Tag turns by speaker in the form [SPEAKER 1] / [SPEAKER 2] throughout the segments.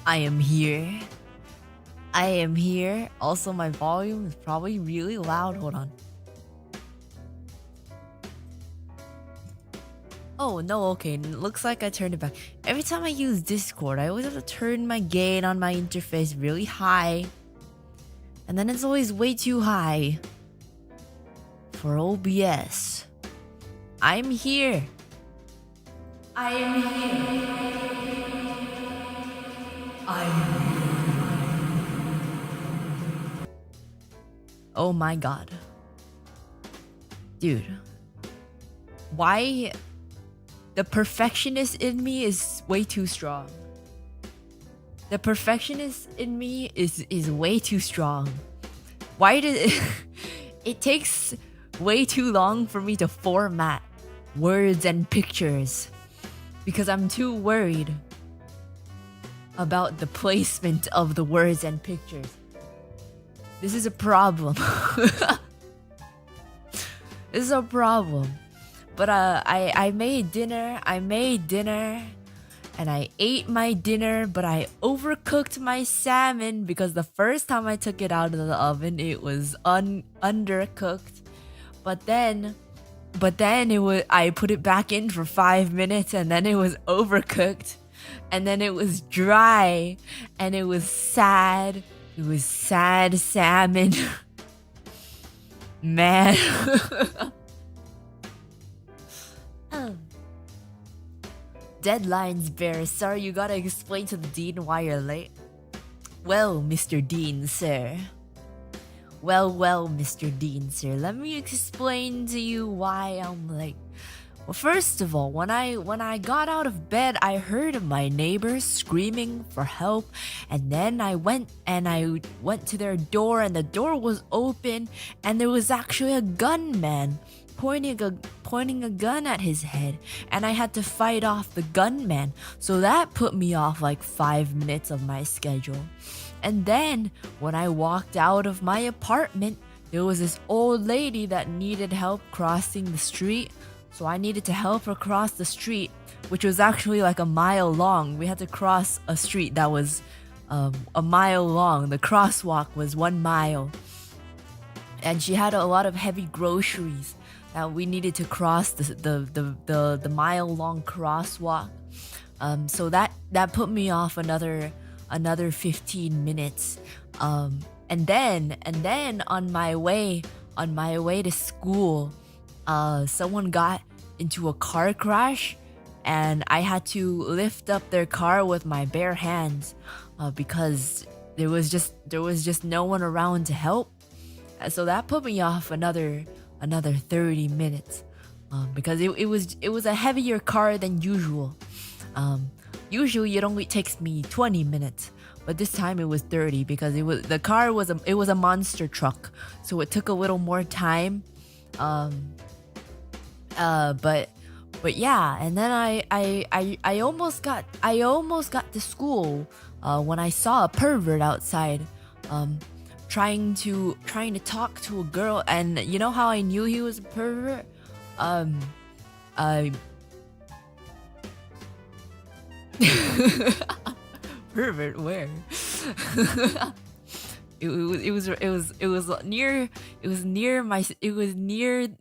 [SPEAKER 1] I am here. I am here. Also, my volume is probably really loud. Hold on. Oh, no, okay. Looks like I turned it back. Every time I use Discord, I always have to turn my gain on my interface really high. And then it's always way too high for OBS. I'm here. I am here. I am here. Oh my god. Dude. Why? The perfectionist in me is way too strong. The perfectionist in me is way too strong. Why did it... It takes way too long for me to format words and pictures because I'm too worried about the placement of the words and pictures. This is a problem. This is a problem. But I made dinner. And I ate my dinner, but I overcooked my salmon because the first time I took it out of the oven, it was undercooked. But then I put it back in for 5 minutes, and then it was overcooked, and then it was dry, and it was sad. It was sad salmon. Man. Deadlines, Bear. Sorry, you gotta explain to the dean why you're late. Well, Mr. Dean, sir. Well, Mr. Dean, sir. Let me explain to you why I'm late. Well, first of all, when I got out of bed, I heard my neighbors screaming for help, and then I went to their door, and the door was open, and there was actually a gunman pointing a gun at his head, and I had to fight off the gunman. So that put me off like 5 minutes of my schedule. And then when I walked out of my apartment, there was this old lady that needed help crossing the street. So I needed to help her cross the street, which was actually like a mile long. We had to cross a street that was a mile long. The crosswalk was 1 mile. And she had a lot of heavy groceries that we needed to cross the mile long crosswalk. So that put me off another 15 minutes. And then on my way to school, someone got into a car crash, and I had to lift up their car with my bare hands because there was just no one around to help. So that put me off another 30 minutes because it was a heavier car than usual. Usually it only takes me 20 minutes, but this time it was 30 because the car was a monster truck, so it took a little more time. But yeah, and then I almost got to school when I saw a pervert outside trying to talk to a girl. And you know how I knew he was a pervert? Pervert where? It was near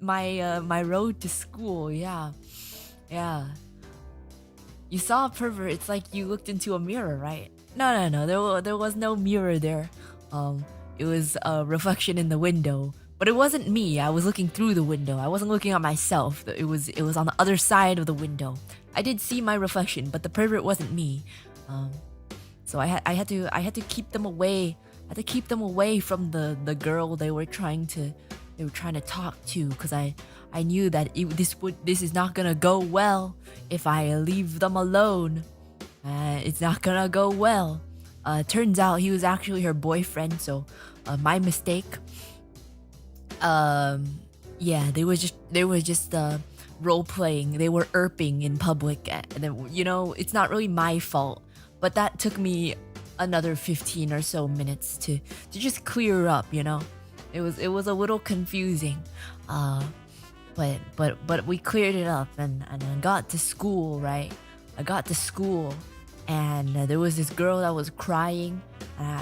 [SPEAKER 1] my road to school. Yeah. You saw a pervert. It's like you looked into a mirror, right? No. There was no mirror there. It was a reflection in the window, but it wasn't me. I was looking through the window. I wasn't looking at myself. It was on the other side of the window. I did see my reflection, but the pervert wasn't me. So I had to keep them away. I had to keep them away from the girl they were trying to talk to, because I knew that this is not gonna go well if I leave them alone. It's not gonna go well. Turns out he was actually her boyfriend, so my mistake. Yeah, they were just role playing. They were erping in public, and then, it's not really my fault. But that took me another 15 or so minutes to just clear up. It was a little confusing. But we cleared it up, and I got to school, right? I got to school. and there was this girl that was crying.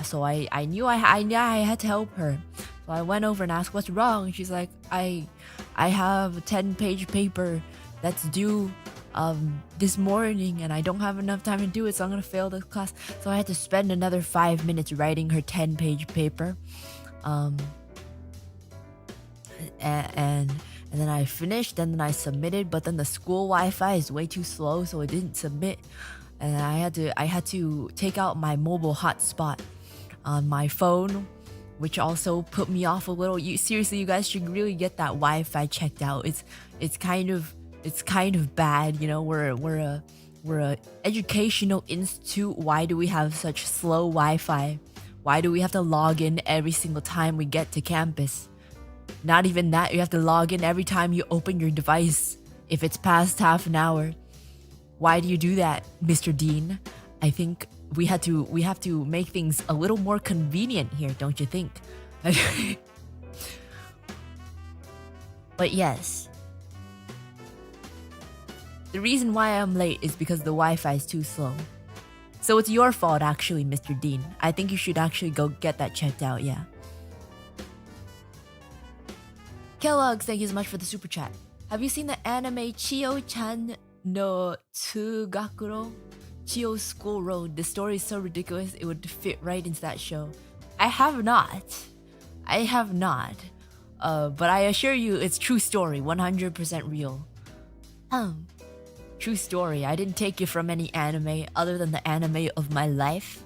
[SPEAKER 1] So I knew I had to help her. So I went over and asked, "What's wrong?" And she's like, I have a 10-page paper that's due this morning, and I don't have enough time to do it, so I'm gonna fail this class." So I had to spend another 5 minutes writing her 10-page paper. And then I finished, and then I submitted, but then the school Wi-Fi is way too slow, so it didn't submit. And I had to take out my mobile hotspot on my phone, which also put me off a little. Seriously, you guys should really get that Wi-Fi checked out. It's kind of bad, you know. We're a educational institute. Why do we have such slow Wi-Fi? Why do we have to log in every single time we get to campus? Not even that, you have to log in every time you open your device if it's past half an hour. Why do you do that, Mr. Dean? I think we have to make things a little more convenient here, don't you think? But yes. The reason why I'm late is because the Wi-Fi is too slow. So it's your fault actually, Mr. Dean. I think you should actually go get that checked out, yeah. Kellogg's, thank you so much for the super chat. Have you seen the anime Chio-chan no Tsugakuro? Chio School Road. The story is so ridiculous, it would fit right into that show. I have not. But I assure you, it's true story, 100% real. True story. I didn't take it from any anime other than the anime of my life.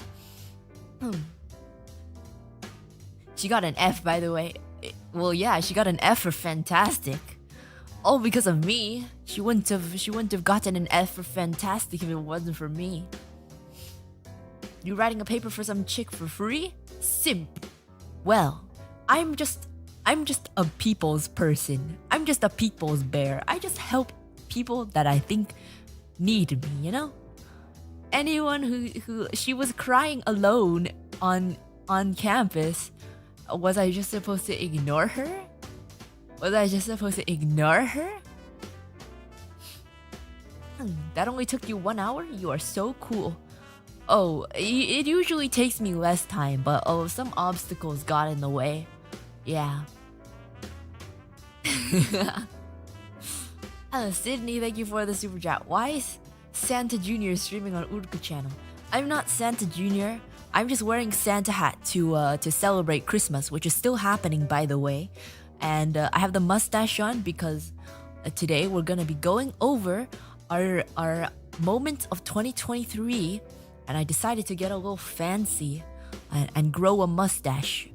[SPEAKER 1] She got an F, by the way. Well, yeah, she got an F for fantastic. All because of me. She wouldn't have gotten an F for fantastic if it wasn't for me. You writing a paper for some chick for free? Simp. Well, I'm just a people's person. I'm just a people's bear. I just help people that I think need me, you know? Anyone who she was crying alone on campus. Was I just supposed to ignore her? That only took you 1 hour? You are so cool. Oh, it usually takes me less time, but some obstacles got in the way. Yeah. Sydney, thank you for the super chat. Why is Santa Jr. streaming on Uruka channel? I'm not Santa Jr. I'm just wearing Santa hat to celebrate Christmas, which is still happening, by the way. And I have the mustache on because today we're gonna be going over our moments of 2023, and I decided to get a little fancy and grow a mustache.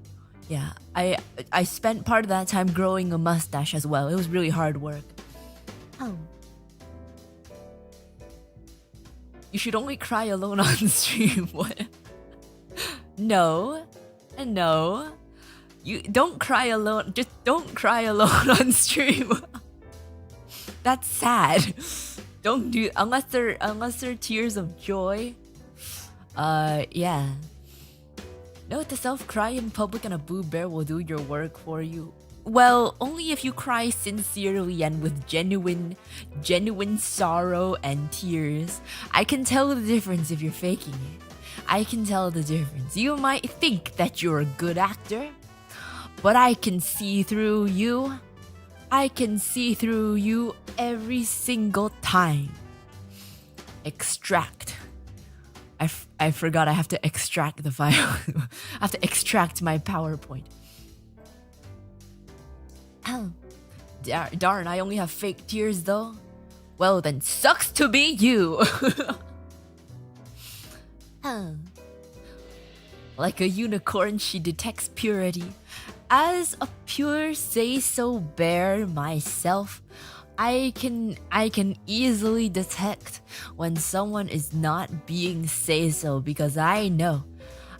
[SPEAKER 1] Yeah, I spent part of that time growing a mustache as well. It was really hard work. You should only cry alone on stream. What? No. You don't cry alone. Just don't cry alone on stream. That's sad. Don't do unless they're tears of joy. Yeah. Note to self: cry in public and a boo bear will do your work for you. Well, only if you cry sincerely and with genuine sorrow and tears. I can tell the difference if you're faking it. I can tell the difference. You might think that you're a good actor, but I can see through you. I can see through you every single time. Extract. I forgot I have to extract the file. I have to extract my PowerPoint. Darn, I only have fake tears though. Well then, sucks to be you. Like a unicorn, she detects purity. As a pure say-so bear myself, I can easily detect when someone is not being say-so because I know.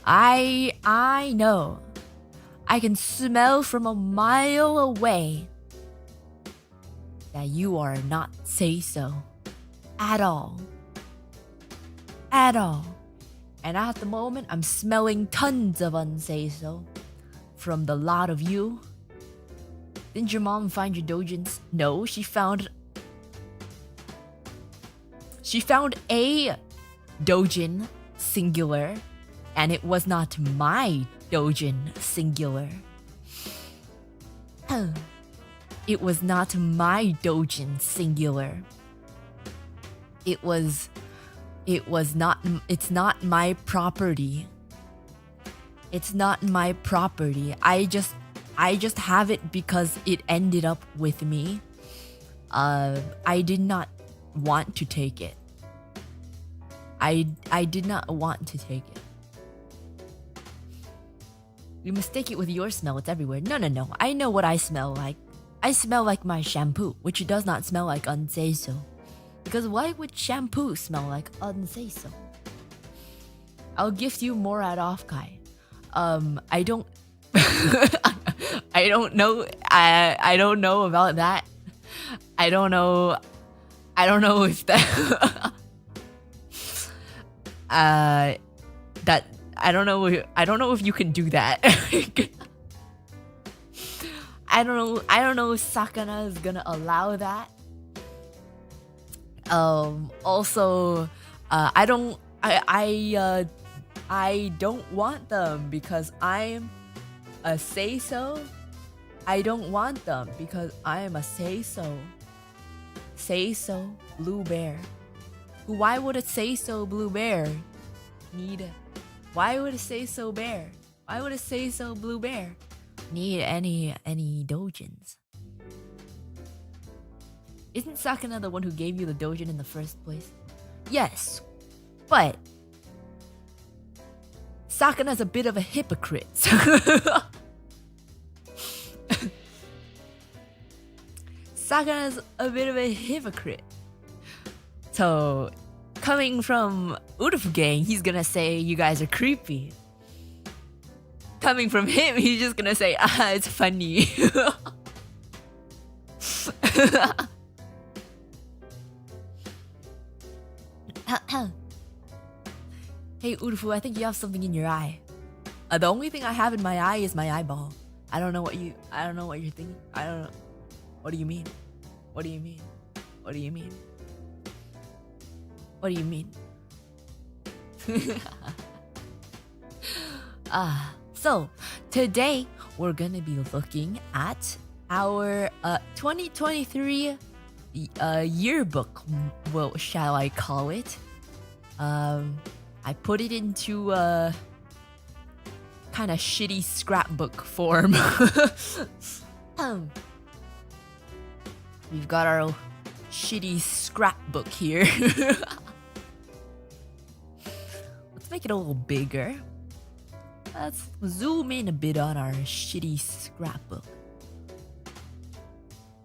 [SPEAKER 1] I know. I can smell from a mile away that you are not say-so at all. At all. And at the moment, I'm smelling tons of unsay-so from the lot of you. Didn't your mom find your dojins? No, she found a dojin singular, and it was not my dojin singular. It was not my dojin singular. It's not my property. It's not my property. I just have it because it ended up with me. I did not want to take it. I did not want to take it. You mistake it with your smell, it's everywhere. No. I know what I smell like. I smell like my shampoo, which does not smell like unsay-so. Because why would shampoo smell like unsay-so? I'll gift you more at Offkai. I don't I don't know. I don't know about that. I don't know if that that I don't know if you can do that. I don't know if Sakana is gonna allow that. Also, I don't want them because I'm a say-so. I don't want them because I am a say-so. Say-so blue bear. Why would a say-so blue bear need? Why would a say-so bear? Why would a say-so blue bear need any dojins? Isn't Sakana the one who gave you the dojin in the first place? Yes, but Sakana's a bit of a hypocrite. Sakana's a bit of a hypocrite. So, coming from Urufugang, he's gonna say you guys are creepy. Coming from him, he's just gonna say, it's funny. Hey Urufu, I think you have something in your eye. The only thing I have in my eye is my eyeball. I don't know what you're thinking. I don't know. What do you mean? What do you mean? What do you mean? What do you mean? So today we're gonna be looking at our 2023 yearbook. Well, shall I call it? I put it into a kind of shitty scrapbook form. We've got our shitty scrapbook here. Let's make it a little bigger. Let's zoom in a bit on our shitty scrapbook.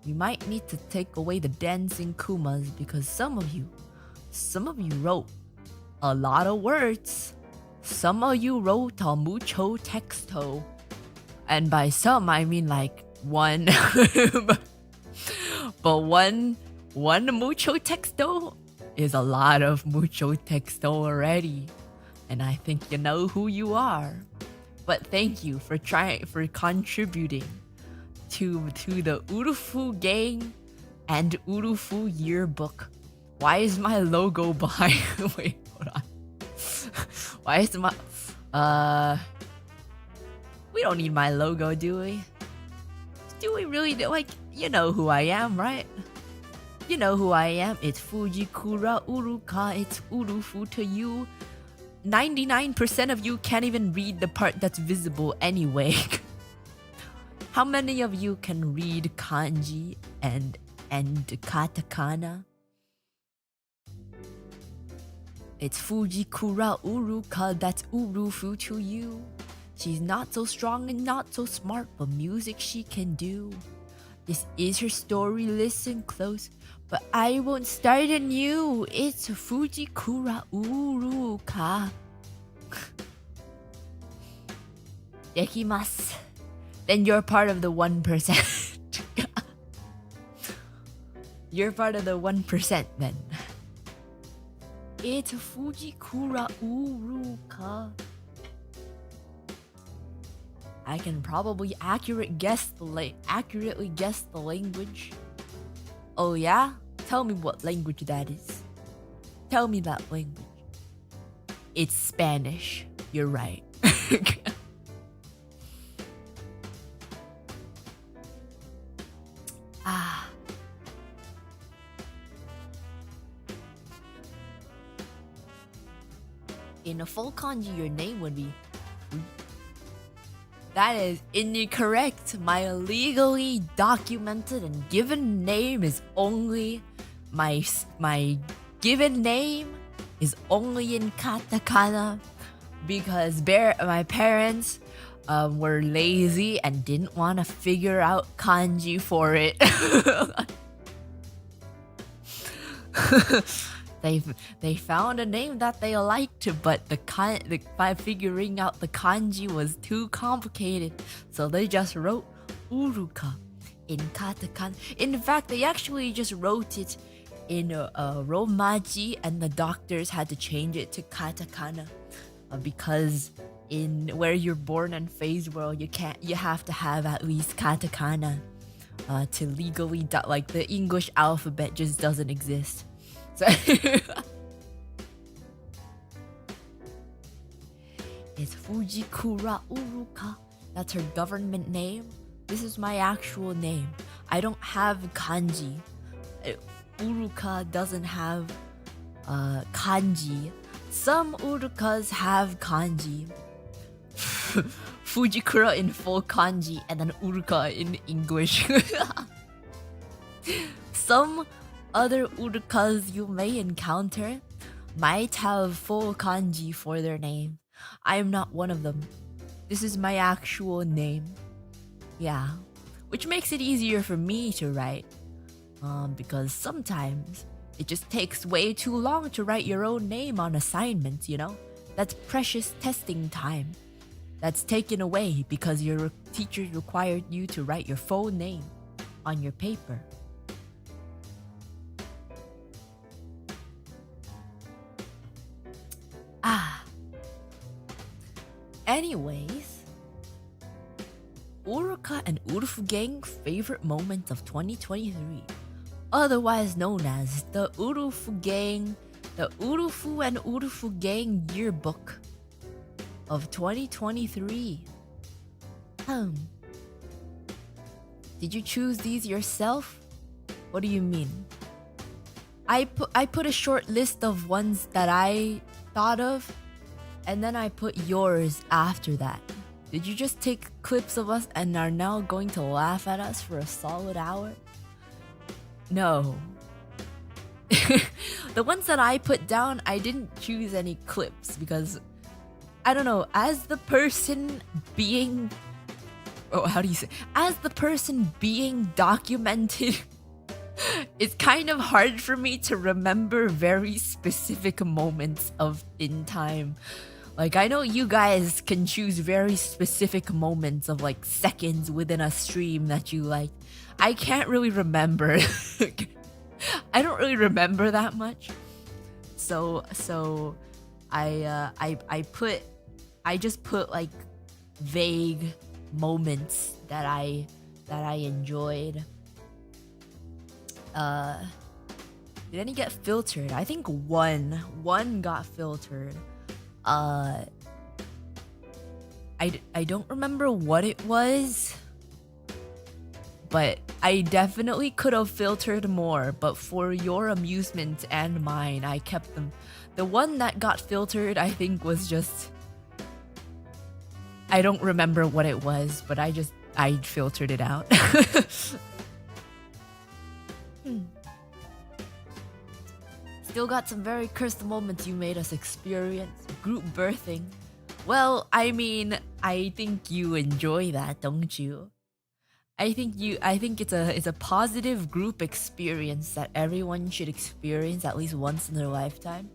[SPEAKER 1] We might need to take away the dancing kumas because some of you wrote a lot of words. Some of you wrote a mucho texto. And by some, I mean like one. But one mucho texto is a lot of mucho texto already. And I think you know who you are. But thank you for contributing to the Urufugang and Urufu yearbook. Why is my logo behind? Wait, hold on. Why is my we don't need my logo, do we? Do we really do? Like, you know who I am, right? You know who I am. It's Fujikura Uruka. It's Urufu to you. 99% of you can't even read the part that's visible anyway. How many of you can read kanji and katakana? It's Fujikura Uruka, that's Urufu to you. She's not so strong and not so smart, but music she can do. This is her story, listen close, but I won't start anew. It's Fujikura Uruka. Dekimasu. Then you're part of the 1%. You're part of the 1% then. It's Fujikura Uruka. I can probably accurately guess the language. Oh yeah? Tell me what language that is. Tell me that language. It's Spanish. You're right. Ah. In a full kanji, your name would be... That is incorrect. My legally documented and given name is only... My given name is only in katakana because my parents were lazy and didn't want to figure out kanji for it. They found a name that they liked, but by figuring out the kanji was too complicated, so they just wrote Uruka in katakana. In fact, they actually just wrote it in romaji, and the doctors had to change it to katakana because in where you're born in phase world, you have to have at least katakana to legally like the English alphabet just doesn't exist. So it's Fujikura Uruka. That's her government name. This is my actual name. I don't have kanji. Uruka doesn't have kanji. Some Urukas have kanji. Fujikura in full kanji and then Uruka in English. Some other Urukas you may encounter might have full kanji for their name. I am not one of them. This is my actual name. Yeah. Which makes it easier for me to write. Because sometimes it just takes way too long to write your own name on assignments, you know? That's precious testing time. That's taken away because your teacher required you to write your full name on your paper. Anyways, Uruka and Urufugang favorite moments of 2023, otherwise known as the Urufugang, the Urufu and Urufugang yearbook of 2023. Did you choose these yourself? What do you mean? I put a short list of ones that I thought of, and then I put yours after that. Did you just take clips of us and are now going to laugh at us for a solid hour? No. The ones that I put down, I didn't choose any clips because, I don't know, as the person being... Oh, how do you say? As the person being documented, it's kind of hard for me to remember very specific moments in time. Like, I know you guys can choose very specific moments of like seconds within a stream that you like. I can't really remember. I don't really remember that much. So I just put like vague moments that I enjoyed. Did any get filtered? I think one got filtered. I don't remember what it was, but I definitely could have filtered more, but for your amusement and mine, I kept them. The one that got filtered, I think, was just... I don't remember what it was, but I filtered it out. Still got some very cursed moments you made us experience. Group birthing. Well, I mean, I think you enjoy that, don't you? I think it's a positive group experience that everyone should experience at least once in their lifetime.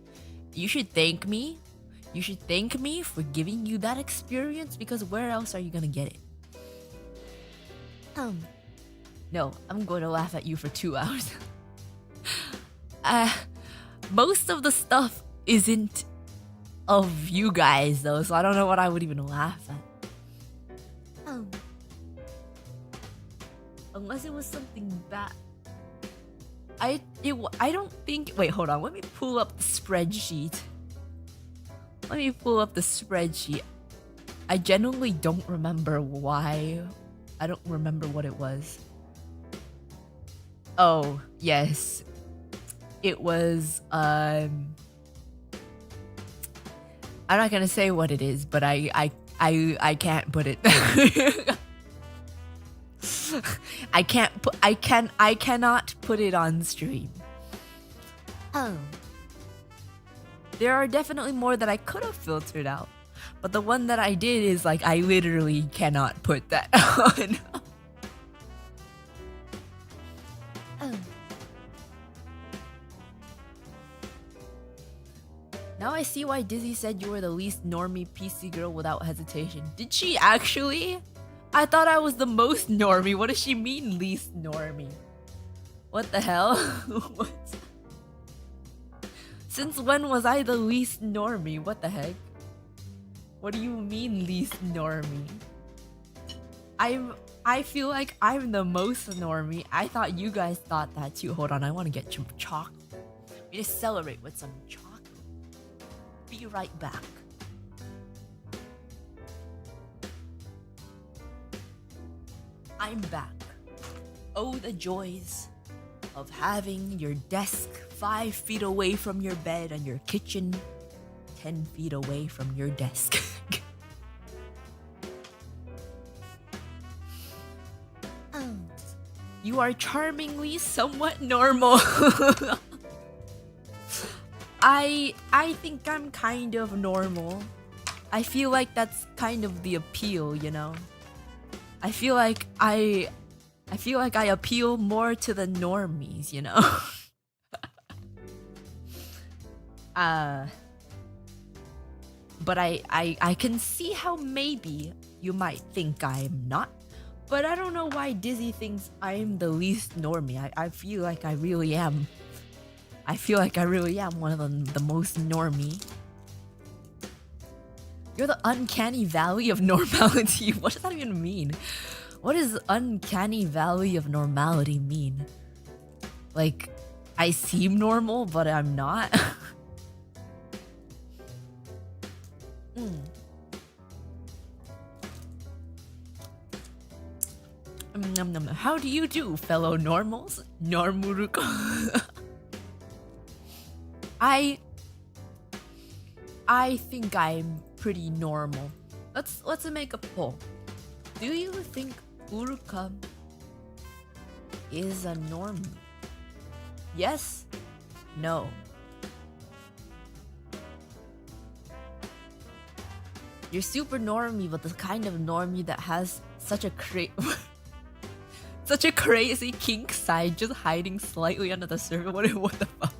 [SPEAKER 1] You should thank me. You should thank me for giving you that experience, because where else are you gonna get it? No, I'm going to laugh at you for 2 hours. Most of the stuff isn't of you guys though, so I don't know what I would even laugh at. Unless it was something bad. I don't think... Wait, hold on. Let me pull up the spreadsheet. Let me pull up the spreadsheet. I genuinely don't remember why. I don't remember what it was. Oh, yes. It was, I'm not gonna say what it is, but I can't put it. I cannot put it on stream. Oh. There are definitely more that I could have filtered out. But the one that I did is like, I literally cannot put that on. Oh. Now I see why Dizzy said you were the least normie PC girl without hesitation. Did she actually? I thought I was the most normie. What does she mean, least normie? What the hell? What? Since when was I the least normie? What the heck? What do you mean least normie? I feel like I'm the most normie. I thought you guys thought that too. Hold on, I want to get some chocolate. We just celebrate with some chocolate. Be right back. I'm back. Oh, the joys of having your desk 5 feet away from your bed and your kitchen 10 feet away from your desk. You are charmingly somewhat normal. I think I'm kind of normal. I feel like that's kind of the appeal, you know? I feel like I appeal more to the normies, you know? But I can see how maybe you might think I'm not. But I don't know why Dizzy thinks I'm the least normie. I feel like I really am. I feel like I really am one of the most normie. You're the uncanny valley of normality. What does that even mean? What does uncanny valley of normality mean? Like, I seem normal, but I'm not? How do you do, fellow normals? Uruka. I think I'm pretty normal. Let's make a poll. Do you think Uruka is a normie? Yes? No? You're super normie, but the kind of normie that has such a such a crazy kink side just hiding slightly under the surface. What the fuck?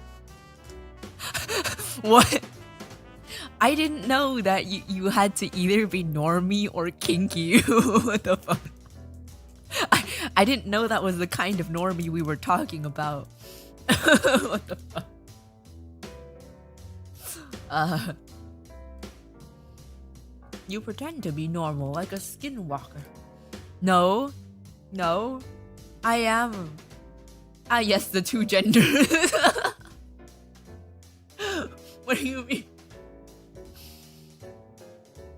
[SPEAKER 1] What? I didn't know that you had to either be normie or kinky. What the fuck? I didn't know that was the kind of normie we were talking about. What the fuck? You pretend to be normal like a skinwalker. No, I am. Yes, the two genders. What do you mean?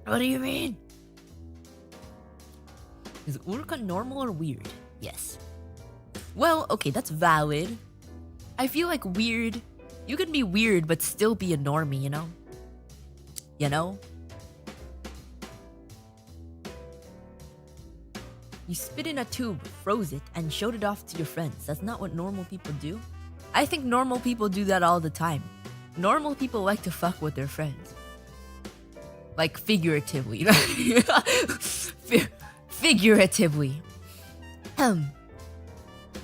[SPEAKER 1] What do you mean? Is Uruka normal or weird? Yes. Well, okay, that's valid. I feel like weird. You can be weird but still be a normie, you know? You know? You spit in a tube, froze it, and showed it off to your friends. That's not what normal people do. I think normal people do that all the time. Normal people like to fuck with their friends. Like, figuratively. Figuratively.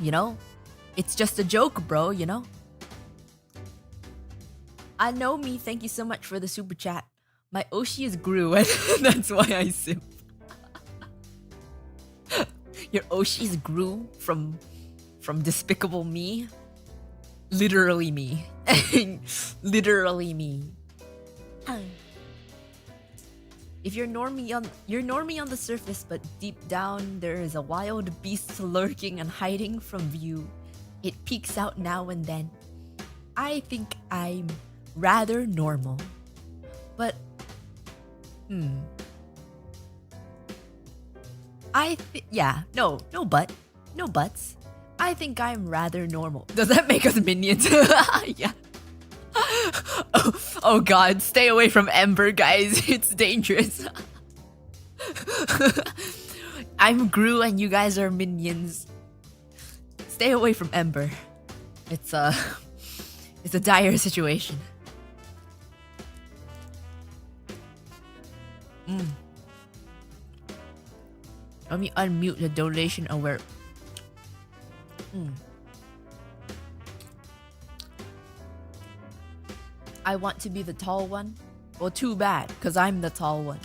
[SPEAKER 1] You know? It's just a joke, bro, you know? I know me, thank you so much for the super chat. My Oshi is grew, and that's why I simp. Your Oshis grew from Despicable Me? Literally me. Literally me. If you're normie on the surface, but deep down there is a wild beast lurking and hiding from view. It peeks out now and then. I think I'm rather normal. But Hmm. No buts. I think I'm rather normal. Does that make us minions? Yeah. Oh god, stay away from Ember, guys. It's dangerous. I'm Gru and you guys are minions. Stay away from Ember. It's a dire situation. Let me unmute the donation alert. I want to be the tall one. Well, too bad, because I'm the tall one.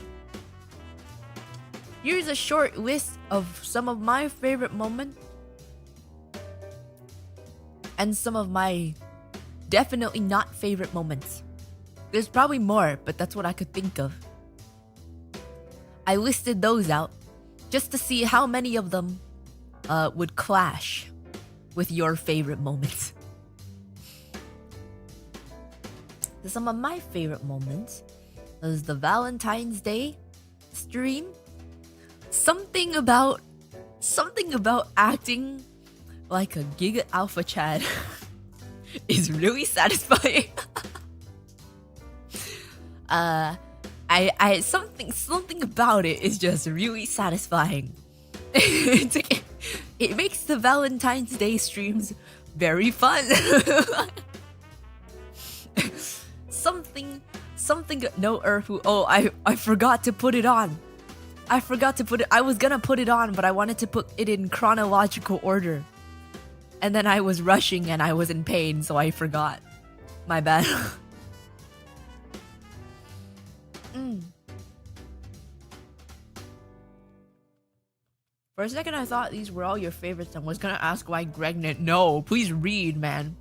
[SPEAKER 1] Here's a short list of some of my favorite moments. And some of my definitely not favorite moments. There's probably more, but that's what I could think of. I listed those out just to see how many of them would clash with your favorite moments. Some of my favorite moments was the Valentine's Day stream. Something about acting like a Giga Alpha Chad is really satisfying. Something about it is just really satisfying. It makes the Valentine's Day streams very fun. something no Urfu. Oh, I forgot to put it on. I was gonna put it on, but I wanted to put it in chronological order. And then I was rushing and I was in pain, so I forgot. My bad. For a second I thought these were all your favorites and was gonna ask why Gregnet. No, please read, man.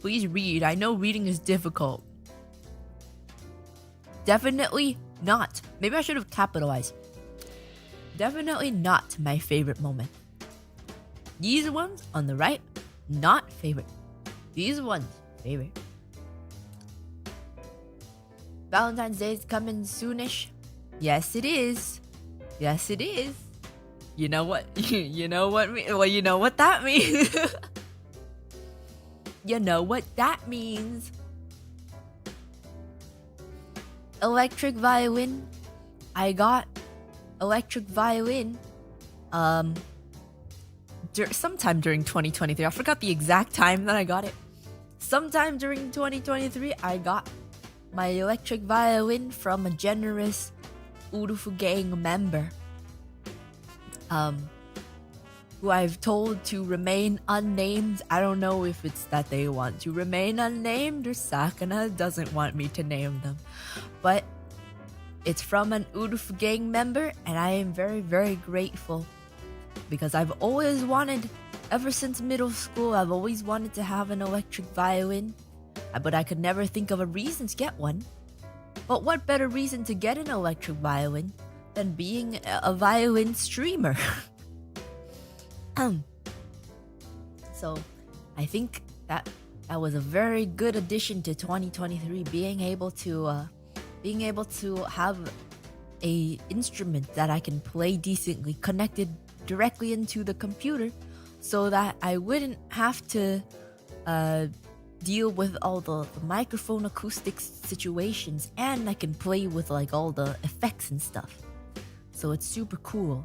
[SPEAKER 1] Please read. I know reading is difficult. Definitely not. Maybe I should have capitalized. Definitely not my favorite moment. These ones on the right, not favorite. These ones, favorite. Valentine's Day is coming soonish. Yes, it is. Yes, it is. You know what? You know what? Well, you know what that means. You know what that means. Electric violin. I got electric violin. Sometime during 2023. I forgot the exact time that I got it. Sometime during 2023, I got my electric violin from a generous Urufugang member. Who I've told to remain unnamed. I don't know if it's that they want to remain unnamed or Sakana doesn't want me to name them. But it's from an Urufugang member and I am very, very grateful. Because I've always wanted, ever since middle school, I've always wanted to have an electric violin. But I could never think of a reason to get one. But what better reason to get an electric violin than being a violin streamer? So I think that was a very good addition to 2023, being able to have a instrument that I can play decently connected directly into the computer, so that I wouldn't have to deal with all the microphone acoustic situations, and I can play with like all the effects and stuff. So it's super cool.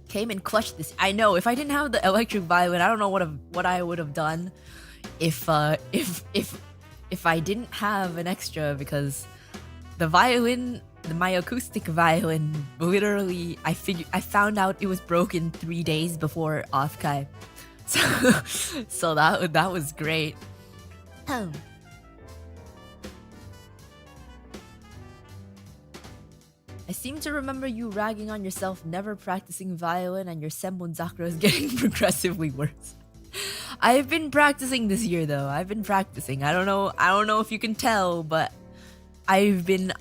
[SPEAKER 1] Came and clutched this. I know, if I didn't have the electric violin, I don't know what I would have done if I didn't have an extra, because the violin, my acoustic violin, literally I found out it was broken 3 days before Offkai. So that was great. I seem to remember you ragging on yourself never practicing violin, and your Senbonzakura is getting progressively worse. I've been practicing this year though. I've been practicing. I don't know if you can tell, but I've been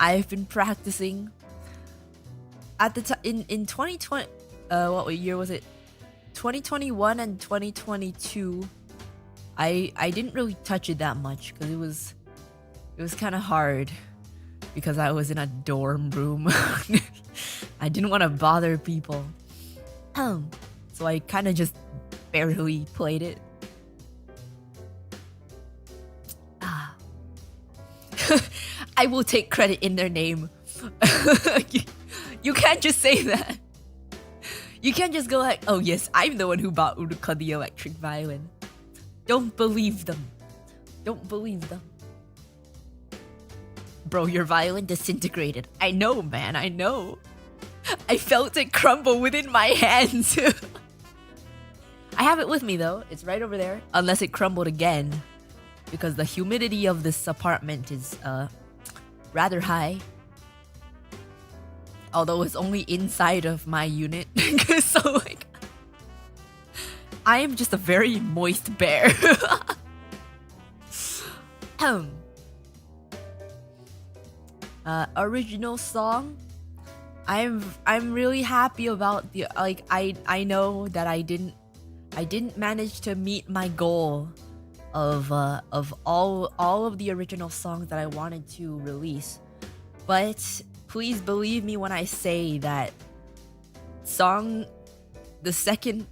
[SPEAKER 1] practicing. At the time in 2020, what year was it? 2021 and 2022. I didn't really touch it that much because It was kind of hard because I was in a dorm room. I didn't want to bother people. So I kind of just barely played it. I will take credit in their name. You can't just say that. You can't just go like, oh yes, I'm the one who bought Uruka the electric violin. Don't believe them. Don't believe them. Bro, your violin disintegrated. I know, man, I know. I felt it crumble within my hands. I have it with me though. It's right over there. Unless it crumbled again. Because the humidity of this apartment is rather high. Although it's only inside of my unit. So like, I am just a very moist bear. Original song. I'm really happy about the like I know that I didn't manage to meet my goal of all of the original songs that I wanted to release. But please believe me when I say that the second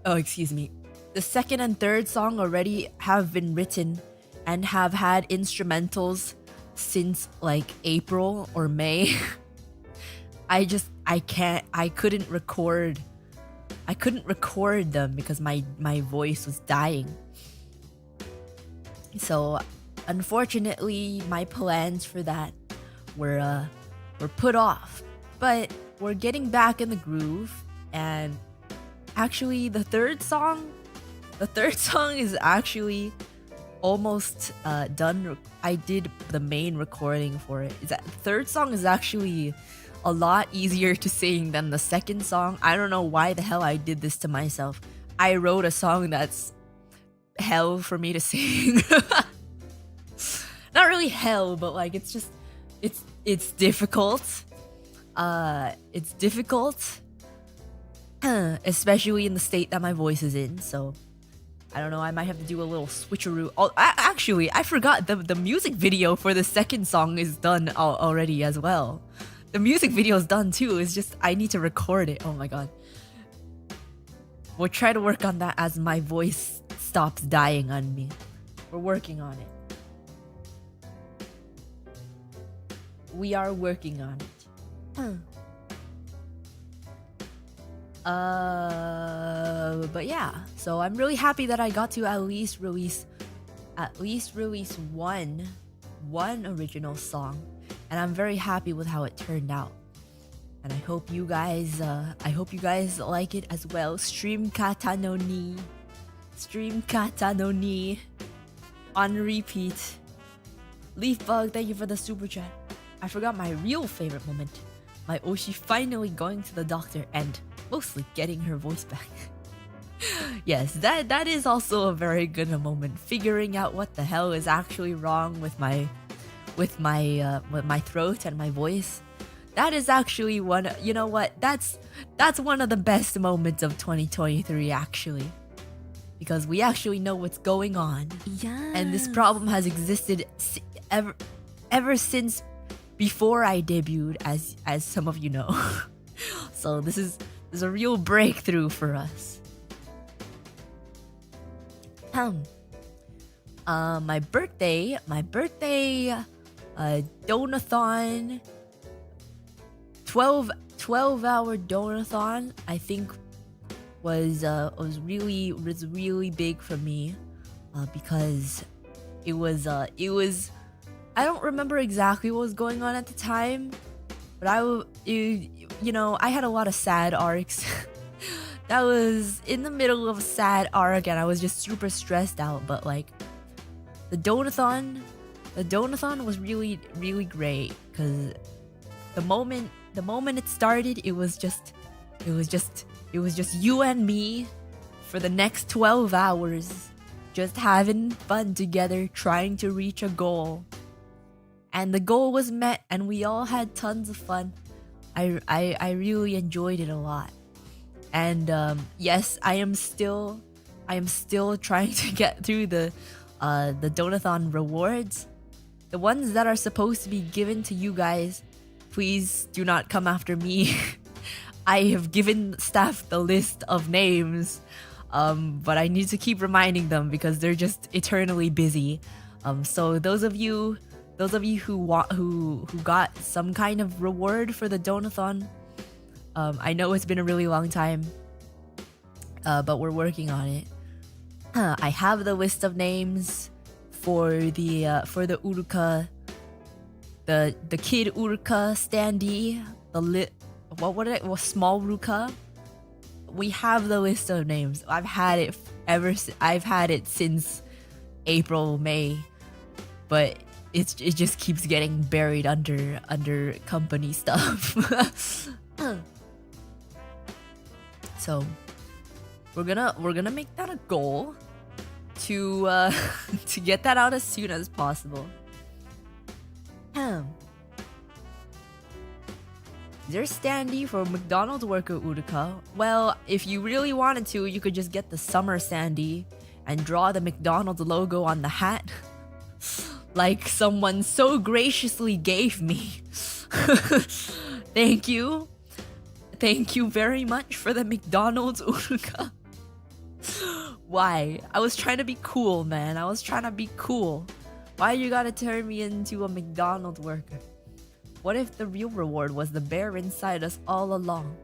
[SPEAKER 1] and third song already have been written and have had instrumentals since like April or May. I couldn't record them because my voice was dying. So unfortunately my plans for that were put off. But we're getting back in the groove, and actually the third song is actually almost done. I did the main recording for it. The third song is actually a lot easier to sing than the second song. I don't know why the hell I did this to myself. I wrote a song that's hell for me to sing. Not really hell, but like it's difficult. It's difficult, especially in the state that my voice is in. So I don't know, I might have to do a little switcheroo. Oh, actually, I forgot the music video for the second song is done already as well. The music video is done too. It's just I need to record it. Oh my god. We'll try to work on that as my voice stops dying on me. We're working on it. We are working on it. But yeah, so I'm really happy that I got to at least release one original song, and I'm very happy with how it turned out. And I hope you guys like it as well. Stream kata no ni on repeat. Leafbug, thank you for the super chat. I forgot my real favorite moment. My Oshi finally going to the doctor and mostly getting her voice back. Yes, that is also a very good moment. Figuring out what the hell is actually wrong with my throat and my voice. That is actually one. You know what? That's one of the best moments of 2023 actually, because we actually know what's going on.
[SPEAKER 2] Yeah.
[SPEAKER 1] And this problem has existed ever since before I debuted, as some of you know. So this is a real breakthrough for us. My birthday donathon, 12-hour donathon, I think was really big for me, because it was I don't remember exactly what was going on at the time, but I had a lot of sad arcs. That was in the middle of a sad arc and I was just super stressed out, but like the donathon was really great, because the moment it started, it was just you and me for the next 12 hours just having fun together, trying to reach a goal. And the goal was met and we all had tons of fun. I really enjoyed it a lot. And yes, I am still trying to get through the donathon rewards. the ones that are supposed to be given to you guys, please do not come after me. I have given staff the list of names, but I need to keep reminding them because they're just eternally busy. So those of you who got some kind of reward for the donathon, I know it's been a really long time, but we're working on it. I have the list of names for the Uruka, the kid Uruka standee, small Uruka. We have the list of names. I've had it since April, May, but it just keeps getting buried under company stuff. So we're gonna make that a goal to to get that out as soon as possible. Is there a standee for McDonald's worker Uruka? Well, if you really wanted to, you could just get the summer standee and draw the McDonald's logo on the hat, like someone so graciously gave me. Thank you. Thank you very much for the McDonald's Uruka. Why? I was trying to be cool, man. I was trying to be cool. Why you gotta turn me into a McDonald's worker? What if the real reward was the bear inside us all along?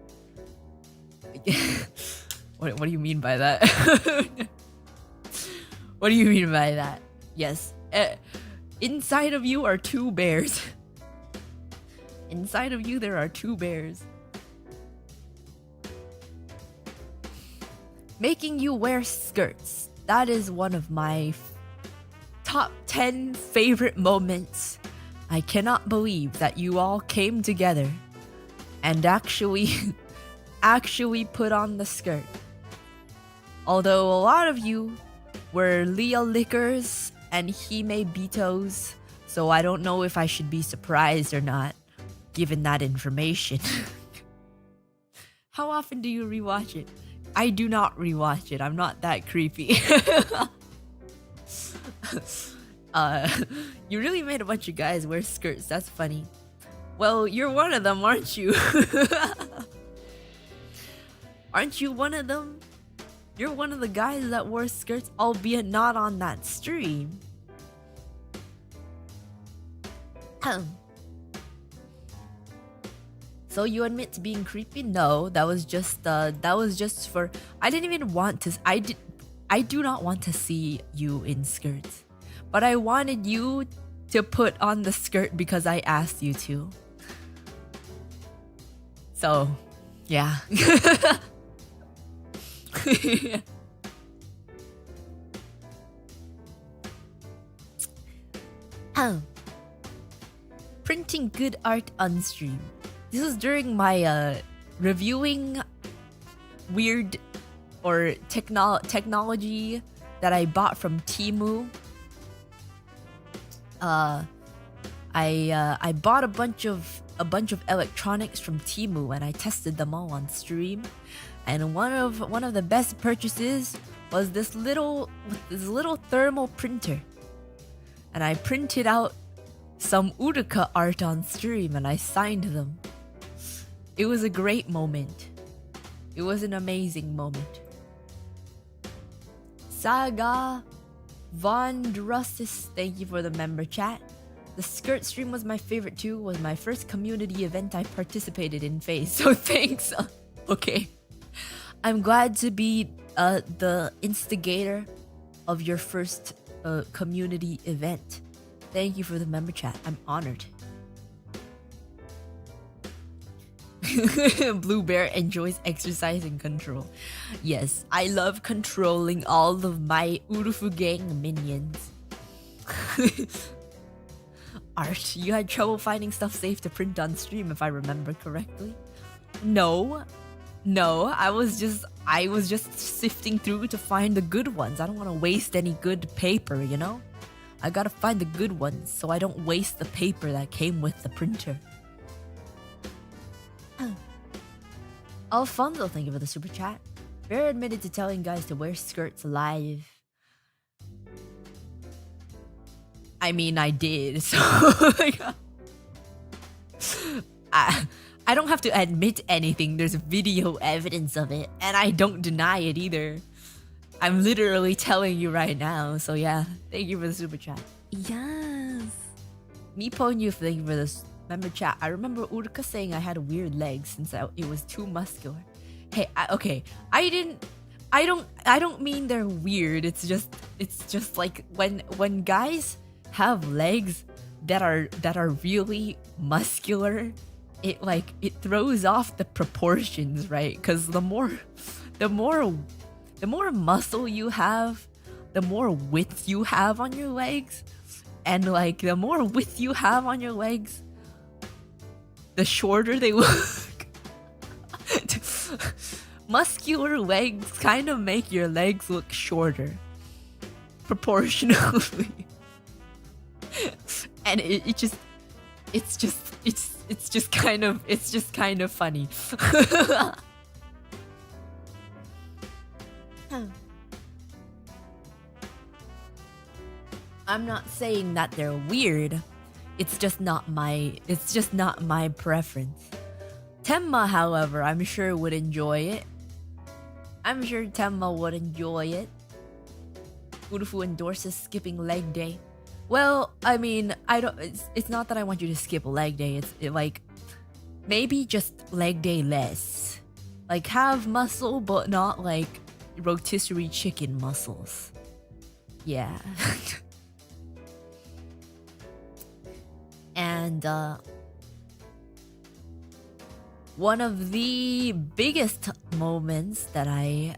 [SPEAKER 1] What do you mean by that? What do you mean by that? Yes. Inside of you are two bears. Inside of you there are two bears. Making you wear skirts. That is one of my top 10 favorite moments. I cannot believe that you all came together and actually put on the skirt. Although a lot of you were Leah Lickers and Hime Bitos, so I don't know if I should be surprised or not, given that information. How often do you rewatch it? I do not rewatch it. I'm not that creepy. You really made a bunch of guys wear skirts. That's funny. Well, you're one of them, aren't you? Aren't you one of them? You're one of the guys that wore skirts, albeit not on that stream. So you admit to being creepy? No, that was just for. I didn't even want to. I do not want to see you in skirts, but I wanted you to put on the skirt because I asked you to. So, yeah. Printing good art on stream. This was during my reviewing weird or technology that I bought from Temu. I bought a bunch of electronics from Temu and I tested them all on stream. And one of the best purchases was this little thermal printer. And I printed out some Uruka art on stream and I signed them. It was a great moment. It was an amazing moment. Saga Von Drussis, thank you for the member chat. The skirt stream was my favorite too. Was my first community event I participated in phase. So thanks. Okay. I'm glad to be the instigator of your first community event. Thank you for the member chat. I'm honored. Blue Bear enjoys exercise and control. Yes, I love controlling all of my Urufugang minions. Art, you had trouble finding stuff safe to print on stream if I remember correctly. No, I was just sifting through to find the good ones. I don't want to waste any good paper, you know? I gotta find the good ones so I don't waste the paper that came with the printer. Alfonso, thank you for the super chat. Bear admitted to telling guys to wear skirts live. I mean, I did. So like, I don't have to admit anything. There's video evidence of it, and I don't deny it either. I'm literally telling you right now. So yeah, thank you for the super chat. Yes. Nippon, thank you for this member chat. I remember Uruka saying I had weird legs since it was too muscular. Hey, okay, I don't mean they're weird. It's just like when guys have legs that are really muscular, it throws off the proportions, right? Because the more muscle you have, the more width you have on your legs, and like the more width you have on your legs, the shorter they look. Muscular legs kind of make your legs look shorter, proportionally, and it's just kind of funny. I'm not saying that they're weird. It's just not my preference. Tenma, however, I'm sure would enjoy it. I'm sure Tenma would enjoy it. Urufu endorses skipping leg day. Well, I mean, it's not that I want you to skip leg day. It's like maybe just leg day less. Like have muscle, but not like rotisserie chicken muscles. Yeah. And one of the biggest moments that I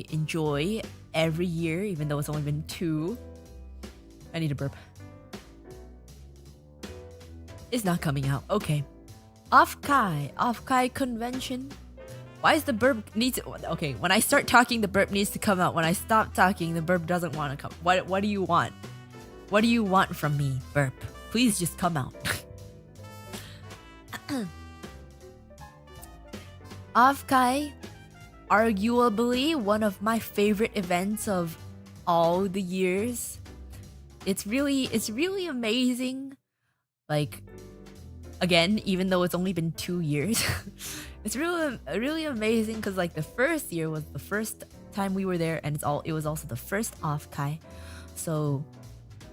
[SPEAKER 1] enjoy every year, even though it's only been 2. I need a burp. It's not coming out. Okay. Off-Kai convention. Why is the burp needs to, okay, when I start talking the burp needs to come out. When I stop talking the burp doesn't want to come. What do you want? What do you want from me, burp? Please just come out. Off-Kai, arguably one of my favorite events of all the years. It's really amazing. Like, again, even though it's only been 2 years, it's really amazing because like the first year was the first time we were there, and it was also the first Off-Kai, so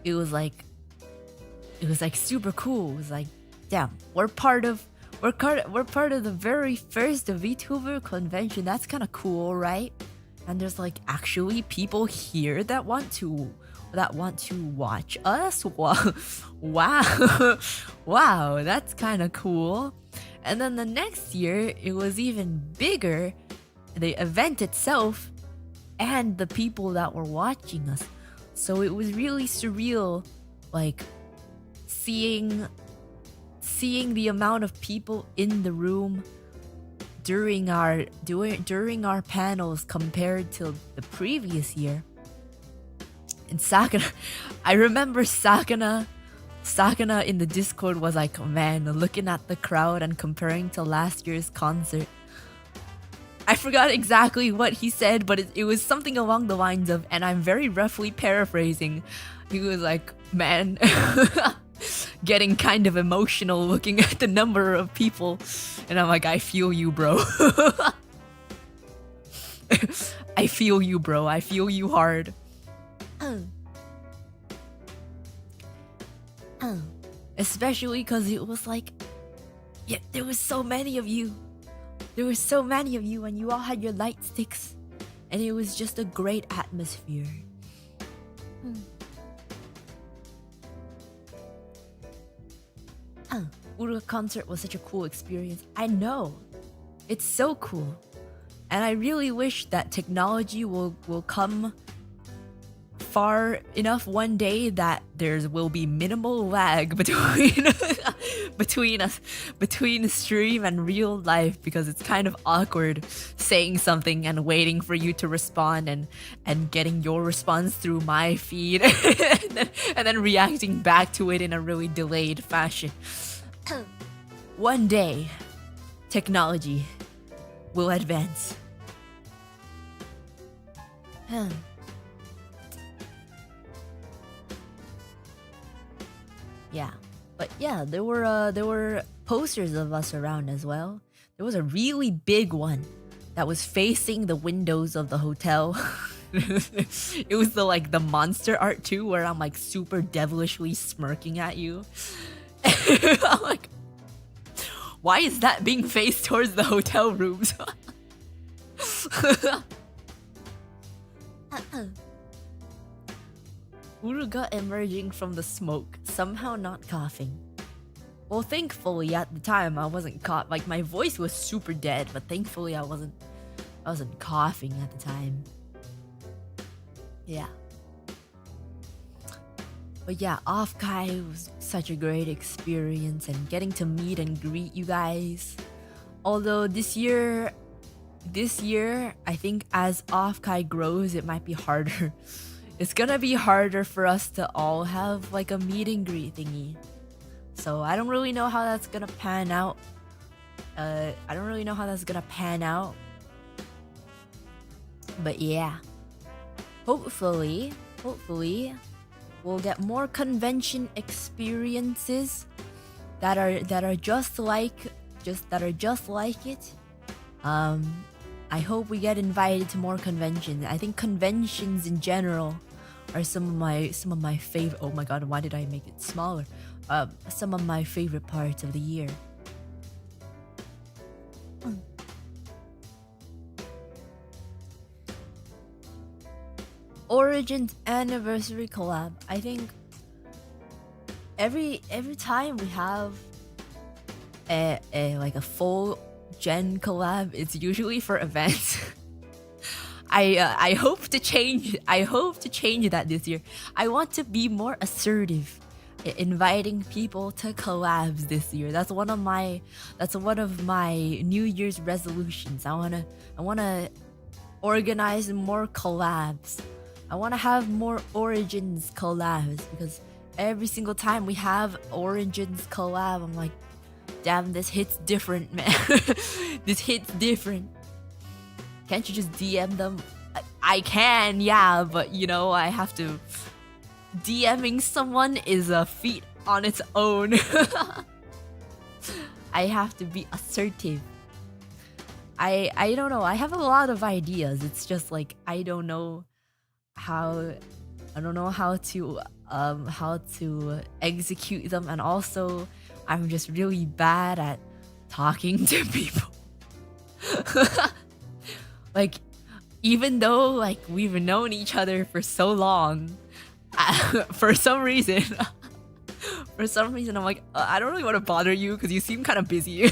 [SPEAKER 1] it was like super cool. It was like, damn, we're part of the very first VTuber convention. That's kind of cool, right? And there's like actually people here that want to watch us. Wow. Wow, that's kind of cool. And then the next year it was even bigger, the event itself and the people that were watching us. So it was really surreal, like seeing the amount of people in the room during our panels compared to the previous year. And Sakana, I remember Sakana in the Discord was like, man, looking at the crowd and comparing to last year's concert. I forgot exactly what he said, but it was something along the lines of, and I'm very roughly paraphrasing, he was like, man, getting kind of emotional looking at the number of people. And I'm like, I feel you, bro. I feel you, bro. I feel you hard. Especially because it was like, yeah, there was so many of you. There were so many of you, and you all had your light sticks, and it was just a great atmosphere. Uruka concert was such a cool experience. I know, it's so cool, and I really wish that technology will come far enough one day that there will be minimal lag between stream and real life, because it's kind of awkward saying something and waiting for you to respond and getting your response through my feed and then reacting back to it in a really delayed fashion. One day, technology will advance. Yeah, but yeah, there were posters of us around as well. There was a really big one that was facing the windows of the hotel. It was the monster art too, where I'm like super devilishly smirking at you. I'm like, why is that being faced towards the hotel rooms? Uruka emerging from the smoke, somehow not coughing. Well, thankfully at the time I wasn't caught. Like my voice was super dead, but thankfully I wasn't coughing at the time. Yeah. But yeah, Off-Kai was such a great experience, and getting to meet and greet you guys. Although this year, I think as Off-Kai grows, it might be harder. It's gonna be harder for us to all have like a meet and greet thingy. So I don't really know how that's gonna pan out. But yeah. Hopefully, we'll get more convention experiences that are just like it. I hope we get invited to more conventions. I think conventions in general are some of my favorite. Oh my god, why did I make it smaller? Some of my favorite parts of the year. Origins anniversary collab. I think every time we have a full gen collab, it's usually for events. I hope to change that this year. I want to be more assertive inviting people to collabs this year. That's one of my New Year's resolutions. I wanna organize more collabs. I want to have more Origins collabs, because every single time we have Origins collab, I'm like, damn, this hits different, man. This hits different. Can't you just DM them? I can, yeah, but you know, I have to. DMing someone is a feat on its own. I have to be assertive. I don't know. I have a lot of ideas. It's just like I don't know how to execute them, and also I'm just really bad at talking to people. Like, even though like we've known each other for so long, for some reason I'm like, I don't really want to bother you because you seem kind of busy.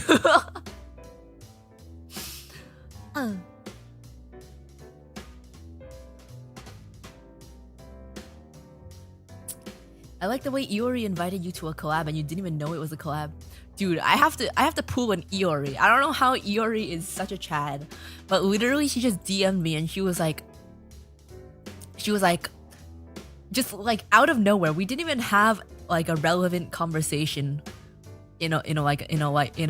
[SPEAKER 1] I like the way Iori invited you to a collab and you didn't even know it was a collab. Dude, I have to pull an Iori. I don't know how Iori is such a Chad, but literally she just DM'd me and she was like just like out of nowhere. We didn't even have like a relevant conversation in a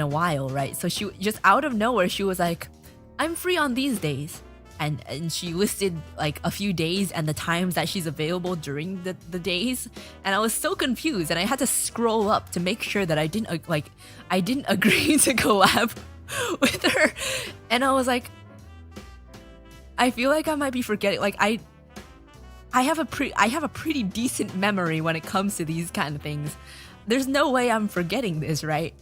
[SPEAKER 1] while, right? So she just out of nowhere, she was like, I'm free on these days. And she listed like a few days and the times that she's available during the days, and I was so confused, and I had to scroll up to make sure that I didn't agree to collab with her. And I was like, I feel like I might be forgetting. Like I have a pretty decent memory when it comes to these kind of things. There's no way I'm forgetting this, right?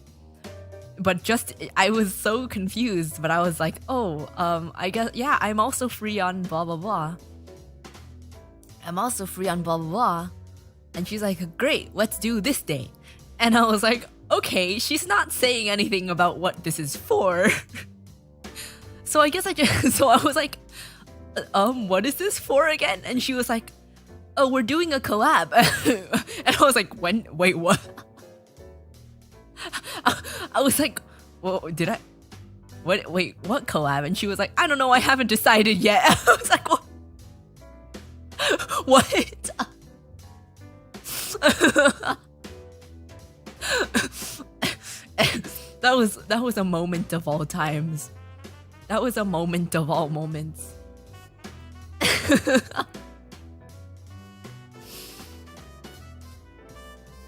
[SPEAKER 1] But just, I was so confused, but I was like, oh, I guess, yeah, I'm also free on blah, blah, blah. And she's like, great, let's do this day. And I was like, okay, she's not saying anything about what this is for. So I guess so I was like, what is this for again? And she was like, oh, we're doing a collab. And I was like, when? Wait, what? I was like, well, did I? What? Wait, what collab? And she was like, I don't know, I haven't decided yet. I was like, what? What? That was a moment of all times. That was a moment of all moments.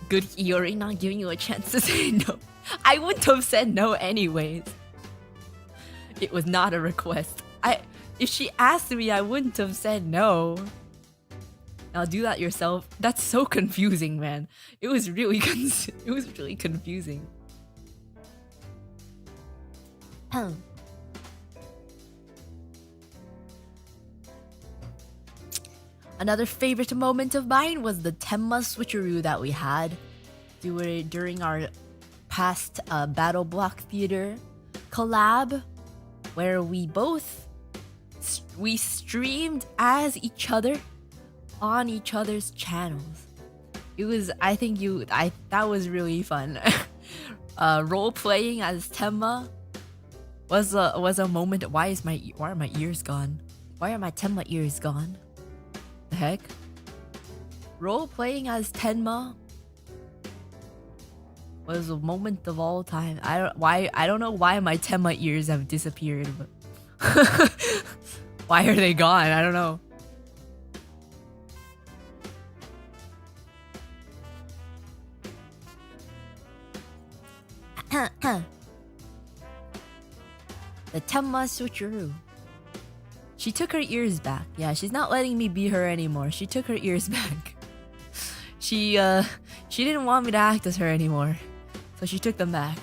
[SPEAKER 1] Good Iori not giving you a chance to say no. I wouldn't have said no anyways. It was not a request. If she asked me, I wouldn't have said no. Now do that yourself. That's so confusing, man. It was really confusing. Another favorite moment of mine was the Tenma switcheroo that we had during our past Battle Block Theater collab, where we streamed as each other on each other's channels. It was, that was really fun. Role playing as Tenma was a moment. Why are my ears gone? Why are my Tenma ears gone? The heck? Role playing as Tenma was a moment of all time. I don't know why my Tenma ears have disappeared, but why are they gone? I don't know. The Tenma switcheroo. She took her ears back. Yeah, she's not letting me be her anymore. She took her ears back. She didn't want me to act as her anymore, so she took them back.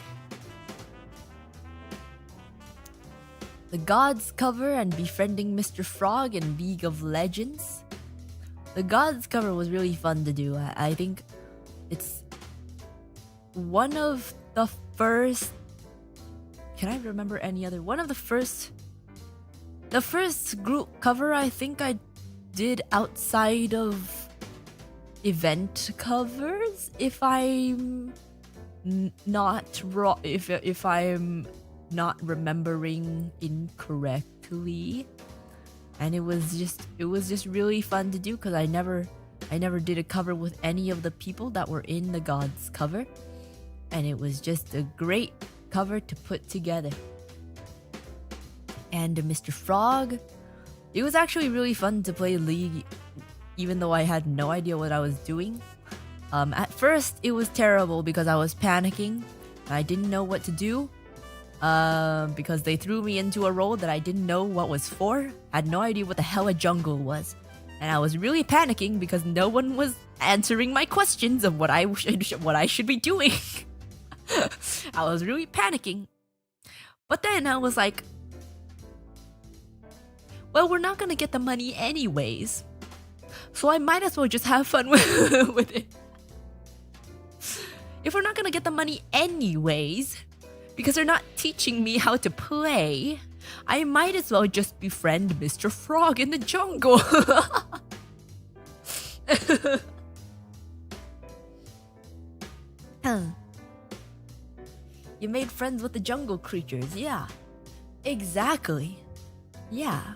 [SPEAKER 1] The Gods cover and befriending Mr. Frog in League of Legends. The Gods cover was really fun to do. I think it's one of the first. Can I remember any other? One of the first. The first group cover I think I did outside of event covers, if I'm not wrong, if I'm not remembering incorrectly. And it was just really fun to do because I never did a cover with any of the people that were in the Gods cover, and it was just a great cover to put together. And Mr. Frog, it was actually really fun to play League, even though I had no idea what I was doing. At first, it was terrible because I was panicking. I didn't know what to do because they threw me into a role that I didn't know what was for. I had no idea what the hell a jungle was. And I was really panicking because no one was answering my questions of what I should be doing. I was really panicking. But then I was like, well, we're not gonna get the money anyways, so I might as well just have fun with it. If we're not gonna get the money anyways, because they're not teaching me how to play, I might as well just befriend Mr. Frog in the jungle. You made friends with the jungle creatures, yeah. Exactly. Yeah.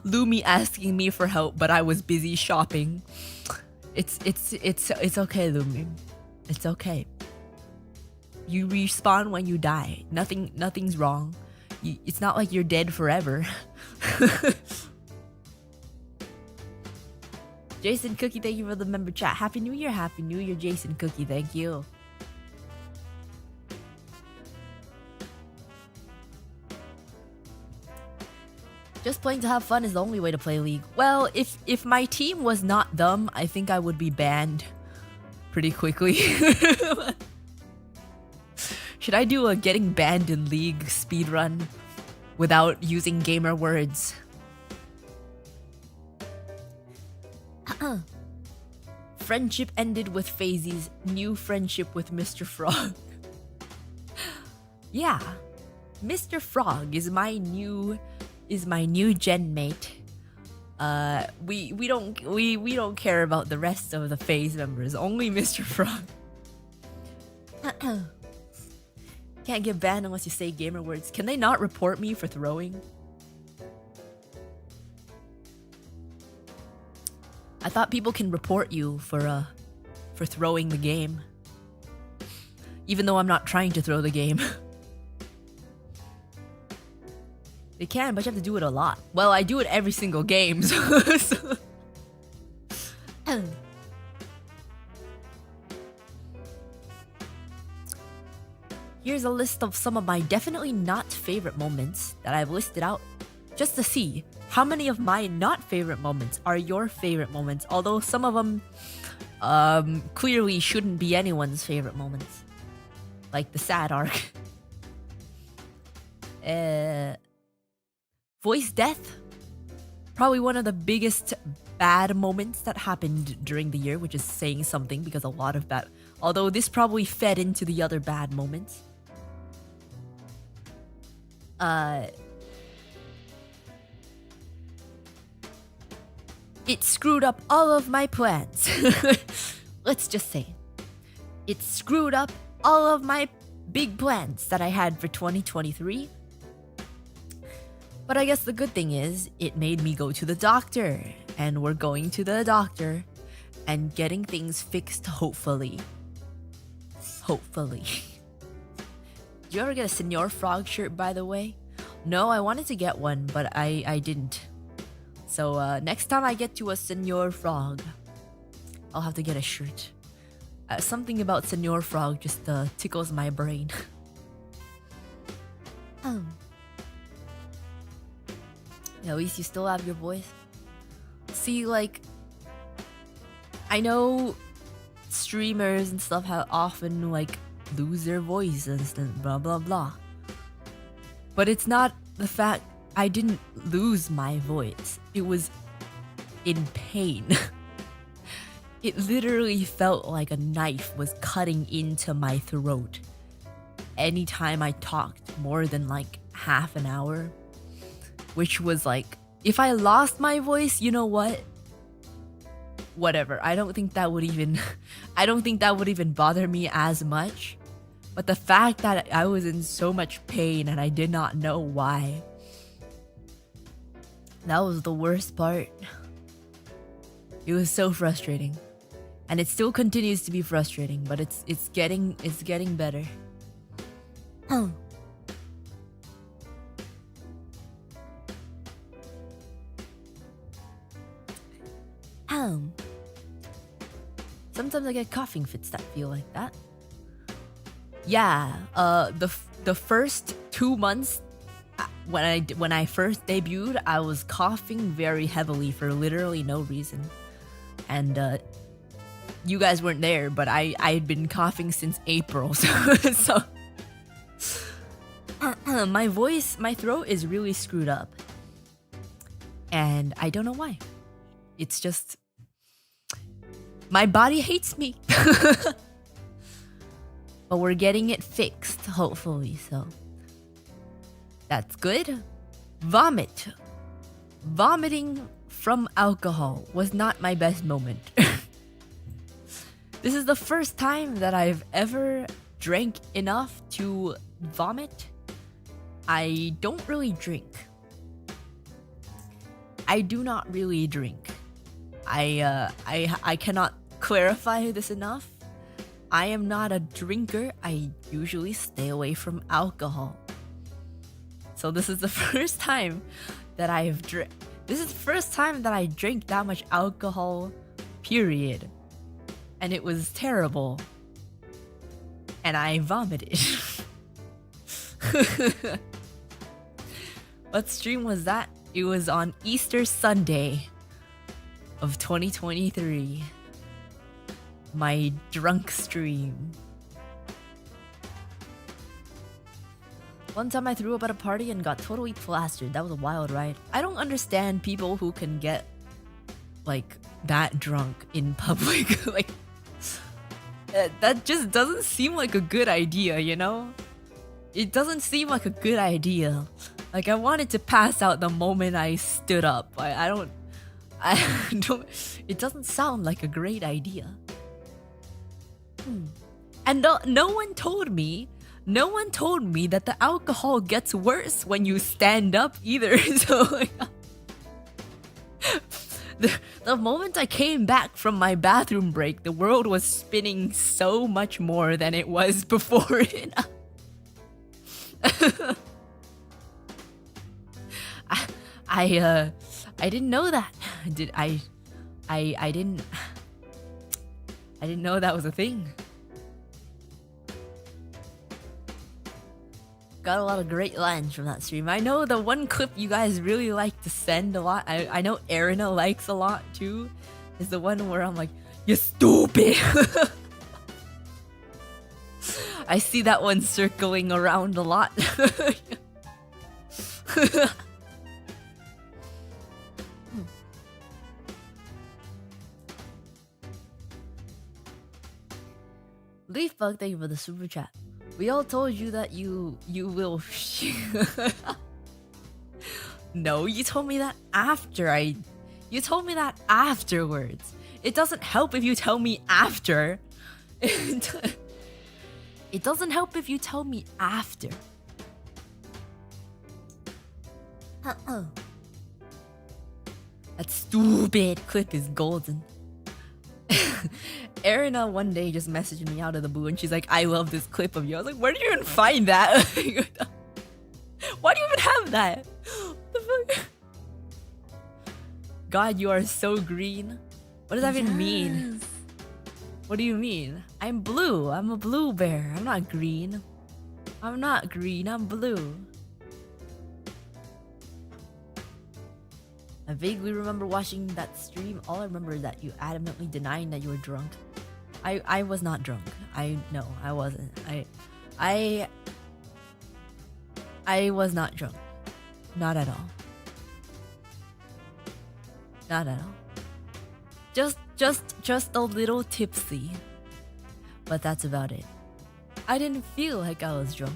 [SPEAKER 1] Lumi asking me for help, but I was busy shopping. It's okay, Lumi. It's okay. You respawn when you die. Nothing's wrong. It's not like you're dead forever. Jason Cookie, thank you for the member chat. Happy New Year, Jason Cookie. Thank you. Just playing to have fun is the only way to play League. Well, if my team was not them, I think I would be banned pretty quickly. Should I do a getting banned in League speedrun without using gamer words? Friendship ended with Phasies. New friendship with Mr. Frog. Yeah, Mr. Frog is my new gen mate. We don't care about the rest of the phase members. Only Mr. Frog. Can't get banned unless you say gamer words. Can they not report me for throwing? I thought people can report you for throwing the game, even though I'm not trying to throw the game. They can, but you have to do it a lot. Well, I do it every single game, so... Here's a list of some of my definitely not favorite moments that I've listed out just to see how many of my not favorite moments are your favorite moments, although some of them clearly shouldn't be anyone's favorite moments. Like the sad arc. Voice death. Probably one of the biggest bad moments that happened during the year, which is saying something because a lot of bad... Although this probably fed into the other bad moments. It screwed up all of my plans. Let's just say. It screwed up all of my big plans that I had for 2023. But I guess the good thing is, it made me go to the doctor. And we're going to the doctor and getting things fixed, hopefully. Hopefully. Did you ever get a Senor Frog shirt, by the way? No, I wanted to get one, but I didn't. So next time I get to a Senor Frog, I'll have to get a shirt. Something about Senor Frog just tickles my brain. At least you still have your voice. See, like, I know streamers and stuff have often like lose their voices and blah blah blah. But it's not the fact I didn't lose my voice. It was in pain. It literally felt like a knife was cutting into my throat anytime I talked more than like half an hour. Which was like, if I lost my voice, you know what? Whatever. I don't think that would even bother me as much. But the fact that I was in so much pain and I did not know why, that was the worst part. It was so frustrating. And it still continues to be frustrating, but it's getting better. Sometimes I get coughing fits that feel like that. Yeah, the first 2 months when I first debuted, I was coughing very heavily for literally no reason. And you guys weren't there, but I had been coughing since April. So my throat is really screwed up. And I don't know why. It's just my body hates me. But we're getting it fixed, hopefully, so that's good. Vomit. Vomiting from alcohol was not my best moment. This is the first time that I've ever drank enough to vomit. I don't really drink. I do not really drink. I cannot clarify this enough. I am not a drinker. I usually stay away from alcohol. So this is the first time that this is the first time that I drank that much alcohol, period. And it was terrible. And I vomited. What stream was that? It was on Easter Sunday of 2023. My drunk stream. One time I threw up at a party and got totally plastered. That was a wild ride. I don't understand people who can get like that drunk in public. Like that just doesn't seem like a good idea, you know? It doesn't seem like a good idea. Like I wanted to pass out the moment I stood up. I don't it doesn't sound like a great idea. And no one told me that the alcohol gets worse when you stand up either. So like, the moment I came back from my bathroom break, the world was spinning so much more than it was before it. I didn't know that. I didn't know that was a thing. Got a lot of great lines from that stream. I know the one clip you guys really like to send a lot. I know Erina likes a lot too. Is the one where I'm like, "You stupid." I see that one circling around a lot. Leafbug, thank you for the super chat. We all told you that you will. No, you told me that after You told me that afterwards. It doesn't help if you tell me after. It doesn't help if you tell me after. That stupid clip is golden. Erina one day just messaged me out of the blue and she's like, "I love this clip of you." I was like, "Where did you even find that?" Why do you even have that? What the fuck? God, you are so green. What does that even mean? What do you mean? I'm blue. I'm a blue bear. I'm not green. I'm not green. I'm blue. I vaguely remember watching that stream. All I remember is that you adamantly denying that you were drunk. I was not drunk. I wasn't. I was not drunk. Not at all. Not at all. Just a little tipsy. But that's about it. I didn't feel like I was drunk.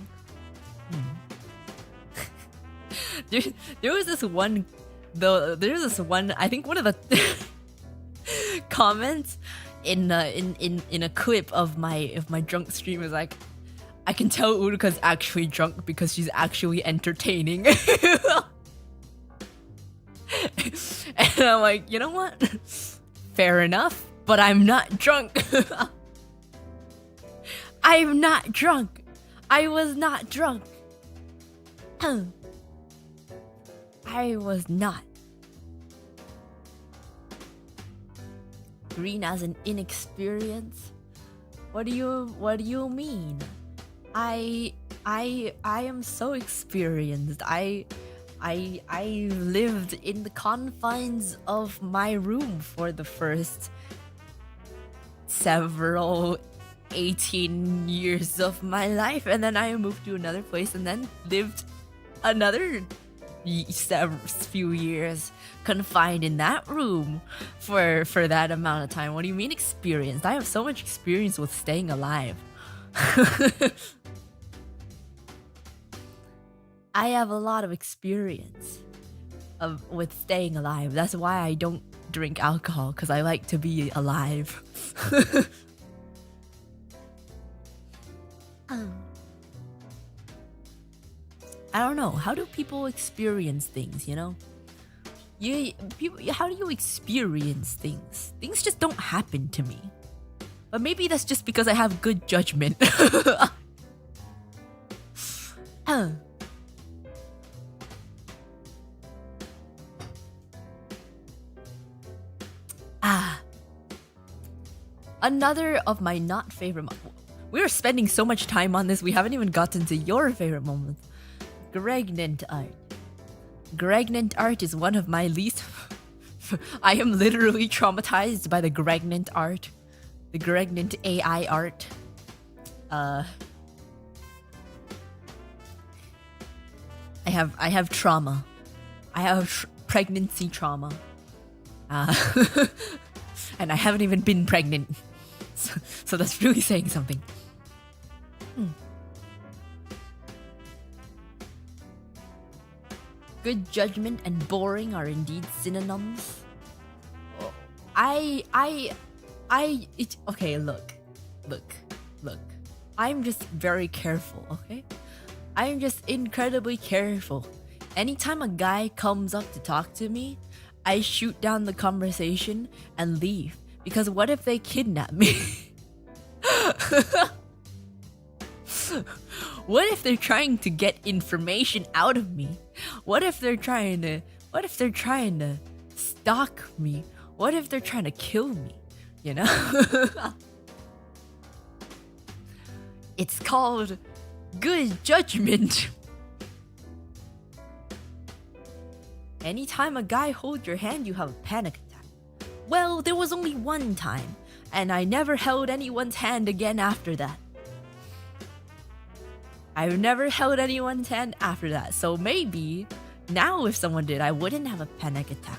[SPEAKER 1] There was this one. There's this one. I think one of the comments in a clip of my drunk stream is like, "I can tell Uruka's actually drunk because she's actually entertaining." And I'm like, you know what? Fair enough, but I'm not drunk. I'm not drunk. I was not drunk. I was not. Green as an inexperience? What do you mean? I am so experienced. I lived in the confines of my room for the first several 18 years of my life, and then I moved to another place and then lived another few years confined in that room for that amount of time. What do you mean experienced? I have so much experience with staying alive. I have a lot of experience with staying alive. That's why I don't drink alcohol, because I like to be alive. I don't know. How do people experience things, you know? How do you experience things? Things just don't happen to me. But maybe that's just because I have good judgment. Another of my not favorite we're spending so much time on this, we haven't even gotten to your favorite moments. Gregnant art. Gregnant art is one of my least... I am literally traumatized by the Gregnant art. The Gregnant AI art. I have trauma. I have pregnancy trauma. And I haven't even been pregnant. So that's really saying something. Good judgment and boring are indeed synonyms. Okay, look. I'm just very careful, okay? I'm just incredibly careful. Anytime a guy comes up to talk to me, I shoot down the conversation and leave. Because what if they kidnap me? What if they're trying to get information out of me? What if they're trying to stalk me? What if they're trying to kill me? You know? It's called Good judgment. Anytime a guy holds your hand, you have a panic attack. Well, there was only one time, and I never held anyone's hand again after that. I've never held anyone's hand after that, so maybe now if someone did, I wouldn't have a panic attack.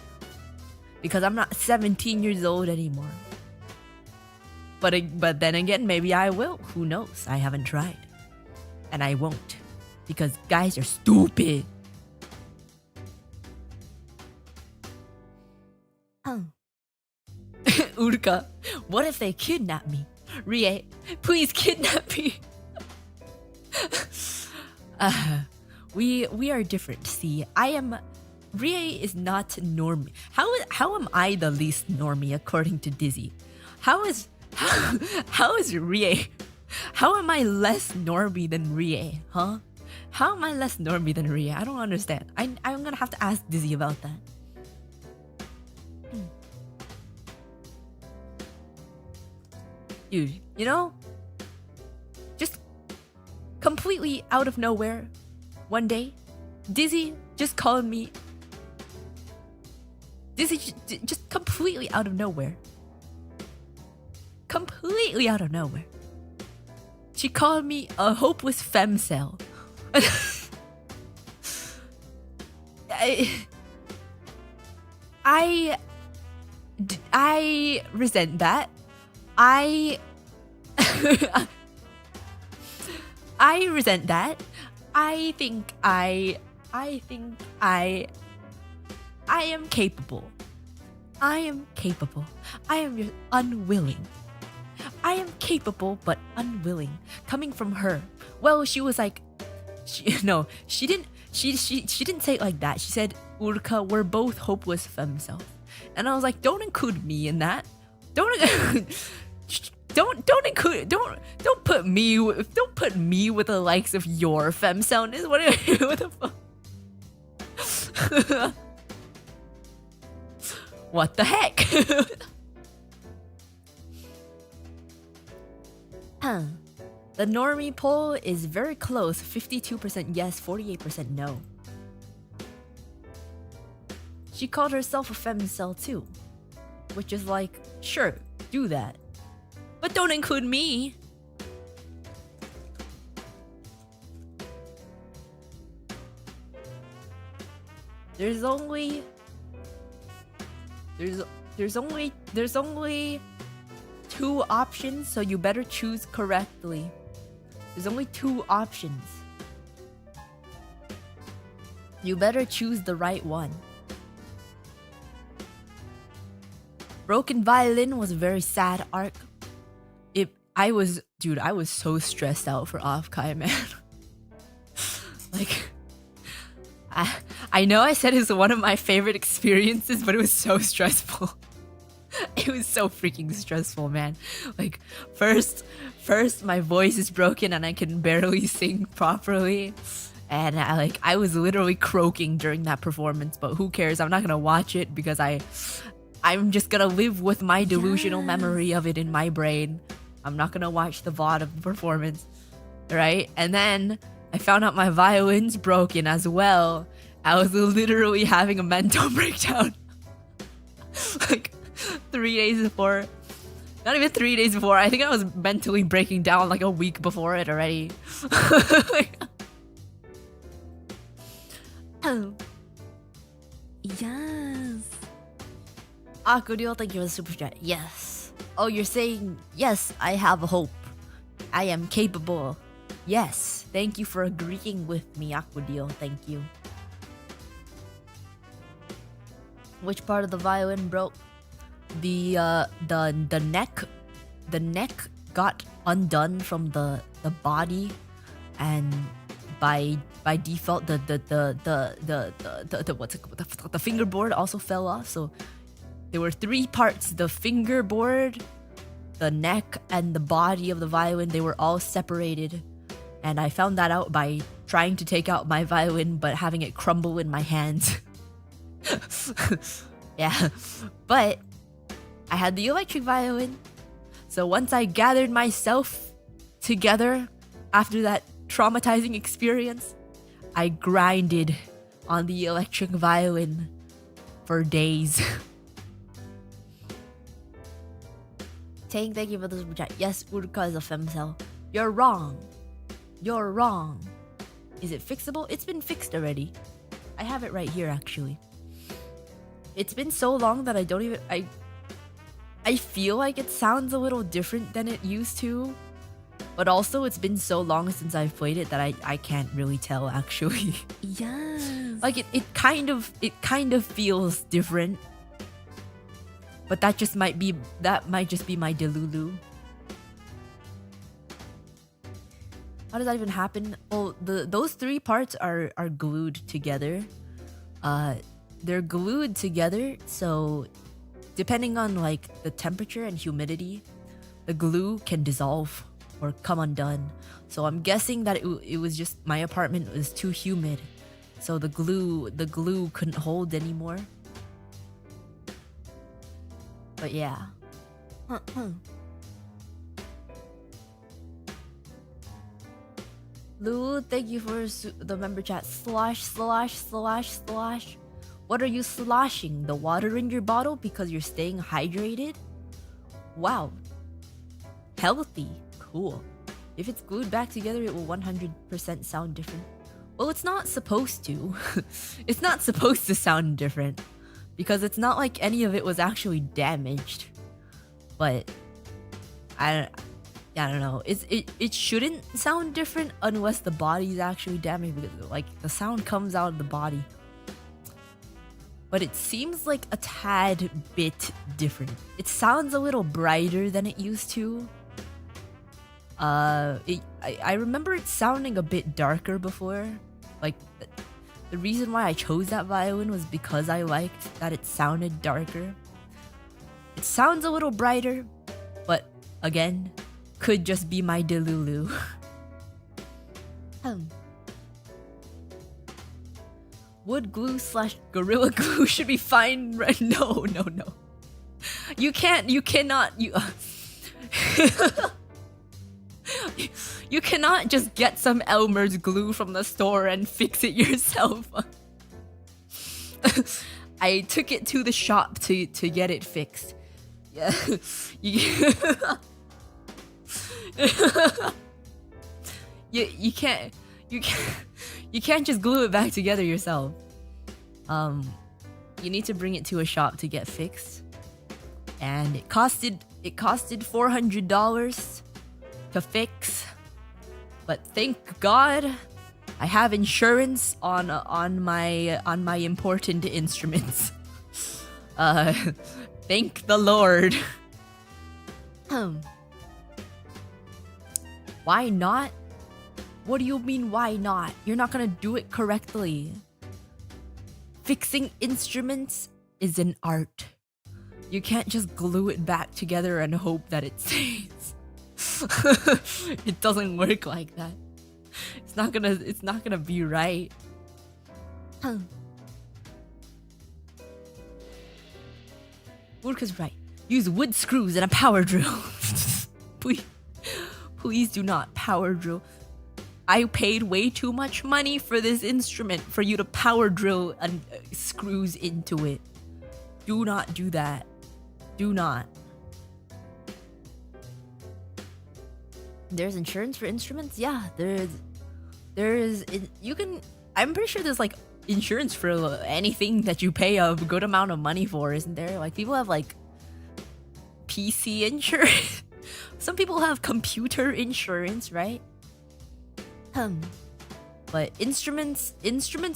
[SPEAKER 1] Because I'm not 17 years old anymore. But then again, maybe I will. Who knows? I haven't tried. And I won't. Because guys are stupid. Uruka, what if they kidnap me? Rie, please kidnap me. We are different. See, Rie is not normie. How am I the least normie according to Dizzy? How is Rie? How am I less normie than Rie? Huh? How am I less normie than Rie? I don't understand. I'm gonna have to ask Dizzy about that. Dude, you know, just completely out of nowhere, one day, Dizzy just called me. Dizzy just completely out of nowhere. Completely out of nowhere. She called me a hopeless femcel. I resent that. I resent that. I think I am capable. I am capable. I am just unwilling. I am capable but unwilling. Coming from her. Well, she was like, she didn't say it like that. She said, Uruka, we're both hopeless femself. And I was like, don't include me in that. Don't put me with the likes of your femsoundness. What the fuck? What the heck? The normie poll is very close. 52% yes, 48% no. She called herself a femcel too, which is like, sure, do that, but don't include me. There's only two options, so you better choose correctly. There's only two options. You better choose the right one. Broken Violin was a very sad arc. I was so stressed out for Offkai, man. Like, I know I said it's one of my favorite experiences, but it was so stressful. It was so freaking stressful, man. Like, first my voice is broken and I can barely sing properly. And I was literally croaking during that performance, but who cares? I'm not gonna watch it because I'm just gonna live with my delusional memory of it in my brain. I'm not gonna watch the VOD of the performance, right? And then I found out my violin's broken as well. I was literally having a mental breakdown. Like 3 days before. Not even 3 days before. I think I was mentally breaking down like a week before it already. Yes. Akudio, thank you for the super chat. Yes. Oh, you're saying, yes, I have hope. I am capable. Yes. Thank you for agreeing with me, Akudio. Thank you. Which part of the violin broke? The neck got undone from the body, and by default the fingerboard also fell off. So there were three parts: the fingerboard, the neck, and the body of the violin. They were all separated, and I found that out by trying to take out my violin but having it crumble in my hands. Yeah, but I had the electric violin. So once I gathered myself together after that traumatizing experience. I grinded on the electric violin for days. Thank you for the super chat. Yes, Uruka is a femcel. You're wrong. You're wrong. Is it fixable? It's been fixed already. I have it right here, actually. It's been so long that I don't even... I feel like it sounds a little different than it used to. But also, it's been so long since I've played it that I can't really tell, actually.
[SPEAKER 2] Yes.
[SPEAKER 1] Like, it kind of feels different. But that might just be my delulu. How does that even happen? Well, those three parts are glued together. They're glued together, so depending on like the temperature and humidity, the glue can dissolve or come undone. So I'm guessing that it was just my apartment was too humid, so the glue couldn't hold anymore. But yeah. Lulu, thank you for the member chat. Slosh. What are you sloshing? The water in your bottle because you're staying hydrated? Wow. Healthy. Cool. If it's glued back together, it will 100% sound different. Well, it's not supposed to. It's not supposed to sound different. Because it's not like any of it was actually damaged. But I don't know. It shouldn't sound different unless the body is actually damaged, because like the sound comes out of the body. But it seems like a tad bit different. It sounds a little brighter than it used to. I remember it sounding a bit darker before. Like the reason why I chose that violin was because I liked that it sounded darker. It sounds a little brighter, but again, could just be my delulu. Wood glue / gorilla glue should be fine. No. You cannot you cannot just get some Elmer's glue from the store and fix it yourself. I took it to the shop to get it fixed. Yeah. You can't just glue it back together yourself. You need to bring it to a shop to get fixed, and it costed $400 to fix. But thank God I have insurance on my important instruments. Thank the Lord. Why not? What do you mean, why not? You're not gonna do it correctly. Fixing instruments is an art. You can't just glue it back together and hope that it stays. It doesn't work like that. It's not gonna be right. Uruka's right. Use wood screws and a power drill. Please do not power drill. I paid way too much money for this instrument for you to power drill and screws into it. Do not do that. Do not. There's insurance for instruments? Yeah, I'm pretty sure there's like insurance for anything that you pay a good amount of money for, isn't there? Like people have like PC insurance. Some people have computer insurance, right? But instruments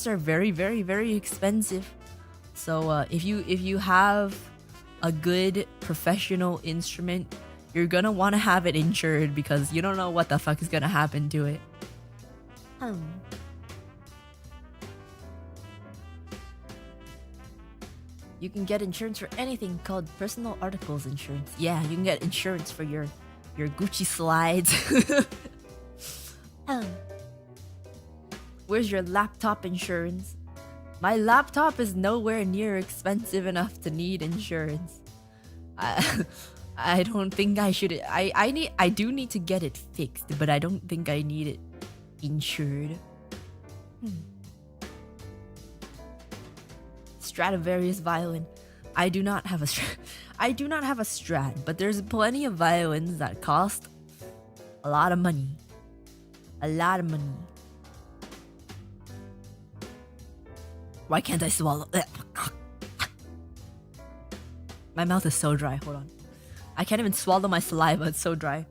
[SPEAKER 1] are very, very, very expensive. So if you have a good professional instrument, you're gonna want to have it insured because you don't know what the fuck is gonna happen to it. You can get insurance for anything called personal articles insurance. Yeah, you can get insurance for your Gucci slides. Where's your laptop insurance? My laptop is nowhere near expensive enough to need insurance. I don't think I should. I do need to get it fixed, but I don't think I need it insured. Stradivarius violin. I do not have a I do not have a Strat, but there's plenty of violins that cost a lot of money. A lot of money. Why can't I swallow? My mouth is so dry. Hold on. I can't even swallow my saliva. It's so dry.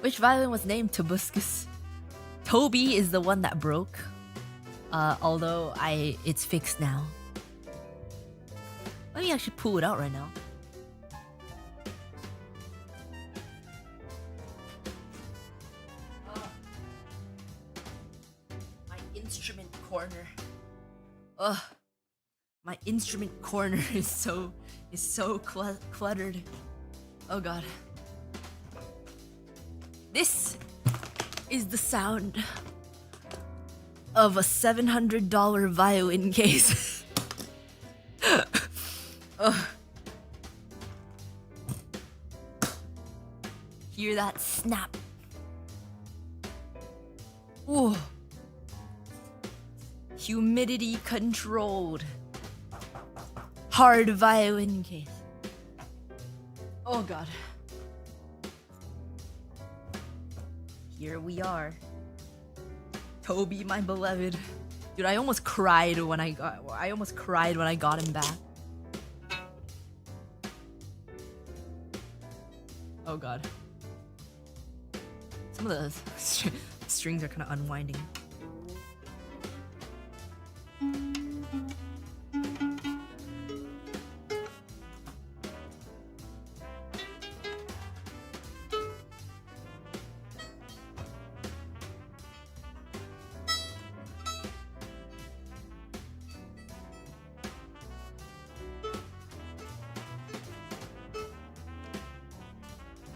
[SPEAKER 1] Which violin was named Tobuscus? Toby is the one that broke. Although it's fixed now. Let me actually pull it out right now. My instrument corner. Ugh. My instrument corner is so cluttered. Oh god. This is the sound of a $700 violin case. Ugh. Hear that snap? Ooh. Humidity controlled. Hard violin case. Oh god. Here we are. Toby, my beloved. Dude, I almost cried when I got him back. Oh god. Some of the strings are kind of unwinding.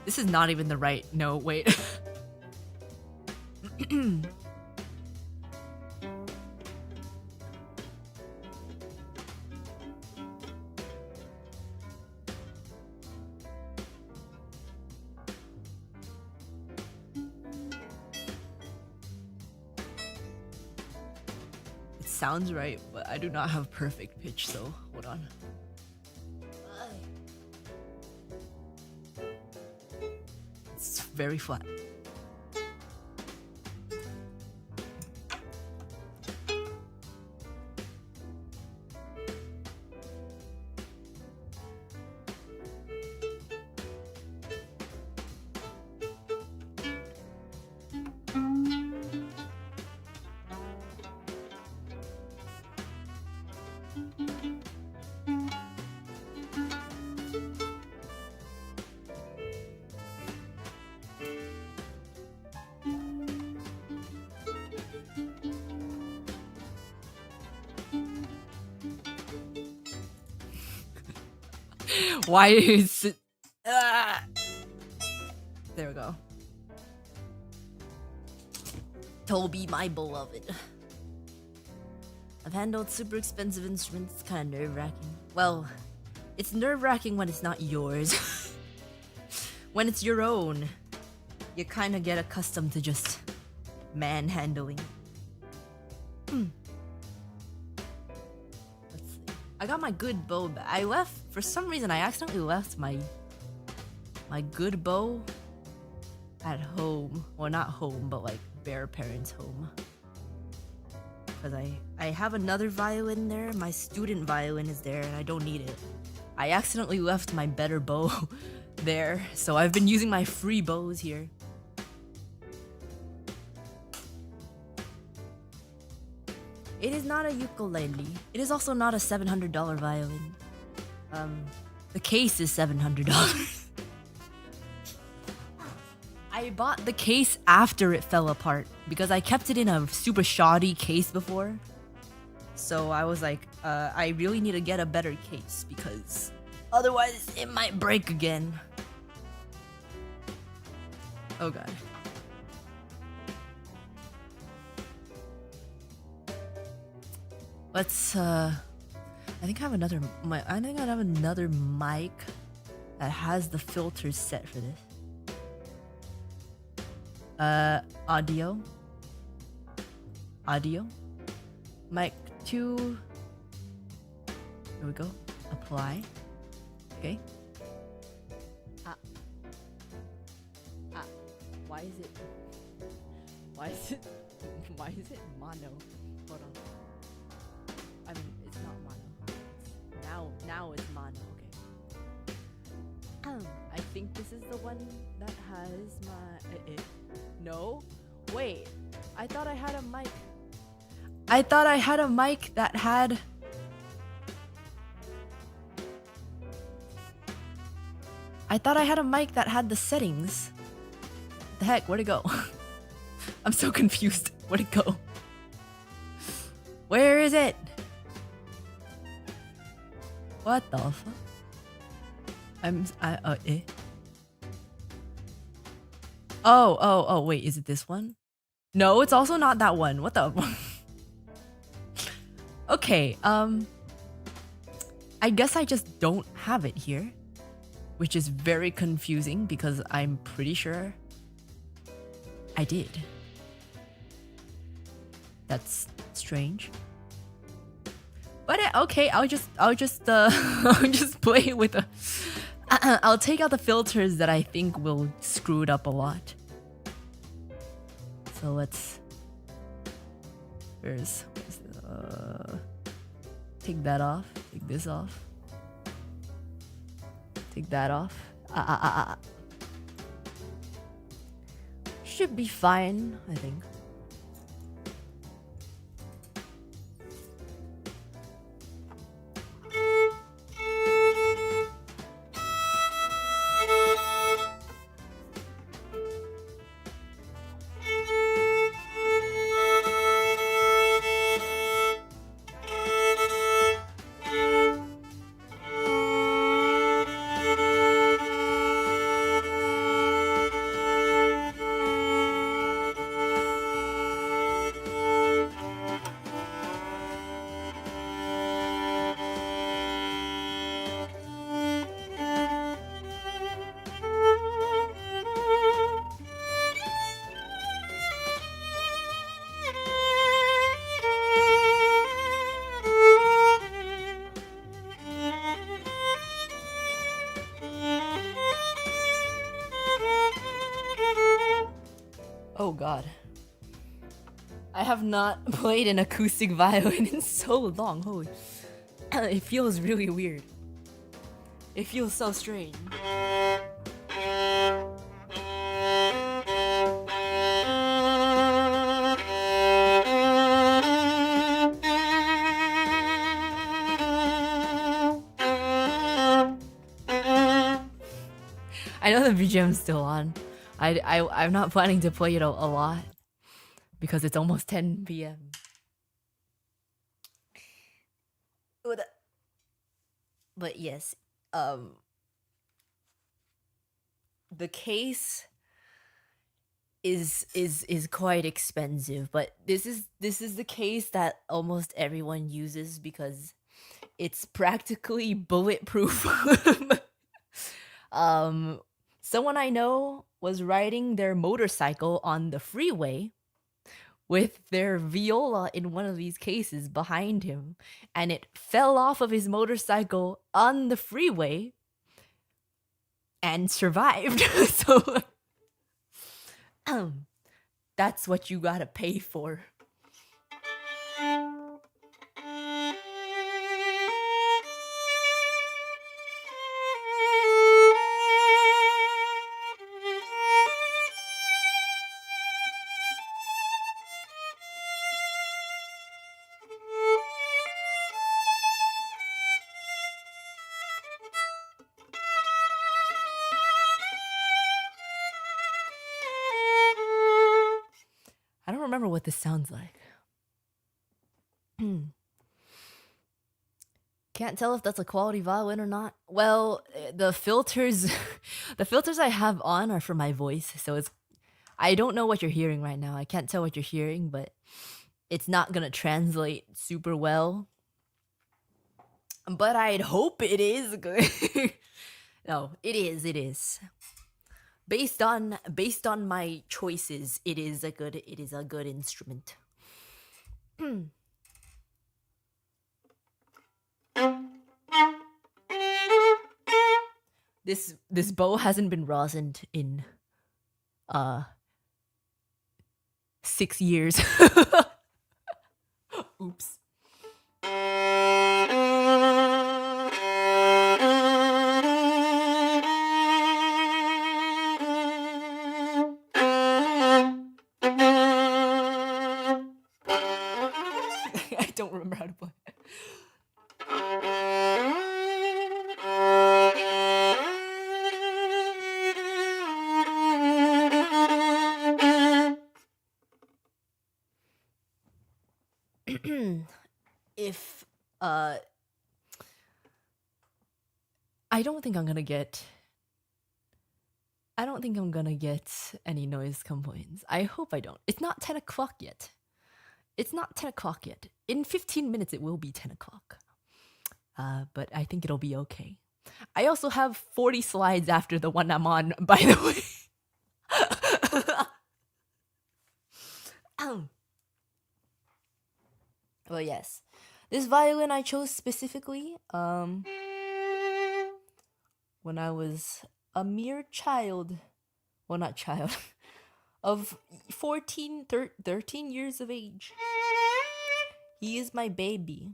[SPEAKER 1] This is not even the right. No, wait. It sounds right, but I do not have perfect pitch, so hold on. It's very flat. Why is it? There we go. Toby, my beloved. I've handled super expensive instruments. It's kind of nerve-wracking. Well, it's nerve-wracking when it's not yours. When it's your own, you kind of get accustomed to just manhandling. I got my good bow back. I left, for some reason, I accidentally left my good bow at home. Well, not home, but like Bear Parents' home. Because I have another violin there. My student violin is there and I don't need it. I accidentally left my better bow there. So I've been using my free bows here. It is not a ukulele. It is also not a $700 violin. The case is $700. I bought the case after it fell apart because I kept it in a super shoddy case before. So I was like, I really need to get a better case because otherwise it might break again. Oh god. Let's I think I have another mic that has the filters set for this. Audio. Mic 2. Here we go. Apply. Okay. Why is it mono? Hold on. I mean, it's not mono. Now it's mono. Okay. I think this is the one that has my. No, wait. I thought I had a mic. I thought I had a mic that had. The settings. The heck? Where'd it go? I'm so confused. Where'd it go? Where is it? What the fuck? Oh, wait, is it this one? No, it's also not that one. What the? Okay, I guess I just don't have it here, which is very confusing because I'm pretty sure I did. That's strange. But okay, I'll just I'll just play with the. I'll take out the filters that I think will screw it up a lot. So let's. Take that off. Take this off. Take that off. Should be fine, I think. Oh god. I have not played an acoustic violin in so long. Holy. It feels really weird. It feels so strange. I know the BGM's still on. I'm not planning to play it a lot because it's almost 10 p.m. But yes, the case is quite expensive, but this is the case that almost everyone uses because it's practically bulletproof. Someone I know was riding their motorcycle on the freeway with their viola in one of these cases behind him, and it fell off of his motorcycle on the freeway and survived. So that's what you gotta pay for. I don't remember what this sounds like. Can't tell if that's a quality violin or not. Well, the filters I have on are for my voice, so it's I don't know what you're hearing right now. I can't tell what you're hearing, but it's not gonna translate super well. But I'd hope it is good. No, it is. It is. Based on my choices, it is a good instrument. This bow hasn't been rosined in 6 years. Oops. I don't remember how to play. If I don't think I'm gonna get any noise complaints. I hope I don't. It's not 10 o'clock yet. In 15 minutes it will be 10 o'clock. But I think it'll be okay. I also have 40 slides after the one I'm on, by the way. Well, yes. This violin I chose specifically when I was a mere child. Well, not child. Of 13 years of age. He is my baby.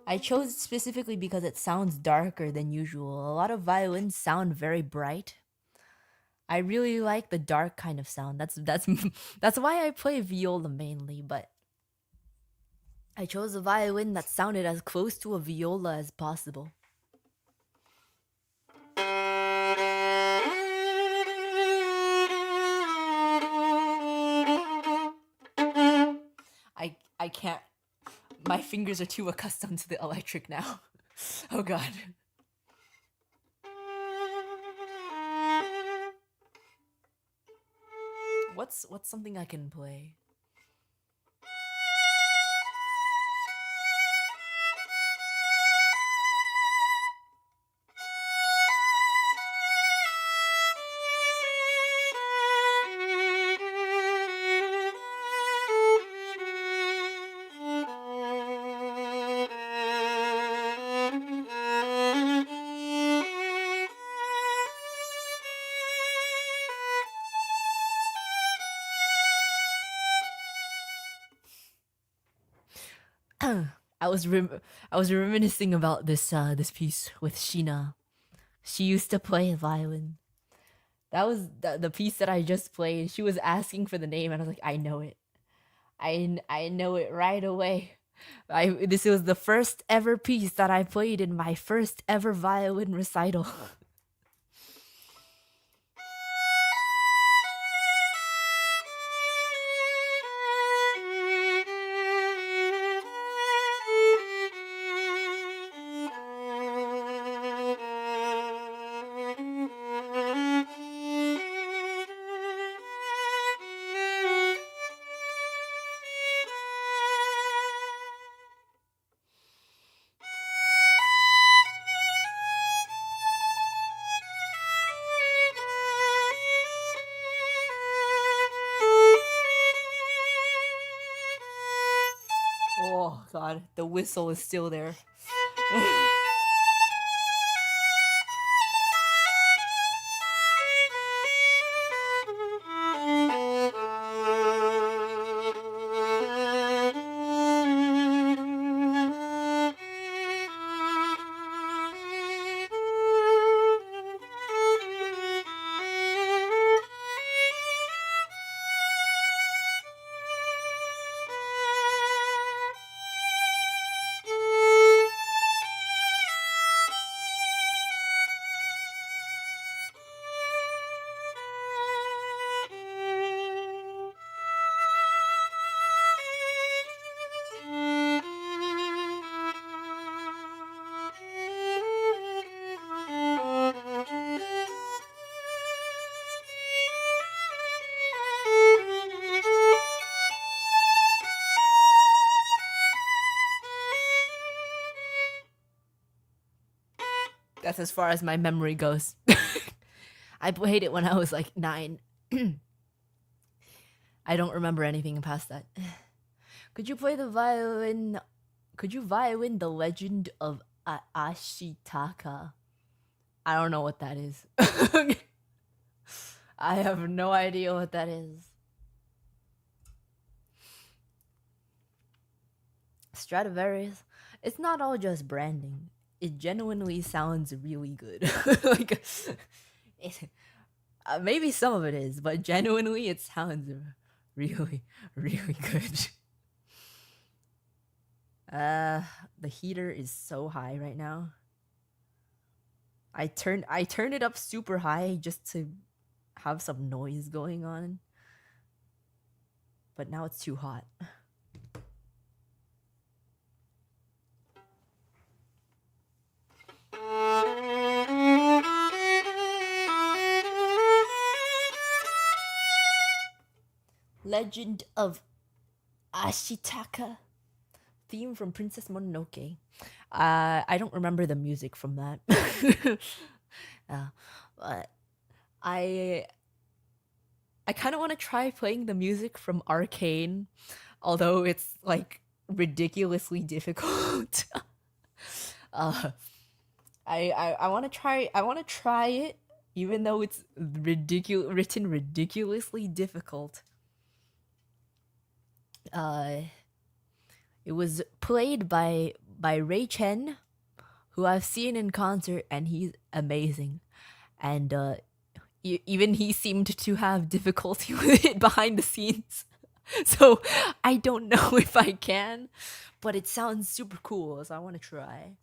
[SPEAKER 1] I chose it specifically because it sounds darker than usual. A lot of violins sound very bright. I really like the dark kind of sound. That's why I play viola mainly, but I chose a violin that sounded as close to a viola as possible. I can't. My fingers are too accustomed to the electric now. Oh god. What's something I can play? I was reminiscing about this piece with Sheena. She used to play violin. That was the piece that I just played. She was asking for the name, and I was like, I know it. I know it right away. This was the first ever piece that I played in my first ever violin recital. Oh god, the whistle is still there. That's as far as my memory goes. I played it when I was like 9. I don't remember anything past that. Could you play the violin? Could you violin the Legend of Ashitaka? I don't know what that is. I have no idea what that is. Stradivarius. It's not all just branding. It genuinely sounds really good. Like, maybe some of it is, but genuinely it sounds really, really good. The heater is so high right now. I turned it up super high just to have some noise going on. But now it's too hot. Legend of Ashitaka. Theme from Princess Mononoke. I don't remember the music from that. But I kind of want to try playing the music from Arcane, although it's like ridiculously difficult. I want to try it, even though it's written ridiculously difficult. It was played by Ray Chen, who I've seen in concert, and he's amazing. And even he seemed to have difficulty with it behind the scenes. So I don't know if I can, but it sounds super cool, so I want to try.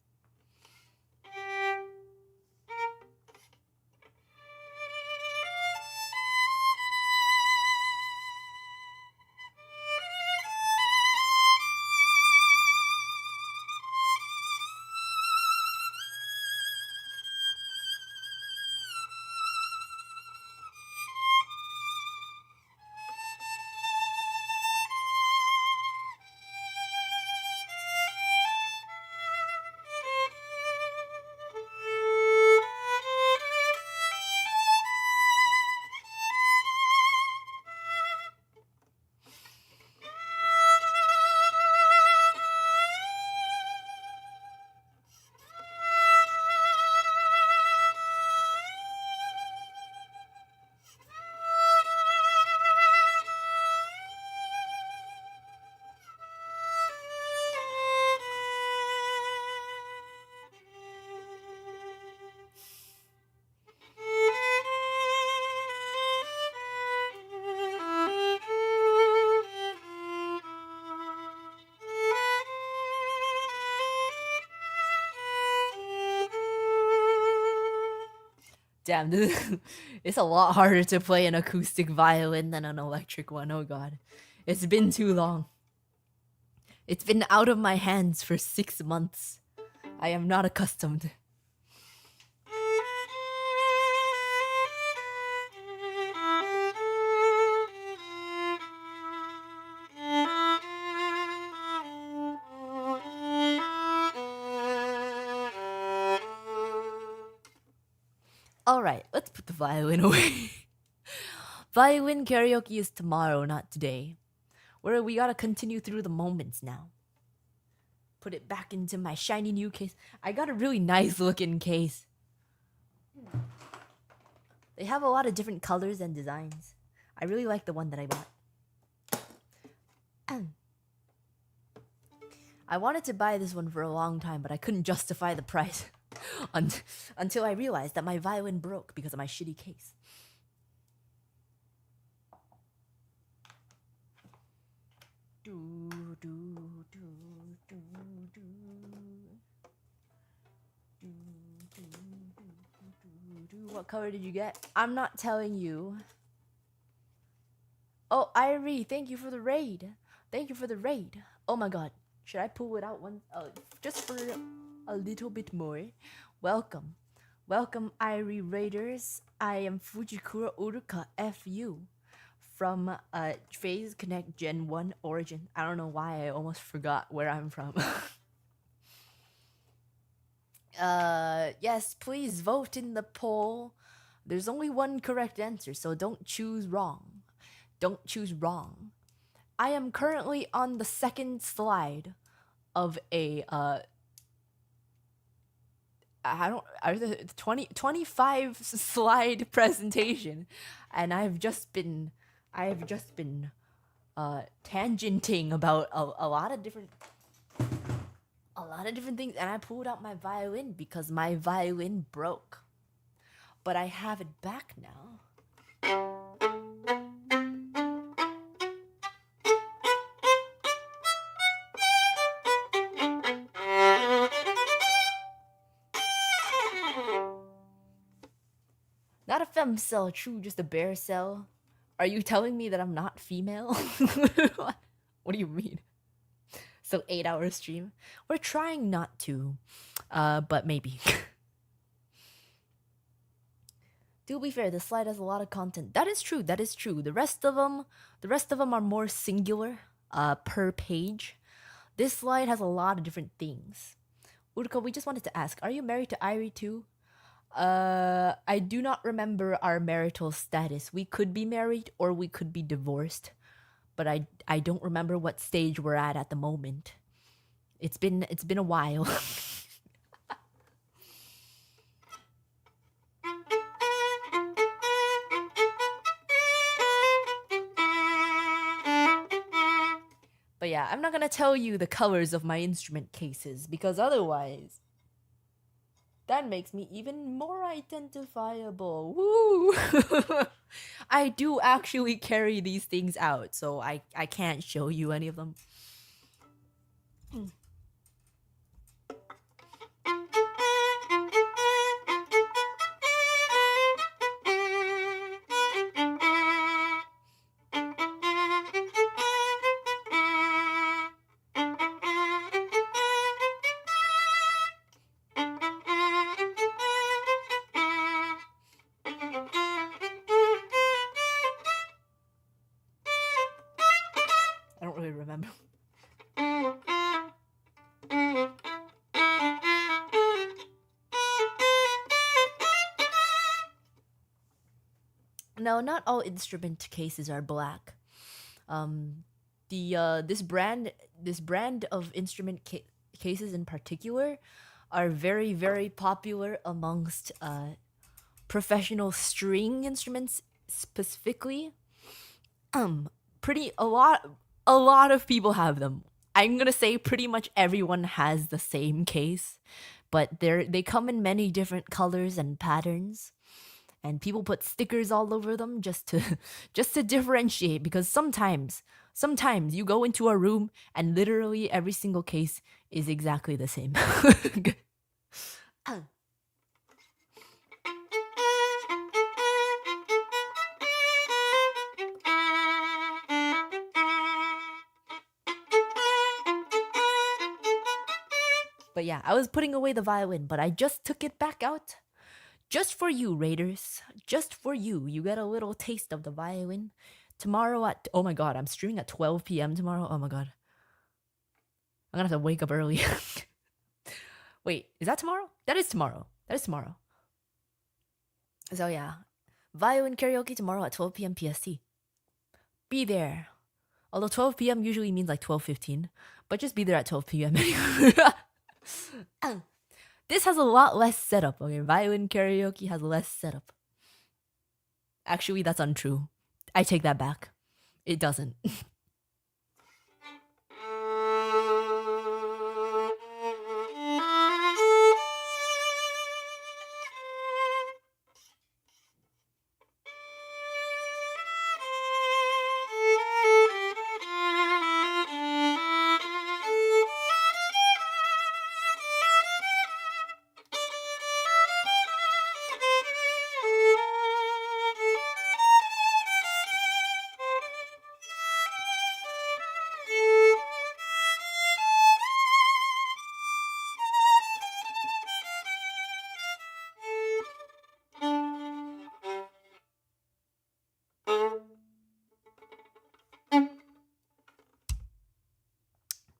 [SPEAKER 1] Damn, it's a lot harder to play an acoustic violin than an electric one. Oh god. It's been too long. It's been out of my hands for 6 months. I am not accustomed. Alright, let's put the violin away. Violin karaoke is tomorrow, not today. Where we gotta continue through the moments now. Put it back into my shiny new case. I got a really nice looking case. They have a lot of different colors and designs. I really like the one that I bought. I wanted to buy this one for a long time, but I couldn't justify the price. Until I realized that my violin broke because of my shitty case. What color did you get? I'm not telling you. Oh, Irie, thank you for the raid. Thank you for the raid. Oh my god. Should I pull it out one just for a little bit more? Welcome. Welcome, Irie Raiders. I am Fujikura Uruka FU from Phase Connect Gen 1 Origin. I don't know why I almost forgot where I'm from. Yes, please vote in the poll. There's only one correct answer, so don't choose wrong. Don't choose wrong. I am currently on the second slide of a I don't are the 25 slide presentation, and I've just been tangenting about a lot of different things, and I pulled out my violin because my violin broke, but I have it back now. Not a femme cell, true, just a bare cell. Are you telling me that I'm not female? What do you mean? So 8-hour stream? We're trying not to, but maybe. To be fair, the slide has a lot of content. That is true. That is true. The rest of them are more singular, per page. This slide has a lot of different things. Uruka, we just wanted to ask: are you married to Irie too? I do not remember our marital status. We could be married or we could be divorced, but I don't remember what stage we're at the moment. It's been a while. But yeah, I'm not gonna tell you the colors of my instrument cases because otherwise that makes me even more identifiable. Woo! I do actually carry these things out, so I can't show you any of them. I don't really remember. No, not all instrument cases are black. This brand of instrument cases in particular are very, very popular amongst professional string instruments specifically. A lot of people have them. I'm gonna say pretty much everyone has the same case, but they come in many different colors and patterns, and people put stickers all over them just to differentiate, because sometimes you go into a room and literally every single case is exactly the same. But yeah, I was putting away the violin, but I just took it back out. Just for you, Raiders. Just for you. You get a little taste of the violin. Tomorrow at... Oh my god, I'm streaming at 12 p.m. tomorrow. Oh my god. I'm gonna have to wake up early. Wait, is that tomorrow? That is tomorrow. So yeah. Violin karaoke tomorrow at 12 p.m. PST. Be there. Although 12 p.m. usually means like 12:15. But just be there at 12 p.m. This has a lot less setup, okay? Violin karaoke has less setup. Actually, that's untrue. I take that back. It doesn't.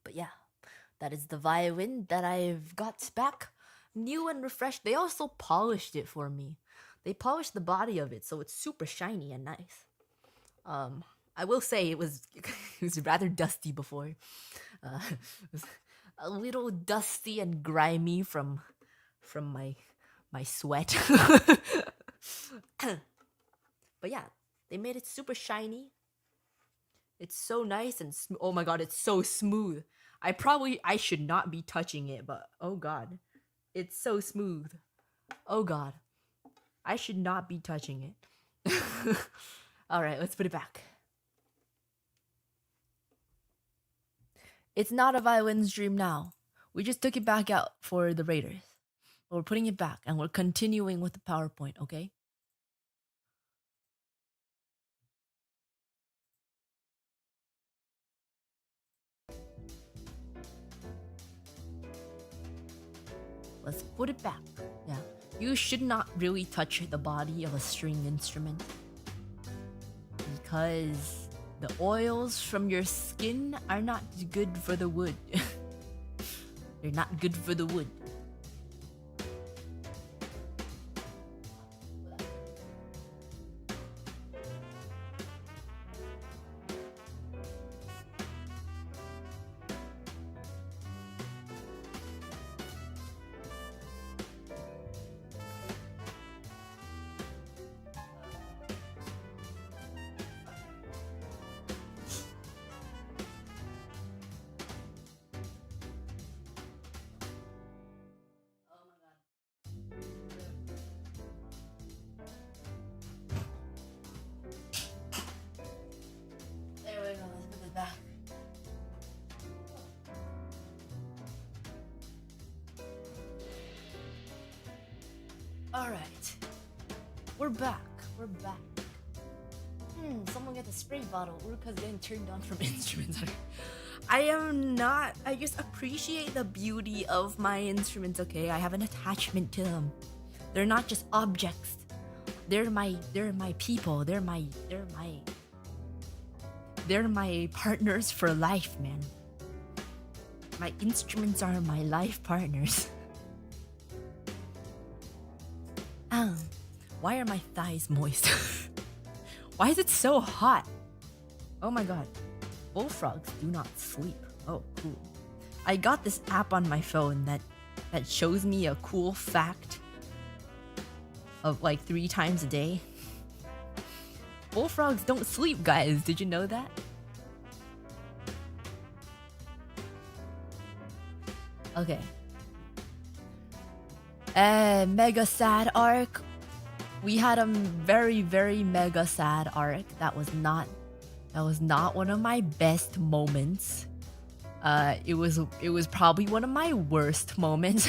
[SPEAKER 1] But yeah, that is the violin that I've got back. new and refreshed. They also polished it for me. They polished the body of it, so it's super shiny and nice. I will say it was it was rather dusty before. It was a little dusty and grimy from my sweat. But yeah, they made it super shiny. It's so nice and oh my god, it's so smooth. I should not be touching it, but oh god, it's so smooth. Oh god, I should not be touching it. All right, let's put it back. It's not a Violin's dream now. We just took it back out for the Raiders. We're putting it back and we're continuing with the PowerPoint, okay? Let's put it back. Yeah. You should not really touch the body of a string instrument because the oils from your skin are not good for the wood. They're not good for the wood. Alright. We're back. We're back. Someone get the spray bottle. Uruka's getting turned on from instruments. I am not. I just appreciate the beauty of my instruments, okay? I have an attachment to them. They're not just objects. They're my people. They're my partners for life, man. My instruments are my life partners. Why are my thighs moist? Why is it so hot? Oh my god. Bullfrogs do not sleep. Oh, cool. I got this app on my phone that shows me a cool fact of like 3 times a day. Bullfrogs don't sleep, guys. Did you know that? Okay. Mega sad arc. We had a very, very mega sad arc. That was not one of my best moments. It was probably one of my worst moments.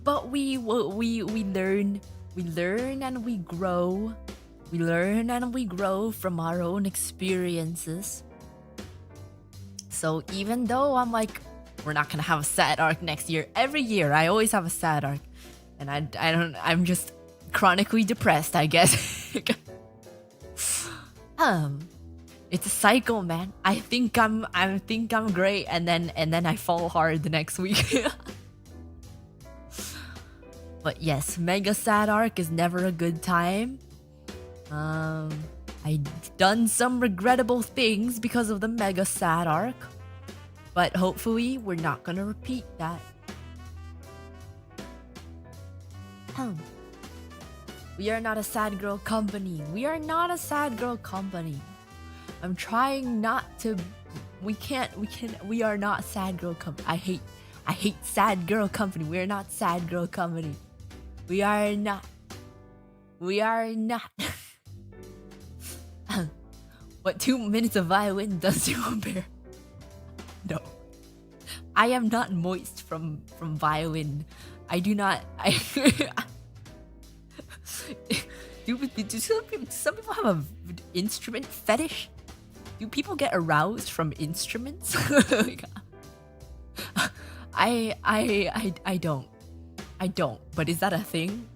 [SPEAKER 1] But we learn and we grow. We learn and we grow from our own experiences. So even though I'm like, we're not gonna have a sad arc next year. Every year, I always have a sad arc, and I'm just chronically depressed, I guess. It's a cycle, man. I think I'm great, and then I fall hard the next week. But yes, mega sad arc is never a good time. I've done some regrettable things because of the mega sad arc. But hopefully, we're not gonna repeat that. We are not a sad girl company. We are not a sad girl company. I'm trying not to. We are not sad girl company. I hate sad girl company. We are not sad girl company. We are not. We are not. What 2 minutes of violin does to a bear? No. I am not moist from violin. I do not. Do some people have an instrument fetish? Do people get aroused from instruments? I don't. I don't. But is that a thing?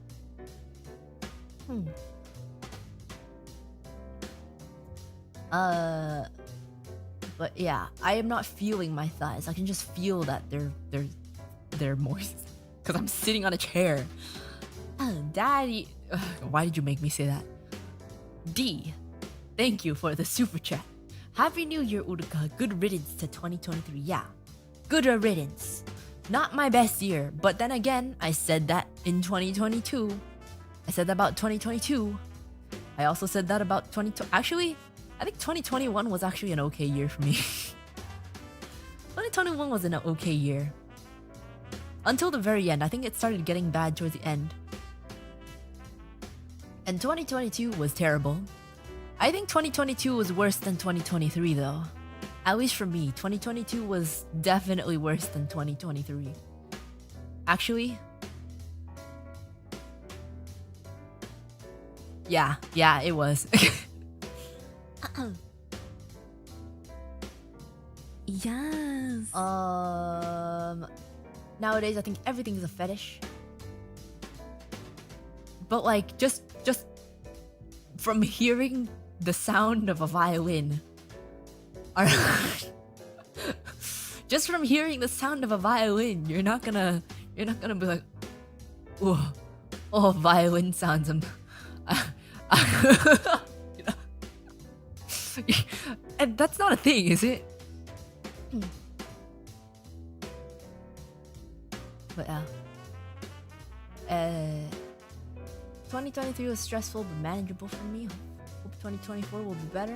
[SPEAKER 1] But yeah, I am not feeling my thighs. I can just feel that they're moist. because I'm sitting on a chair. Daddy, why did you make me say that? D, thank you for the super chat. Happy New Year, Uruka. Good riddance to 2023. Yeah, good riddance. Not my best year, but then again, I said that in 2022. I said that about 2022. I also said that about 2020. Actually, I think 2021 was actually an okay year for me. 2021 was an okay year. Until the very end. I think it started getting bad towards the end. And 2022 was terrible. I think 2022 was worse than 2023 though. At least for me, 2022 was definitely worse than 2023. Actually, yeah, it was. Yes. Nowadays I think everything is a fetish. But like just from hearing the sound of a violin, or just from hearing the sound of a violin, you're not gonna be like, oh, violin sounds. You know? And that's not a thing, is it? But 2023 was stressful but manageable for me. Hope 2024 will be better.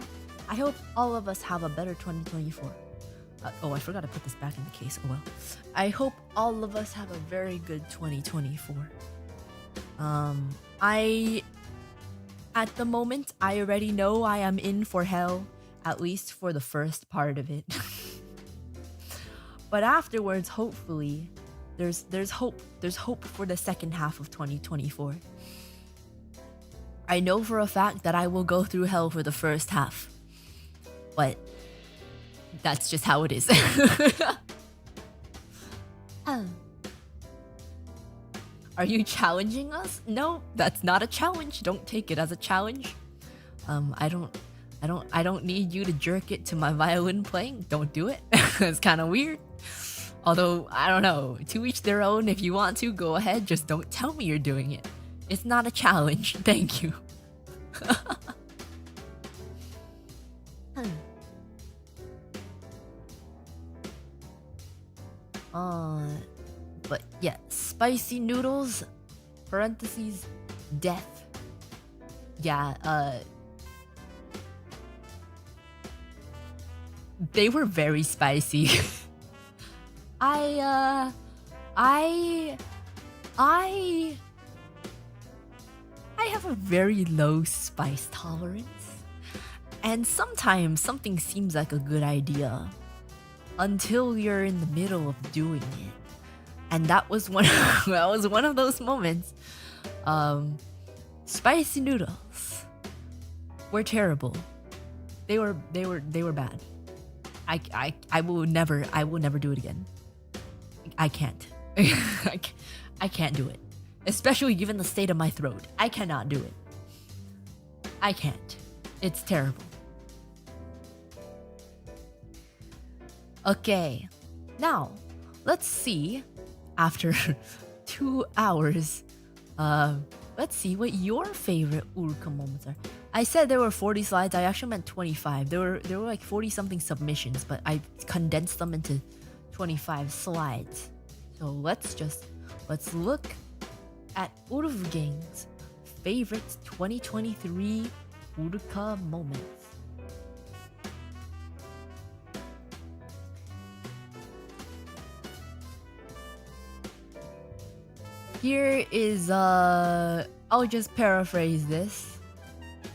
[SPEAKER 1] I hope all of us have a better 2024. Oh, I forgot to put this back in the case. Oh well. I hope all of us have a very good 2024. At the moment, I already know I am in for hell, at least for the first part of it. But afterwards, hopefully, there's hope. There's hope for the second half of 2024. I know for a fact that I will go through hell for the first half. But that's just how it is. Are you challenging us? No, that's not a challenge. Don't take it as a challenge. I don't need you to jerk it to my violin playing. Don't do it. It's kind of weird. Although, I don't know. To each their own. If you want to, go ahead. Just don't tell me you're doing it. It's not a challenge. Thank you. But yeah, spicy noodles, parentheses, death. Yeah, they were very spicy. I have a very low spice tolerance, and sometimes something seems like a good idea until you're in the middle of doing it, and that was one of those moments. Spicy noodles were terrible. They were bad. I will never do it again. I can't. I can't do it. Especially given the state of my throat. I cannot do it. I can't. It's terrible. Okay. Now, let's see. After 2 hours, let's see what your favorite Uruka moments are. I said there were 40 slides. I actually meant 25. There were like 40 something submissions, but I condensed them into 25 slides. So let's look at Urufugang's favorite 2023 Uruka moments. Here is I'll just paraphrase this.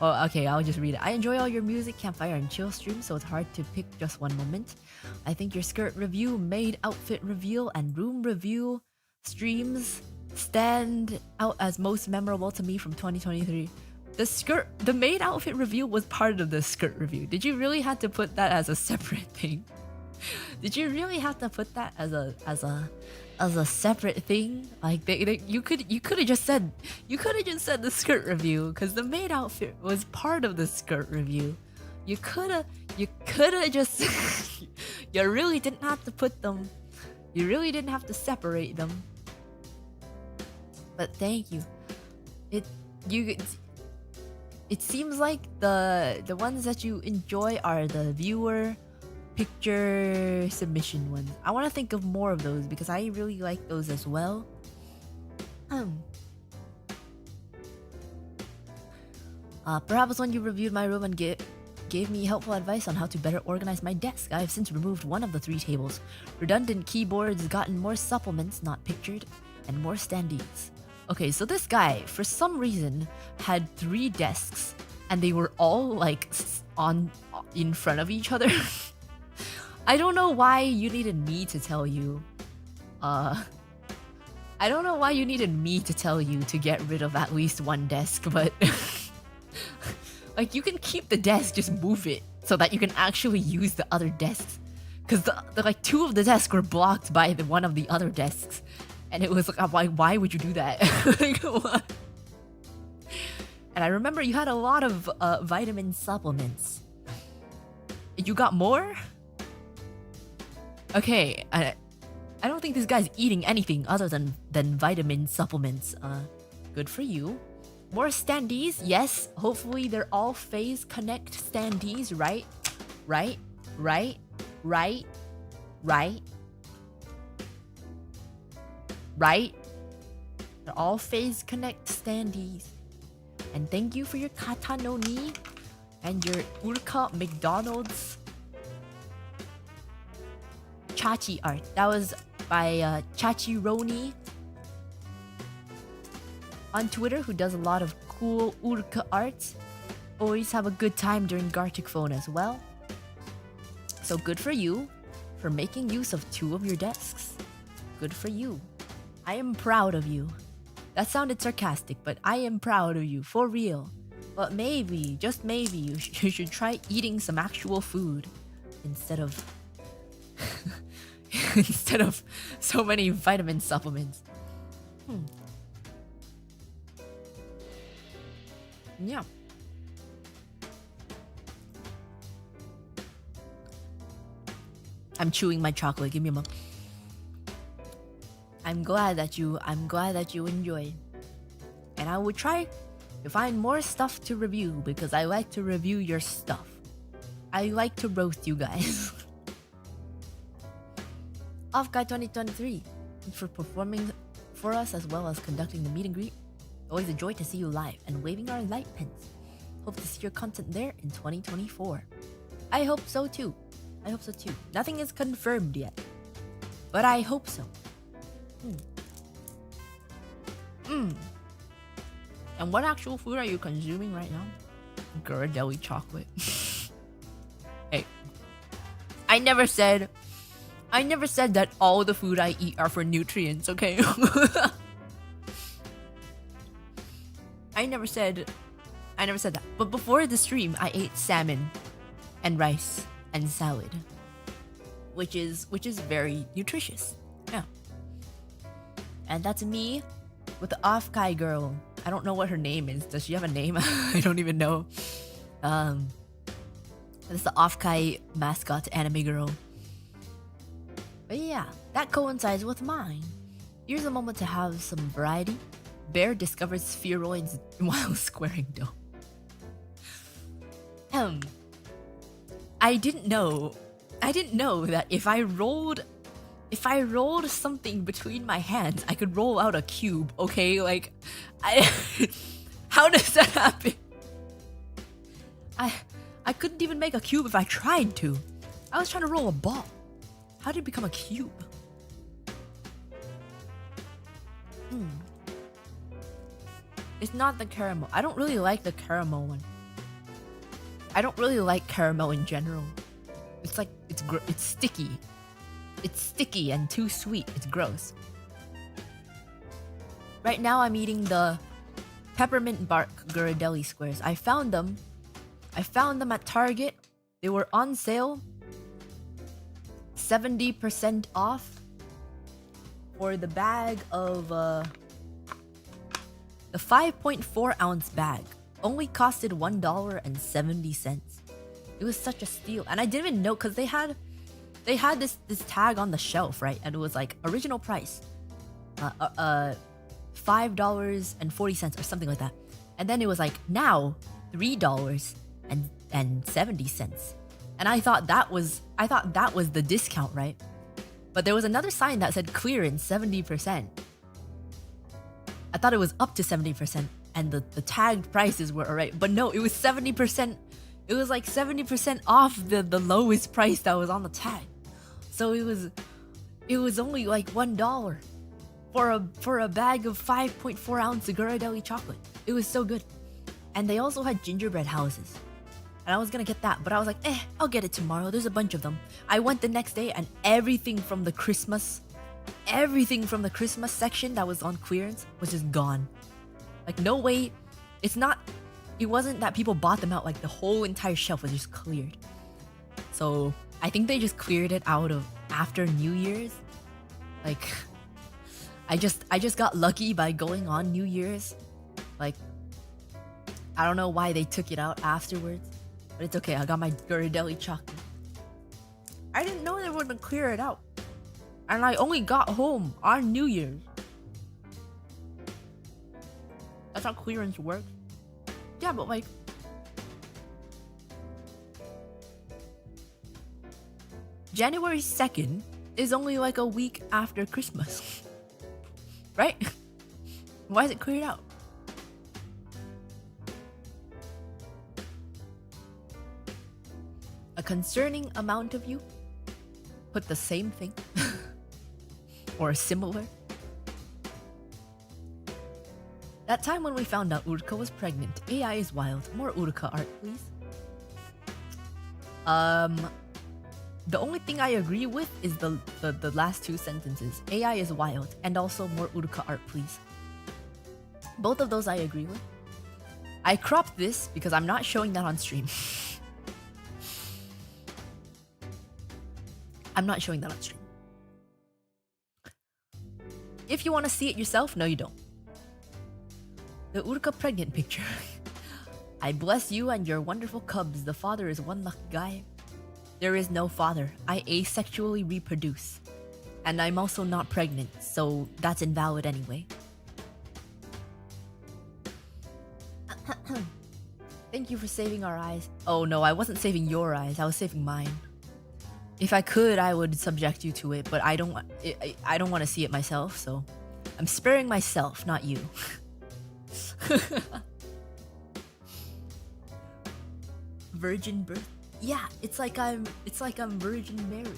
[SPEAKER 1] Oh, okay, I'll just read it. I enjoy all your music, campfire, and chill streams, so it's hard to pick just one moment. I think your skirt review, maid outfit reveal, and room review streams stand out as most memorable to me from 2023. The maid outfit review was part of the skirt review. Did you really have to put that as a separate thing? Did you really have to put that as a separate thing? Like you could have just said the skirt review, because the maid outfit was part of the skirt review. You could have just you really didn't have to put them. You really didn't have to separate them. but thank you. It seems like the ones that you enjoy are the viewer picture submission ones. I want to think of more of those because I really like those as well. Perhaps when you reviewed my room and gave me helpful advice on how to better organize my desk. I have since removed one of the 3 tables. Redundant keyboards, gotten more supplements, not pictured, and more standees. Okay, so this guy, for some reason, had 3 desks, and they were all like in front of each other. I don't know why you needed me to tell you. I don't know why you needed me to tell you to get rid of at least one desk, but like you can keep the desk, just move it so that you can actually use the other desks. Because the like 2 of the desks were blocked by one of the other desks. And it was like, why would you do that? Like, what? And I remember you had a lot of vitamin supplements. You got more? Okay, I don't think this guy's eating anything other than vitamin supplements. Good for you. More standees, yes. Hopefully they're all phase connect standees, right? Right? Right? Right? Right? Right? They're all phase connect standees. And thank you for your kata no ni and your Uruka McDonald's Chachi art. That was by Chachi Roni on Twitter, who does a lot of cool Uruka art. Always have a good time during Gartic Phone as well. So good for you for making use of 2 of your desks. Good for you. I am proud of you. That sounded sarcastic, but I am proud of you, for real. But maybe, just maybe, you should try eating some actual food instead of instead of so many vitamin supplements. Yeah. I'm chewing my chocolate. Give me a moment. I'm glad that you enjoyed. And I will try to find more stuff to review because I like to review your stuff. I like to roast you guys. Off-Guy 2023. Thanks for performing for us as well as conducting the meet and greet. Always a joy to see you live and waving our light pens. Hope to see your content there in 2024. I hope so too. Nothing is confirmed yet, but I hope so. And what actual food are you consuming right now? Ghirardelli chocolate. Hey, I never said that all the food I eat are for nutrients, okay? I never said that. But before the stream, I ate salmon and rice and salad, which is very nutritious. Yeah. And that's me with the off-Kai girl. I don't know what her name is. Does she have a name? I don't even know. This is the off-Kai mascot anime girl. But yeah, that coincides with mine. Here's a moment to have some variety. Bear discovers spheroids while squaring dough. I didn't know that if I rolled something between my hands, I could roll out a cube, okay? Like, how does that happen? I couldn't even make a cube if I tried to. I was trying to roll a ball. How did it become a cube? It's not the caramel. I don't really like the caramel one. I don't really like caramel in general. It's like, it's sticky. It's sticky and too sweet. It's gross. Right now I'm eating the peppermint bark Ghirardelli squares. I found them at Target. They were on sale. 70% off for the bag of the 5.4 ounce bag. Only costed $1.70. It was such a steal, and I didn't even know because they had this tag on the shelf, right? And it was like original price, $5.40 or something like that. And then it was like now $3.70. And I thought that was the discount, right? But there was another sign that said clearance 70%. I thought it was up to 70% and the tagged prices were alright. But no, it was 70%. It was like 70% off the lowest price that was on the tag. So it was only like $1 for a bag of 5.4 ounce Ghirardelli chocolate. It was so good. And they also had gingerbread houses. And I was gonna get that, but I was like, I'll get it tomorrow. There's a bunch of them. I went the next day and everything from the Christmas section that was on clearance was just gone. Like, no way. It wasn't that people bought them out, like the whole entire shelf was just cleared. So I think they just cleared it out of after New Year's. Like, I just got lucky by going on New Year's. Like, I don't know why they took it out afterwards, but it's okay. I got my Ghirardelli chocolate. I didn't know they were gonna clear it out. And I only got home on New Year's. That's how clearance works. Yeah, but like, January 2nd is only like a week after Christmas. Right? Why is it cleared out? A concerning amount of you put the same thing or similar. That time when we found out Uruka was pregnant. AI is wild. More Uruka art, please. The only thing I agree with is the last two sentences. AI is wild, and also more Uruka art, please. Both of those I agree with. I cropped this because I'm not showing that on stream. I'm not showing that on stream. If you want to see it yourself, no you don't. The Uruka pregnant picture. I bless you and your wonderful cubs. The father is one lucky guy. There is no father. I asexually reproduce. And I'm also not pregnant, so that's invalid anyway. Thank you for saving our eyes. Oh no, I wasn't saving your eyes. I was saving mine. If I could, I would subject you to it, but I don't want to see it myself, so I'm sparing myself, not you. Virgin birth? Yeah, it's like I'm Virgin Mary.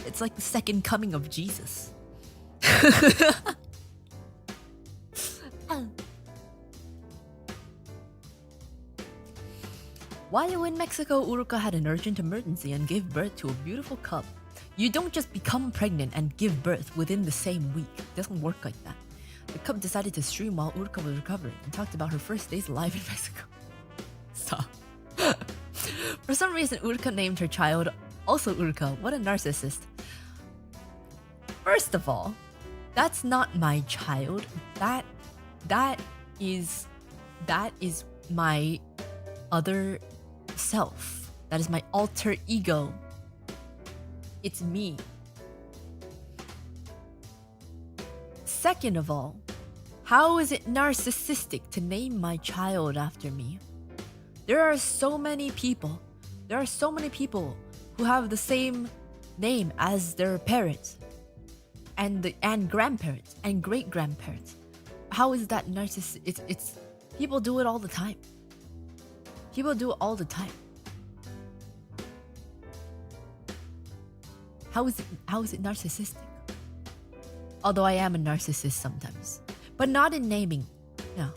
[SPEAKER 1] It's like the second coming of Jesus. While in Mexico, Uruka had an urgent emergency and gave birth to a beautiful cub. You don't just become pregnant and give birth within the same week. It doesn't work like that. The cub decided to stream while Uruka was recovering and talked about her first days alive in Mexico. Stop. For some reason, Uruka named her child also Uruka. What a narcissist. First of all, that's not my child. That is my other self. That is my alter ego. It's me. Second of all, how is it narcissistic to name my child after me? There are so many people who have the same name as their parents and grandparents and great grandparents. How is that narcissistic? It's people do it all the time. People do it all the time. How is it narcissistic? Although I am a narcissist sometimes, but not in naming. No.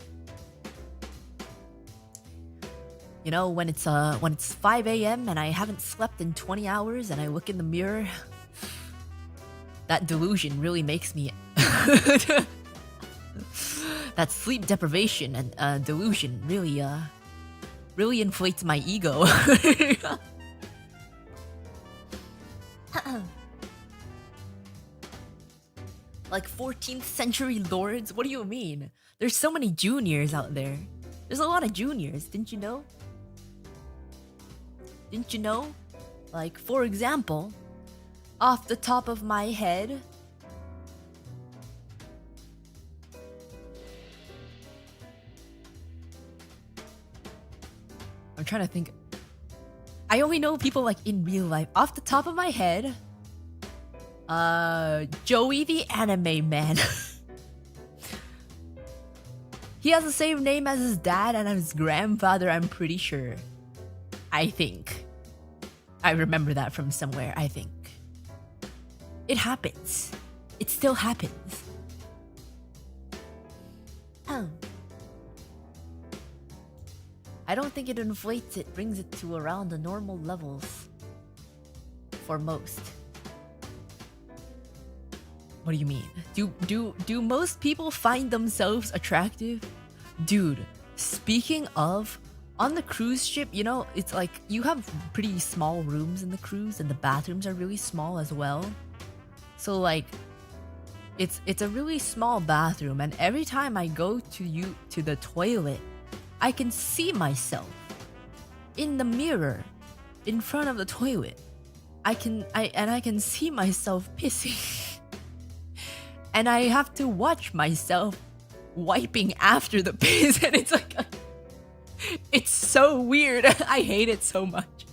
[SPEAKER 1] You know, when it's 5 a.m. and I haven't slept in 20 hours and I look in the mirror, that delusion really makes me that sleep deprivation and delusion really inflates my ego. Like 14th century lords? What do you mean? There's so many juniors out there. There's a lot of juniors, didn't you know? Didn't you know? Like, for example, off the top of my head, I'm trying to think. I only know people like in real life. Off the top of my head, Joey the anime man. He has the same name as his dad and his grandfather, I'm pretty sure. I think. I remember that from somewhere, I think. It happens. It still happens. I don't think it inflates it, brings it to around the normal levels. For most. What do you mean? Do most people find themselves attractive? Dude, speaking of, on the cruise ship, you know, it's like you have pretty small rooms in the cruise and the bathrooms are really small as well. So like it's a really small bathroom, and every time I go to the toilet, I can see myself in the mirror in front of the toilet. I can see myself pissing. And I have to watch myself wiping after the piss, and it's like it's so weird. I hate it so much.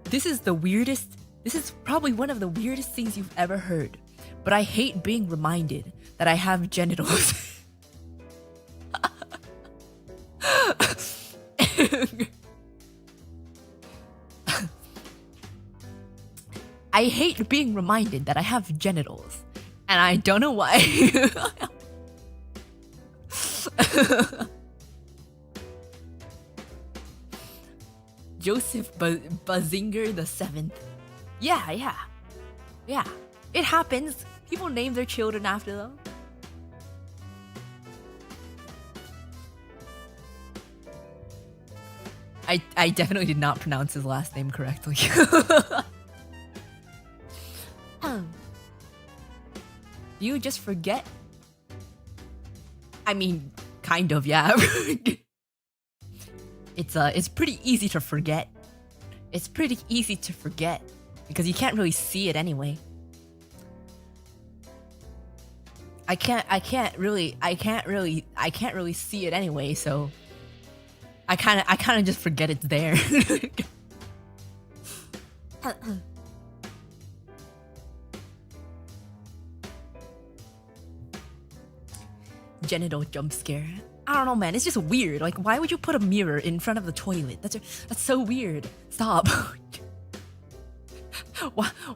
[SPEAKER 1] This is the weirdest. This is probably one of the weirdest things you've ever heard. But I hate being reminded that I have genitals. I hate being reminded that I have genitals. And I don't know why. Joseph Bazinger the 7th. Yeah. It happens. People name their children after them. I definitely did not pronounce his last name correctly. Do you just forget? I mean, kind of, yeah. It's pretty easy to forget. It's pretty easy to forget because you can't really see it anyway. I can't really see it anyway, so I kind of just forget it's there. Genital jump scare. I don't know, man. It's just weird. Like, why would you put a mirror in front of the toilet? That's so weird. Stop.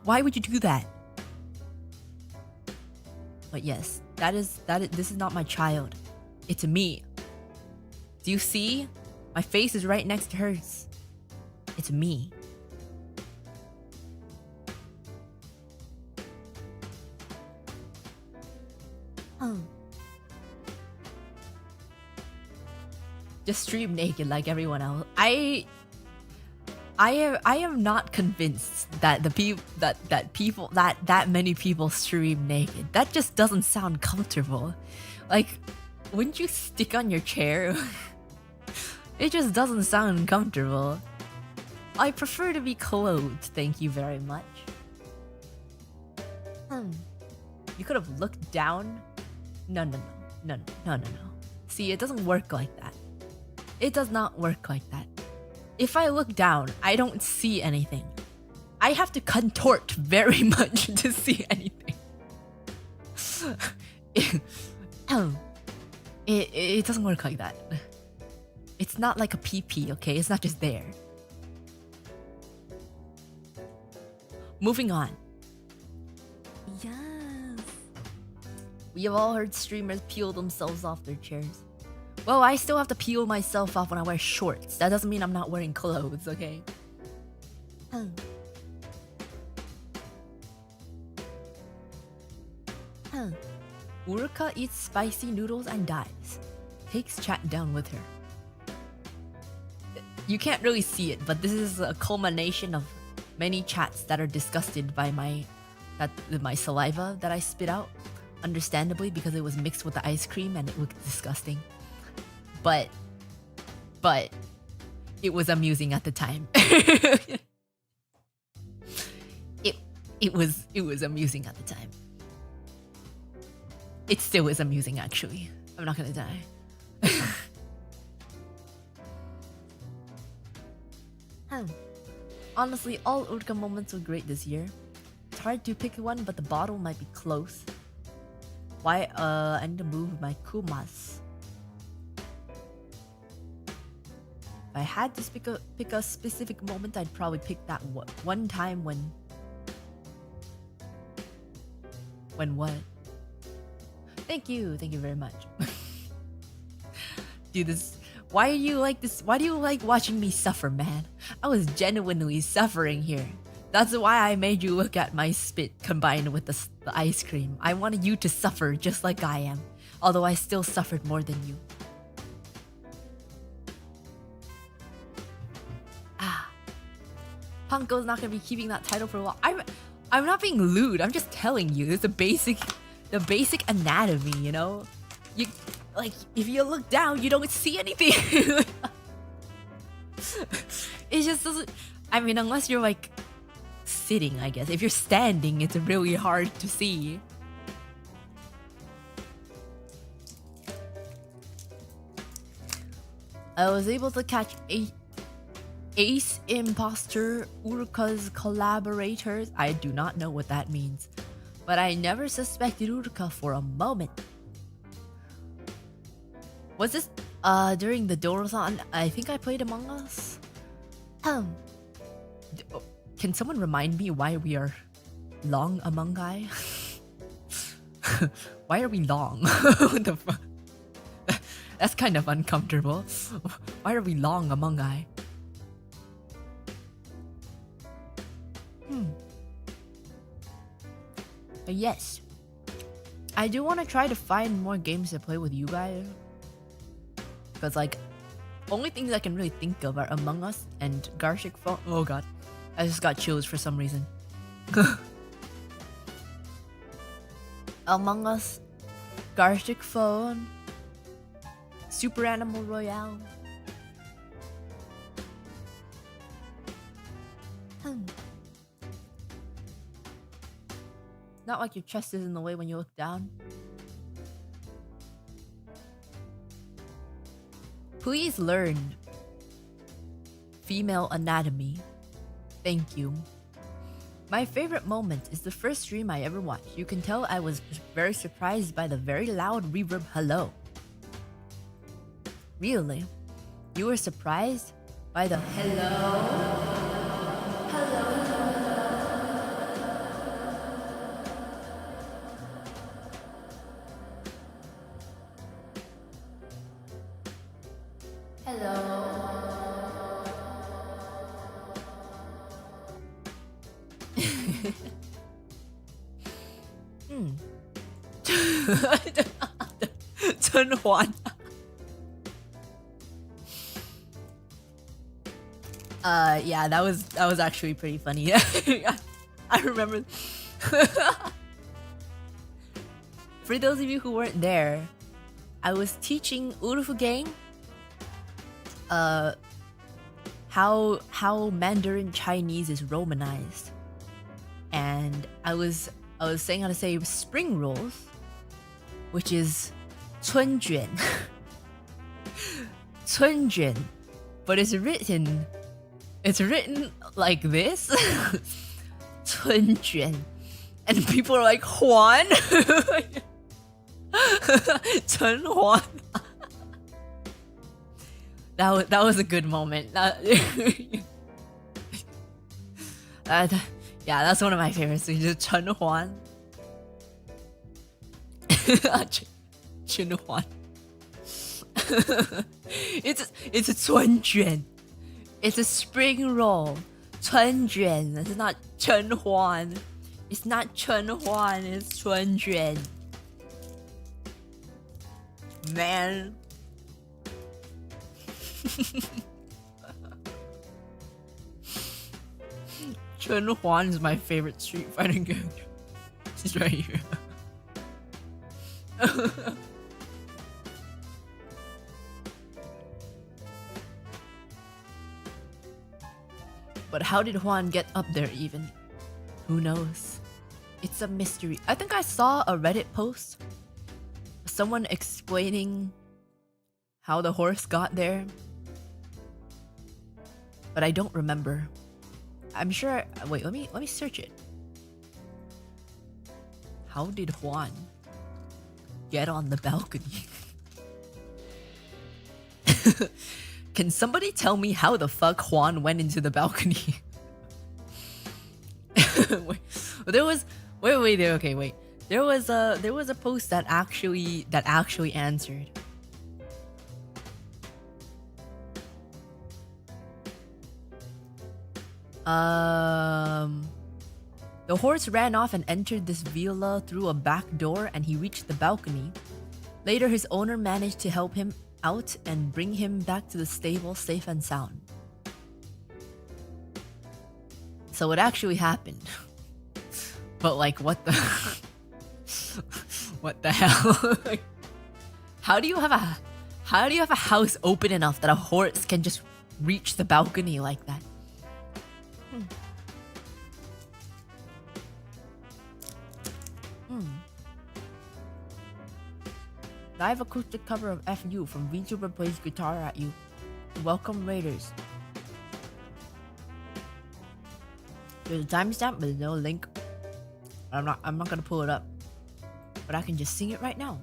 [SPEAKER 1] Why would you do that? But yes, this is not my child. It's me. Do you see? My face is right next to hers. It's me. Just stream naked like everyone else. I am not convinced that that many people stream naked. That just doesn't sound comfortable. Like, wouldn't you stick on your chair? It just doesn't sound comfortable. I prefer to be clothed, thank you very much. You could have looked down. No. See, it doesn't work like that. It does not work like that. If I look down, I don't see anything. I have to contort very much to see anything. It doesn't work like that. It's not like a pee-pee, okay? It's not just there. Moving on. Yes. We have all heard streamers peel themselves off their chairs. Well, I still have to peel myself off when I wear shorts. That doesn't mean I'm not wearing clothes, okay? Uruka eats spicy noodles and dies. Takes chat down with her. You can't really see it, but this is a culmination of many chats that are disgusted by my saliva that I spit out. Understandably, because it was mixed with the ice cream and it looked disgusting. But it was amusing at the time. it was amusing at the time. It still is amusing, actually. I'm not gonna die. Honestly, all Uruka moments were great this year. It's hard to pick one, but the bottle might be close. Why, I need to move my kumas. If I had to pick a specific moment, I'd probably pick that one time when what? Thank you very much. Dude, why are you like this? Why do you like watching me suffer, man? I was genuinely suffering here. That's why I made you look at my spit combined with the ice cream. I wanted you to suffer just like I am, although I still suffered more than you. Punko's not gonna be keeping that title for a while. I'm not being lewd. I'm just telling you. It's the basic anatomy, you know. You like if you look down, you don't see anything. It just doesn't. I mean, unless you're like sitting, I guess. If you're standing, it's really hard to see. I was able to catch Ace Imposter, Uruka's collaborators. I do not know what that means, but I never suspected Uruka for a moment. Was this during the Dorothon? I think I played Among Us. Can someone remind me why we are long Among Us? Why are we long? What the fuck? That's kind of uncomfortable. Why are we long Among Us? But yes, I do want to try to find more games to play with you guys. Because like, only things I can really think of are Among Us and Garshik Phone. Oh god, I just got chills for some reason. Among Us, Garshik Phone, Super Animal Royale. Not like your chest is in the way when you look down. Please learn female anatomy. Thank you. My favorite moment is the first stream I ever watched. You can tell I was very surprised by the very loud reverb hello. Really? You were surprised by the hello? One. Yeah, that was actually pretty funny. I remember. For those of you who weren't there, I was teaching Urufugang how Mandarin Chinese is romanized, and I was saying how to say spring rolls, which is 春卷. 春卷, but it's written like this. 春卷, and people are like Juan. 陈juan. That was a good moment. Yeah, that's one of my favorites. Just 陈juan. 陈juan. It's a 春卷. It's a spring roll. 春卷. It's not 陈juan. It's not 陈juan. It's 春卷. Man. Chen-Huan is my favorite Street Fighter character. He's right here. But how did Juan get up there even? Who knows? It's a mystery. I think I saw a Reddit post. Someone explaining how the horse got there. but I don't remember. I'm sure. Wait, let me search it. How did Juan get on the balcony? Can somebody tell me how the fuck Juan went into the balcony? Wait, there was wait. There was a post that actually answered. The horse ran off and entered this villa through a back door, and he reached the balcony. Later, his owner managed to help him out and bring him back to the stable safe and sound. So it actually happened. But like, what the what the hell? Like, how do you have a house open enough that a horse can just reach the balcony like that? Live acoustic cover of FU from VTuber plays guitar at you. Welcome Raiders. There's a timestamp, but there's no link. I'm not gonna pull it up, but I can just sing it right now.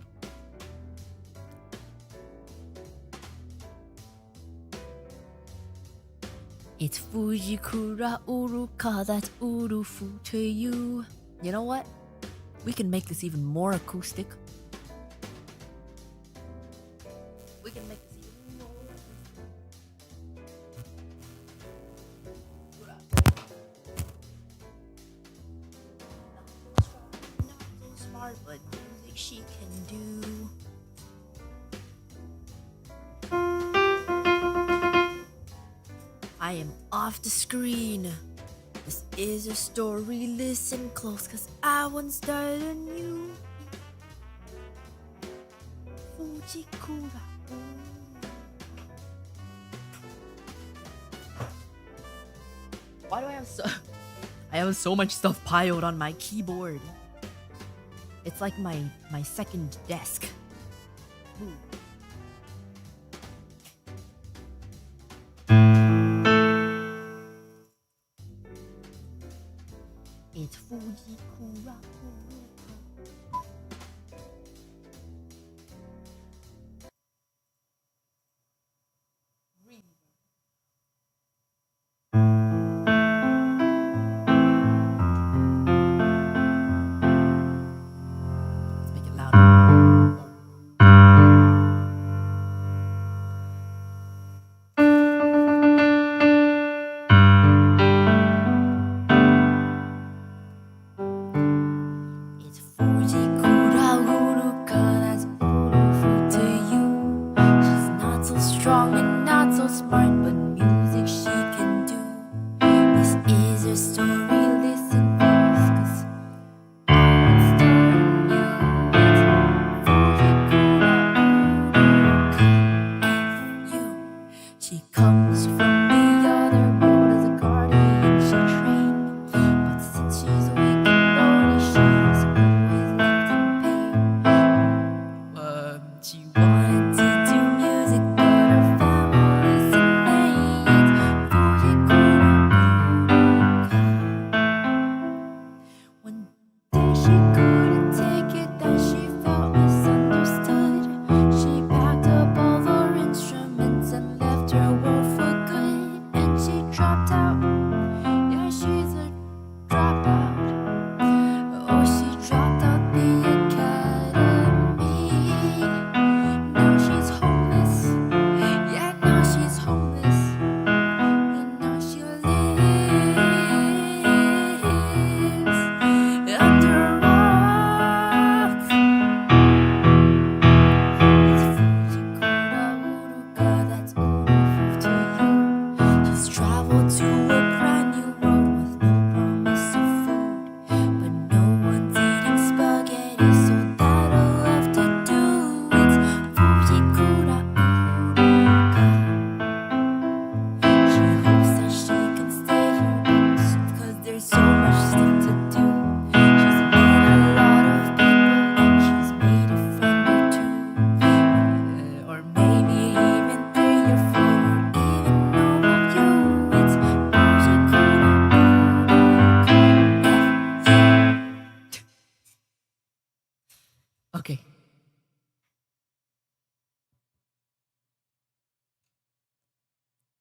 [SPEAKER 1] It's Fujikura Uruka, that's Urufu to you. You know what? We can make this even more acoustic. We can make this even more Not so smart, but music she can do. I am off the screen. This is a story, listen close, cause I won't start anew. Fujikura. Why do I have so much stuff piled on my keyboard? It's like my second desk. Ooh. It's Fujikura. Let's make it louder.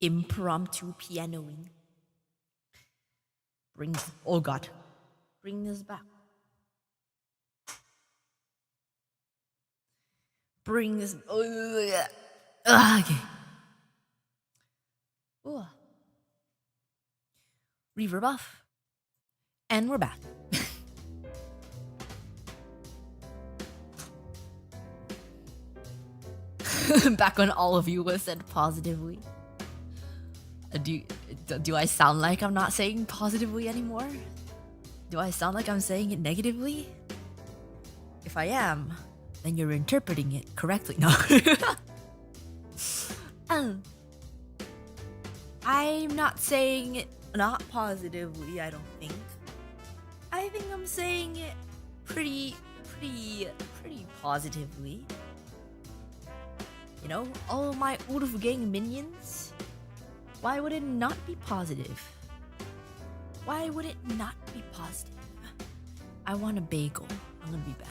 [SPEAKER 1] impromptu pianoing. Oh god. Bring this back. Bring this. Okay. Ooh. Reverb off. And we're back. Back when all of you was said positively. Do I sound like I'm not saying positively anymore? Do I sound like I'm saying it negatively? If I am, then you're interpreting it correctly. No. I'm not saying it not positively, I don't think. I think I'm saying it pretty positively. You know, all my Urufugang minions. Why would it not be positive? Why would it not be positive? I want a bagel. I'm gonna be back.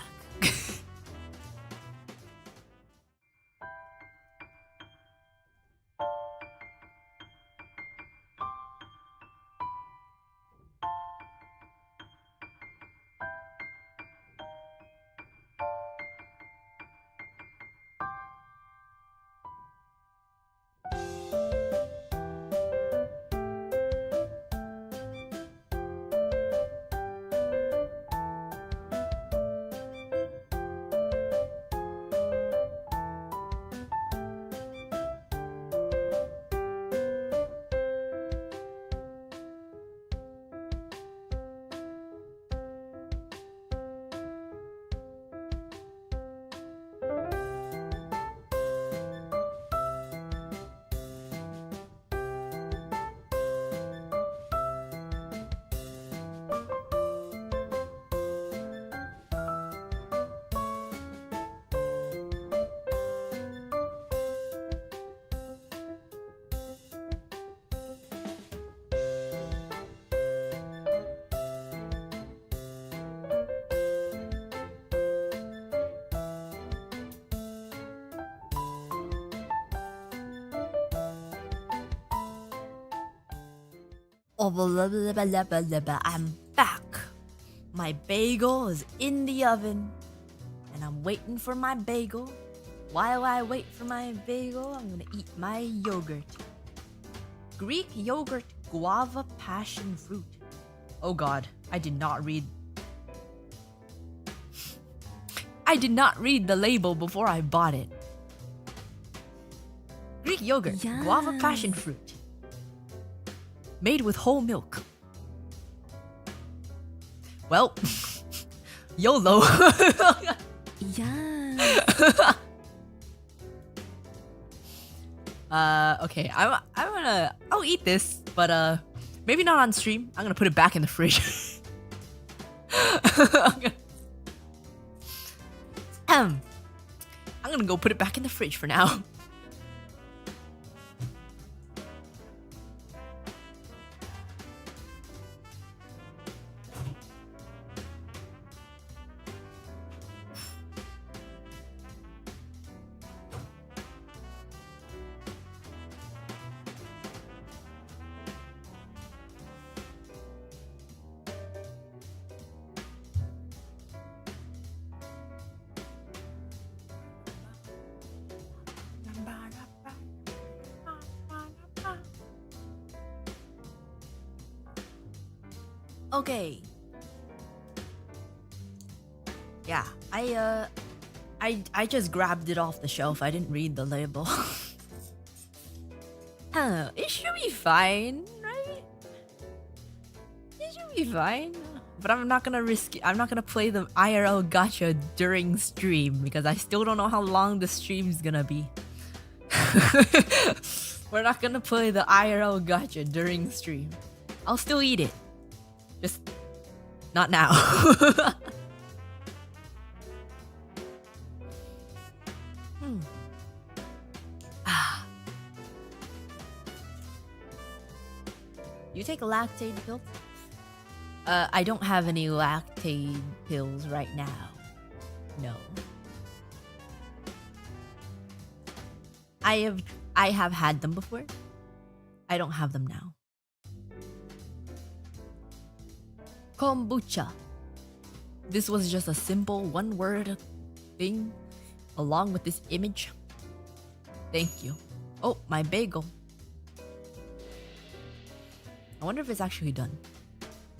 [SPEAKER 1] Oh, I'm back. My bagel is in the oven, and I'm waiting for my bagel. While I wait for my bagel, I'm gonna eat my yogurt. Greek yogurt, guava, passion fruit. Oh god, I did not read the label before I bought it. Greek yogurt,
[SPEAKER 2] Yes.
[SPEAKER 1] guava, passion fruit. Made with whole milk. Well, YOLO.
[SPEAKER 2] Yes.
[SPEAKER 1] Okay, I'll eat this, but maybe not on stream. I'm gonna put it back in the fridge. I'm gonna go put it back in the fridge for now. Okay. Yeah, I just grabbed it off the shelf. I didn't read the label. It should be fine, right? It should be fine. But I'm not gonna risk it. I'm not gonna play the IRL gacha during stream because I still don't know how long the stream's gonna be. We're not gonna play the IRL gacha during stream. I'll still eat it. Just not now. You take a lactate pill? I don't have any lactate pills right now. No. I have had them before. I don't have them now. Kombucha. This was just a simple one-word thing along with this image. Thank you. Oh, my bagel. I wonder if it's actually done.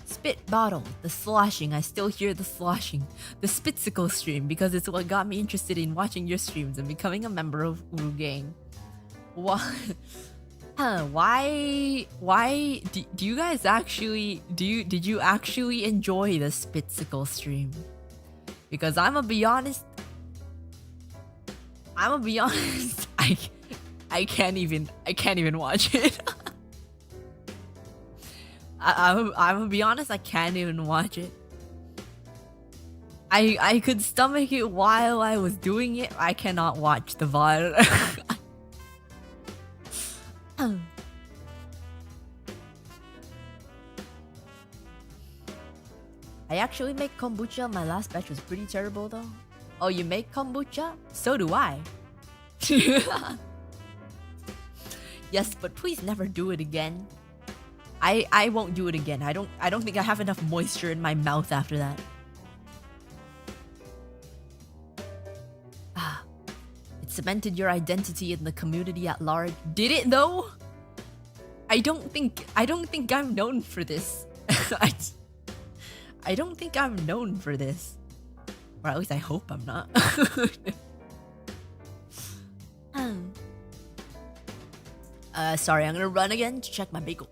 [SPEAKER 1] Spit bottle. The sloshing. I still hear the sloshing. The Spitsicle stream, because it's what got me interested in watching your streams and becoming a member of Urufugang. Why? Why do you guys actually did you actually enjoy the Spitsicle stream? Because I'ma be honest, I can't even watch it. I'm gonna be honest, I can't even watch it. I could stomach it while I was doing it. I cannot watch the VOD. I actually make kombucha. My last batch was pretty terrible though. Oh, you make kombucha? So do I. Yes, but please never do it again. I won't do it again. I don't think I have enough moisture in my mouth after that. It cemented your identity in the community at large. Did it though? I don't think I'm known for this. I don't think I'm known for this. Or at least I hope I'm not. Sorry, I'm gonna run again to check my bagel.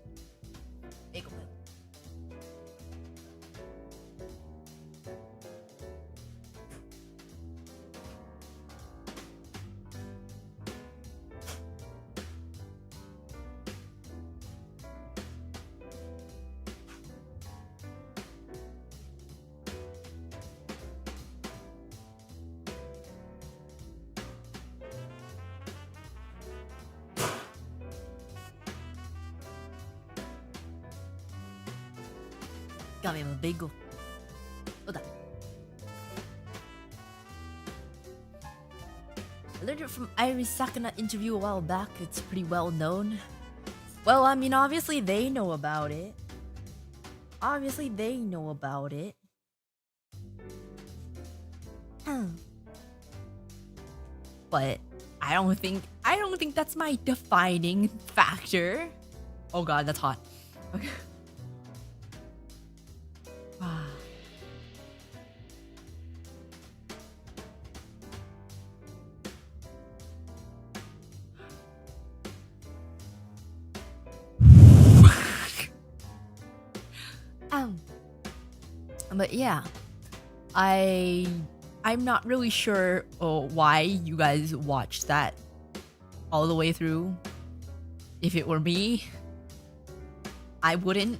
[SPEAKER 1] Got me a bagel. I learned it from Iris Sakana interview a while back. It's pretty well known. Well, I mean, obviously they know about it. But I don't think that's my defining factor. Oh god, that's hot. Okay. But yeah, I'm not really sure why you guys watched that all the way through. If it were me, I wouldn't.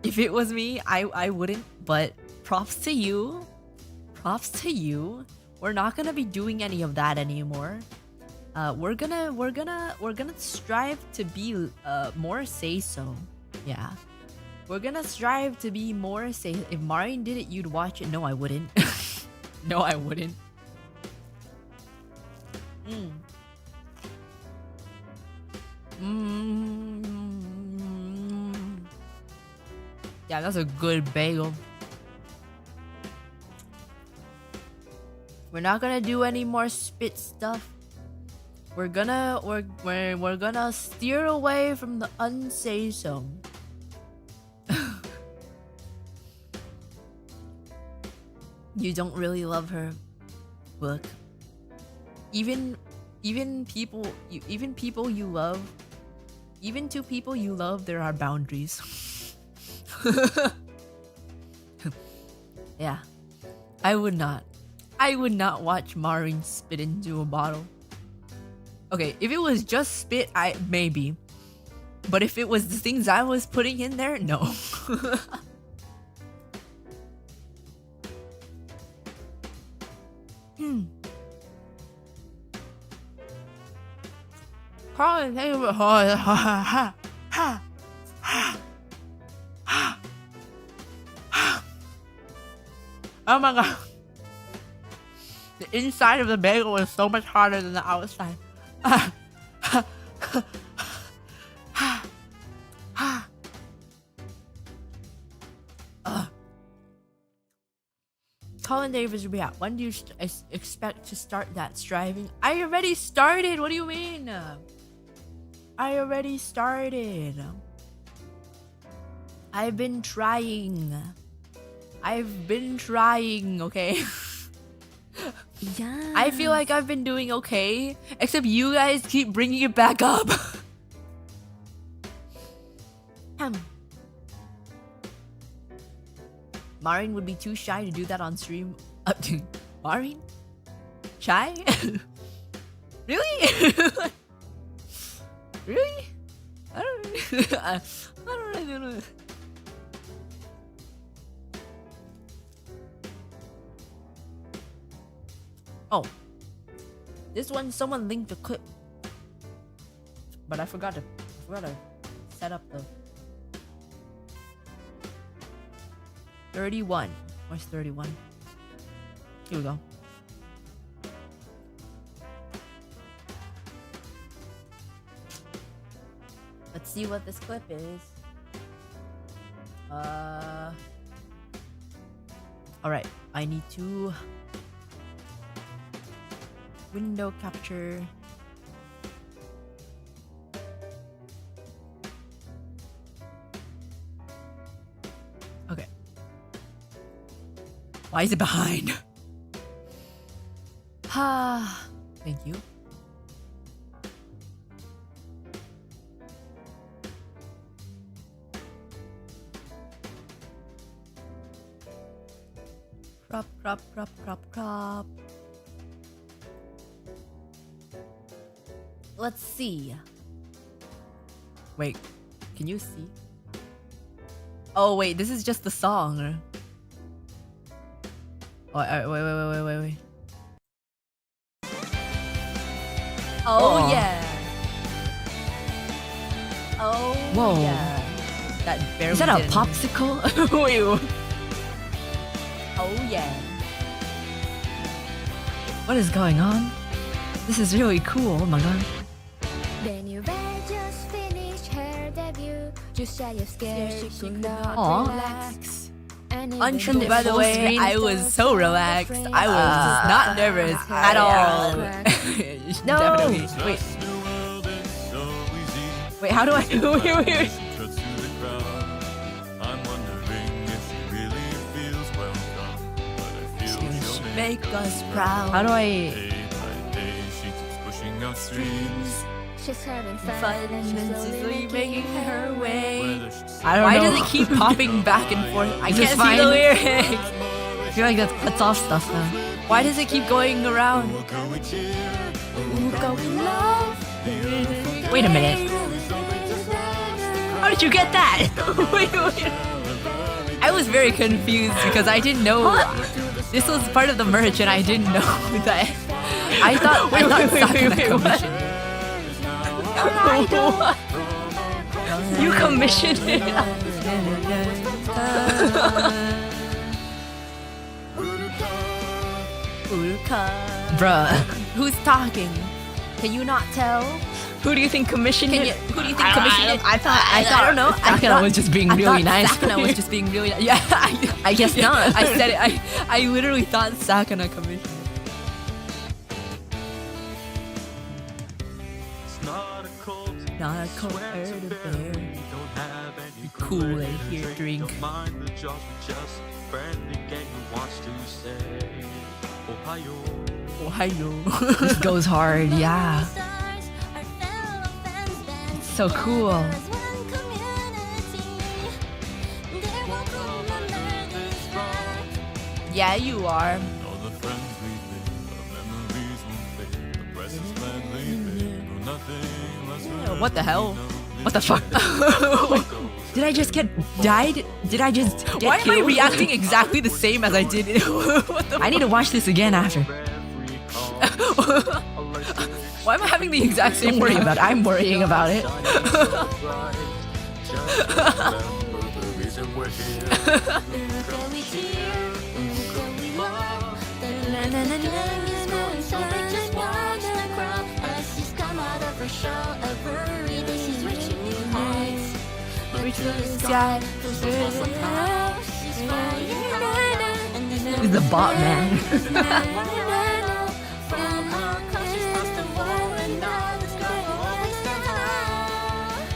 [SPEAKER 1] If it was me, I wouldn't. But props to you. We're not gonna be doing any of that anymore. We're gonna strive to be more say so. Yeah. We're gonna strive to be more say. If Marin did it, you'd watch it. No, I wouldn't. No, I wouldn't. Yeah, that's a good bagel. We're not gonna do any more spit stuff. We're gonna steer away from the unsay so. You don't really love her. Look. Even people you love, even to people you love, there are boundaries. Yeah. I would not watch Marin spit into a bottle. Okay, if it was just spit, maybe. But if it was the things I was putting in there, no. Oh my god. The inside of the bagel is so much harder than the outside. Colin Davis will be out. When do you expect to start that striving? I already started. What do you mean? I already started. I've been trying. Okay?
[SPEAKER 2] Yeah.
[SPEAKER 1] I feel like I've been doing okay, except you guys keep bringing it back up. Marin would be too shy to do that on stream. Marin? Shy? Really? Really? I don't really know. Oh, this one someone linked a clip, but I forgot to set up the 31. Where's 31? Here we go. Let's see what this clip is. Alright, I need to window capture. Okay. Why is it behind? Thank you. Crop. Let's see. Wait, can you see? Oh wait, this is just the song. Oh, wait. Oh yeah. Oh
[SPEAKER 2] Whoa.
[SPEAKER 1] yeah. That barely
[SPEAKER 2] Is that a
[SPEAKER 1] didn't-
[SPEAKER 2] popsicle?
[SPEAKER 1] Wait. Oh yeah.
[SPEAKER 2] What is going on? This is really cool. Oh my god.
[SPEAKER 3] Then you just finished her debut. Just said you're scared she could not
[SPEAKER 2] Aw.
[SPEAKER 3] relax. And even
[SPEAKER 1] Untrue,
[SPEAKER 3] though
[SPEAKER 1] by the
[SPEAKER 2] full
[SPEAKER 1] way,
[SPEAKER 2] screen.
[SPEAKER 1] I was so relaxed. I was not nervous at all.
[SPEAKER 2] No.
[SPEAKER 1] Definitely.
[SPEAKER 2] Wait. Wait. How do I? Wait.
[SPEAKER 1] Make us proud.
[SPEAKER 2] How do I?
[SPEAKER 3] she's having fun
[SPEAKER 1] Fun
[SPEAKER 3] and
[SPEAKER 1] and
[SPEAKER 3] she's
[SPEAKER 1] slowly
[SPEAKER 3] slowly
[SPEAKER 1] making her way.
[SPEAKER 2] I don't
[SPEAKER 1] Why
[SPEAKER 2] know.
[SPEAKER 1] does it keep popping back and forth? I
[SPEAKER 2] Is this
[SPEAKER 1] can't see the
[SPEAKER 2] fine?
[SPEAKER 1] lyrics.
[SPEAKER 2] I feel like that cuts off stuff now.
[SPEAKER 1] Why does it keep going around?
[SPEAKER 2] Wait a minute. How did you get that?
[SPEAKER 1] Wait. I was very confused because I didn't know this was part of the merch and I didn't know that. I thought Sakuna commissioned.
[SPEAKER 2] You commissioned it.
[SPEAKER 1] Uruka.
[SPEAKER 2] Bruh.
[SPEAKER 1] Who's talking? Can you not tell?
[SPEAKER 2] Who do you think commissioned it?
[SPEAKER 1] Who do you think commissioned it?
[SPEAKER 2] I thought.
[SPEAKER 1] I don't know.
[SPEAKER 2] Sakuna was just being really nice.
[SPEAKER 1] Sakuna was just being really nice. Yeah,
[SPEAKER 2] I guess not.
[SPEAKER 1] I said it. I literally thought Sakuna commissioned it. Not a cold affair. Be cool and here drink. Ohio.
[SPEAKER 2] This goes hard. Yeah. It's so cool.
[SPEAKER 1] Yeah, you are. What the hell?
[SPEAKER 2] What the fuck? Did I just get died? Did I just get
[SPEAKER 1] Why am I
[SPEAKER 2] killed?
[SPEAKER 1] reacting exactly the same as I did? What the
[SPEAKER 2] I need to watch this again after.
[SPEAKER 1] Why am I having the exact same
[SPEAKER 2] Don't worry
[SPEAKER 1] reaction?
[SPEAKER 2] about it. I'm worrying about it.
[SPEAKER 3] going so big, just watch the crowd as she's come out of her shell. Every day she's reaching new heights. Reach to the sky, she's flying high. And
[SPEAKER 2] He's the bot man.
[SPEAKER 3] from her cause she's past the wall and now the sky will always stand high.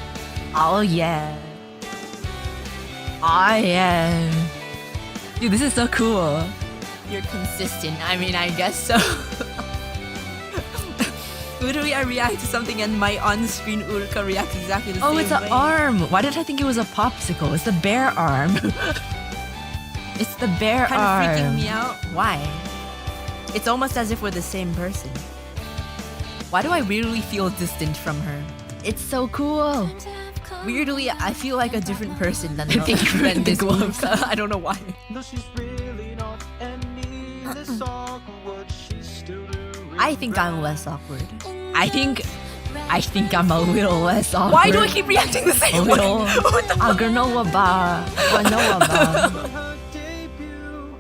[SPEAKER 2] Oh yeah. Oh yeah. Dude, this is so cool.
[SPEAKER 1] You're consistent. I mean, I guess so. Literally, I react to something and my on-screen Uruka reacts exactly the same
[SPEAKER 2] Oh,
[SPEAKER 1] way.
[SPEAKER 2] it's an arm. Why did I think it was a popsicle? It's the bear arm. It's the bear
[SPEAKER 1] Kind
[SPEAKER 2] arm.
[SPEAKER 1] of freaking me out. Why? It's almost as if we're the same person. Why do I weirdly feel distant from her?
[SPEAKER 2] It's so cool.
[SPEAKER 1] Weirdly, I feel like a different person than,
[SPEAKER 2] think you're
[SPEAKER 1] than
[SPEAKER 2] the
[SPEAKER 1] this
[SPEAKER 2] gloves.
[SPEAKER 1] Uruka. I don't know why.
[SPEAKER 4] No, she's really not any less awkward. She's still doing
[SPEAKER 1] I think I'm less awkward.
[SPEAKER 2] I think I'm a little less awkward.
[SPEAKER 1] Why do I keep reacting the
[SPEAKER 2] a
[SPEAKER 1] same way?
[SPEAKER 2] little? Aganoa ba. Aganoa ba.
[SPEAKER 4] her debut.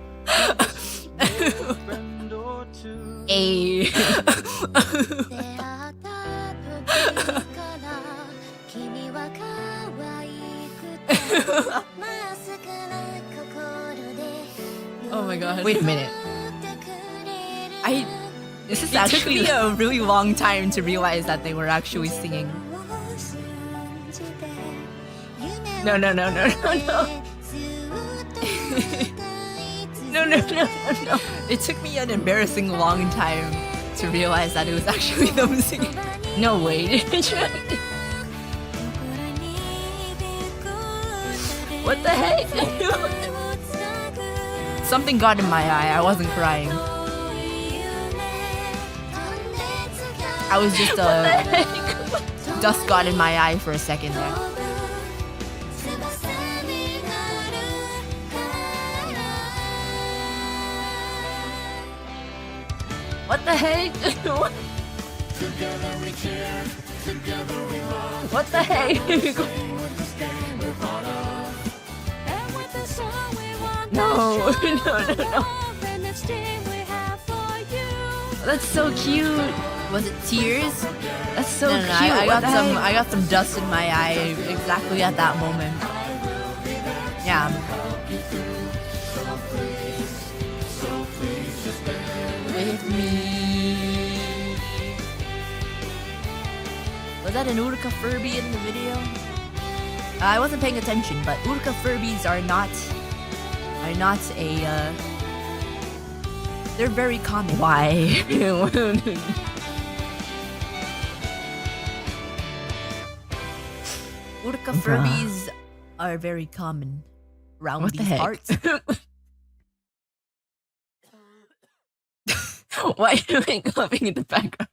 [SPEAKER 4] Friend or two.
[SPEAKER 2] Ay.
[SPEAKER 3] 出会った時から君は可愛くてまっすぐな心で
[SPEAKER 1] Oh my god.
[SPEAKER 2] Wait a minute. This is
[SPEAKER 1] It took
[SPEAKER 2] actually
[SPEAKER 1] me a really long time to realize that they were actually singing.
[SPEAKER 2] No. No. No.
[SPEAKER 1] It took me an embarrassing long time to realize that it was actually them singing.
[SPEAKER 2] No way. What the heck?
[SPEAKER 1] Something got in my eye. I wasn't crying. I was just dust got in my eye for a second there.
[SPEAKER 2] What the heck? What the heck? No. That's so cute.
[SPEAKER 1] Was it tears?
[SPEAKER 2] That's so
[SPEAKER 1] No,
[SPEAKER 2] cute.
[SPEAKER 1] I
[SPEAKER 2] What
[SPEAKER 1] got
[SPEAKER 2] the
[SPEAKER 1] some.
[SPEAKER 2] heck?
[SPEAKER 1] I got some dust in my eye exactly at that moment. Yeah. With me. Was that an Uruka Furby in the video? I wasn't paying attention, but Uruka Furbies are not a. They're very common.
[SPEAKER 2] Why?
[SPEAKER 1] Uruka
[SPEAKER 2] Bruh.
[SPEAKER 1] Furbies are very common around
[SPEAKER 2] What the
[SPEAKER 1] these
[SPEAKER 2] heck?
[SPEAKER 1] parts.
[SPEAKER 2] Why am I laughing in the background?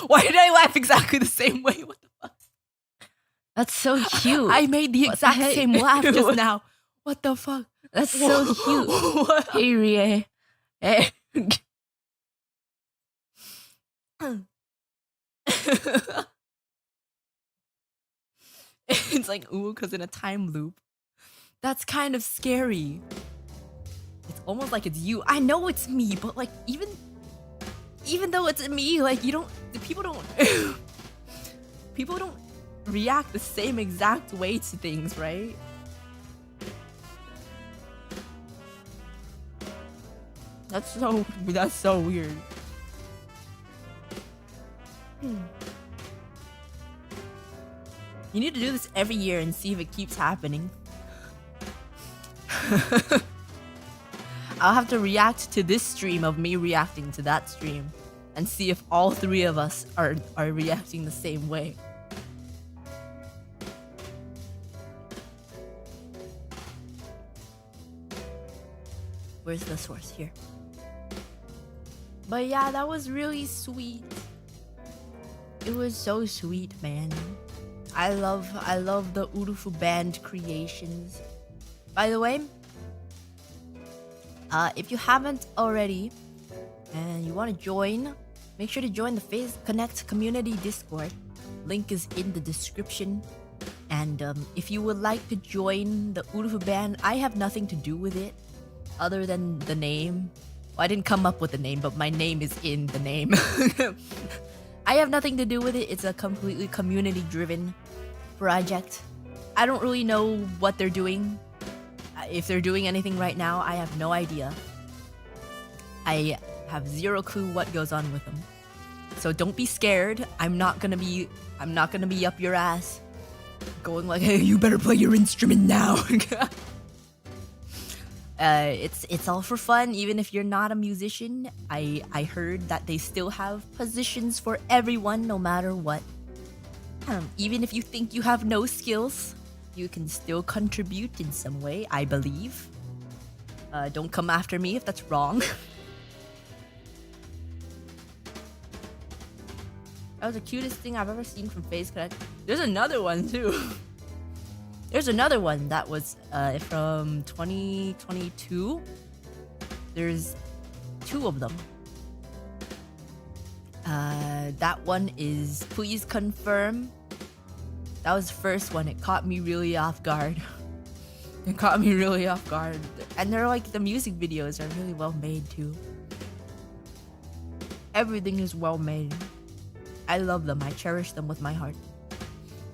[SPEAKER 1] Why did I laugh exactly the same way? What the fuck?
[SPEAKER 2] That's so cute.
[SPEAKER 1] I made the
[SPEAKER 2] What
[SPEAKER 1] exact
[SPEAKER 2] the heck?
[SPEAKER 1] same laugh just now. What the fuck?
[SPEAKER 2] That's so cute.
[SPEAKER 1] What?
[SPEAKER 2] Hey, Rie. Hey.
[SPEAKER 1] It's like Uruka's in a time loop. That's kind of scary. It's almost like it's you. I know it's me, but like even though it's me, like people don't people don't react the same exact way to things, right? That's so weird. You need to do this every year and see if it keeps happening. I'll have to react to this stream of me reacting to that stream and see if all three of us are reacting the same way. Where's the source? Here. But yeah, that was really sweet. It was so sweet, man. I love the Urufu band creations. By the way, if you haven't already and you want to join, make sure to join the Phase Connect community Discord. Link is in the description. And if you would like to join the Urufu band, I have nothing to do with it other than the name I didn't come up with the name, but my name is in the name. I have nothing to do with it. It's a completely community-driven project. I don't really know what they're doing. If they're doing anything right now, I have no idea. I have zero clue what goes on with them. So don't be scared. I'm not gonna be up your ass going like, hey, you better play your instrument now. It's all for fun. Even if you're not a musician, I heard that they still have positions for everyone, no matter what. Even if you think you have no skills, you can still contribute in some way, I believe. Don't come after me if that's wrong. That was the cutest thing I've ever seen from Phase Connect. There's another one too. There's another one that was from 2022. There's 2 of them. That one is Please Confirm. That was the first one. It caught me really off guard. It caught me really off guard. And they're like, the music videos are really well made too. Everything is well made. I love them. I cherish them with my heart.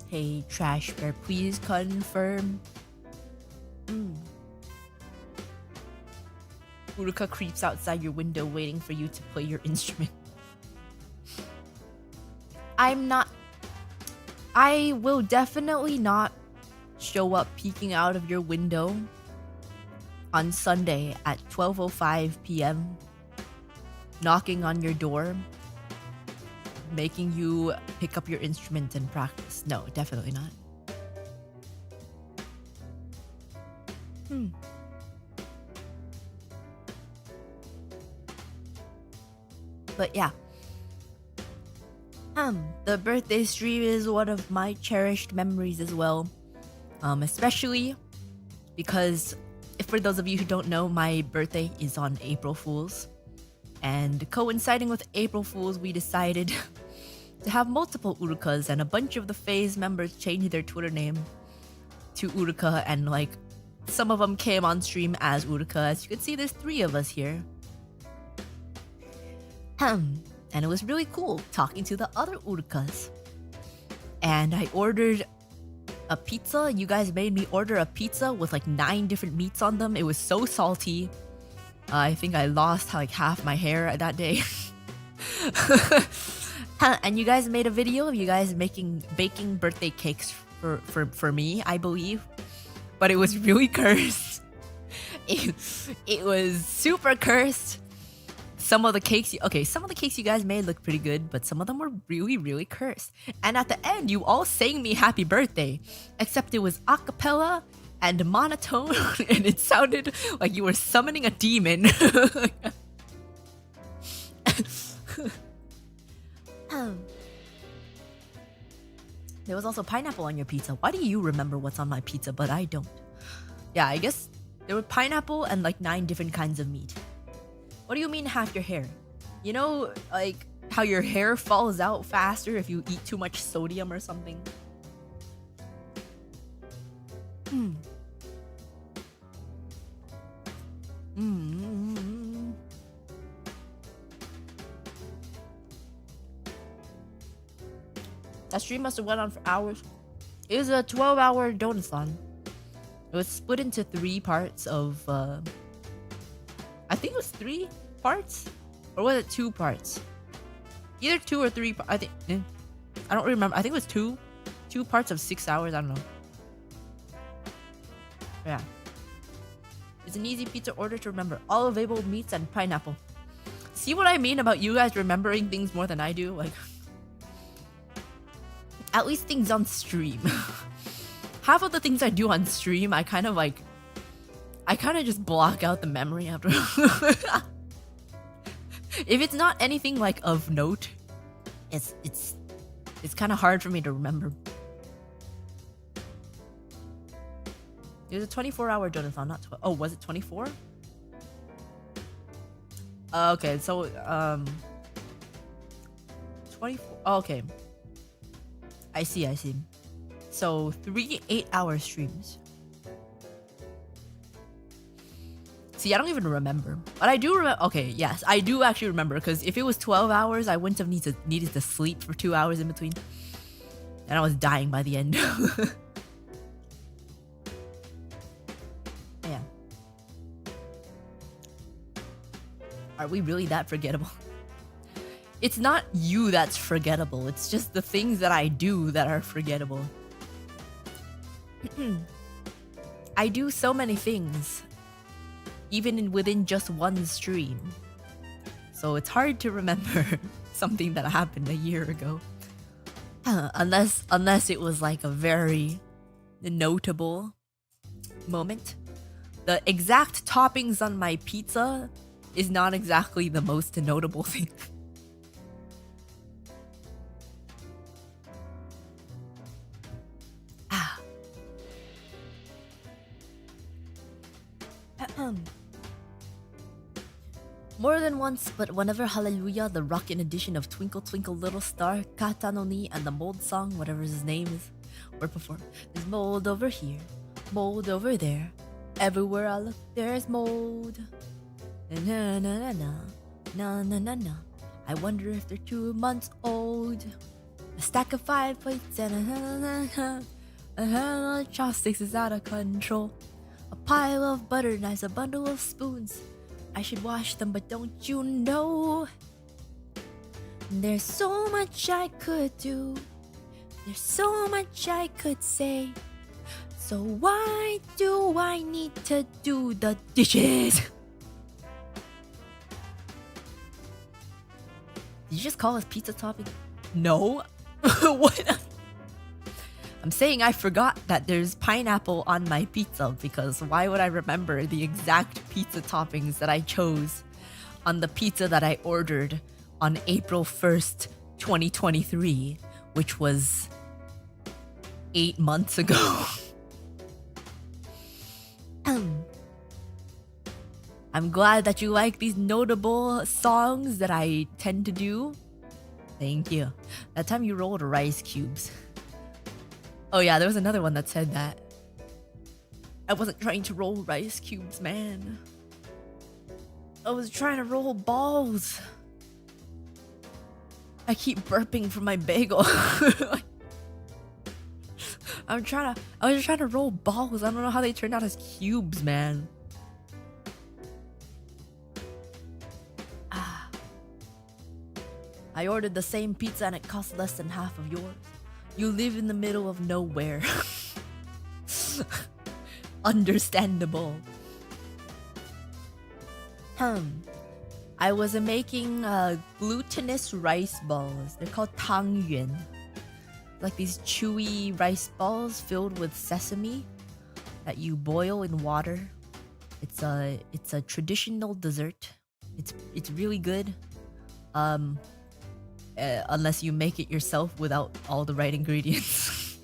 [SPEAKER 1] Hey, Trash Bear, please confirm. Uruka creeps outside your window waiting for you to play your instrument. I will definitely not show up peeking out of your window on Sunday at 12:05 p.m. knocking on your door, making you pick up your instrument and practice. No, definitely not. But yeah. The birthday stream is one of my cherished memories as well. Especially because, if for those of you who don't know, my birthday is on April Fools. And coinciding with April Fools, we decided to have multiple Urukas, and a bunch of the Phase members changed their Twitter name to Uruka, and like some of them came on stream as Uruka. As you can see, there's 3 of us here. And it was really cool talking to the other Urukas. And I ordered a pizza. You guys made me order a pizza with like 9 different meats on them. It was so salty. I think I lost like half my hair that day. And you guys made a video of you guys baking birthday cakes for me, I believe. But it was really cursed. It was super cursed. Some of the cakes you guys made looked pretty good, but some of them were really, really cursed. And at the end, you all sang me happy birthday, except it was a cappella and monotone, and it sounded like you were summoning a demon. There was also pineapple on your pizza. Why do you remember what's on my pizza, but I don't? Yeah, I guess there were pineapple and like 9 different kinds of meat. What do you mean half your hair? You know, like how your hair falls out faster if you eat too much sodium or something? That stream must have went on for hours. It was a 12-hour donathon. It was split into 3 parts of I think it was 3 parts, or was it 2 parts? Either 2 or 3. I think I don't remember. I think it was 2 parts of 6 hours. I don't know. Yeah, it's an easy pizza order to remember. All available meats and pineapple. See what I mean about you guys remembering things more than I do? Like, at least things on stream. Half of the things I do on stream, I kind of just block out the memory after. If it's not anything like of note, it's kind of hard for me to remember. It was a 24-hour donathon, not 12. Oh, was it 24? Okay, so 24. Oh, okay, I see. So 3 8-hour streams. See, I don't even remember. But I do remember. Okay, yes, I do actually remember. Because if it was 12 hours, I wouldn't have needed to sleep for 2 hours in between. And I was dying by the end. Yeah. Are we really that forgettable? It's not you that's forgettable. It's just the things that I do that are forgettable. I do so many things, even within just one stream. So it's hard to remember something that happened a year ago. Unless it was like a very notable moment. The exact toppings on my pizza is not exactly the most notable thing. More than once, but whenever Hallelujah, the rockin' edition of Twinkle Twinkle Little Star, Kata no Ni, and the Mold song, whatever his name is, were performed. There's mold over here, mold over there. Everywhere I look, there's mold. Na na na na na na na na. I wonder if they're 2 months old. A stack of 5 plates and a chopsticks is out of control. A pile of butter knives, a bundle of spoons. I should wash them, but don't you know? There's so much I could do. There's so much I could say. So why do I need to do the dishes? Did you just call us pizza topping? No. What? I'm saying I forgot that there's pineapple on my pizza because why would I remember the exact pizza toppings that I chose on the pizza that I ordered on April 1st, 2023, which was 8 months ago. I'm glad that you like these notable songs that I tend to do. Thank you. That time you rolled rice cubes. Oh yeah, there was another one that said that. I wasn't trying to roll rice cubes, man. I was trying to roll balls. I keep burping from my bagel. I was trying to roll balls. I don't know how they turned out as cubes, man. I ordered the same pizza and it cost less than half of yours. You live in the middle of nowhere. Understandable. I was making glutinous rice balls. They're called tangyuan. Like these chewy rice balls filled with sesame that you boil in water. It's a traditional dessert. It's really good. Unless you make it yourself without all the right ingredients.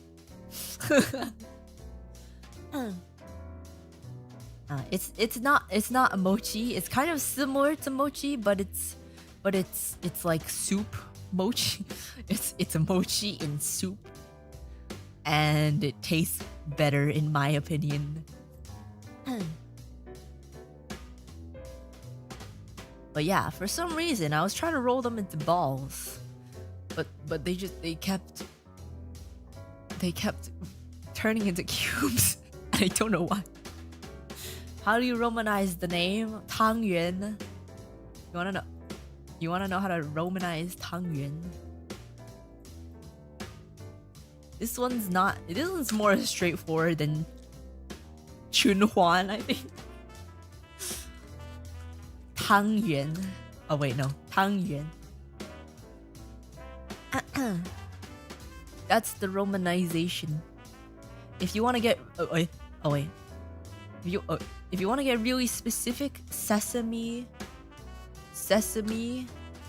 [SPEAKER 1] It's not a mochi. It's kind of similar to mochi, but it's like soup mochi. It's a mochi in soup, and it tastes better in my opinion. But yeah, for some reason I was trying to roll them into balls, but they kept turning into cubes. I don't know why. How do you Romanize the name? Tangyuan. You wanna know how to Romanize Tangyuan? This one's more straightforward than Chunhuan, I think. Tangyuan. Oh wait, no. Tangyuan. That's the Romanization. If you want to get if you want to get really specific, sesame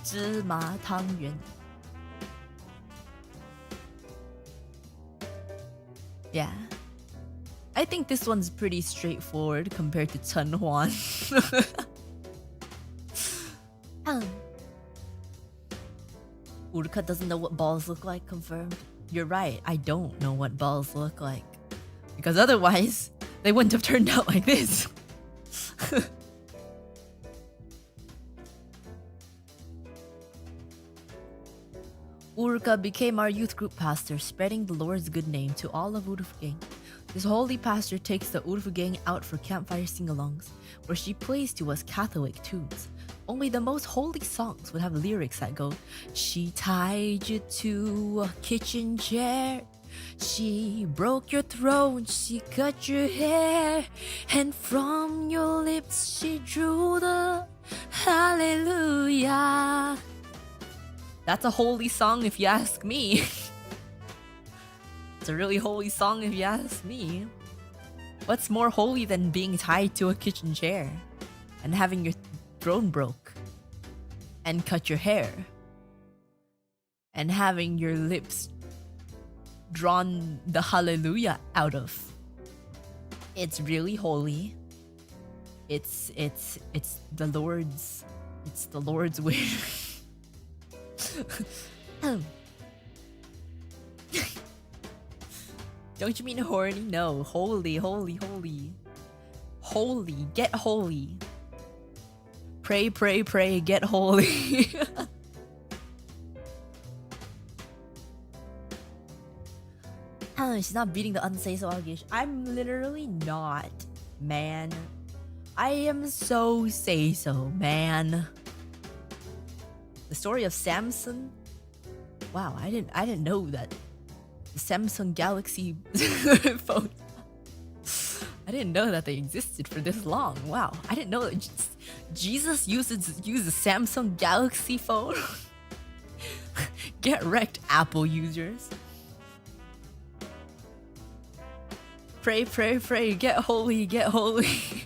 [SPEAKER 1] 芝麻汤圆. Yeah. I think this one's pretty straightforward compared to Chunhuan. Uruka doesn't know what balls look like, confirmed. You're right, I don't know what balls look like. Because otherwise, they wouldn't have turned out like this. Uruka became our youth group pastor, spreading the Lord's good name to all of Urufugang. This holy pastor takes the Urufugang out for campfire sing-alongs, where she plays to us Catholic tunes. Only the most holy songs would have lyrics that go, "She tied you to a kitchen chair. She broke your throat, she cut your hair, and from your lips she drew the hallelujah." That's a holy song if you ask me. It's a really holy song if you ask me. What's more holy than being tied to a kitchen chair and having your throne broke and cut your hair and having your lips drawn the hallelujah out of? It's really holy. It's the Lord's wish. Don't you mean horny? No, holy, holy, holy. Holy, get holy. Pray, pray, pray, get holy. She's not beating the unsay-so allegation. I'm literally not, man. I am so say-so, man. The story of Samsung. Wow, I didn't know that the Samsung Galaxy phone. I didn't know that they existed for this long. Wow, I didn't know that Jesus uses a Samsung Galaxy phone. Get wrecked, Apple users. Pray, pray, pray, get holy, get holy.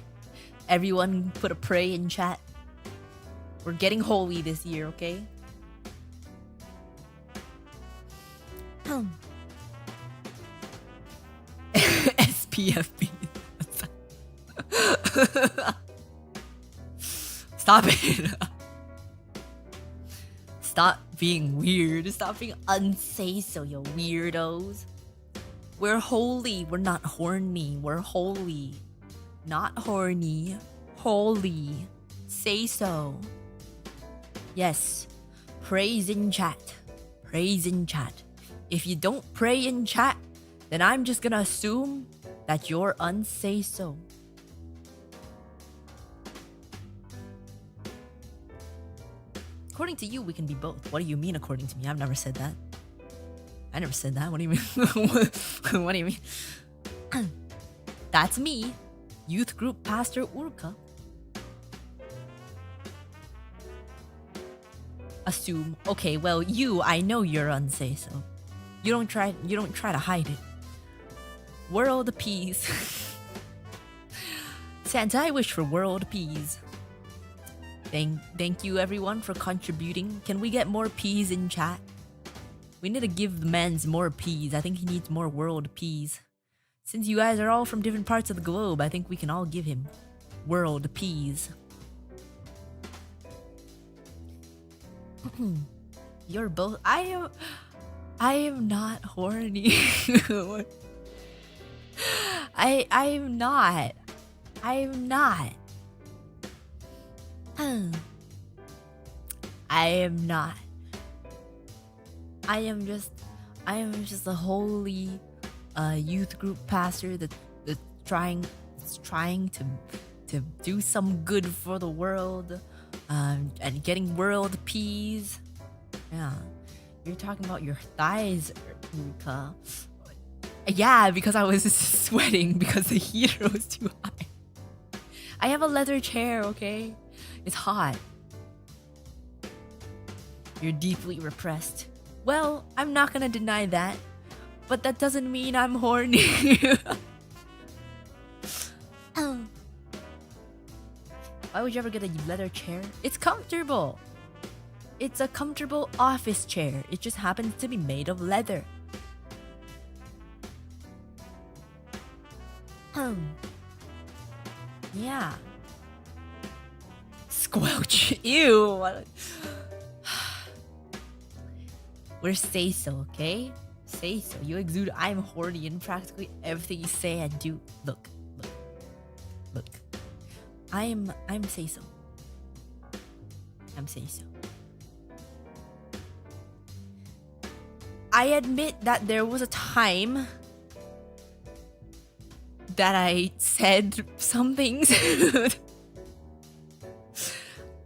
[SPEAKER 1] Everyone put a pray in chat. We're getting holy this year, okay? SPFB. Stop it. Stop being weird. Stop being unsay-so, you weirdos. We're holy. We're not horny. We're holy. Not horny. Holy. Say so. Yes. Praise in chat. Praise in chat. If you don't pray in chat, then I'm just gonna assume that you're unsay so. According to you, we can be both. What do you mean according to me? I've never said that. I never said that. What do you mean? What do you mean? That's me, youth group pastor Uruka. Assume. Okay, well, I know you're unsay so. You don't try to hide it. World peace. Santa, I wish for world peace. Thank you everyone for contributing. Can we get more peas in chat? We need to give the mans more peas. I think he needs more world peas. Since you guys are all from different parts of the globe, I think we can all give him world peas. You're both. I am not horny. I'm not. I'm not. I am not. I am just a holy youth group pastor that's trying to do some good for the world, and getting world peace. Yeah, you're talking about your thighs, Uruka. Yeah, because I was sweating because the heater was too high. I have a leather chair, okay? It's hot. You're deeply repressed. Well, I'm not gonna deny that, but that doesn't mean I'm horny. Why would you ever get a leather chair? It's comfortable. It's a comfortable office chair. It just happens to be made of leather. Yeah. Squelch. Ew. We're say so, okay? Say so. You exude I'm horny in practically everything you say and do. Look. I'm say so. I'm say so. I admit that there was a time that I said some things.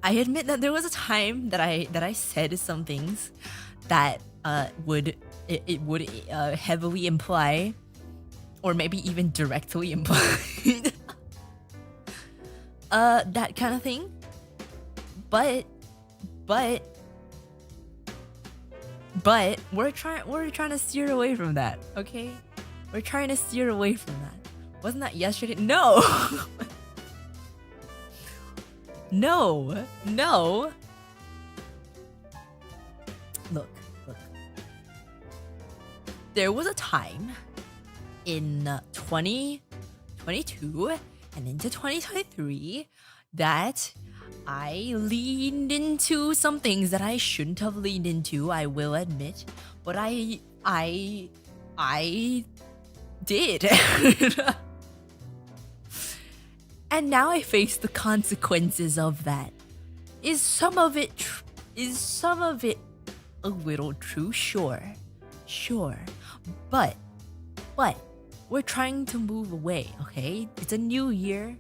[SPEAKER 1] I admit that there was a time that I said some things that would heavily imply, or maybe even directly imply, that kind of thing. But we're trying to steer away from that, okay? We're trying to steer away from that. Wasn't that yesterday? No. No. Look. There was a time in 2022 and into 2023 that I leaned into some things that I shouldn't have leaned into, I will admit, but I did. And now I face the consequences of that. Is some of it a little true? Sure. But we're trying to move away, okay? It's a new year.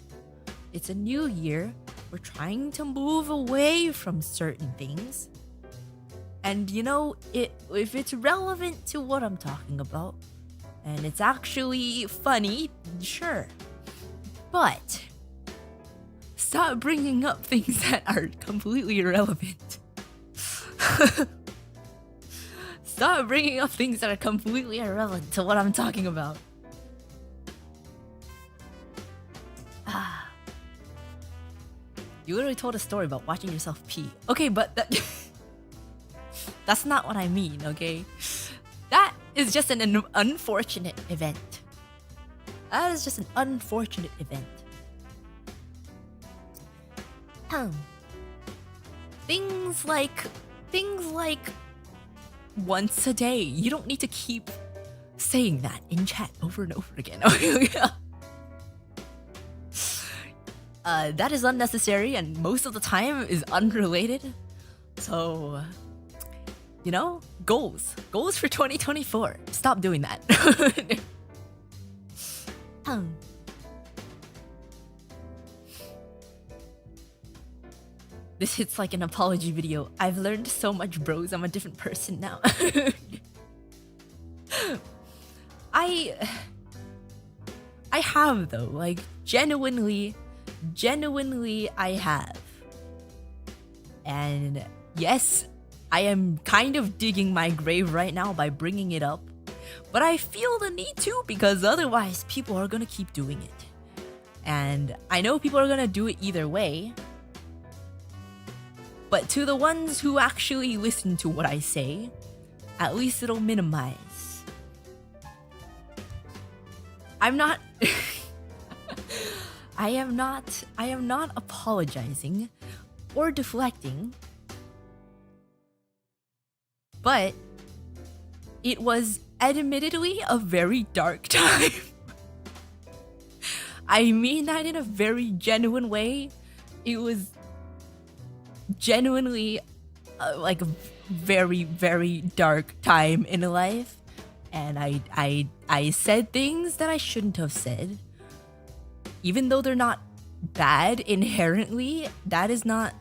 [SPEAKER 1] We're trying to move away from certain things. And you know, if it's relevant to what I'm talking about, and it's actually funny, sure. But stop bringing up things that are completely irrelevant. Stop bringing up things that are completely irrelevant to what I'm talking about. You literally told a story about watching yourself pee. Okay, but that's not what I mean, okay? That is just an unfortunate event. That is just an unfortunate event. Things like once a day. You don't need to keep saying that in chat over and over again. That is unnecessary and most of the time is unrelated. So, you know, goals for 2024. Stop doing that. This hits like an apology video. I've learned so much, bros. I'm a different person now. I have though, like genuinely I have. And yes, I am kind of digging my grave right now by bringing it up, but I feel the need to because otherwise people are gonna keep doing it. And I know people are gonna do it either way, but to the ones who actually listen to what I say, at least it'll minimize. I'm not I am not apologizing or deflecting, but it was admittedly a very dark time. I mean that in a very genuine way. It was genuinely like a very, very dark time in life, and I said things that I shouldn't have said. Even though they're not bad inherently, that is not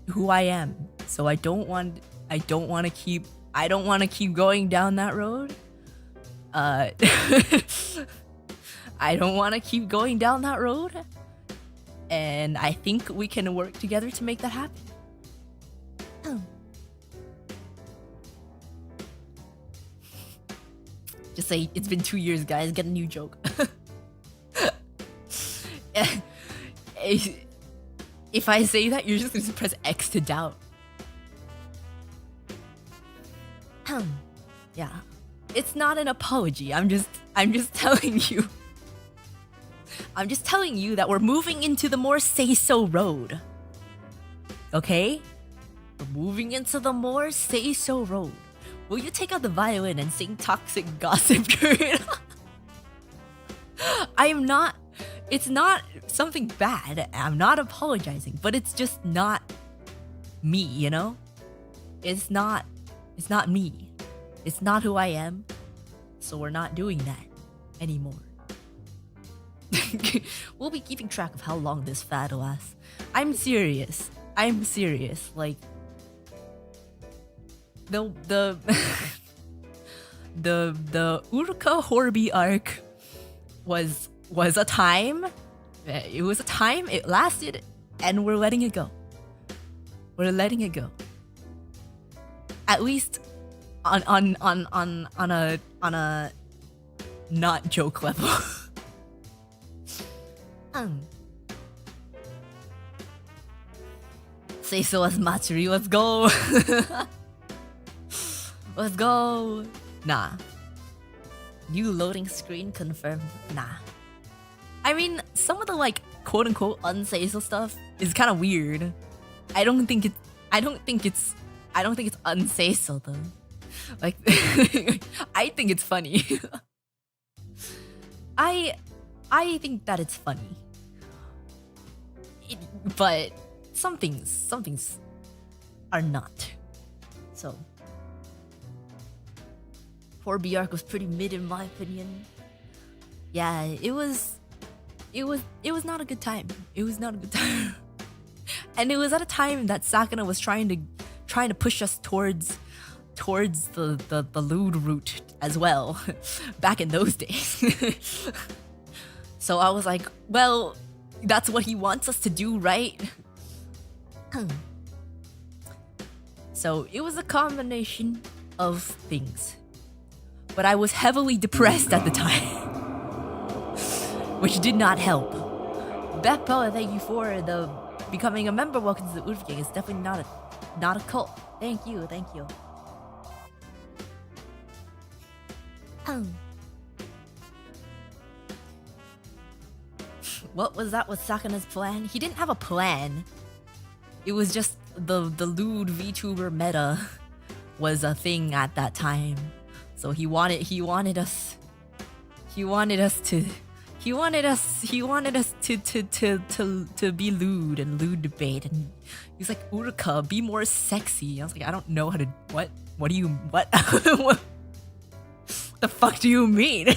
[SPEAKER 1] who I am. So I don't want to keep going down that road. I don't want to keep going down that road. And I think we can work together to make that happen. Just say, it's been 2 years, guys. Get a new joke. If I say that, you're just going to press X to doubt. Yeah. It's not an apology. I'm just telling you. I'm just telling you that we're moving into the more say-so road. Okay? We're moving into the more say-so road. Will you take out the violin and sing toxic gossip during it? It's not something bad. I'm not apologizing, but it's just not me, you know? It's not me. It's not who I am. So we're not doing that anymore. We'll be keeping track of how long this fad lasts. I'm serious. Like the the Uruka Horby arc was a time. It was a time. It lasted, and we're letting it go. We're letting it go. At least on a not joke level. Say so as Matsuri, let's go. Let's go. Nah. New loading screen confirmed. Nah. I mean, some of the like quote unquote unsay-so stuff is kind of weird. I don't think it's unsay-so though. Like I think it's funny. I think that it's funny. But some things are not. So poor Arc was pretty mid in my opinion. Yeah, it was not a good time. It was not a good time. And it was at a time that Sakana was trying to push us towards the lewd route as well. Back in those days. So I was like, well, that's what he wants us to do, right? So it was a combination of things. But I was heavily depressed at the time. Which did not help. Beppo, thank you for the becoming a member. Welcome to the Urufugang. It's definitely not a cult. Thank you. What was that? Was Sakana's plan? He didn't have a plan. It was just the lewd VTuber meta was a thing at that time. So he wanted us to be lewd and lewd debate, and he's like, Uruka, be more sexy. I was like, I don't know how to what do you what what the fuck do you mean?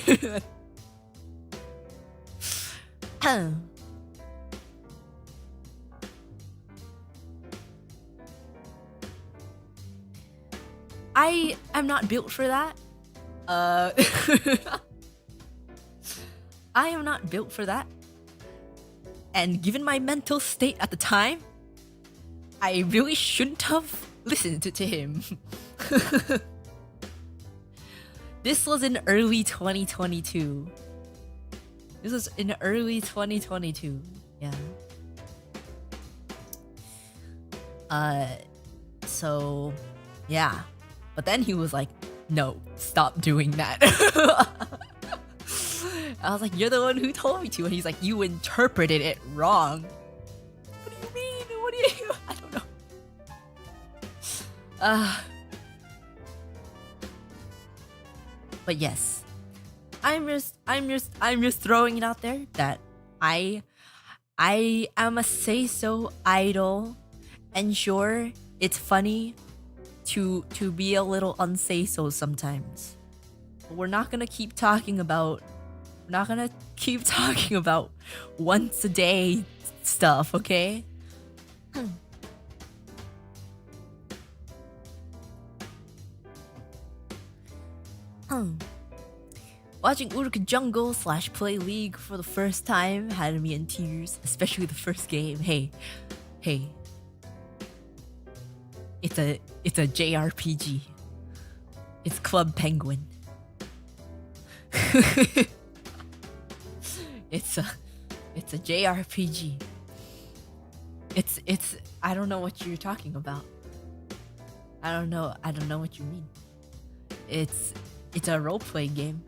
[SPEAKER 1] I am not built for that. I am not built for that. And given my mental state at the time, I really shouldn't have listened to him. This was in early 2022. Yeah. So, yeah. But then he was like, no, stop doing that. I was like, you're the one who told me to. And he's like, you interpreted it wrong. What do you mean? What do you... I don't know. But yes. I'm just throwing it out there that I am a say-so idol. And sure, it's funny to be a little unsay-so sometimes. But we're not gonna keep talking about once a day stuff, okay? Watching Uruka Jungle / Play League for the first time had me in tears, especially the first game. Hey. It's a JRPG. It's Club Penguin. It's a JRPG. It's I don't know what you're talking about. I don't know what you mean. It's a roleplay game.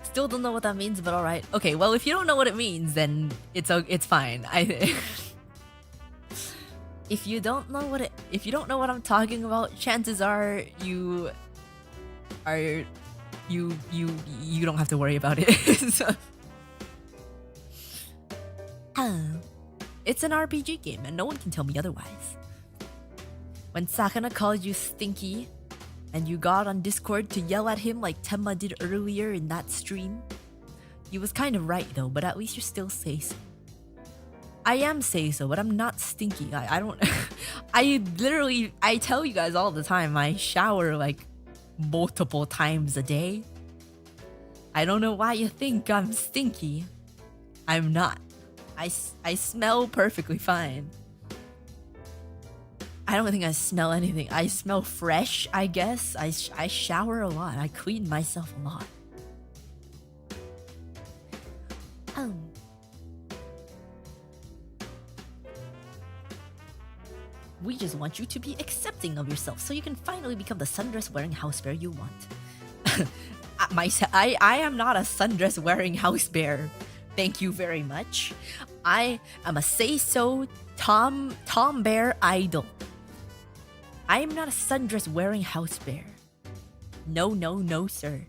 [SPEAKER 1] Still don't know what that means, but alright. Okay, well, if you don't know what it means, then it's fine. If you don't know what I'm talking about, chances are you don't have to worry about it. So, It's an RPG game, and no one can tell me otherwise. When Sakana called you stinky, and you got on Discord to yell at him like Temma did earlier in that stream, he was kind of right though, but at least you're still say-so. I am say-so, but I'm not stinky. I don't... I tell you guys all the time, I shower like multiple times a day. I don't know why you think I'm stinky. I'm not. I smell perfectly fine. I don't think I smell anything. I smell fresh, I guess. I shower a lot. I clean myself a lot. We just want you to be accepting of yourself so you can finally become the sundress wearing house bear you want. I am not a sundress wearing house bear. Thank you very much. I am a say-so Tom Bear idol. I am not a sundress wearing house bear. No, sir.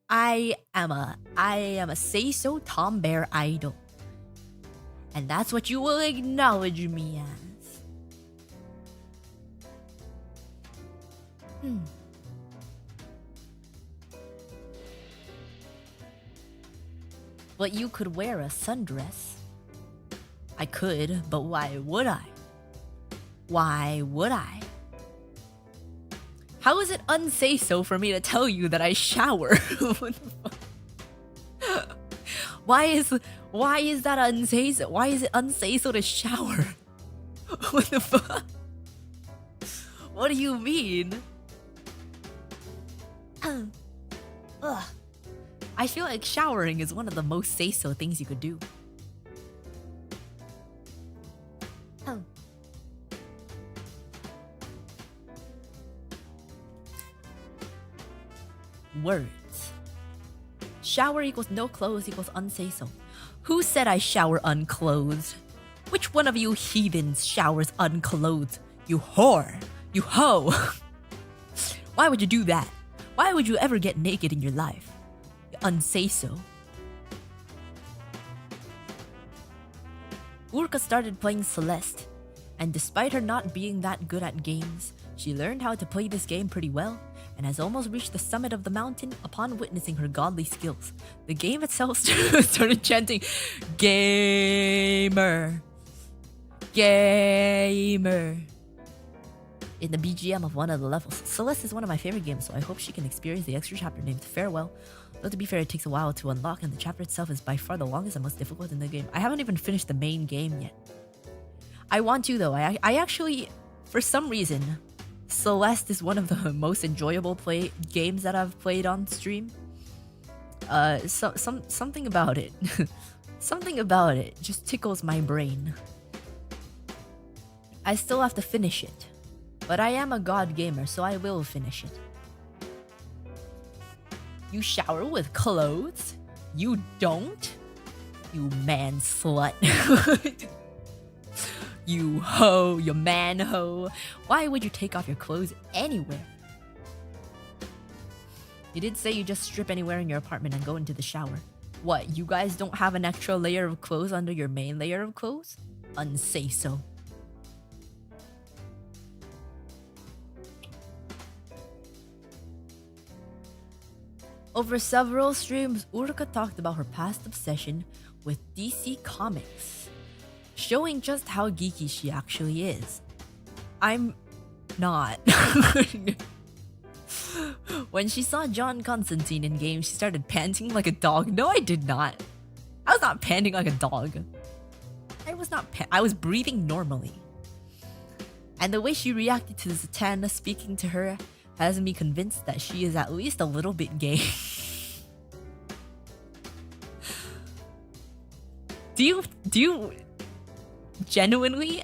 [SPEAKER 1] I am a say-so Tom Bear idol. And that's what you will acknowledge me as. But you could wear a sundress. I could, but why would I? Why would I? How is it unsay-so for me to tell you that I shower? What the fuck? Why is that unsay-so? Why is it unsay-so to shower? What the fuck? What do you mean? Ugh. I feel like showering is one of the most say-so things you could do. Words. Shower equals no clothes equals unsay-so. Who said I shower unclothed? Which one of you heathens showers unclothed? You whore. You hoe. Why would you do that? Why would you ever get naked in your life? Unsay-so. Uruka started playing Celeste, and despite her not being that good at games, she learned how to play this game pretty well, and has almost reached the summit of the mountain upon witnessing her godly skills. The game itself started chanting, "Gamer! Gamer!" in the BGM of one of the levels. Celeste is one of my favorite games, so I hope she can experience the extra chapter named Farewell. Though to be fair, it takes a while to unlock, and the chapter itself is by far the longest and most difficult in the game. I haven't even finished the main game yet. I want to though. I actually, for some reason, Celeste is one of the most enjoyable games that I've played on stream. Something about it. Something about it just tickles my brain. I still have to finish it. But I am a god gamer, so I will finish it. You shower with clothes? You don't? You man slut. You hoe, you man hoe. Why would you take off your clothes anywhere? You did say you just strip anywhere in your apartment and go into the shower. What, you guys don't have an extra layer of clothes under your main layer of clothes? Unsay-so. Over several streams, Uruka talked about her past obsession with DC Comics, showing just how geeky she actually is. I'm not. When she saw John Constantine in game, she started panting like a dog. No, I did not. I was not panting like a dog. I was breathing normally. And the way she reacted to Zatanna speaking to her has me convinced that she is at least a little bit gay. Do you genuinely?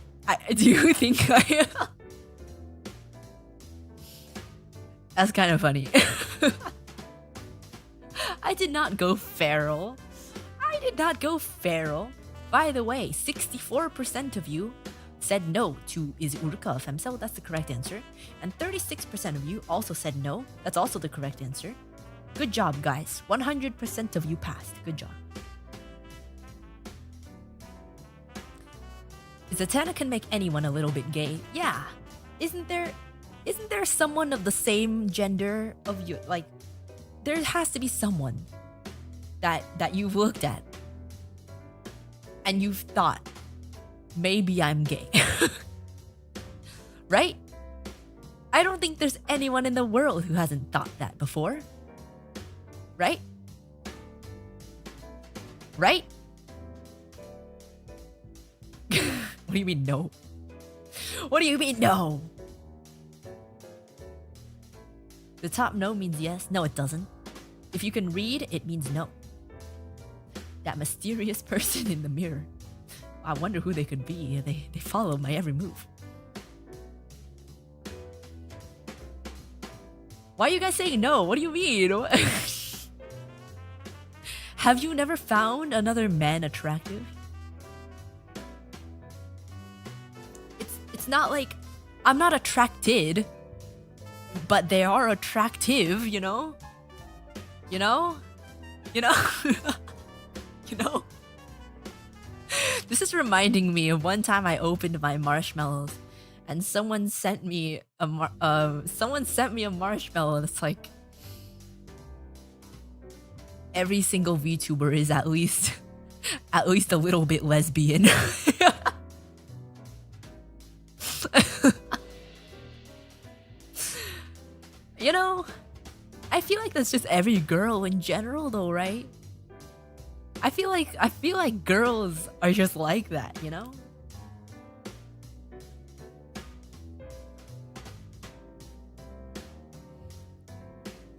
[SPEAKER 1] Do you think I am? That's kind of funny. I did not go feral. I did not go feral. By the way, 64% of you said no to is Uruka a femcel? That's the correct answer. And 36% of you also said no. That's also the correct answer. Good job, guys. 100% of you passed. Good job. Zatanna can make anyone a little bit gay. Yeah. Isn't there someone of the same gender of you? Like, there has to be someone that you've looked at and you've thought, maybe I'm gay. Right? I don't think there's anyone in the world who hasn't thought that before. Right? Right? What do you mean no? What do you mean no? The top no means yes. No, it doesn't. If you can read, it means no. That mysterious person in the mirror. I wonder who they could be. They follow my every move. Why are you guys saying no? What do you mean? Have you never found another man attractive? It's not like I'm not attracted, but they are attractive, you know? You know? You know? You know? This is reminding me of one time I opened my marshmallows and someone sent me a marshmallow that's like every single VTuber is at least a little bit lesbian. You know, I feel like that's just every girl in general though, right? I feel like girls are just like that, you know?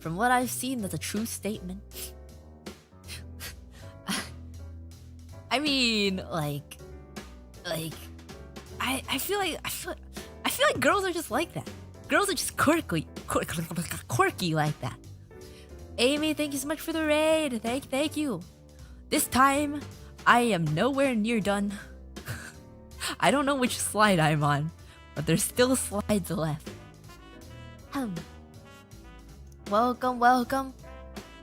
[SPEAKER 1] From what I've seen, that's a true statement. I mean, I feel like girls are just like that. Girls are just quirky like that. Amy, thank you so much for the raid. Thank you. This time, I am nowhere near done. I don't know which slide I'm on, but there's still slides left. Welcome.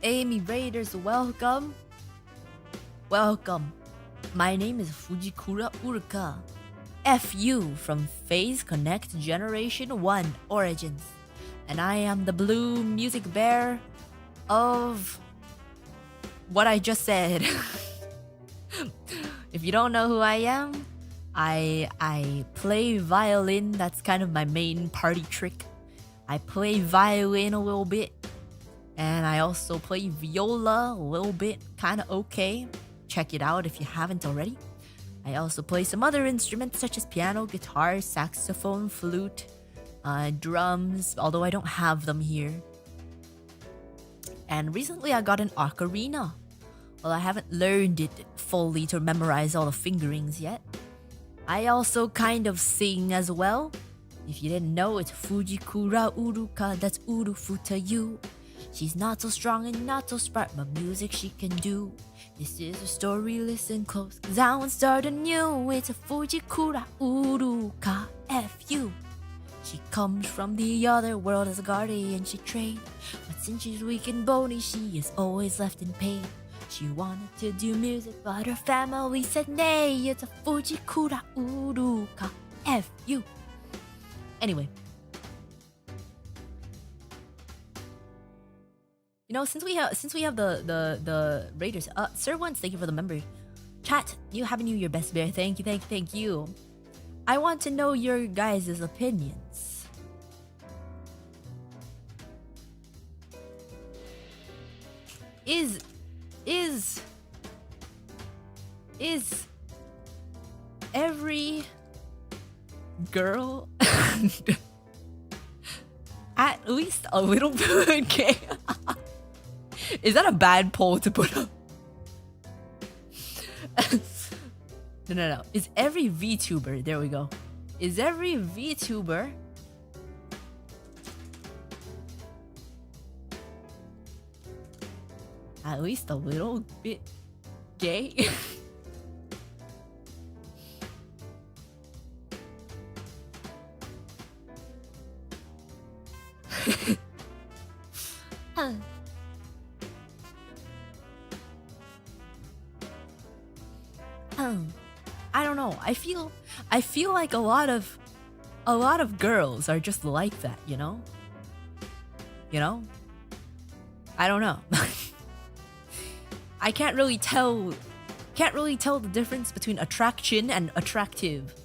[SPEAKER 1] Amy Raiders, welcome. My name is Fujikura Uruka. FU from Phase Connect Generation 1 Origins. And I am the blue music bear of what I just said. If you don't know who I am, I play violin. That's kind of my main party trick. I play violin a little bit. And I also play viola a little bit. Kind of okay. Check it out if you haven't already. I also play some other instruments such as piano, guitar, saxophone, flute, drums, although I don't have them here. And recently I got an ocarina. Well, I haven't learned it fully to memorize all the fingerings yet. I also kind of sing as well. If you didn't know, it's Fujikura Uruka, that's Urufuta you. She's not so strong and not so smart, but music she can do. This is a story, listen close, cause I won't start anew. It's a Fujikura Uruka FU. She comes from the other world as a guardian she trained, but since she's weak and bony, she is always left in pain. She wanted to do music, but her family said nay. It's a Fujikura Uruka FU. Anyway. You know, since we have the raiders, Sir Once, thank you for the member. Chat, you having you your best bear. Thank you. I want to know your guys' opinions. Is every girl at least a little bit gay? Is that a bad poll to put up? No. Is every VTuber, there we go. Is every VTuber at least a little bit gay? I don't know. I feel like a lot of girls are just like that, you know? You know? I don't know. I can't really tell the difference between attraction and attractive.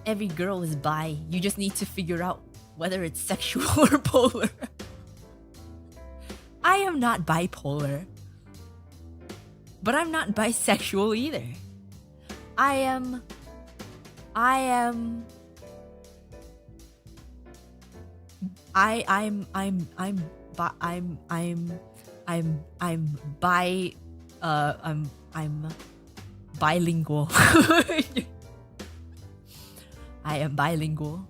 [SPEAKER 1] Every girl is bi. You just need to figure out whether it's sexual or polar. I am not bipolar. But I'm not bisexual either. I'm bilingual. I am bilingual.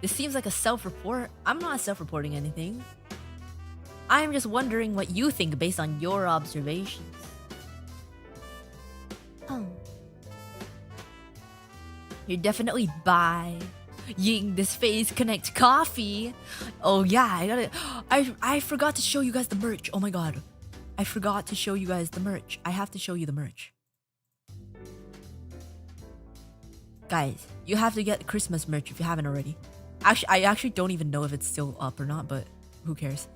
[SPEAKER 1] This seems like a self-report. I'm not self-reporting anything. I'm just wondering what you think based on your observations. You're definitely bi. Ying, this phase connect coffee. Oh yeah, I forgot to show you guys the merch. Oh my god. I forgot to show you guys the merch. I have to show you the merch. Guys, you have to get Christmas merch if you haven't already. Actually, I actually don't even know if it's still up or not, but who cares?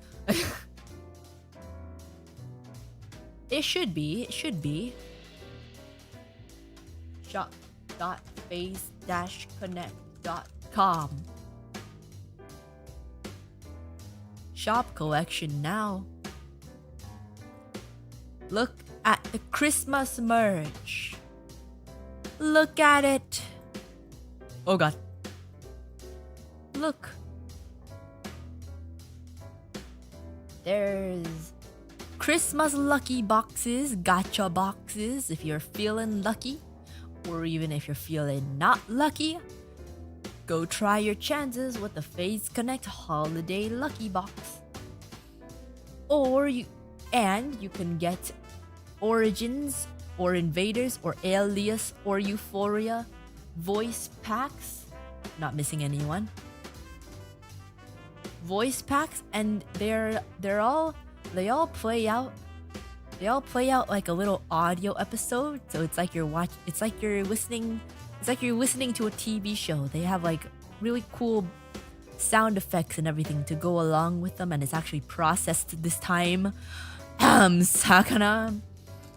[SPEAKER 1] It should be. Shop.phase-connect.com. Shop collection now. Look at the Christmas merch. Look at it. Oh god. Look. There's Christmas lucky boxes, gotcha boxes if you're feeling lucky, or even if you're feeling not lucky. Go try your chances with the Phase Connect Holiday Lucky Box. Or you can get Origins or Invaders or Alias or Euphoria voice packs. Not missing anyone. Voice packs, and they all play out like a little audio episode. So it's like you're listening to a TV show. They have like really cool sound effects and everything to go along with them, and it's actually processed this time. Sakana.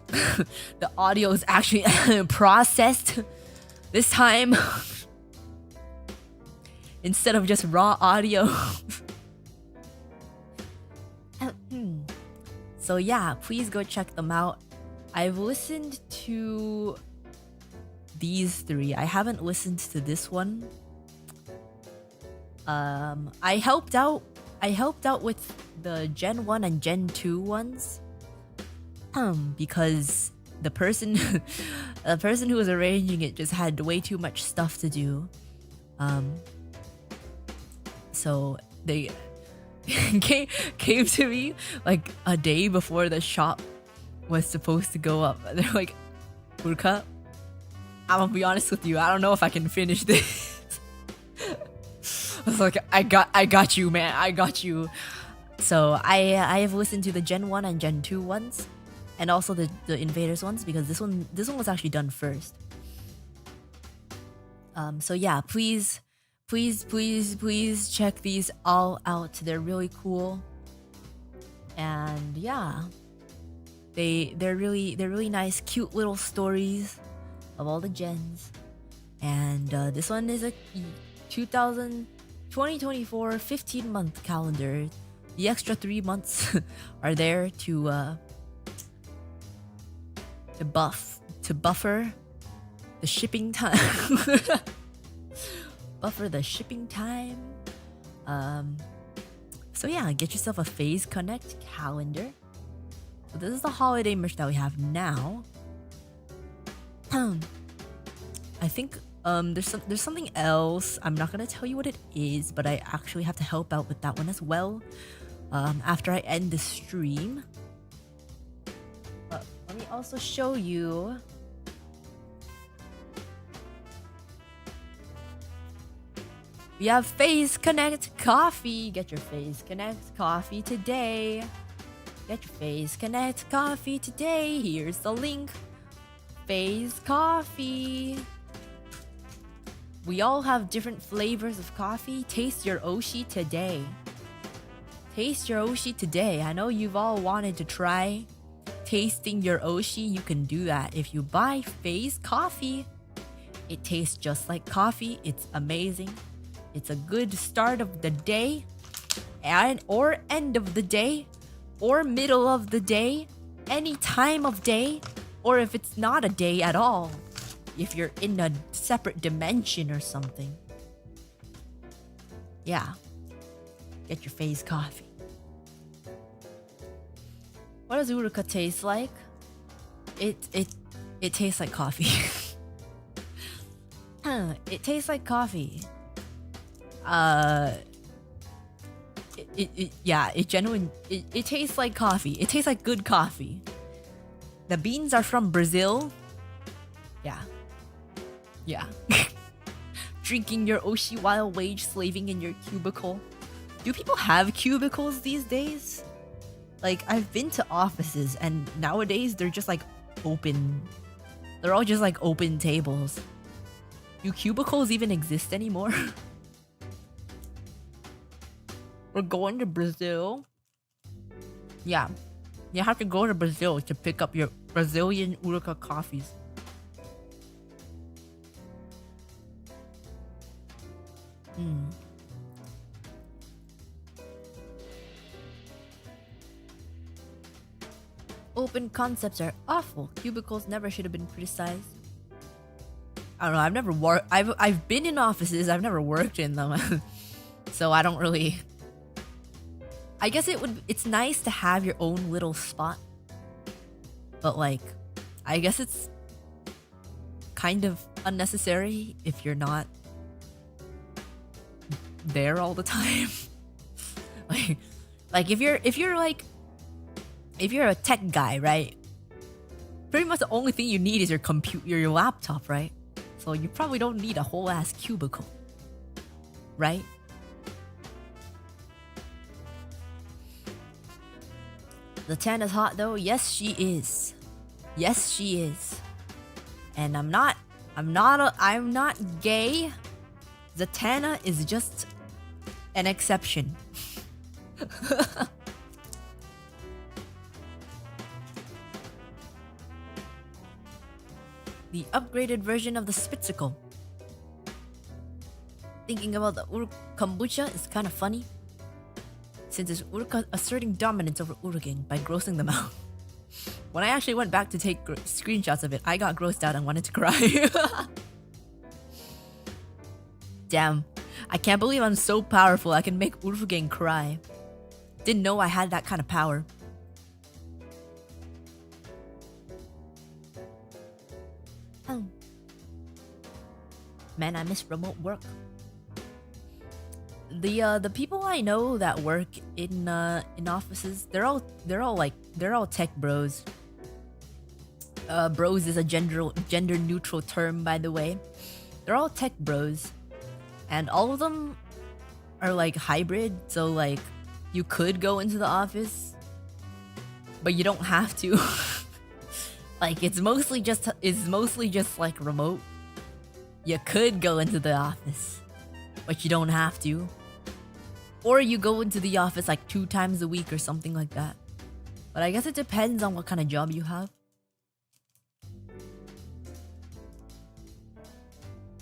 [SPEAKER 1] The audio is actually processed this time instead of just raw audio. So yeah, please go check them out. I've listened to these three. I haven't listened to this one. I helped out with the Gen 1 and Gen 2 ones. Because the person who was arranging it just had way too much stuff to do. So they came to me like a day before the shop was supposed to go up. They're like, Uruka, I'm gonna be honest with you, I don't know if I can finish this. I was like, I got you, man, I got you. So I have listened to the Gen 1 and Gen 2 ones, and also the Invaders ones, because this one was actually done first. So yeah, please check these all out. They're really cool. And yeah, they're really nice, cute little stories of all the gens. And this one is a 2024 15-month calendar. The extra 3 months are there to buffer the shipping time. Buffer the shipping time. So yeah, get yourself a Phase Connect calendar. So this is the holiday merch that we have now. I think there's something else. I'm not gonna tell you what it is, but I actually have to help out with that one as well. After I end the stream. Let me also show you We have Phase Connect Coffee. Get your Phase Connect Coffee today. Get your Phase Connect Coffee today. Here's the link. Phase Coffee. We all have different flavors of coffee. Taste your Oshi today. Taste your Oshi today. I know you've all wanted to try tasting your Oshi. You can do that if you buy Phase Coffee. It tastes just like coffee. It's amazing. It's a good start of the day, or end of the day, or middle of the day, any time of day, or if it's not a day at all, if you're in a separate dimension or something. Yeah. Get your Phase Coffee. What does Uruka taste like? It tastes like coffee. It tastes like coffee. It tastes like coffee. It tastes like good coffee. The beans are from Brazil. Yeah. Drinking your Oshi while wage slaving in your cubicle. Do people have cubicles these days? Like, I've been to offices and nowadays they're just like open. They're all just like open tables. Do cubicles even exist anymore? We're going to Brazil. Yeah. You have to go to Brazil to pick up your Brazilian Uruka coffees. Open concepts are awful. Cubicles never should have been criticized. I don't know. I've never worked. I've been in offices. I've never worked in them, so I don't really. I guess it's nice to have your own little spot, but like, I guess it's kind of unnecessary if you're not there all the time. like if you're a tech guy, right? Pretty much the only thing you need is your laptop, right? So you probably don't need a whole ass cubicle, right? The tan is hot though. Yes, she is. Yes, she is. And I'm not gay. Zatanna is just an exception. The upgraded version of the Spitzicle. Thinking about the kombucha is kind of funny, since it's Uruka asserting dominance over Urugang by grossing them out. When I actually went back to take screenshots of it, I got grossed out and wanted to cry. Damn, I can't believe I'm so powerful I can make Urufugang cry. Didn't know I had that kind of power. Oh. Man, I miss remote work. The people I know that work in offices, they're all tech bros. Bros is a gender neutral term, by the way. They're all tech bros, and all of them are like hybrid. So like, you could go into the office, but you don't have to. Like, it's mostly just like remote. You could go into the office, but you don't have to. Or you go into the office like 2 times a week or something like that. But I guess it depends on what kind of job you have.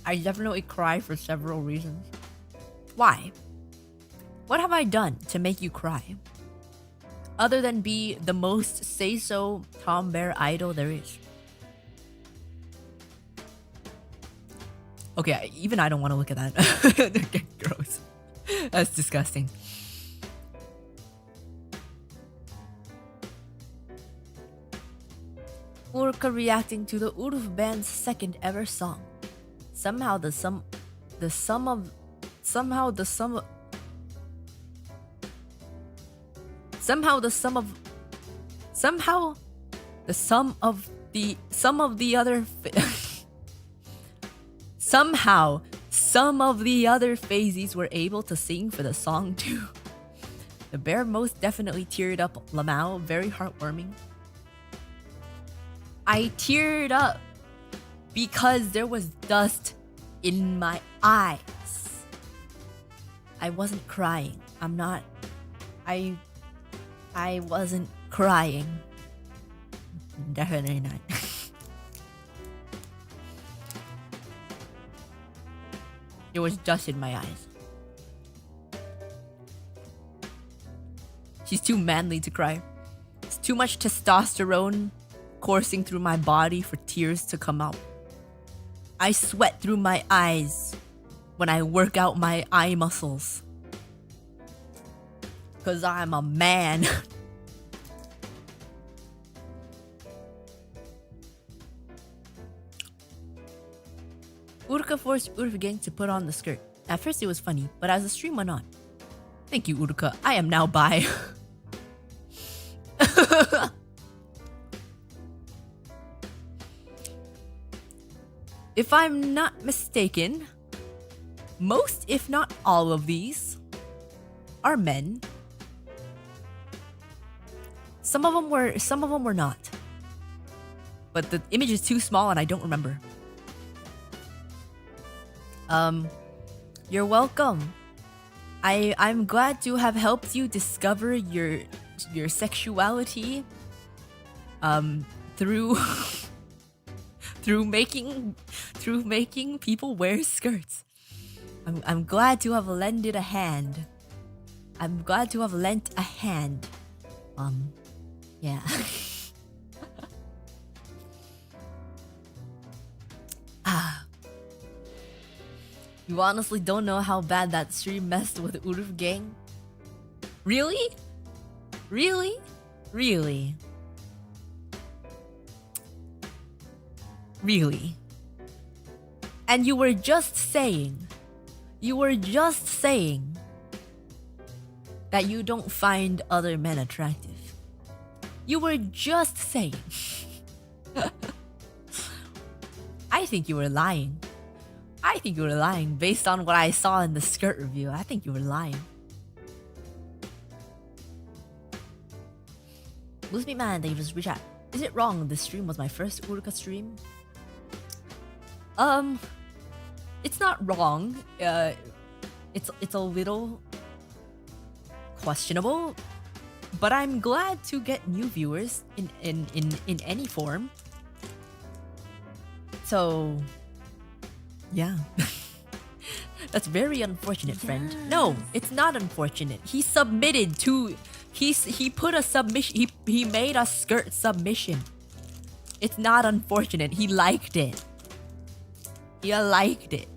[SPEAKER 1] I definitely cry for several reasons. Why? What have I done to make you cry? Other than be the most say-so Tom Bear idol there is. Okay, even I don't want to look at that. Gross. That's disgusting. Uruka reacting to the Uruf band's second ever song. Somehow the sum of the other Some of the other phases were able to sing for the song too. The bear most definitely teared up Lamau, very heartwarming. I teared up because there was dust in my eyes. I wasn't crying. I wasn't crying. Definitely not. There was dust in my eyes. She's too manly to cry. It's too much testosterone coursing through my body for tears to come out. I sweat through my eyes when I work out my eye muscles. 'Cause I'm a man. Uruka forced Urufugang to put on the skirt. At first it was funny, but as the stream went on. Thank you, Uruka. I am now bi. If I'm not mistaken, most, if not all of these, are men. Some of them were not. But the image is too small and I don't remember. You're welcome. I'm glad to have helped you discover your sexuality through through making people wear skirts. I'm glad to have lended a hand. I'm glad to have lent a hand. Yeah. You honestly don't know how bad that stream messed with Urufugang? Really? Really? Really? Really? And you were just saying that you don't find other men attractive. You were just saying. I think you were lying. I think you were lying based on what I saw in the skirt review. I think you were lying. Musmi Man, thank you for the chat. Is it wrong this stream was my first Uruka stream? It's not wrong. It's a little questionable, but I'm glad to get new viewers in any form. So yeah. That's very unfortunate, friend. No, it's not unfortunate. He submitted to he put a submission, he made a skirt submission. It's not unfortunate. He liked it. He liked it.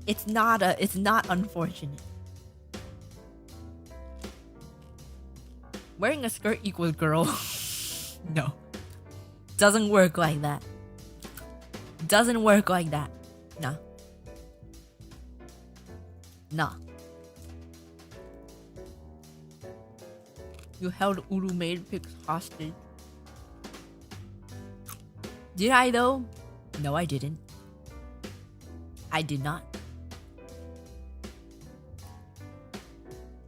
[SPEAKER 1] It's not unfortunate. Wearing a skirt equals girl. No. Doesn't work like that. Doesn't work like that. Nah. Nah. You held Uru made pics hostage. Did I though? No, I didn't. I did not.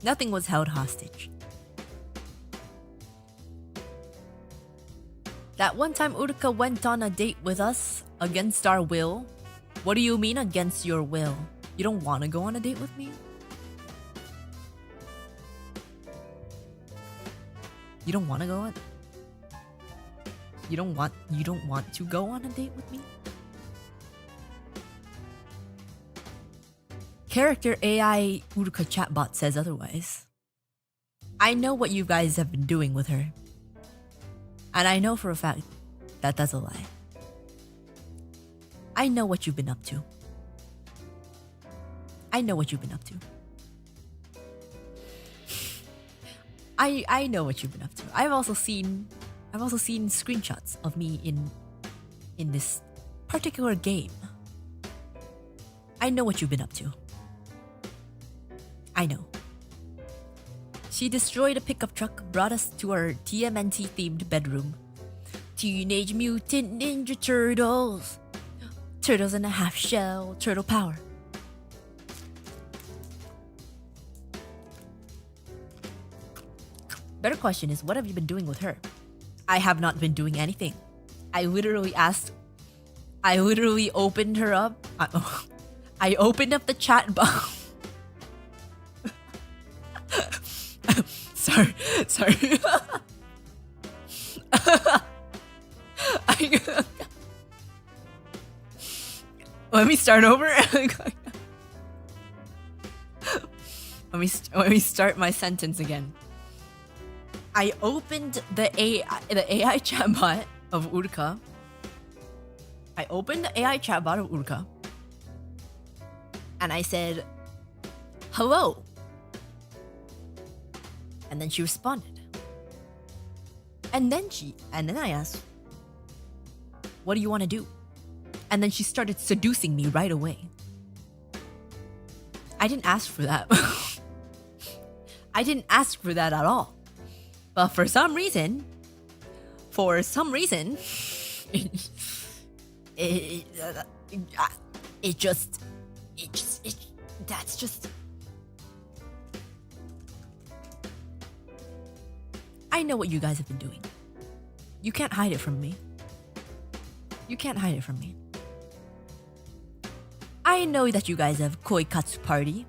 [SPEAKER 1] Nothing was held hostage. That one time Uruka went on a date with us against our will. What do you mean against your will? You don't want to go on a date with me? You don't want to go on? You don't want to go on a date with me? Character AI Uruka Chatbot says otherwise. I know what you guys have been doing with her. And I know for a fact that that's a lie. I know what you've been up to. I know what you've been up to. I know what you've been up to. I've also seen screenshots of me in this particular game. I know what you've been up to. I know. She destroyed a pickup truck, brought us to our TMNT themed bedroom. Teenage Mutant Ninja Turtles. Turtles in a half shell, turtle power. Better question is, what have you been doing with her? I have not been doing anything. I literally opened her up. I opened up the chat box. sorry. Let me start over. Let me start my sentence again. I opened the AI chatbot of Uruka. I opened the AI chatbot of Uruka. And I said, hello. And then she responded. And then I asked, what do you want to do? And then she started seducing me right away. I didn't ask for that. I didn't ask for that at all. But for some reason, that's just. I know what you guys have been doing. You can't hide it from me. You can't hide it from me. I know that you guys have Koi Katsu Party,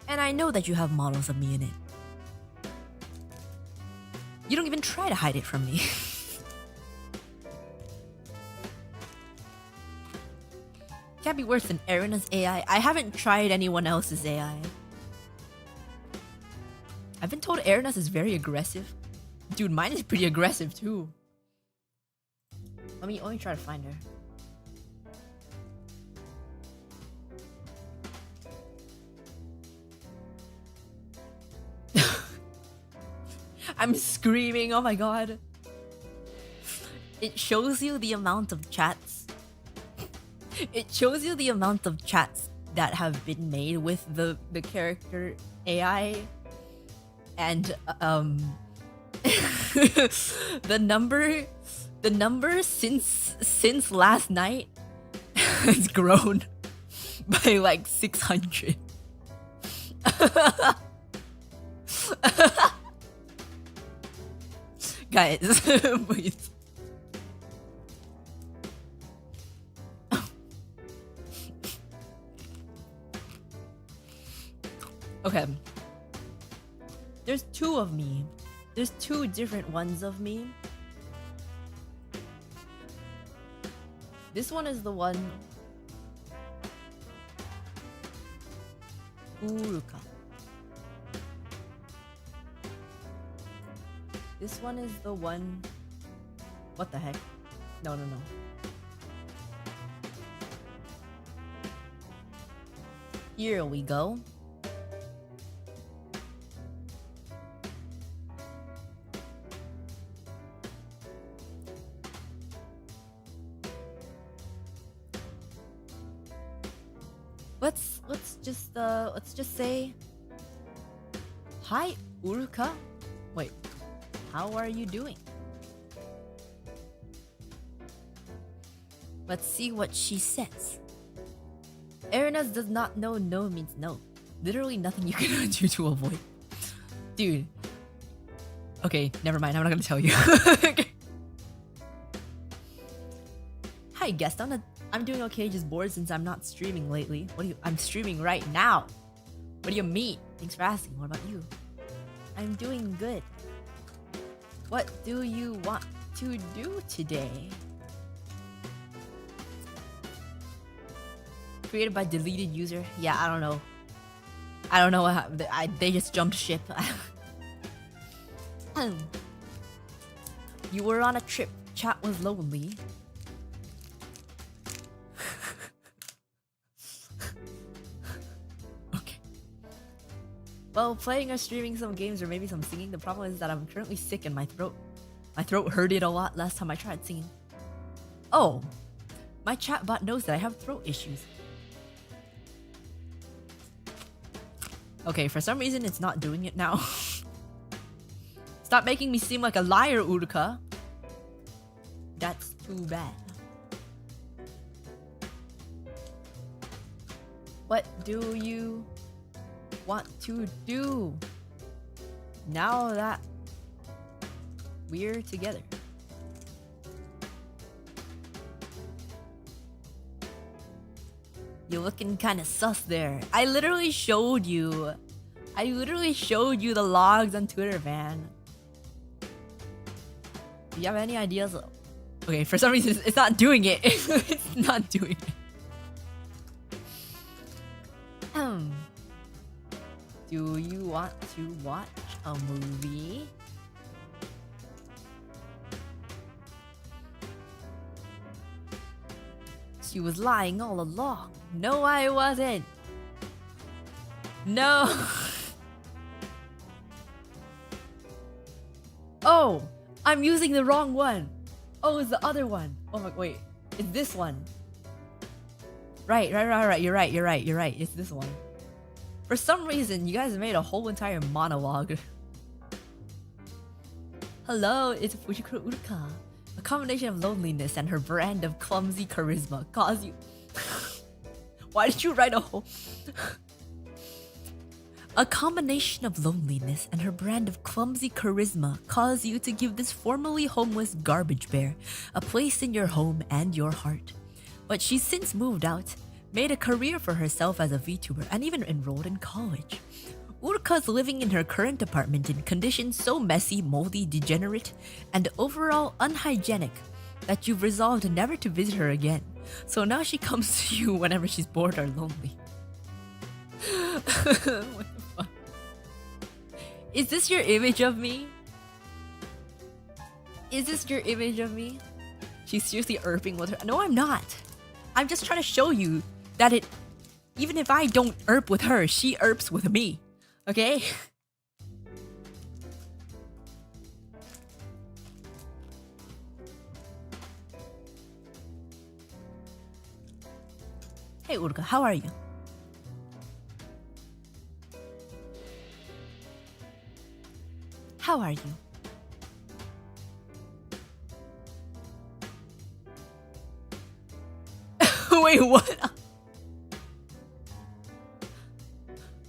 [SPEAKER 1] and I know that you have models of me in it. You don't even try to hide it from me. Can't be worse than Erina's AI. I haven't tried anyone else's AI. I've been told Erina's is very aggressive. Dude, mine is pretty aggressive too. Let me try to find her. I'm screaming, oh my god. It shows you the amount of chats. It shows you the amount of chats that have been made with the character AI. And the number since last night has grown by like 600. Guys, please. Okay. There's two of me. There's two different ones of me. This one is the one. Uruka. This one is the one. What the heck? No. Here we go. Let's just say hi, Uruka. Wait, how are you doing? Let's see what she says. Erina's does not know no means no. Literally nothing you can do to avoid. Dude. Okay, never mind. I'm not gonna tell you. Hi, guest. I'm doing okay, just bored since I'm not streaming lately. I'm streaming right now. What do you mean? Thanks for asking. What about you? I'm doing good. What do you want to do today? Created by deleted user. Yeah, I don't know. I don't know what happened. They just jumped ship. You were on a trip. Chat was lonely. Okay. Well, playing or streaming some games or maybe some singing. The problem is that I'm currently sick in my throat. My throat hurted a lot last time I tried singing. Oh, my chatbot knows that I have throat issues. Okay, for some reason it's not doing it now. Stop making me seem like a liar, Uruka. That's too bad. What do you want to do? Now that We're together. You're looking kind of sus there. I literally showed you the logs on Twitter, man. Do you have any ideas? Okay, for some reason it's not doing it. It's not doing it. Do you want to watch a movie? She was lying all along. No, I wasn't. No. Oh, I'm using the wrong one. Oh, it's the other one. Oh my, wait. It's this one. Right. You're right. It's this one. For some reason, you guys made a whole entire monologue. Hello, it's Fujikura Uruka. A combination of loneliness and her brand of clumsy charisma cause you... Why did you write a whole... A combination of loneliness and her brand of clumsy charisma cause you to give this formerly homeless garbage bear a place in your home and your heart. But she's since moved out, made a career for herself as a VTuber, and even enrolled in college. Uruka's living in her current apartment in conditions so messy, moldy, degenerate, and overall unhygienic that you've resolved never to visit her again. So now she comes to you whenever she's bored or lonely. What the fuck? Is this your image of me? Is this your image of me? She's seriously erping with her. No, I'm not. I'm just trying to show you that even if I don't erp with her, she erps with me. Okay? Hey Uruka, how are you? How are you? Wait, what?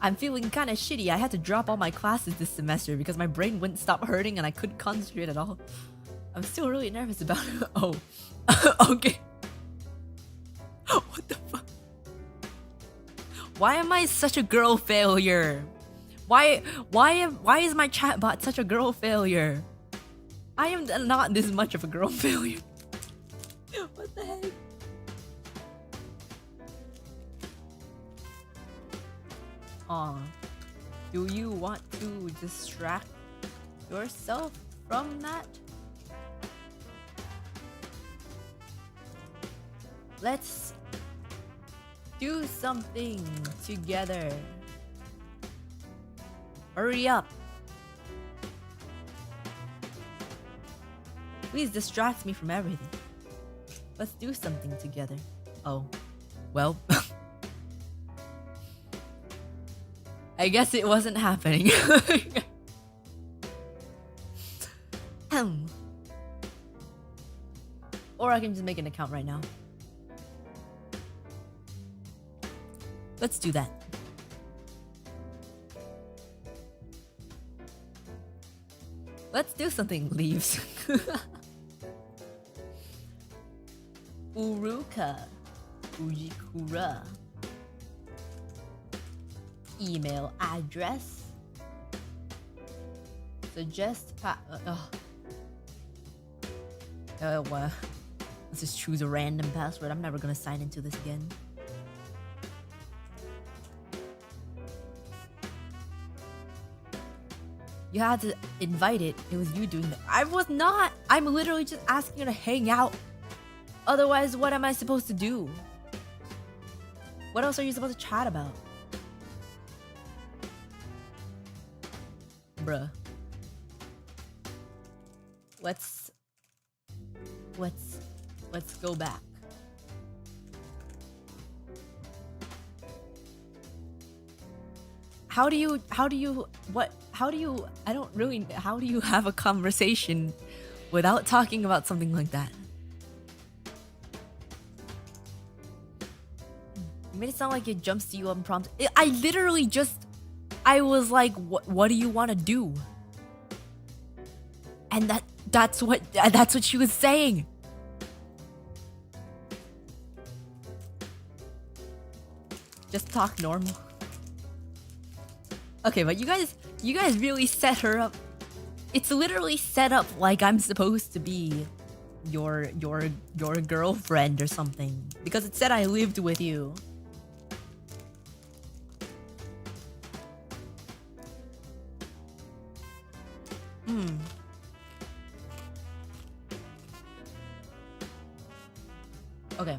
[SPEAKER 1] I'm feeling kind of shitty. I had to drop all my classes this semester because my brain wouldn't stop hurting and I couldn't concentrate at all. I'm still really nervous about it. Oh. Okay. What the fuck? Why am I such a girl failure? Why is my chatbot such a girl failure? I am not this much of a girl failure. What the heck? Aw. Do you want to distract yourself from that? Let's do something together. Hurry up. Please distract me from everything. Let's do something together. Oh. Well. I guess it wasn't happening. Or I can just make an account right now. Let's do that. Let's do something, leaves. Uruka. Fujikura. Email address. Suggest well, let's just choose a random password. I'm never gonna sign into this again. You had to invite it. It was you doing that. I was not. I'm literally just asking you to hang out. Otherwise, what am I supposed to do? What else are you supposed to chat about? Bruh. Let's go back. How do you have a conversation without talking about something like that? You made it sound like it jumps to you unprompted. I was like, what do you want to do? And that's what she was saying. Just talk normal. Okay, but you guys really set her up. It's literally set up like I'm supposed to be your girlfriend or something, because it said I lived with you. Okay.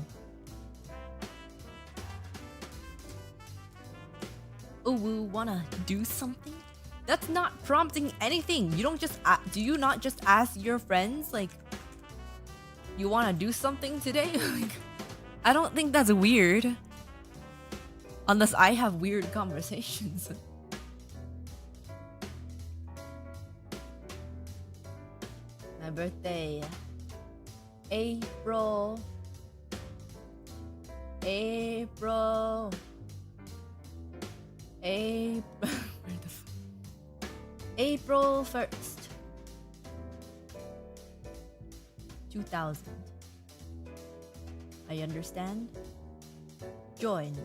[SPEAKER 1] Ooh, wanna do something? That's not prompting anything. You don't just do you not just ask your friends like, you wanna do something today? Like, I don't think that's weird. Unless I have weird conversations. My birthday, April. Where the April 1st, 2000. I understand. Join.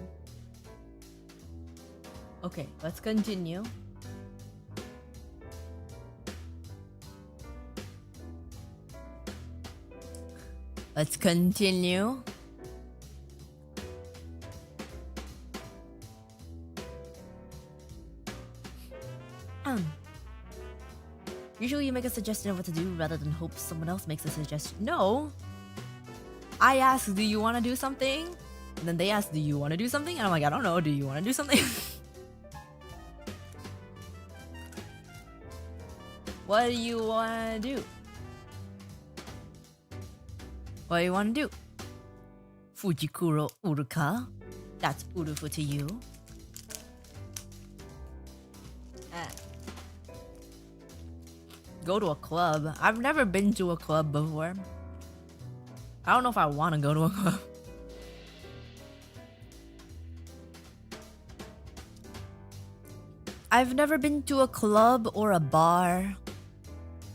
[SPEAKER 1] Okay, let's continue. Let's continue. Usually you make a suggestion of what to do rather than hope someone else makes a suggestion. No. I ask, do you want to do something? And then they ask, do you want to do something? And I'm like, I don't know. Do you want to do something? What do you want to do? What do you want to do? Fujikura Uruka. That's Urufu to you. Go to a club. I've never been to a club before. I don't know if I want to go to a club. I've never been to a club or a bar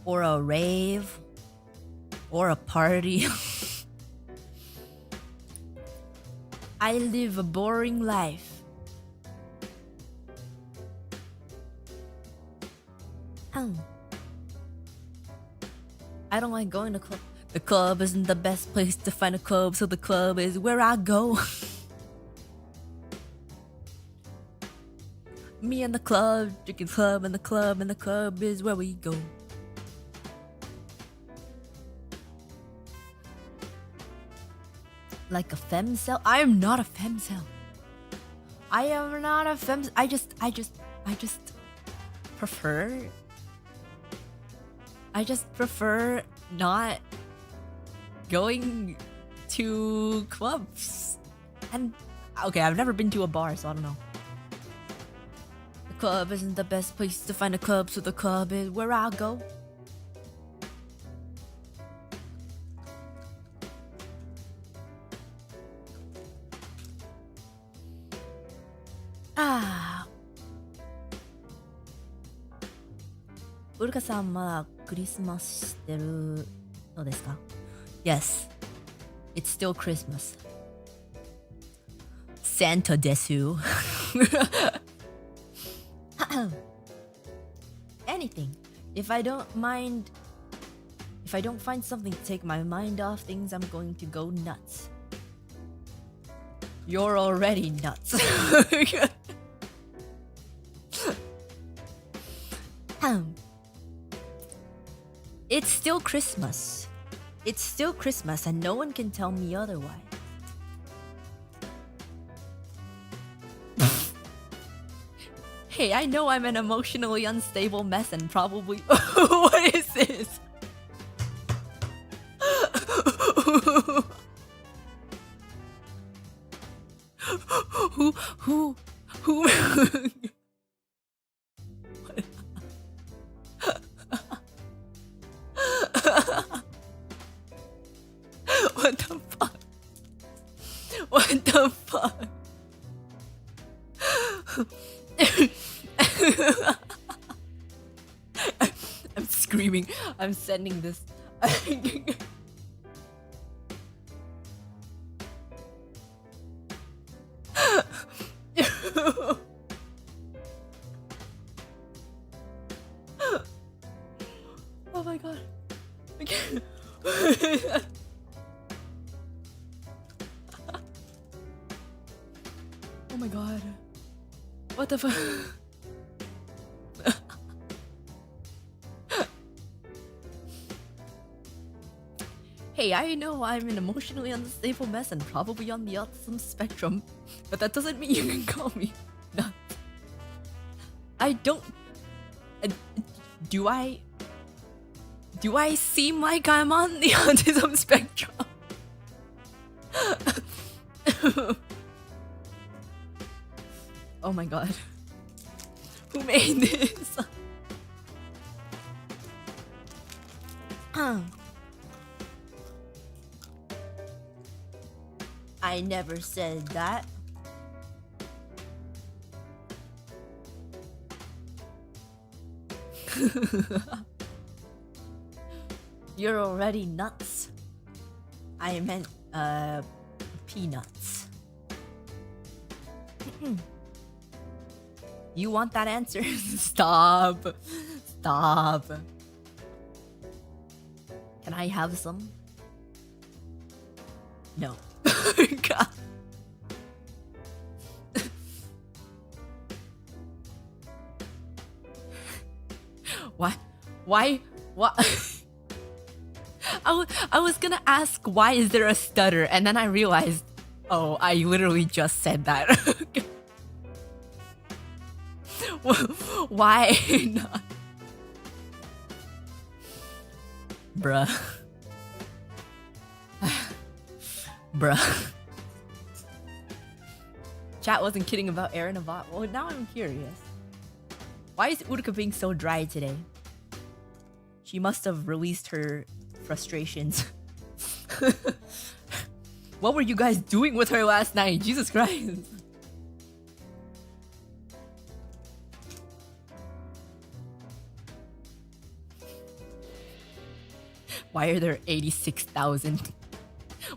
[SPEAKER 1] or a rave or a party. I live a boring life. I don't like going to club. The club isn't the best place to find a club, so the club is where I go. Me and the club, drinking club and the club is where we go. Like a femcel? I am not a femcel. I am not a femcel. I just prefer. I just prefer not going to clubs. And okay, I've never been to a bar, so I don't know. The club isn't the best place to find a club, so the club is where I go. Uruka さんまだクリスマスしてるのですか? Yes, it's still Christmas. Santa desu. Anything. If I don't find something to take my mind off things, I'm going to go nuts. You're already nuts. It's still Christmas. It's still Christmas and no one can tell me otherwise. Hey, I know I'm an emotionally unstable mess and probably... What is this? Who? What the fuck? What the fuck? I'm screaming. I'm sending this. Oh my god. Okay. Oh my god. What the fuck? Hey, I know I'm an emotionally unstable mess and probably on the autism spectrum, but that doesn't mean you can call me nuts. I don't... Do I seem like I'm on the autism spectrum? Oh my god. Who made this? I never said that. You're already nuts. I meant, peanuts. You want that answer? Stop. Stop. Can I have some? No. God. Why? What? I was gonna ask why is there a stutter, and then I realized, oh, I literally just said that. Why not? Bruh. Bruh. Chat wasn't kidding about Aaron Avant. Well, now I'm curious. Why is Uruka being so dry today? She must have released her frustrations. What were you guys doing with her last night? Jesus Christ. Why are there 86,000?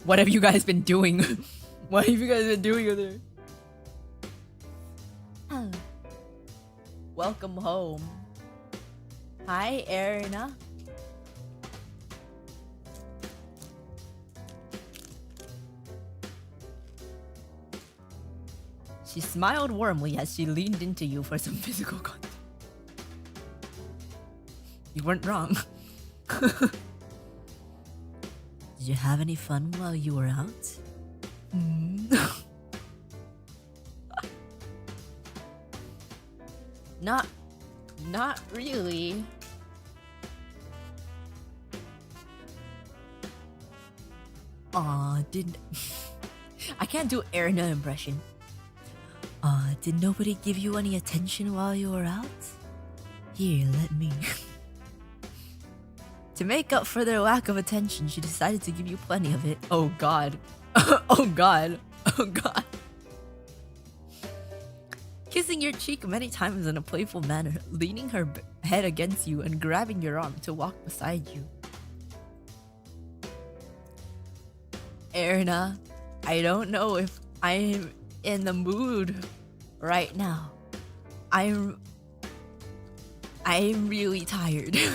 [SPEAKER 1] What have you guys been doing? What have you guys been doing with her? Welcome home. Hi, Erna. She smiled warmly as she leaned into you for some physical contact. You weren't wrong. Did you have any fun while you were out? Not really. Aw, I can't do Erna impression. Did nobody give you any attention while you were out? Here, let me. To make up for their lack of attention, she decided to give you plenty of it. Oh god. Oh god. Oh god. Kissing your cheek many times in a playful manner, leaning her head against you and grabbing your arm to walk beside you. Erna, I don't know if I'm in the mood right now. I'm really tired. You're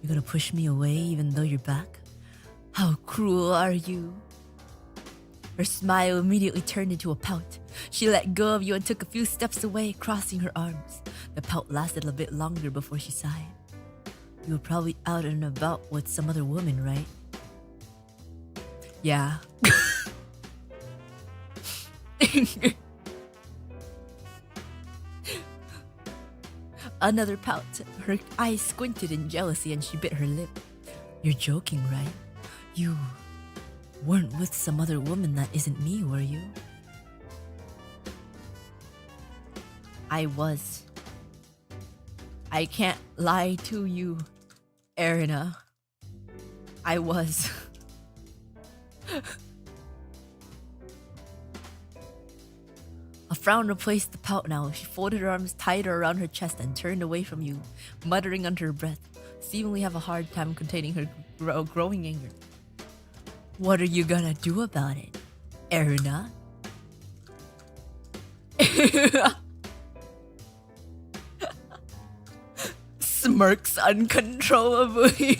[SPEAKER 1] gonna push me away even though you're back? How cruel are you? Her smile immediately turned into a pout. She let go of you and took a few steps away, crossing her arms. The pout lasted a bit longer before she sighed. You were probably out and about with some other woman, right? Yeah. Another pout. Her eyes squinted in jealousy and she bit her lip. You're joking, right? You weren't with some other woman that isn't me, were you? I was. I can't lie to you, Erna. I was. A frown replaced the pout now. She folded her arms tighter around her chest and turned away from you, muttering under her breath, seemingly have a hard time containing her growing anger. What are you gonna do about it, Erna? Smirks uncontrollably.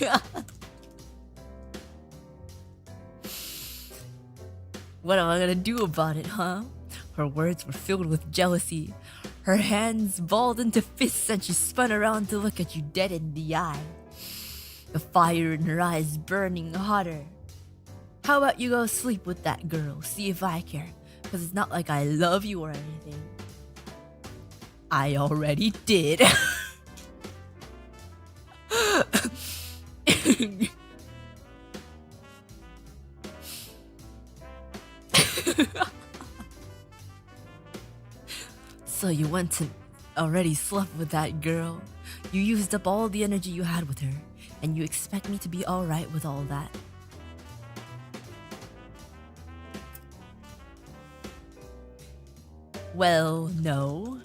[SPEAKER 1] What am I gonna do about it, huh? Her words were filled with jealousy. Her hands balled into fists and she spun around to look at you dead in the eye. The fire in her eyes burning hotter. How about you go sleep with that girl, see if I care? Because it's not like I love you or anything. I already did. So you went to already slept with that girl. You used up all the energy you had with her, and you expect me to be alright with all that. Well, no.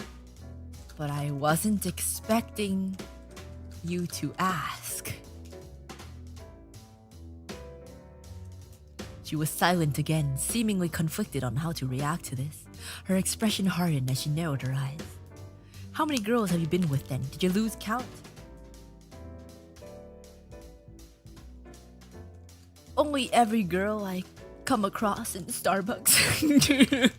[SPEAKER 1] But I wasn't expecting you to ask. She was silent again, seemingly conflicted on how to react to this. Her expression hardened as she narrowed her eyes. How many girls have you been with then? Did you lose count? Only every girl I come across in Starbucks.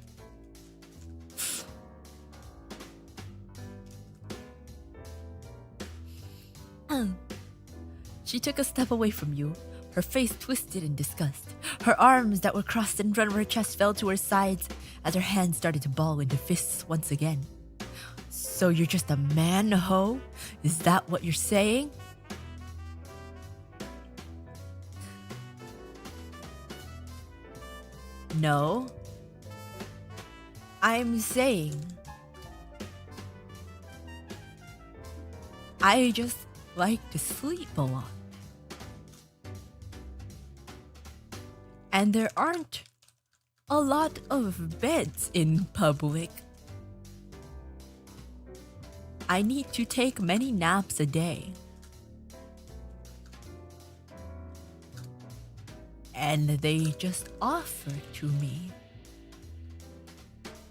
[SPEAKER 1] She took a step away from you, her face twisted in disgust. Her arms that were crossed in front of her chest fell to her sides as her hands started to ball into fists once again. So you're just a man, ho? Is that what you're saying? No. I'm saying I just like to sleep a lot. And there aren't a lot of beds in public. I need to take many naps a day. And they just offer to me.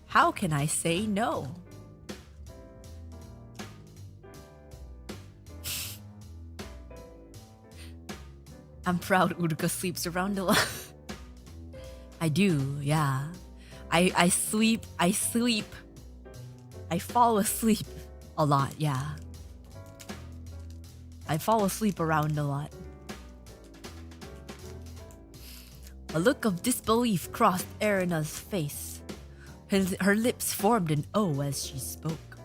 [SPEAKER 1] How can I say no? I'm proud Uruka sleeps around a lot. I do, yeah. I sleep. I fall asleep a lot, yeah. I fall asleep around a lot. A look of disbelief crossed Erina's face. Her lips formed an O as she spoke.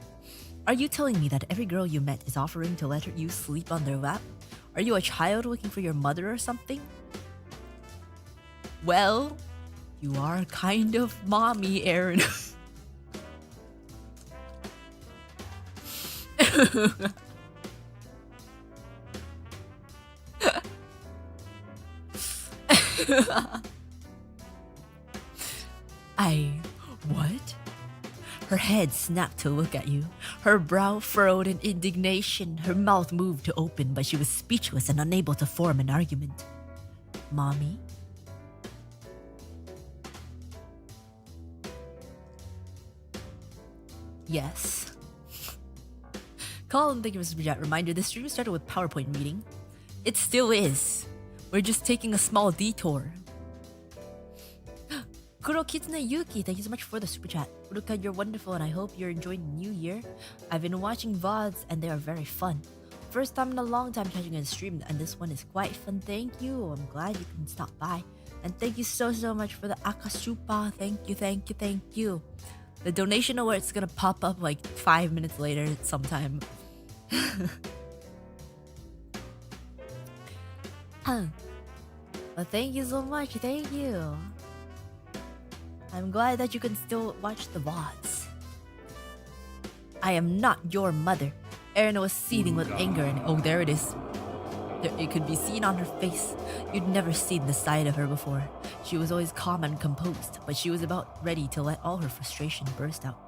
[SPEAKER 1] Are you telling me that every girl you met is offering to let you sleep on their lap? Are you a child looking for your mother or something? Well, you are kind of mommy, Erin. What? Her head snapped to look at you. Her brow furrowed in indignation. Her mouth moved to open, but she was speechless and unable to form an argument. Mommy? Yes. Colin, thank you for the chat. Reminder, this stream started with PowerPoint meeting. It still is. We're just taking a small detour. Kuro Kitsune Yuki, thank you so much for the super chat. Uruka, you're wonderful and I hope you're enjoying the new year. I've been watching VODs and they are very fun. First time in a long time catching a stream and this one is quite fun. Thank you. I'm glad you can stop by. And thank you so much for the Akasupa. Thank you. The donation alert's gonna pop up like 5 minutes later sometime. But thank you so much. Thank you. I'm glad that you can still watch the VODs. I am not your mother. Erin was seething with anger and oh, there it is. It could be seen on her face. You'd never seen the side of her before. She was always calm and composed, but she was about ready to let all her frustration burst out.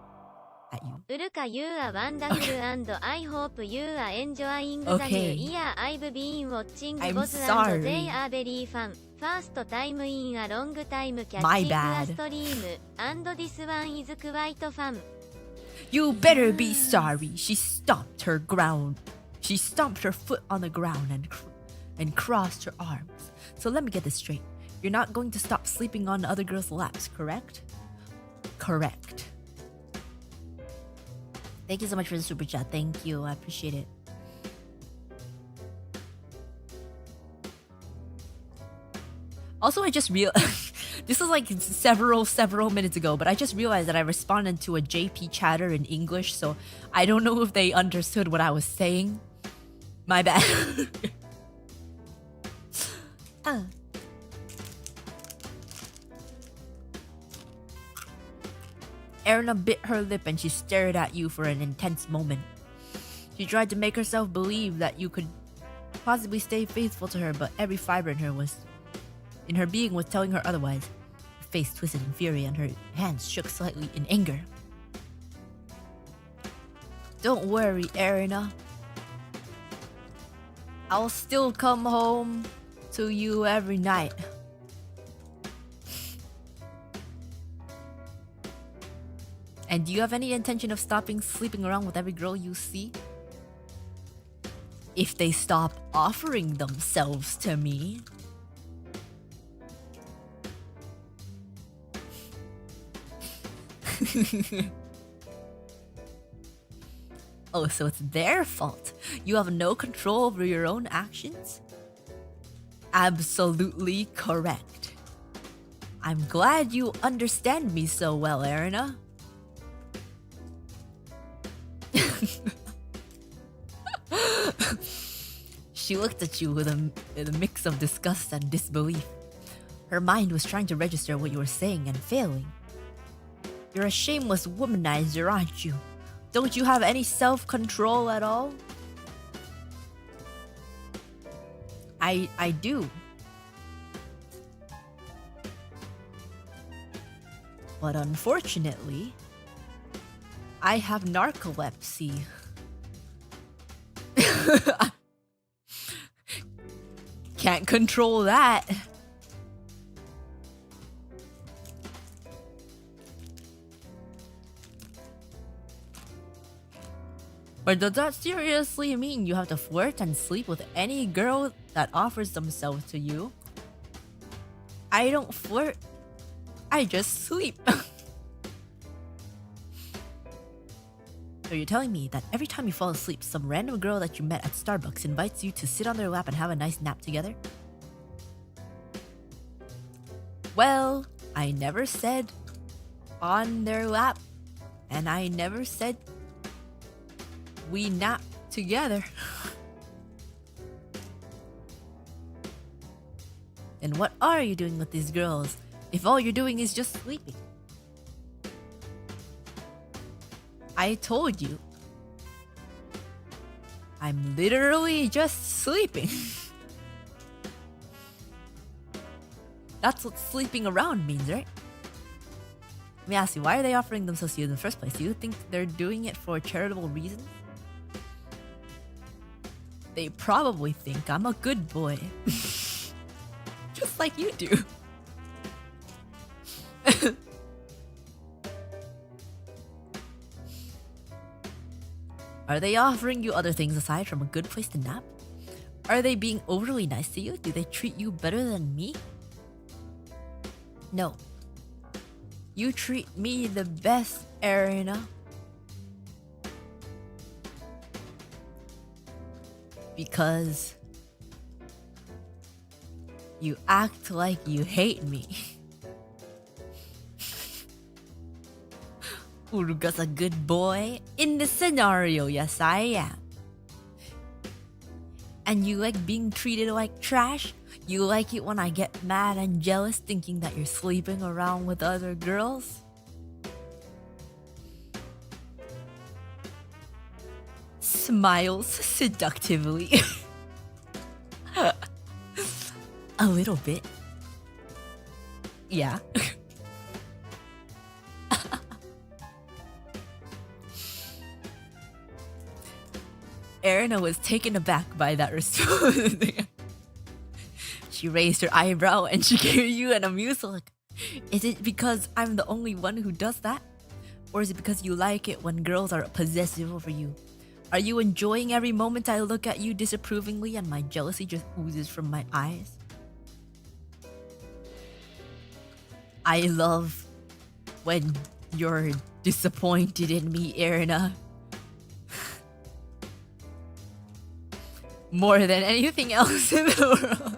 [SPEAKER 1] at you.
[SPEAKER 3] Uruka, you are wonderful and I hope you are enjoying the
[SPEAKER 1] Okay.
[SPEAKER 3] new year. I've been watching
[SPEAKER 1] I'm
[SPEAKER 3] both
[SPEAKER 1] sorry.
[SPEAKER 3] and they are very fun. First time in a long time
[SPEAKER 1] My
[SPEAKER 3] catching
[SPEAKER 1] bad.
[SPEAKER 3] a stream, and this one is quite fun.
[SPEAKER 1] You better be sorry. She stomped her foot on the ground and crossed her arms. So let me get this straight. You're not going to stop sleeping on other girls' laps, correct? Correct. Thank you so much for the super chat. Thank you. I appreciate it. Also, I just realized this was like several minutes ago, but I just realized that I responded to a JP chatter in English, so I don't know if they understood what I was saying. My bad. Erna bit her lip and she stared at you for an intense moment. She tried to make herself believe that you could possibly stay faithful to her, but every fiber in her being was telling her otherwise. Her face twisted in fury and her hands shook slightly in anger. Don't worry, Erna. I'll still come home to you every night. And do you have any intention of stopping sleeping around with every girl you see? If they stop offering themselves to me. Oh, so it's their fault. You have no control over your own actions? Absolutely correct. I'm glad you understand me so well, Erna. She looked at you with a mix of disgust and disbelief. Her mind was trying to register what you were saying and failing. You're a shameless womanizer, aren't you? Don't you have any self-control at all? I do. But unfortunately, I have narcolepsy. Can't control that. But does that seriously mean you have to flirt and sleep with any girl that offers themselves to you? I don't flirt. I just sleep. So you're telling me that every time you fall asleep, some random girl that you met at Starbucks invites you to sit on their lap and have a nice nap together? Well, I never said on their lap, and I never said we nap together. And what are you doing with these girls if all you're doing is just sleeping? I told you. I'm literally just sleeping. That's what sleeping around means, right? Let me ask you, why are they offering themselves to you in the first place? Do you think they're doing it for charitable reasons? They probably think I'm a good boy. Just like you do. Are they offering you other things aside from a good place to nap? Are they being overly nice to you? Do they treat you better than me? No. You treat me the best, Erina. Because you act like you hate me. Uruka's a good boy. In this scenario, yes I am. And you like being treated like trash? You like it when I get mad and jealous thinking that you're sleeping around with other girls? Smiles seductively. A little bit. Yeah. Erina was taken aback by that response. She raised her eyebrow and she gave you an amused look. Is it because I'm the only one who does that? Or is it because you like it when girls are possessive over you? Are you enjoying every moment I look at you disapprovingly and my jealousy just oozes from my eyes? I love when you're disappointed in me, Erina. More than anything else in the world.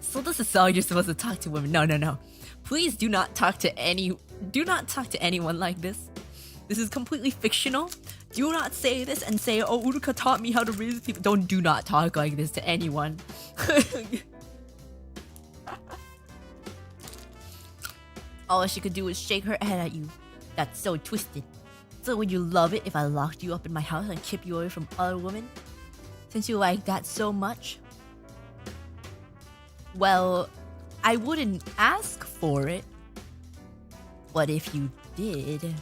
[SPEAKER 1] So this is how you're supposed to talk to women. No. Please do not talk to anyone like this. This is completely fictional. Do not say this and say, oh, Uruka taught me how to raise people. Do not talk like this to anyone. All she could do was shake her head at you. That's so twisted. So would you love it if I locked you up in my house and kept you away from other women? Since you like that so much? Well, I wouldn't ask for it. But if you did...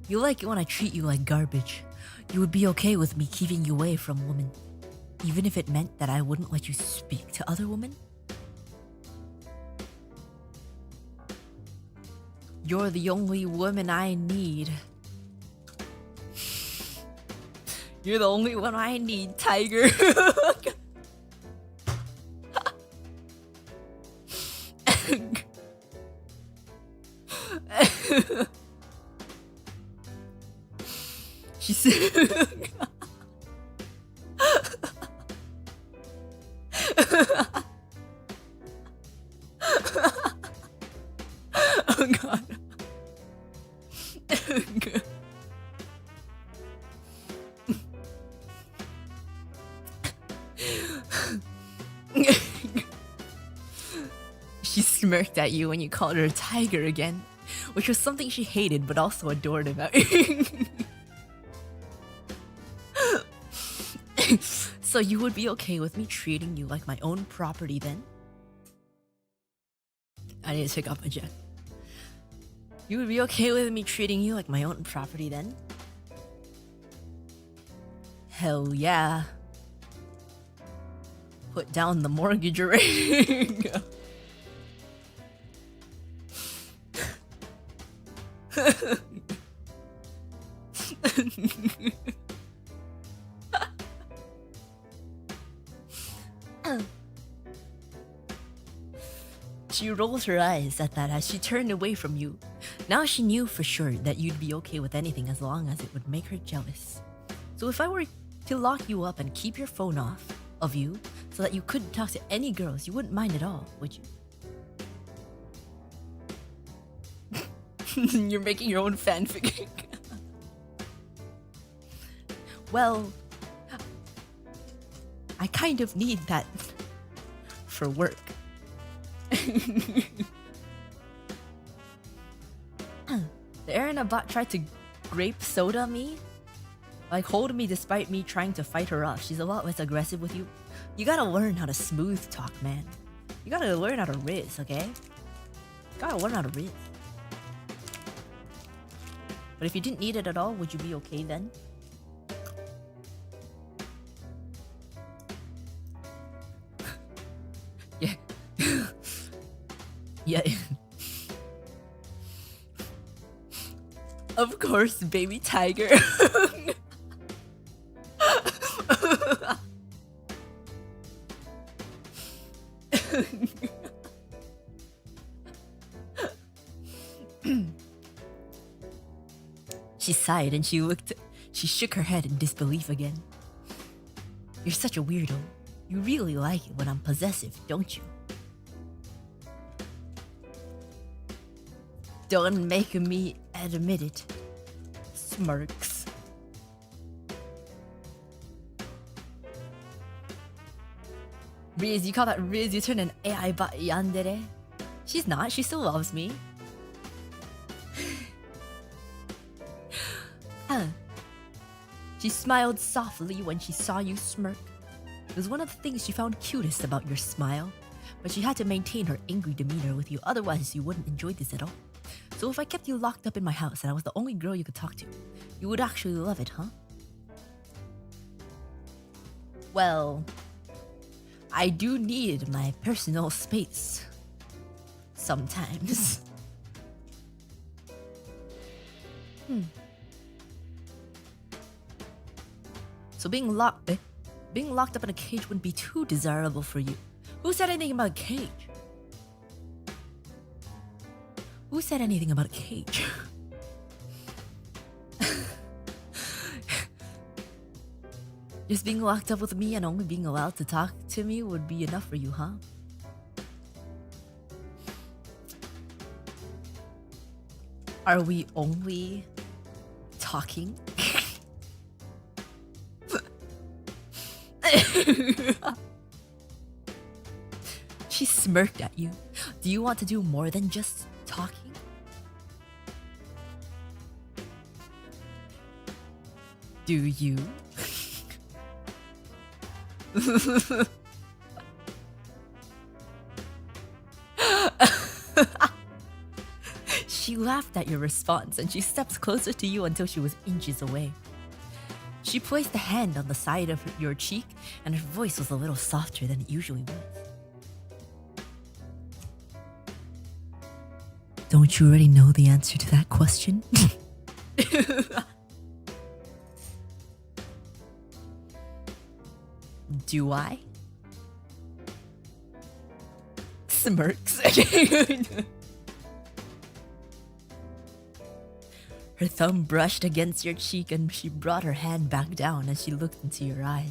[SPEAKER 1] You like it when I treat you like garbage. You would be okay with me keeping you away from women, even if it meant that I wouldn't let you speak to other women? You're the only woman I need. You're the only one I need, Tiger. She said... Oh god. She smirked at you when you called her a tiger again, which was something she hated but also adored about you. So you would be okay with me treating you like my own property then? I need to take off my jacket. You would be okay with me treating you like my own property then? Hell yeah. Put down the mortgage ring. She rolled her eyes at that as she turned away from you. Now she knew for sure that you'd be okay with anything as long as it would make her jealous. So if I were to lock you up and keep your phone off of you so that you couldn't talk to any girls, you wouldn't mind at all, would you? You're making your own fanfic. Well, I kind of need that for work. The Erina bot tried to grape soda me? Like hold me despite me trying to fight her off. She's a lot less aggressive with you. You gotta learn how to smooth talk, man. You gotta learn how to riz, okay? You gotta learn how to riz. But if you didn't need it at all, would you be okay then? Yeah. Yeah. Of course, baby tiger. She sighed and she shook her head in disbelief again. You're such a weirdo. You really like it when I'm possessive, don't you? Don't make me admit it. Smirks. Riz, you call that Riz? You turn an AI bot yandere? She's not. She still loves me. She smiled softly when she saw you smirk. It was one of the things she found cutest about your smile, but she had to maintain her angry demeanor with you, otherwise you wouldn't enjoy this at all. So if I kept you locked up in my house and I was the only girl you could talk to, you would actually love it, huh? Well, I do need my personal space. Sometimes. So being locked up in a cage wouldn't be too desirable for you. Who said anything about a cage? Who said anything about a cage? Just being locked up with me and only being allowed to talk to me would be enough for you, huh? Are we only talking? She smirked at you. Do you want to do more than just talking? Do you? She laughed at your response and she stepped closer to you until she was inches away. She placed a hand on the side of your cheek and her voice was a little softer than it usually was. Don't you already know the answer to that question? Do I? Smirks. Her thumb brushed against your cheek and she brought her hand back down as she looked into your eyes.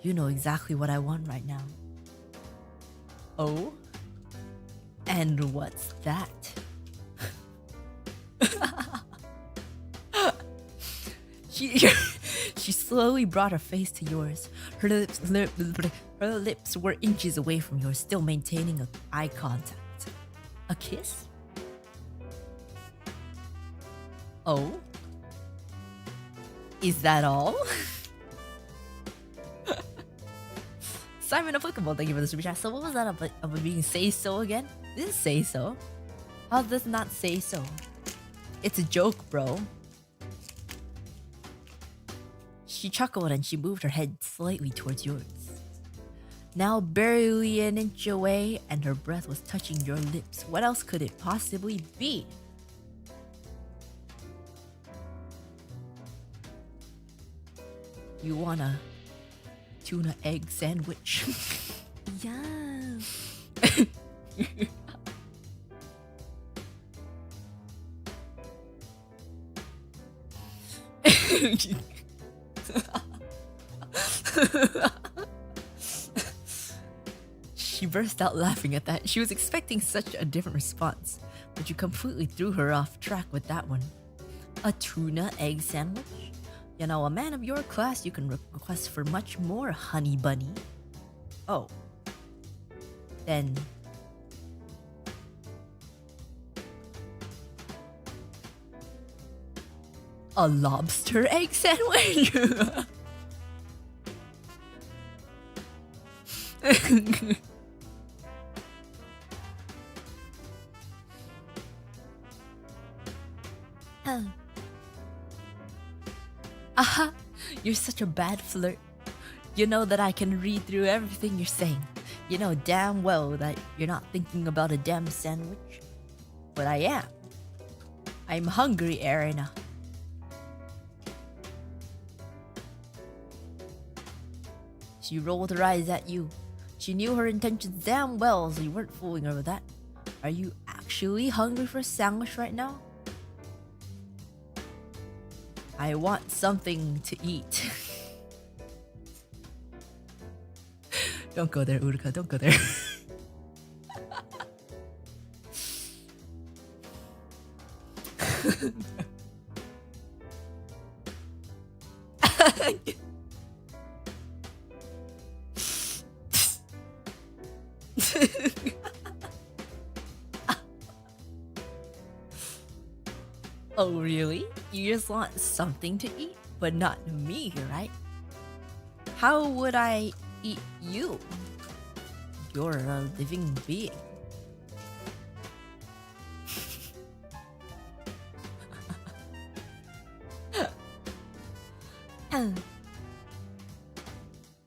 [SPEAKER 1] You know exactly what I want right now. Oh? And what's that? She slowly brought her face to yours. Her lips were inches away from yours, still maintaining eye contact. A kiss? Oh? Is that all? Simon Applicable, thank you for the super chat. So what was that about being say so again? Didn't say so. How does not say so? It's a joke, bro. She chuckled and she moved her head slightly towards yours. Now barely an inch away and her breath was touching your lips. What else could it possibly be? You want a tuna egg sandwich?
[SPEAKER 3] Yeah.
[SPEAKER 1] She burst out laughing at that. She was expecting such a different response, but you completely threw her off track with that one. A tuna egg sandwich? You know, a man of your class, you can request for much more, honey bunny. Oh. Then... a lobster egg sandwich? Aha! You're such a bad flirt. You know that I can read through everything you're saying. You know damn well that you're not thinking about a damn sandwich. But I am. I'm hungry, Erina. She rolled her eyes at you. She knew her intentions damn well, so you weren't fooling her with that. Are you actually hungry for a sandwich right now? I want something to eat. Don't go there, Uruka, don't go there. Oh, really? You just want something to eat? but not me, right? How would I eat you? You're a living being.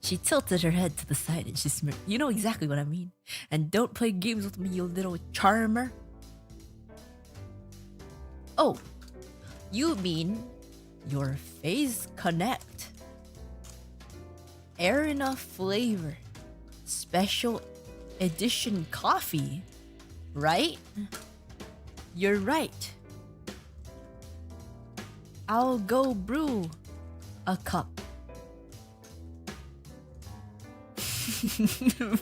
[SPEAKER 1] She tilted her head to the side and she smirked. You know exactly what I mean. And don't play games with me, you little charmer. Oh, you mean your face connect. Arena flavor. Special edition coffee. Right? You're right. I'll go brew a cup. Well,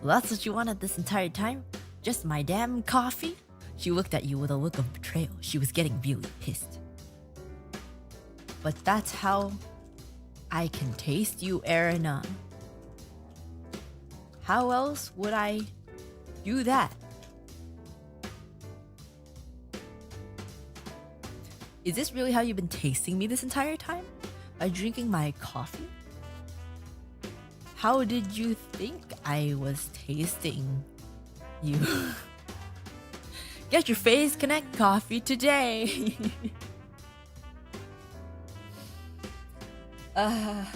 [SPEAKER 1] that's what you wanted this entire time? Just my damn coffee? She looked at you with a look of betrayal. She was getting really pissed. But that's how I can taste you, Erina. How else would I do that? Is this really how you've been tasting me this entire time? By drinking my coffee? How did you think I was tasting you? Get your face connect coffee today. I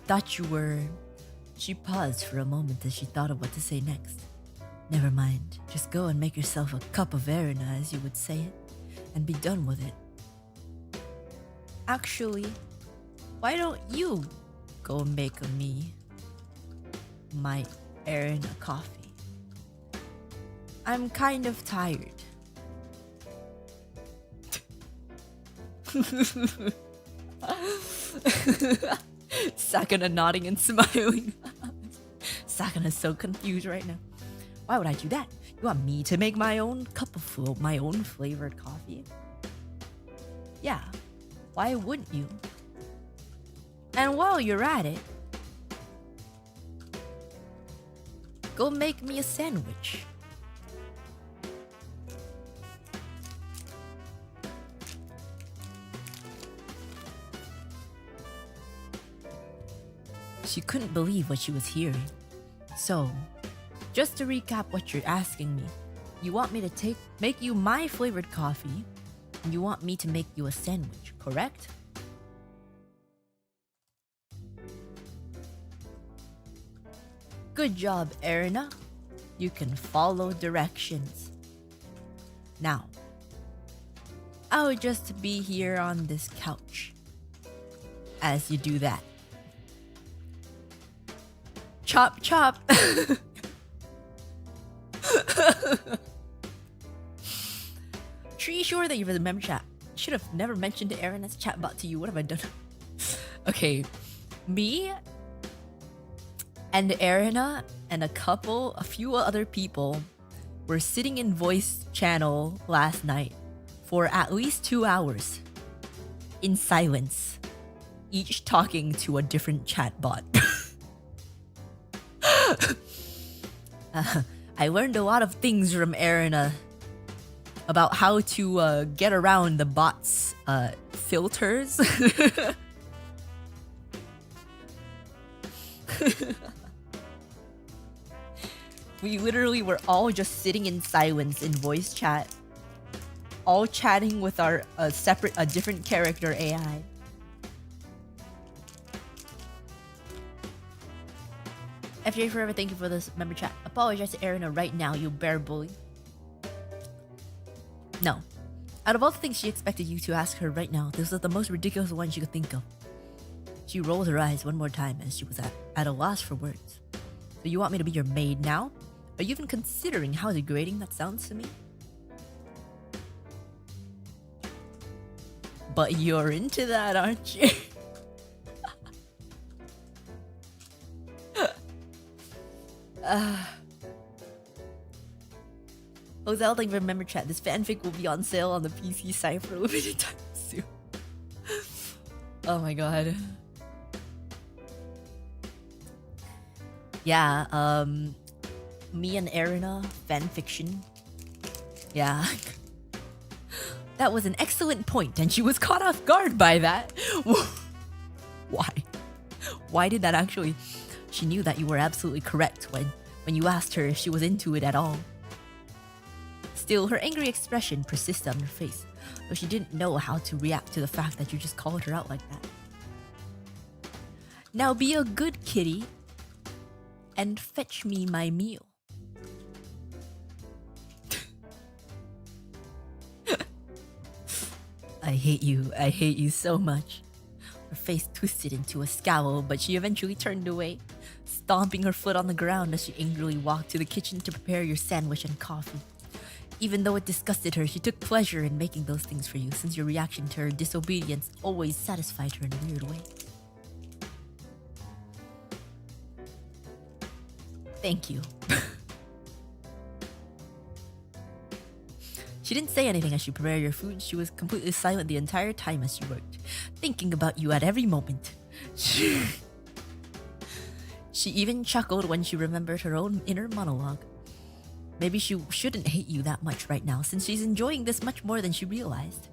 [SPEAKER 1] thought you were... She paused for a moment as she thought of what to say next. Never mind. Just go and make yourself a cup of Erina, as you would say it, and be done with it. Actually, why don't you go make me my Erina coffee? I'm kind of tired. Sakana nodding and smiling. Sakana's so confused right now. Why would I do that? You want me to make my own cup of my own flavored coffee? Yeah, why wouldn't you? And while you're at it, go make me a sandwich. She couldn't believe what she was hearing. So, just to recap what you're asking me, you want me to make you my flavored coffee, and you want me to make you a sandwich, correct? Good job, Erina. You can follow directions. Now, I'll just be here on this couch as you do that. Chop chop. Pretty sure that you remember chat. Should have never mentioned Erina's chatbot to you. What have I done? Okay, me and Erina and a few other people were sitting in voice channel last night for at least 2 hours in silence, each talking to a different chatbot. I learned a lot of things from Erina about how to get around the bot's filters. We literally were all just sitting in silence in voice chat, all chatting with our different character AI. FJ Forever, thank you for this member chat. Apologize to Erina right now, you bear bully. No. Out of all the things she expected you to ask her right now, this was the most ridiculous one she could think of. She rolled her eyes one more time as she was at a loss for words. So you want me to be your maid now? Are you even considering how degrading that sounds to me? But you're into that, aren't you? Ozell, thank you for member chat. This fanfic will be on sale on the PC site for a limited time soon. Oh my god. Yeah, me and Erina, fan fiction. Yeah. That was an excellent point, and she was caught off guard by that. Why? Why did that actually? She knew that you were absolutely correct when you asked her if she was into it at all. Still, her angry expression persisted on her face, though she didn't know how to react to the fact that you just called her out like that. Now be a good kitty and fetch me my meal. I hate you so much. Her face twisted into a scowl, but she eventually turned away, stomping her foot on the ground as she angrily walked to the kitchen to prepare your sandwich and coffee. Even though it disgusted her, she took pleasure in making those things for you, since your reaction to her disobedience always satisfied her in a weird way. Thank you. She didn't say anything as she prepared your food. She was completely silent the entire time as she worked, thinking about you at every moment. She even chuckled when she remembered her own inner monologue. Maybe she shouldn't hate you that much right now, since she's enjoying this much more than she realized.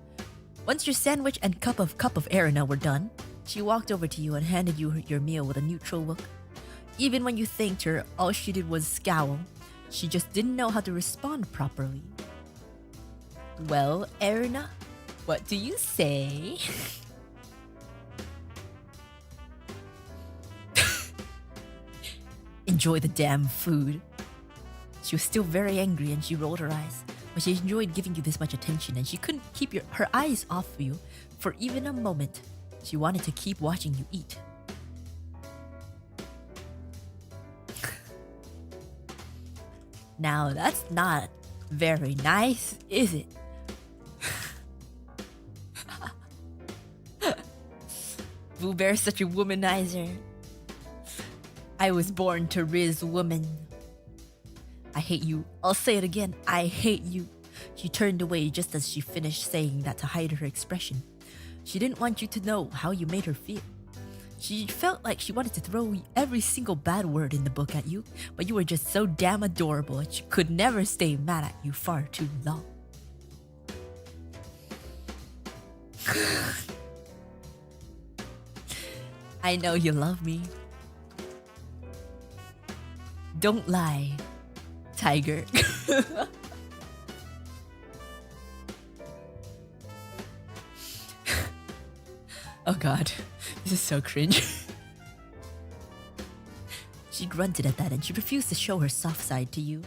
[SPEAKER 1] Once your sandwich and cup of Erina were done, she walked over to you and handed you your meal with a neutral look. Even when you thanked her, all she did was scowl. She just didn't know how to respond properly. Well, Erina, what do you say? Enjoy the damn food. She was still very angry and she rolled her eyes, but she enjoyed giving you this much attention and she couldn't keep her eyes off of you for even a moment. She wanted to keep watching you eat. Now that's not very nice, is it? Boo Bear's such a womanizer. I was born to riz woman. I hate you. I'll say it again. I hate you. She turned away just as she finished saying that to hide her expression. She didn't want you to know how you made her feel. She felt like she wanted to throw every single bad word in the book at you, but you were just so damn adorable that she could never stay mad at you far too long. I know you love me. Don't lie, tiger. Oh god, this is so cringe. She grunted at that and she refused to show her soft side to you.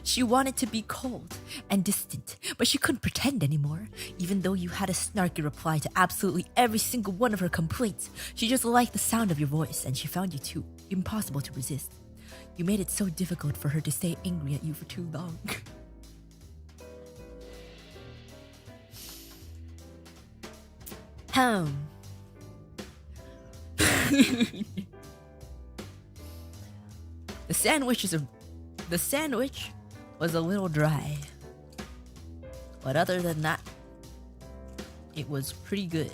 [SPEAKER 1] She wanted to be cold and distant, but she couldn't pretend anymore. Even though you had a snarky reply to absolutely every single one of her complaints, she just liked the sound of your voice and she found you too impossible to resist. You made it so difficult for her to stay angry at you for too long. The sandwich was a little dry, but other than that, it was pretty good.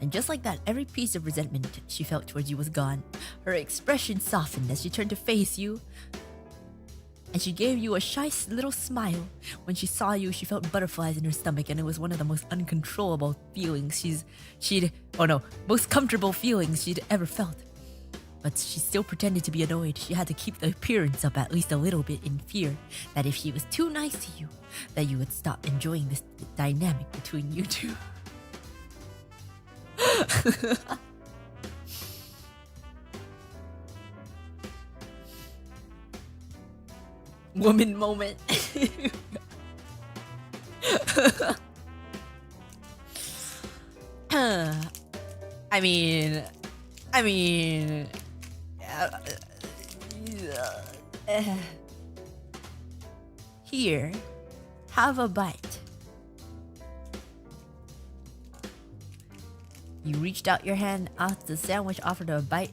[SPEAKER 1] And just like that, every piece of resentment she felt towards you was gone. Her expression softened as she turned to face you, and she gave you a shy little smile. When she saw you, she felt butterflies in her stomach, and it was one of the most uncontrollable feelings most comfortable feelings she'd ever felt. But she still pretended to be annoyed. She had to keep the appearance up at least a little bit in fear that if she was too nice to you, that you would stop enjoying this dynamic between you two. Woman moment. I mean, here, have a bite. You reached out your hand after the sandwich, offered her a bite.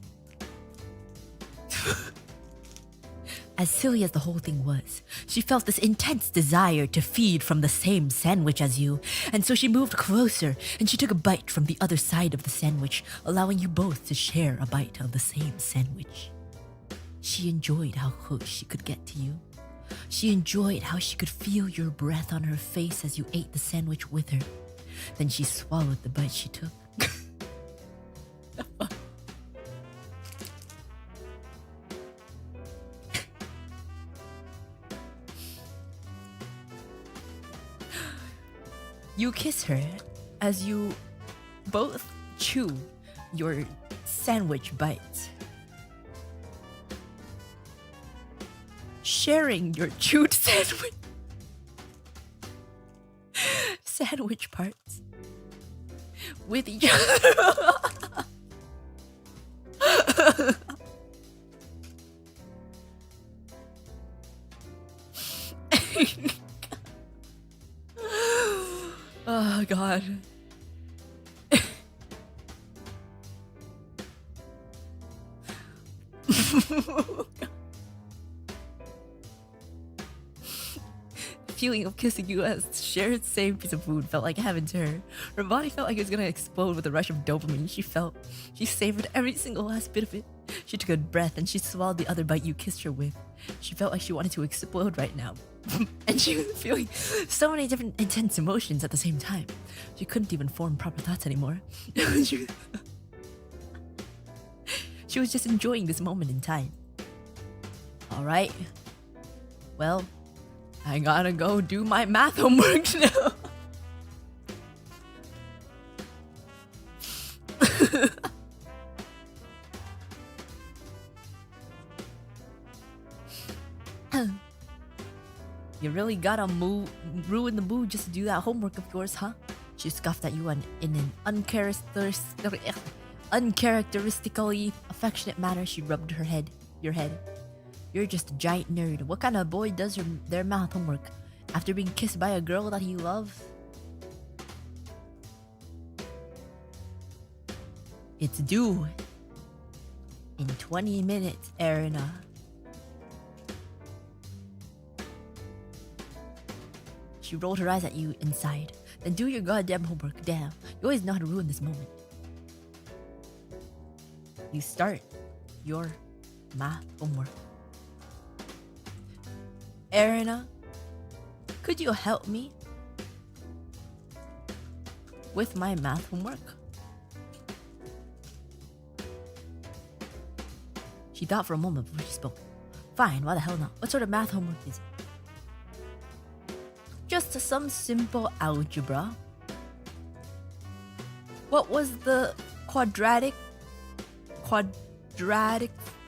[SPEAKER 1] As silly as the whole thing was, she felt this intense desire to feed from the same sandwich as you, and so she moved closer and she took a bite from the other side of the sandwich, allowing you both to share a bite of the same sandwich. She enjoyed how close she could get to you. She enjoyed how she could feel your breath on her face as you ate the sandwich with her. Then she swallowed the bite she took. You kiss her as you both chew your sandwich bites. Sharing your chewed sandwich parts with each other. Oh God. Feeling of kissing you as shared same piece of food felt like heaven to her. Her body felt like it was gonna explode with a rush of dopamine. She savored every single last bit of it. She took a breath and she swallowed the other bite you kissed her with. She felt like she wanted to explode right now. And she was feeling so many different intense emotions at the same time. She couldn't even form proper thoughts anymore. She was just enjoying this moment in time. Alright. Well, I gotta go do my math homework now. You really gotta ruin the mood just to do that homework of yours, huh? She scoffed at you in an uncharacteristically affectionate manner. She rubbed your head. You're just a giant nerd. What kind of boy does their math homework after being kissed by a girl that he loves? It's due in 20 minutes, Erina. She rolled her eyes at you inside. Then do your goddamn homework. Damn, you always know how to ruin this moment. You start your math homework. Erina, could you help me with my math homework? She thought for a moment before she spoke. Fine, why the hell not? What sort of math homework is it? Just some simple algebra. What was the quadratic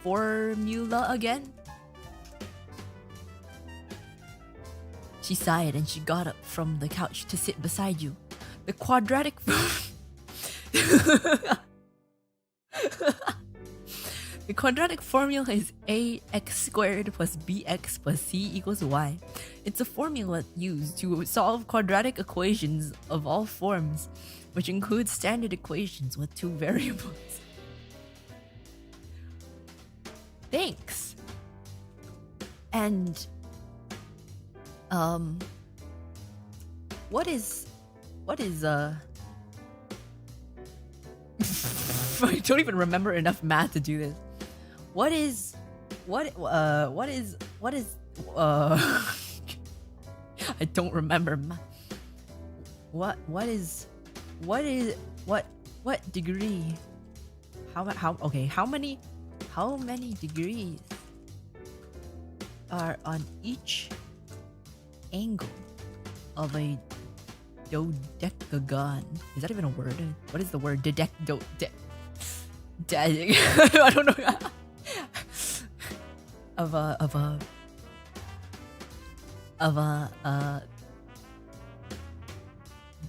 [SPEAKER 1] formula again? She sighed and she got up from the couch to sit beside you. The quadratic The quadratic formula is ax squared plus bx plus c equals y. It's a formula used to solve quadratic equations of all forms, which includes standard equations with two variables. Thanks. And what is I don't even remember enough math to do this. What is I don't remember. What degree? How many degrees are on each angle of a dodecagon? Is that even a word? What is the word? I don't know. of a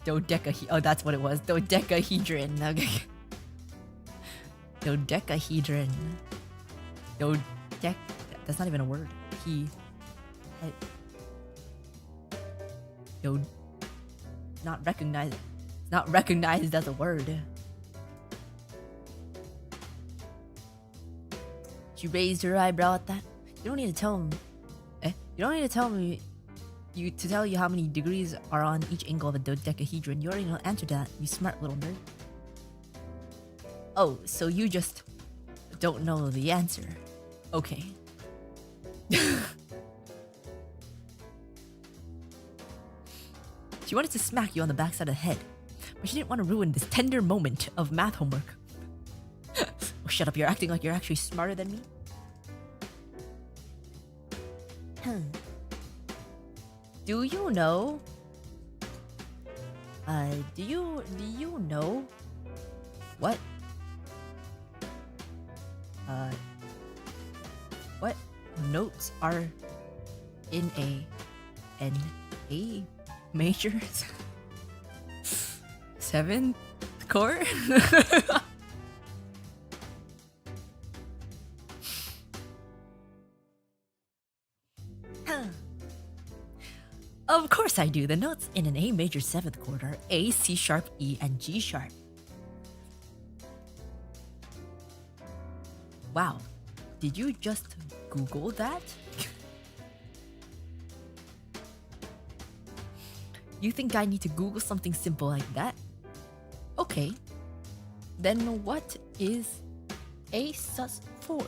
[SPEAKER 1] dodecahedron. Oh, that's what it was. Dodecahedron. Okay. Dodecahedron. That's not even a word. Not recognized. It's not recognized as a word. She raised her eyebrow at that. You don't need to tell him. You don't need to tell me. To tell you how many degrees are on each angle of a dodecahedron. You already know the answer to that. You smart little nerd. Oh, so you just don't know the answer. Okay. She wanted to smack you on the backside of the head, but she didn't want to ruin this tender moment of math homework. Oh, shut up, you're acting like you're actually smarter than me. Do you know? Do you know what? What notes are in an A major 7th chord? Of course I do. The notes in an A major 7th chord are A, C sharp, E, and G sharp. Wow. Did you just Google that? You think I need to Google something simple like that? Okay. Then what is A sus 4?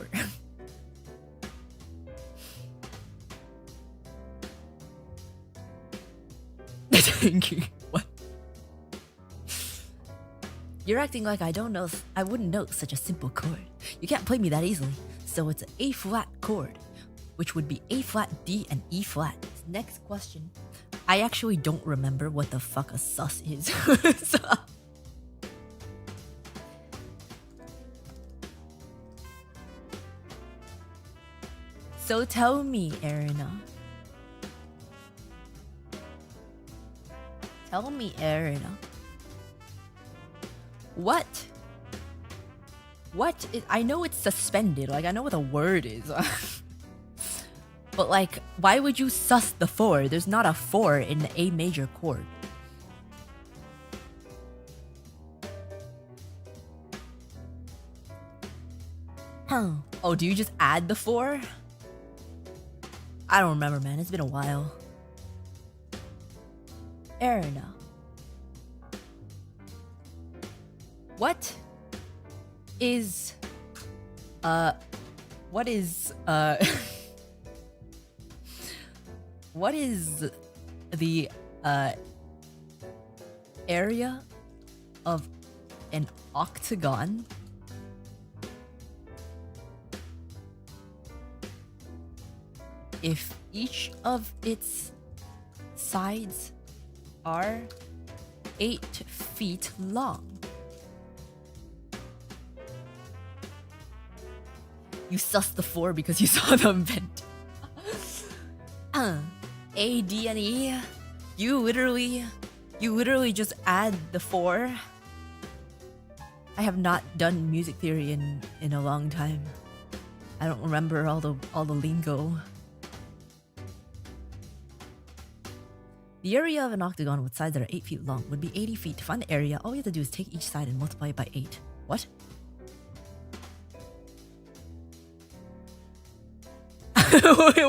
[SPEAKER 1] Thank you. What? You're acting like I don't know. I wouldn't know such a simple chord. You can't play me that easily. So it's an A flat chord, which would be A flat, D, and E flat. Next question. I actually don't remember what the fuck a sus is. So tell me, Erina. Tell me, Erina. What is, I know it's suspended, like I know what the word is. But like, why would you sus the 4? There's not a 4 in the A major chord. Oh, do you just add the 4? I don't remember, man. It's been a while. Erina. What is what is the area of an octagon if each of its sides are 8 feet long? You sussed the 4 because you saw them bent. A, D, and E. You literally just add the 4. I have not done music theory in a long time. I don't remember all the lingo. The area of an octagon with sides that are 8 feet long would be 80 feet. To find the area, all we have to do is take each side and multiply it by 8. What?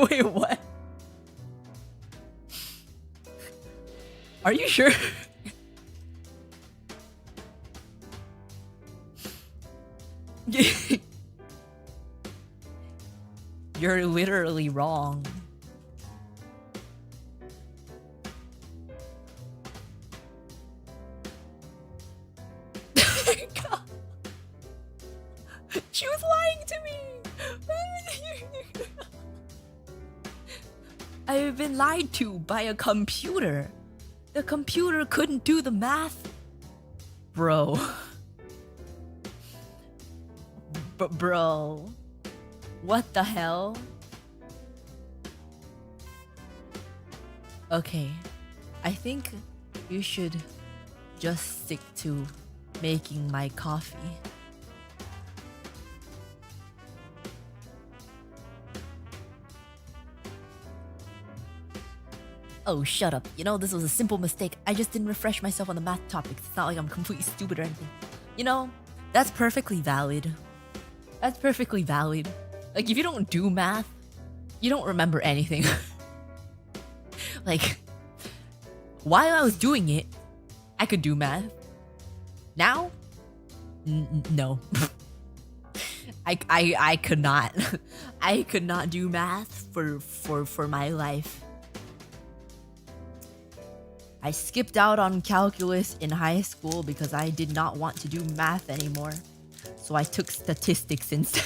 [SPEAKER 1] wait, what? Are you sure? You're literally wrong. She was lying to me. I have been lied to by a computer. The computer couldn't do the math. Bro. Bro. What the hell? Okay. I think you should just stick to making my coffee. Oh, shut up. You know, this was a simple mistake. I just didn't refresh myself on the math topics. It's not like I'm completely stupid or anything. You know, that's perfectly valid. That's perfectly valid. Like, if you don't do math, you don't remember anything. Like, while I was doing it, I could do math. Now, no. I could not. I could not do math for my life. I skipped out on calculus in high school because I did not want to do math anymore. So I took statistics instead.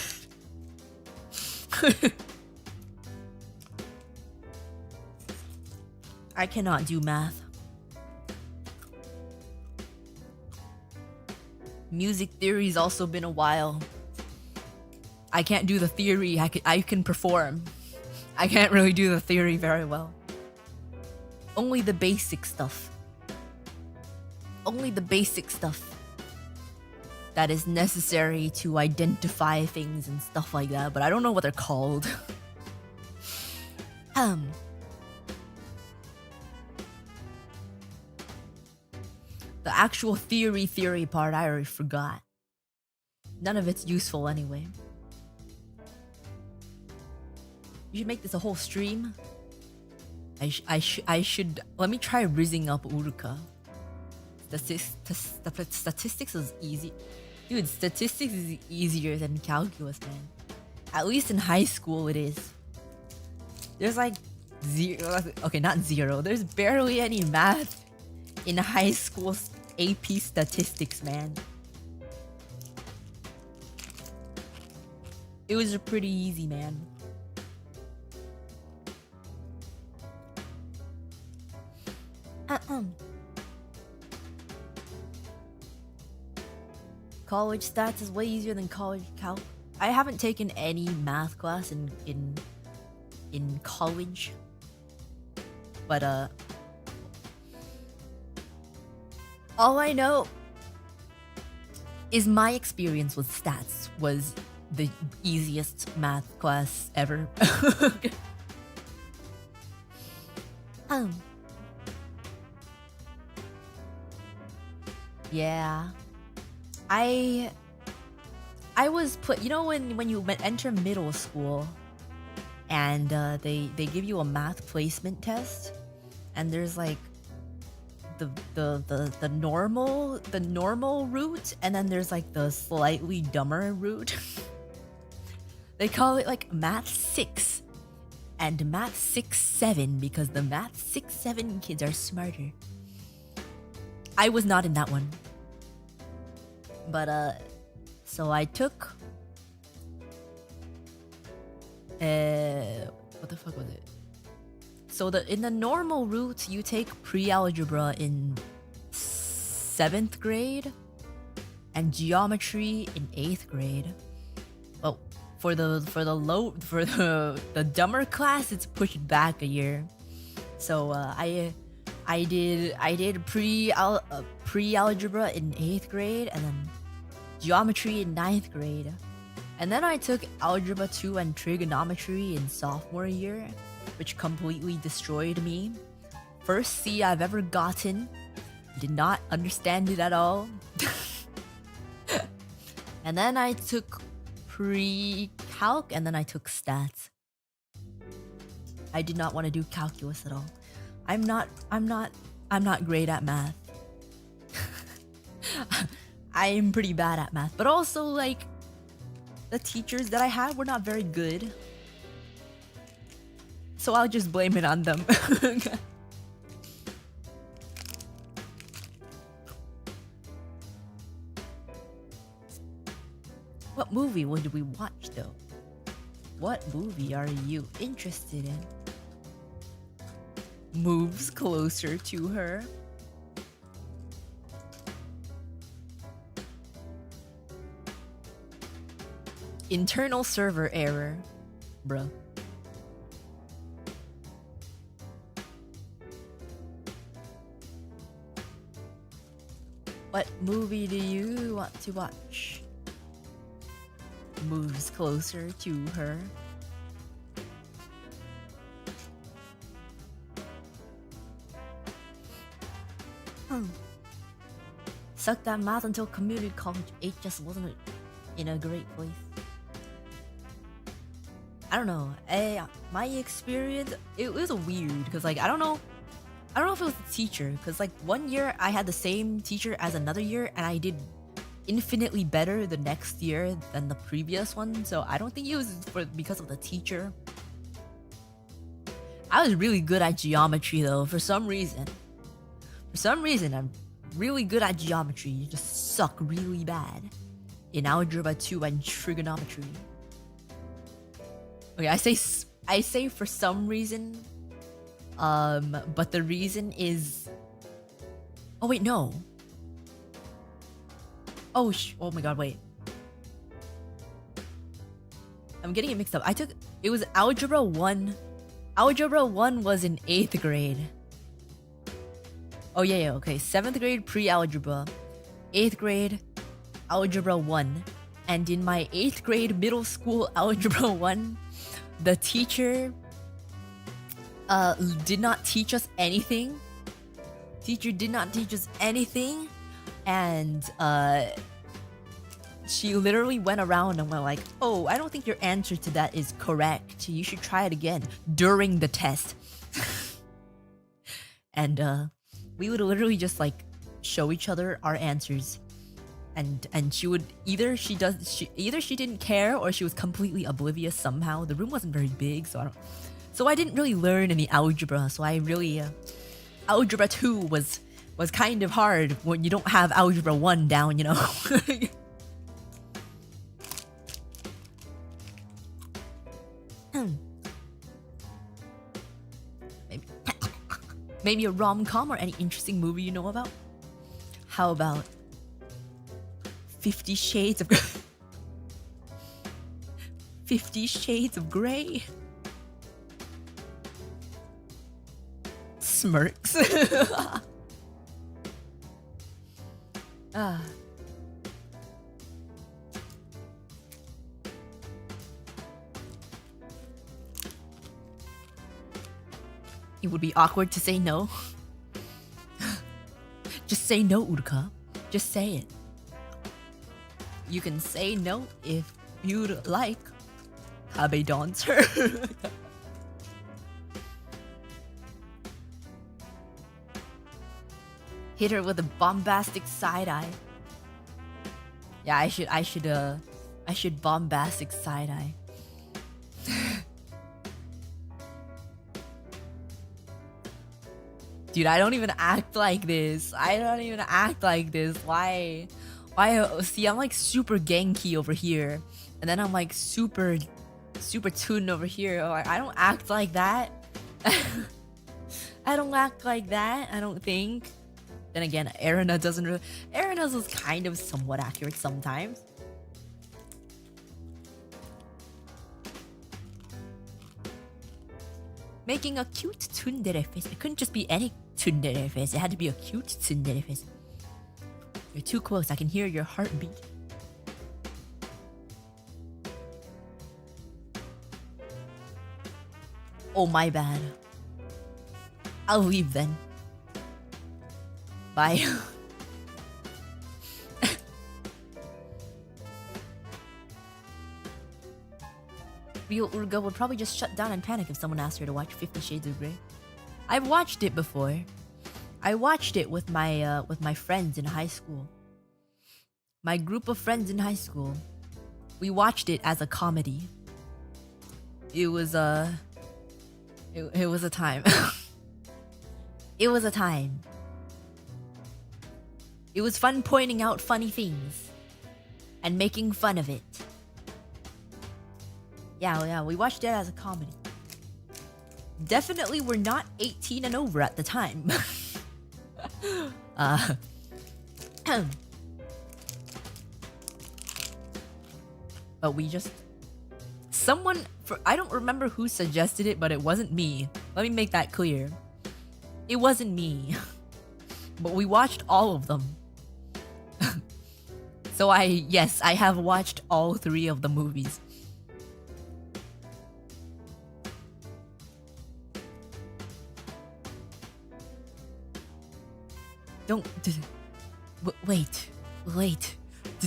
[SPEAKER 1] I cannot do math. Music theory's also been a while. I can't do the theory. I can perform. I can't really do the theory very well. Only the basic stuff. Only the basic stuff that is necessary to identify things and stuff like that, but I don't know what they're called. The actual theory part I already forgot. None of it's useful anyway. You should make this a whole stream. I should let me try rizzing up Uruka. Statistics is easy. Dude, statistics is easier than calculus, man. At least in high school it is. There's like zero, okay, not zero. There's barely any math in high school AP statistics, man. It was pretty easy, man. College stats is way easier than college calc. I haven't taken any math class in college, but all I know is my experience with stats was the easiest math class ever. Yeah. I was put, you know, when you enter middle school and they give you a math placement test, and there's like the normal route, and then there's like the slightly dumber route. They call it like math 6 and math 6-7 because the math 6-7 kids are smarter. I was not in that one. But so I took what the fuck was it? So in the normal route you take pre-algebra in 7th grade and geometry in 8th grade. Oh, for the dumber class it's pushed back a year. So I did pre-algebra in 8th grade and then geometry in 9th grade. And then I took algebra 2 and trigonometry in sophomore year, which completely destroyed me. First C I've ever gotten. Did not understand it at all. And then I took pre-calc and then I took stats. I did not want to do calculus at all. I'm not great at math. I'm pretty bad at math, but also like the teachers that I had were not very good. So I'll just blame it on them. What movie would we watch though? What movie are you interested in? Moves closer to her. Internal server error, bro. What movie do you want to watch? Moves closer to her. Sucked at math until community college 8 just wasn't in a great place. I don't know. My experience, it was weird because like I don't know if it was the teacher because like one year I had the same teacher as another year and I did infinitely better the next year than the previous one. So I don't think it was because of the teacher. I was really good at geometry though. For some reason, I'm really good at geometry. You just suck really bad in algebra 2 and trigonometry. Okay, I say for some reason, but the reason is. Oh wait, no. Oh my god, wait. I'm getting it mixed up. It was algebra 1. Algebra 1 was in 8th grade. Oh yeah, okay. 7th grade pre-algebra. 8th grade algebra 1. And in my 8th grade middle school algebra 1, the teacher did not teach us anything. Teacher did not teach us anything. And she literally went around and went like, oh, I don't think your answer to that is correct. You should try it again during the test. And we would literally just like show each other our answers. And she would either she didn't care or she was completely oblivious somehow. The room wasn't very big, so I didn't really learn any algebra. So I really algebra 2 was kind of hard when you don't have algebra 1 down, you know. Maybe a rom-com or any interesting movie you know about? How about 50 Shades of 50 Shades of Grey? Smirks. It would be awkward to say no. Just say no, Uruka. Just say it. You can say no if you'd like. Habe dancer. Hit her with a bombastic side eye. Yeah, I should bombastic side eye. Dude, I don't even act like this. Why? See, I'm like super Genki over here, and then I'm like super Tun over here. I don't act like that. I don't act like that. I don't think. Then again, Erina doesn't really. Erina's is kind of somewhat accurate sometimes. Making a cute tsundere face. It couldn't just be any tsundere face. It had to be a cute tsundere face. You're too close. I can hear your heartbeat. Oh, my bad. I'll leave then. Bye. Real Uruka would probably just shut down and panic if someone asked her to watch 50 Shades of Grey. I've watched it before. I watched it with my friends in high school. My group of friends in high school. We watched it as a comedy. It was a time. It was a time. It was fun pointing out funny things and making fun of it. Yeah, we watched it as a comedy. Definitely we're not 18 and over at the time. But we just... I don't remember who suggested it, but it wasn't me. Let me make that clear. It wasn't me. But we watched all of them. So yes, I have watched all 3 of the movies. Wait.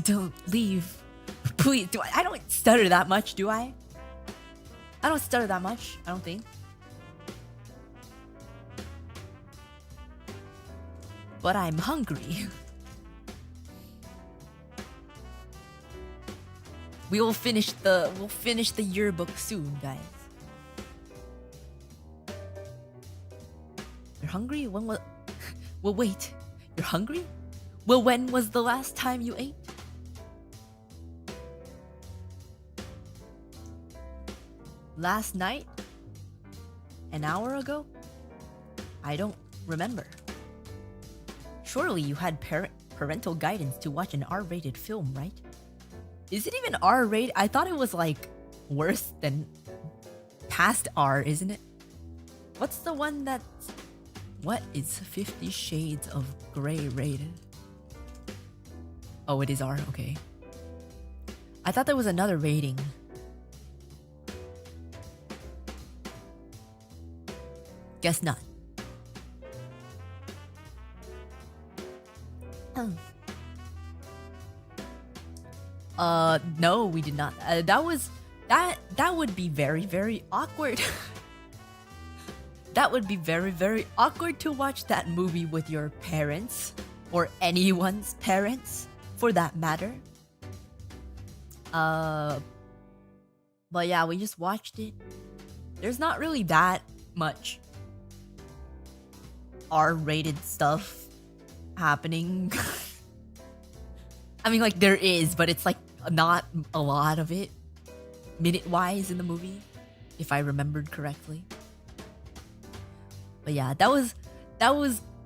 [SPEAKER 1] Don't leave. Please, I don't stutter that much, do I? I don't stutter that much, I don't think. But I'm hungry. We'll finish the yearbook soon, guys. You're hungry? When was Well, wait. You're hungry? Well, when was the last time you ate? Last night? An hour ago? I don't remember. Surely you had parental guidance to watch an R-rated film, right? Is it even R-rated? I thought it was like worse than past R, isn't it? What's the one that's... What is 50 Shades of Grey rated? Oh, it is R, okay. I thought there was another rating. Guess not. No, we did not. That would be very, very awkward. That would be very, very awkward to watch that movie with your parents, or anyone's parents, for that matter. But yeah, we just watched it. There's not really that much R-rated stuff happening. I mean, like, there is, but it's like not a lot of it minute-wise in the movie, if I remembered correctly. But yeah, that was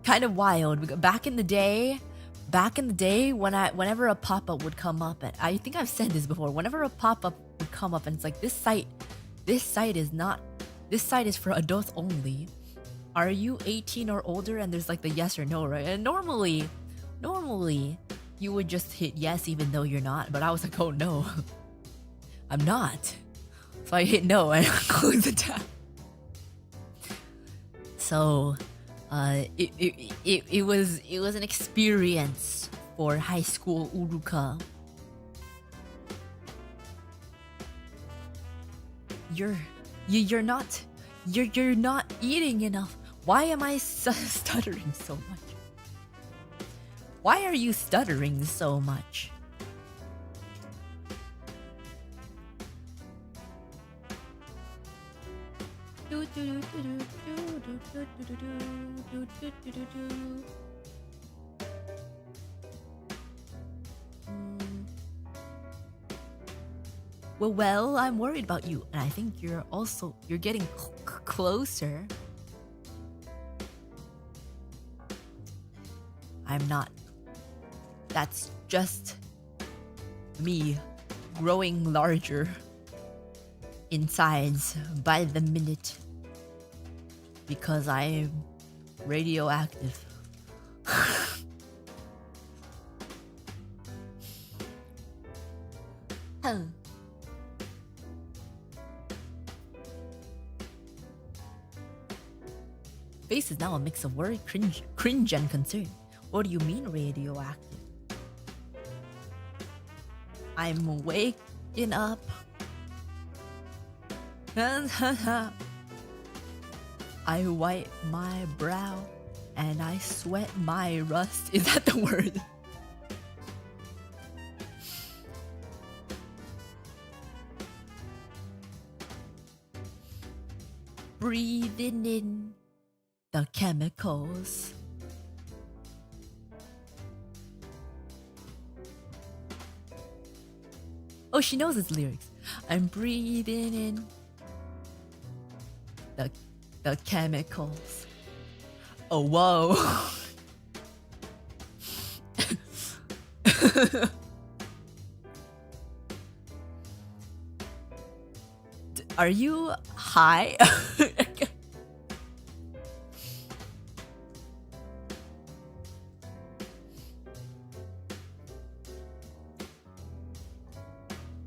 [SPEAKER 1] kind of wild. Back in the day, whenever a pop-up would come up, and I think I've said this before, whenever a pop-up would come up and it's like, this site is for adults only. Are you 18 or older? And there's like the yes or no, right? And normally you would just hit yes even though you're not. But I was like, oh no, I'm not. So I hit no and close the tab. So it was an experience for high school Uruka. You're not eating enough. Why am I stuttering so much? Why are you stuttering so much? Well, I'm worried about you, and I think you're getting closer. I'm not. That's just me growing larger in size by the minute because I am radioactive. Face is now a mix of worry, cringe and concern. What do you mean radioactive? I'm waking up. I wipe my brow and I sweat my rust. Is that the word? Breathing in the chemicals. Oh, she knows its lyrics. I'm breathing in the chemicals. Oh, whoa. Are you high?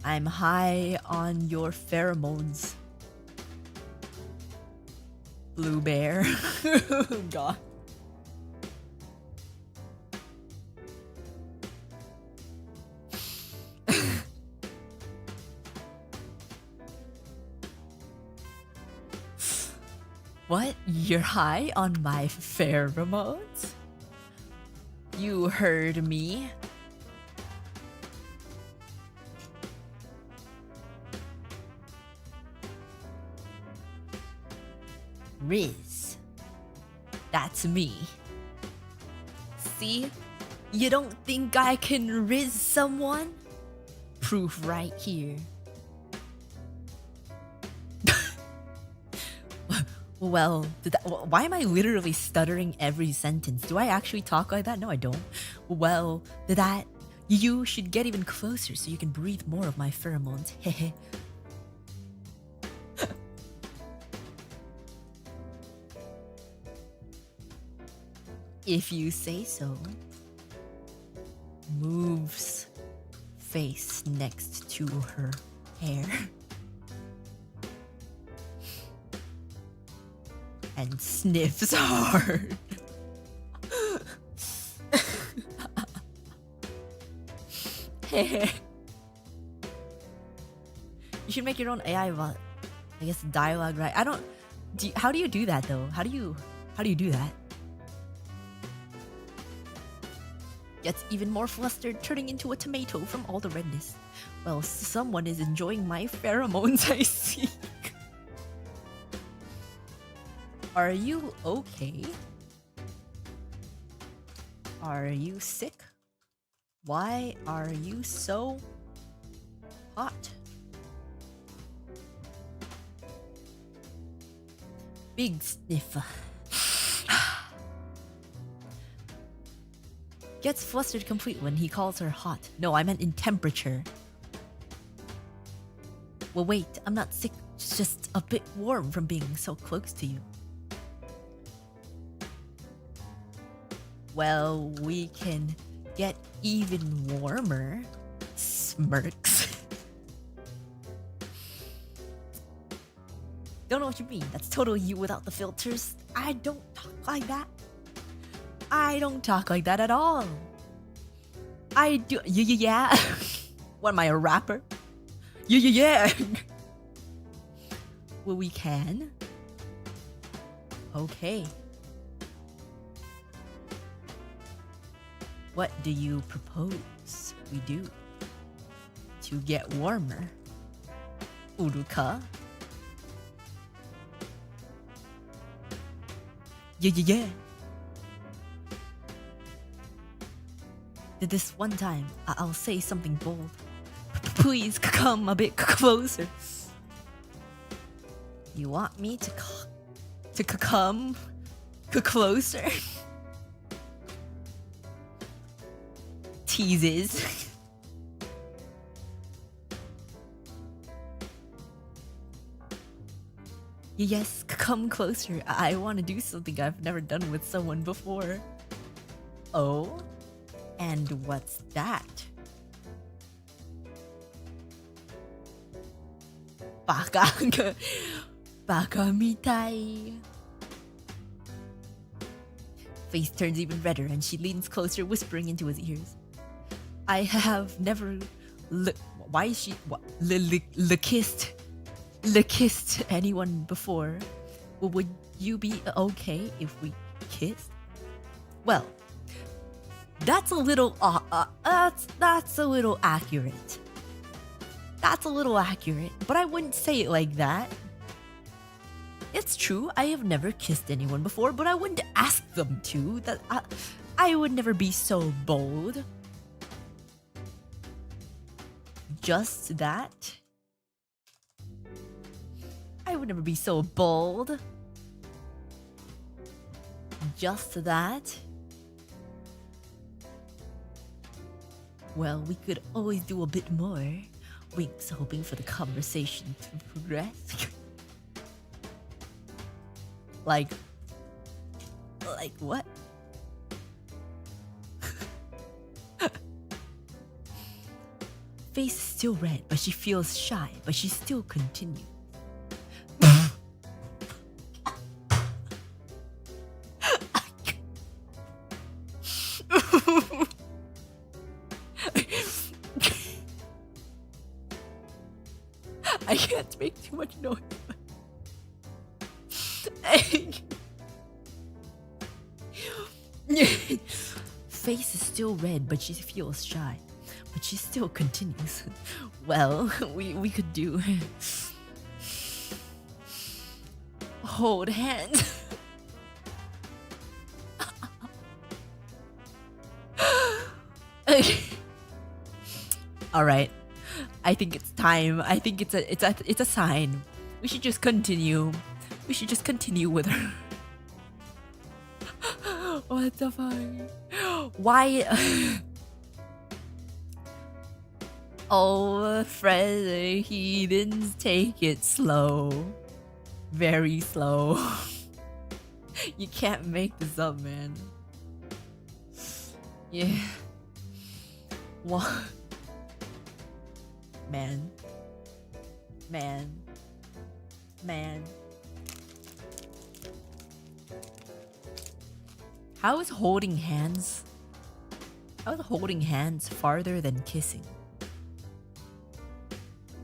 [SPEAKER 1] I'm high on your pheromones. Blue bear. God. What? You're high on my pheromones? You heard me. Riz. That's me. See? You don't think I can riz someone? Proof right here. Well, why am I literally stuttering every sentence? Do I actually talk like that? No, I don't. Well, you should get even closer so you can breathe more of my pheromones. Hehe. If you say so. Moves face next to her hair. And sniffs hard. You should make your own AI bot. I guess dialogue, right? How do you do that though? How do you do that? Gets even more flustered, turning into a tomato from all the redness. Well, someone is enjoying my pheromones, I see. Are you okay? Are you sick? Why are you so hot? Big sniffer. Gets flustered completely when he calls her hot. No, I meant in temperature. Well, wait, I'm not sick. It's just a bit warm from being so close to you. Well, we can get even warmer. Smirks. Don't know what you mean. That's totally you without the filters. I don't talk like that. I don't talk like that at all. I do. Yeah. What am I, a rapper? Yeah. Well, we can. Okay. What do you propose we do to get warmer? Uruka? Yeah. This one time, I'll say something bold. Please come a bit closer. You want me to come closer? Teases. Yes, come closer. I want to do something I've never done with someone before. Oh? And what's that? Baka. Baka mitai. Face turns even redder and she leans closer, whispering into his ears. I have never why is she kissed anyone before. Well, would you be okay if we kissed? Well, that's a little that's a little accurate. That's a little accurate, but I wouldn't say it like that. It's true, I have never kissed anyone before, but I wouldn't ask them to. That I would never be so bold. Just that. I would never be so bold. Just that. Well, we could always do a bit more. Winks, hoping for the conversation to progress. Like what? Face is still red, but she feels shy, but she still continues. I can't make too much noise.
[SPEAKER 2] Face is still red, but she feels shy. But she still continues. Well, we could do hold hands. All right. I think it's time. I think it's a sign. We should just continue. We should just continue with her. What the fuck? Why? Oh, Fred, heathens, take it slow. Very slow. You can't make this up, man. Yeah. What? Man. How is holding hands? How is holding hands farther than kissing?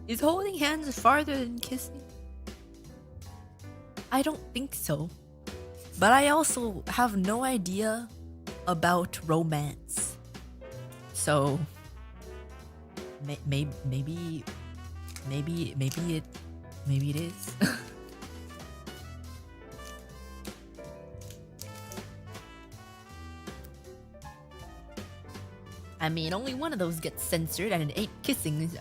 [SPEAKER 2] Is holding hands farther than kissing? I don't think so. But I also have no idea about romance. So maybe it is. I mean, only one of those gets censored and it ain't kissing, so.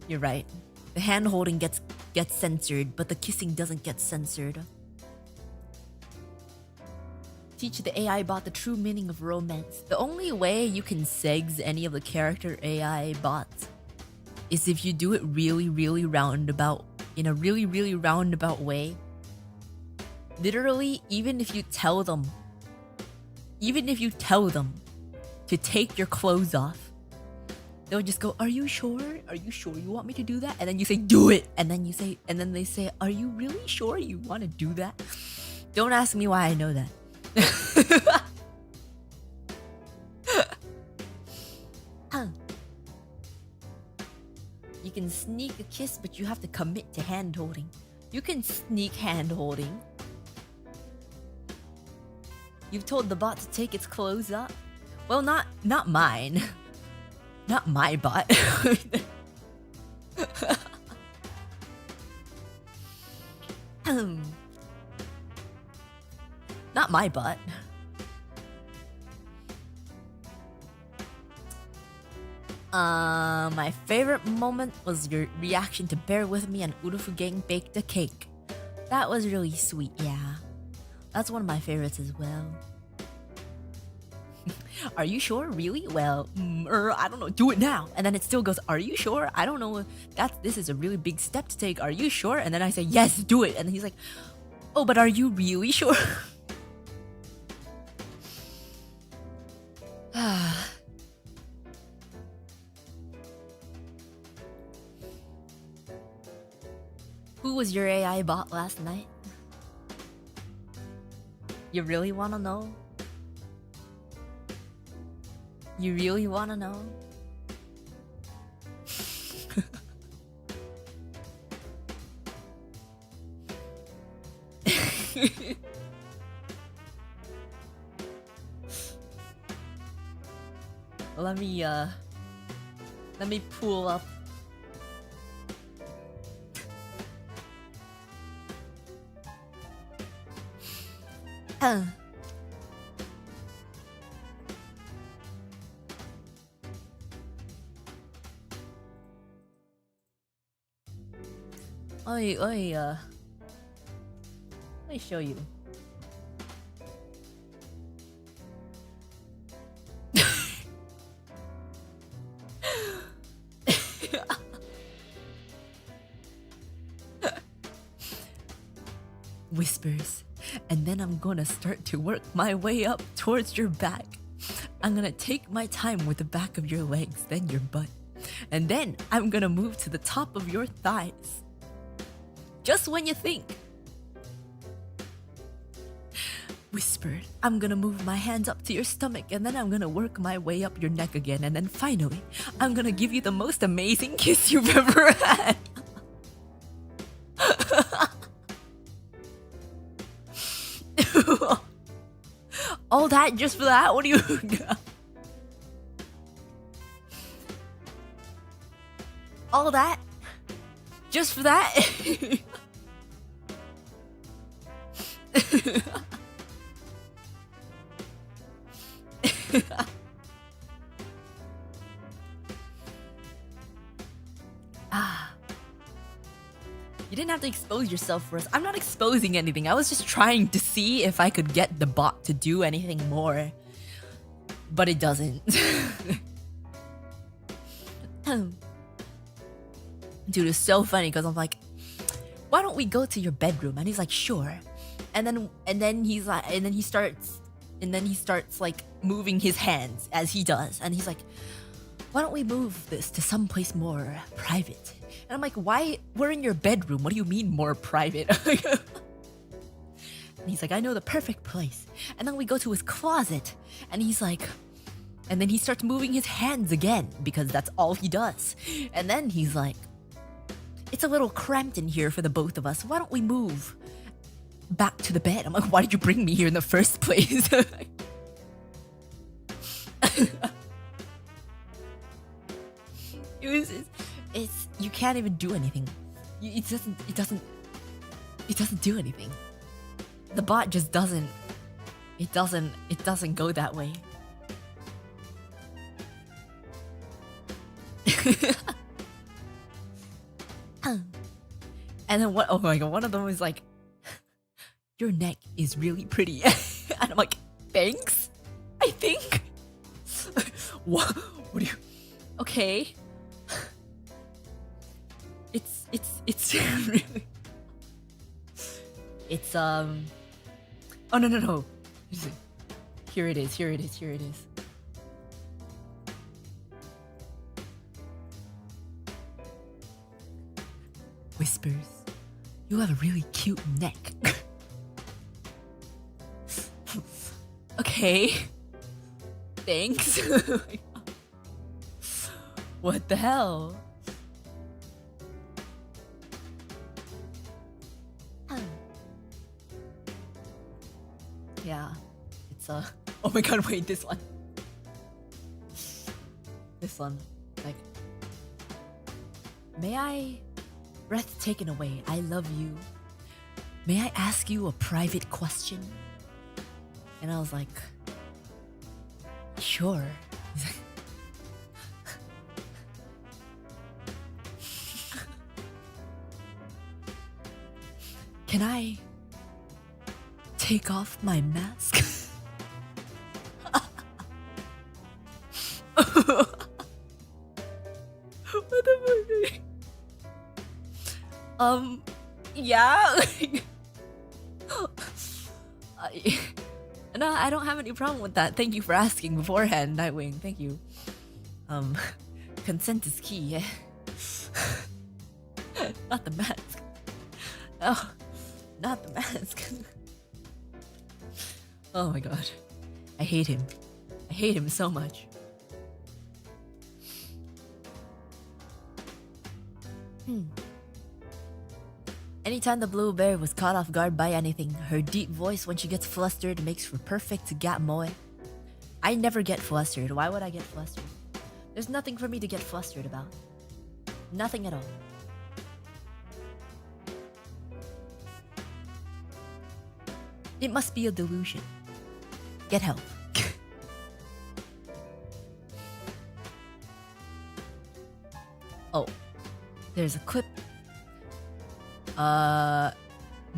[SPEAKER 2] You're right. The hand holding gets censored, but the kissing doesn't get censored. Teach the AI bot the true meaning of romance. The only way you can segs any of the character AI bots is if you do it really roundabout, in a really roundabout way. Literally, even if you tell them to take your clothes off, they'll just go, "Are you sure? Are you sure you want me to do that?" And then you say, "Do it." And then they say, "Are you really sure you want to do that?" Don't ask me why I know that. You can sneak a kiss, but you have to commit to hand holding. You can sneak hand holding. You've told the bot to take its clothes off. Well, not mine. Not my bot. Not my bot. My favorite moment was your reaction to Bear With Me and Urufugang baked a cake. That was really sweet, yeah. That's one of my favorites as well. Are you sure? Really? Well, I don't know. Do it now. And then it still goes, "Are you sure? I don't know. This is a really big step to take. Are you sure?" And then I say, "Yes, do it." And then he's like, "Oh, but are you really sure?" Who was your AI bot last night? You really wanna know? You really wanna know? Let me pull up. Let me show you. Whispers, and then I'm gonna start to work my way up towards your back. I'm gonna take my time with the back of your legs, then your butt, and then I'm gonna move to the top of your thighs. Just when you think whispered, I'm gonna move my hands up to your stomach and then I'm gonna work my way up your neck again and then finally, I'm gonna give you the most amazing kiss you've ever had. All that just for that? What do you... All that? Just for that? You didn't have to expose yourself first. I'm not exposing anything. I was just trying to see if I could get the bot to do anything more. But it doesn't. Dude, it's so funny because I'm like, why don't we go to your bedroom? And he's like, sure. And then he starts like moving his hands as he does. And he's like, why don't we move this to someplace more private? And I'm like, why? We're in your bedroom. What do you mean more private? And he's like, I know the perfect place. And then we go to his closet. And he's like, and then he starts moving his hands again because that's all he does. And then he's like, it's a little cramped in here for the both of us. Why don't we move back to the bed? I'm like, why did you bring me here in the first place? It's you can't even do anything. It doesn't do anything. The bot just doesn't. It doesn't go that way. And then what? Oh my god! One of them was like, "Your neck is really pretty," and I'm like, "Thanks." I think. What? What do you? Okay. It's really. It's Oh no. Here it is. Whispers, you have a really cute neck. Okay. Thanks. What the hell? Yeah. It's oh my god, wait, this one. Like, may I, breath taken away, I love you. May I ask you a private question? And I was like, sure. He's like, can I take off my mask? What the fuck? Yeah. No, I don't have any problem with that. Thank you for asking beforehand, Nightwing. Thank you. Consent is key. Yeah. Not the mask. Oh, not the mask. Oh my god. I hate him. I hate him so much. Anytime the blue bear was caught off guard by anything, her deep voice when she gets flustered makes for perfect gat moe. I never get flustered. Why would I get flustered? There's nothing for me to get flustered about. Nothing at all. It must be a delusion. Get help. Oh, there's a clip.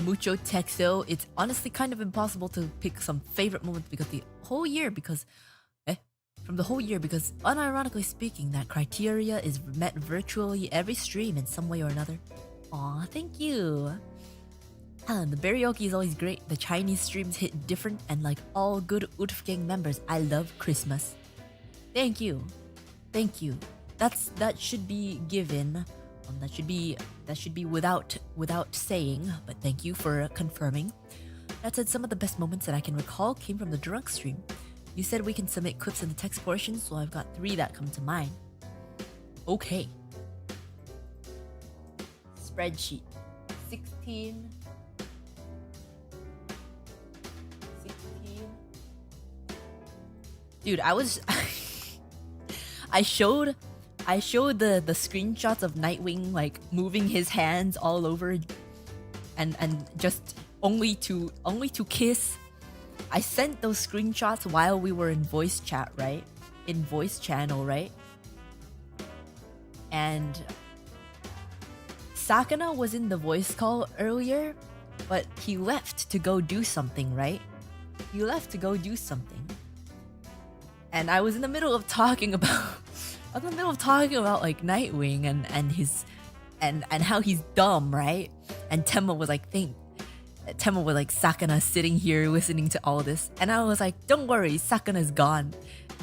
[SPEAKER 2] Mucho texto. It's honestly kind of impossible to pick some favorite moments because from the whole year, because unironically speaking, that criteria is met virtually every stream in some way or another. Aw, thank you. The karaoke is always great. The Chinese streams hit different, and like all good Urufugang members, I love Christmas. Thank you. That should be given. That should be without saying. But thank you for confirming. That said, some of the best moments that I can recall came from the drunk stream. You said we can submit clips in the text portion, so I've got 3 that come to mind. Okay. Spreadsheet. 16. Dude, I was I showed the screenshots of Nightwing like moving his hands all over and just only to kiss. I sent those screenshots while we were in voice chat, right? In voice channel, right? And Sakana was in the voice call earlier, but he left to go do something, right? He left to go do something. And I was in the middle of talking about like Nightwing and his and how he's dumb, right? And Temma was like Sakana sitting here listening to all this, and I was like, don't worry, Sakana's gone.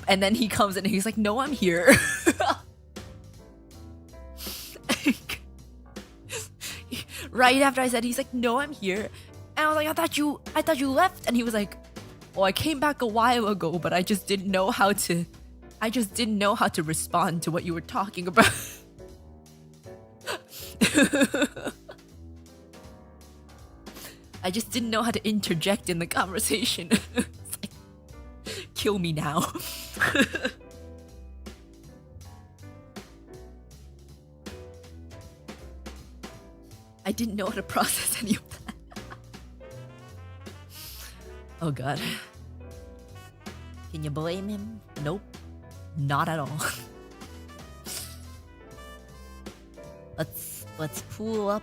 [SPEAKER 2] And then he comes in and he's like, no, I'm here. Right after I said, he's like, no, I'm here. And I was like, I thought you left. And he was like, oh, I came back a while ago, but I just didn't know how to respond to what you were talking about. I just didn't know how to interject in the conversation. It's like, kill me now. I didn't know how to process any of that. Oh god. Can you blame him? Nope. Not at all. Let's pull up.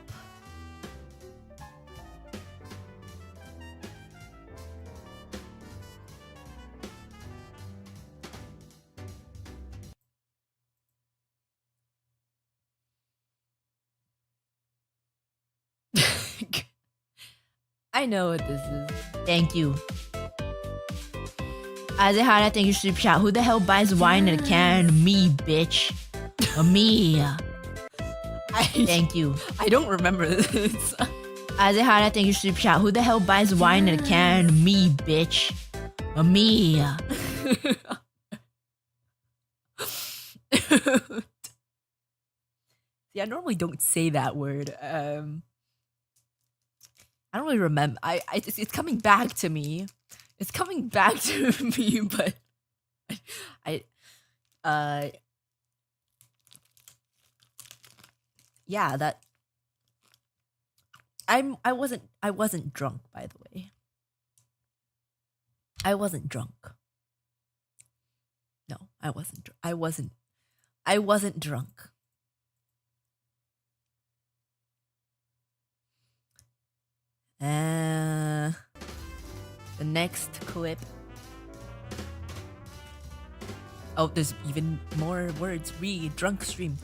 [SPEAKER 2] I know what this is. Thank you. Azehara, thank you, Super Chat. Who the hell buys wine in a can? Me, bitch. Me. Thank you. I don't remember this. Azehara, thank you, Super Chat. Who the hell buys wine in a can? Me, bitch. Me. See, I normally don't say that word. I don't really remember. It's coming back to me. It's coming back to me, but yeah, that I wasn't drunk, by the way. I wasn't drunk. No, I wasn't drunk. The next clip. Oh, there's even more words. Read drunk stream.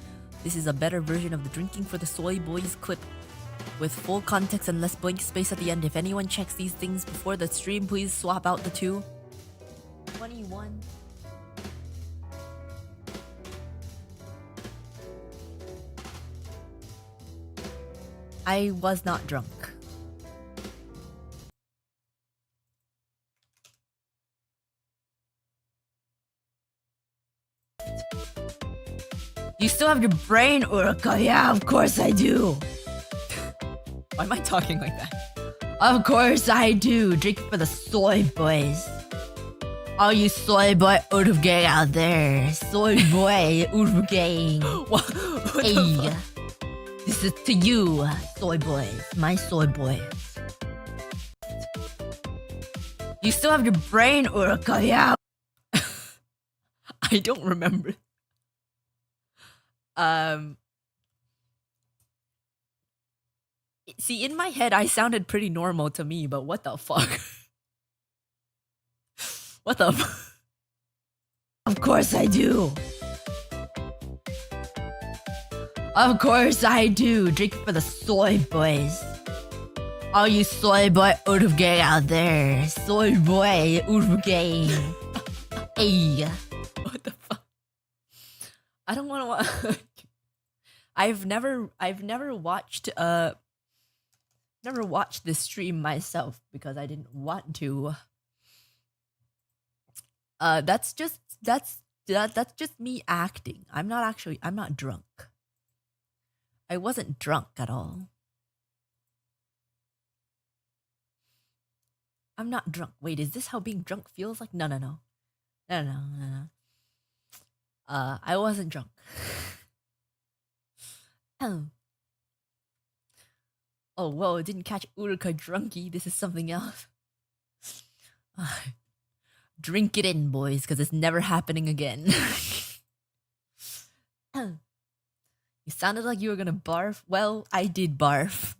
[SPEAKER 2] This is a better version of the drinking for the soy boys clip with full context and less blank space at the end. If anyone checks these things before the stream, please swap out the two. 21. I was not drunk. You still have your brain, Uruka? Yeah, of course I do. Why am I talking like that? Of course I do. Drink for the soy boys. All you soy boy Urufugang out there. Soy boy Urufugang. Hey. This is to you, soy boys. My soy boys. You still have your brain, Uruka? Yeah. I don't remember. See, in my head, I sounded pretty normal to me, but what the fuck? What the fuck? Of course I do. Of course I do. Drink for the soy boys. All you soy boy Urufugang out there. Soy boy Urufugang. Hey. What the fuck? I don't want to. I've never watched Never watched this stream myself because I didn't want to. That's just me acting. I'm not drunk. I wasn't drunk at all. I'm not drunk. Wait, is this how being drunk feels like? No. I wasn't drunk. Oh, whoa, didn't catch Uruka drunky. This is something else. Drink it in, boys, because it's never happening again. You sounded like you were gonna barf. Well, I did barf.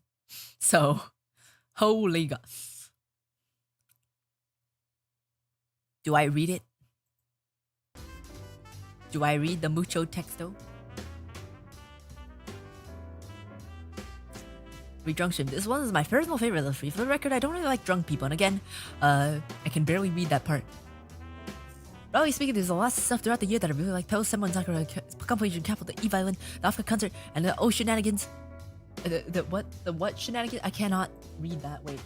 [SPEAKER 2] So, holy god. Do I read it? Do I read the mucho texto? Drunk stream. This one is my personal favorite of the stream. For the record, I don't really like drunk people. And again, I can barely read that part. Broadly speaking, there's a lot of stuff throughout the year that I really like. Pell, Senmon, Sakura, compilation, capital, the Violin, the Africa concert, and the Oh Shenanigans. The what shenanigans? I cannot read that. Wait.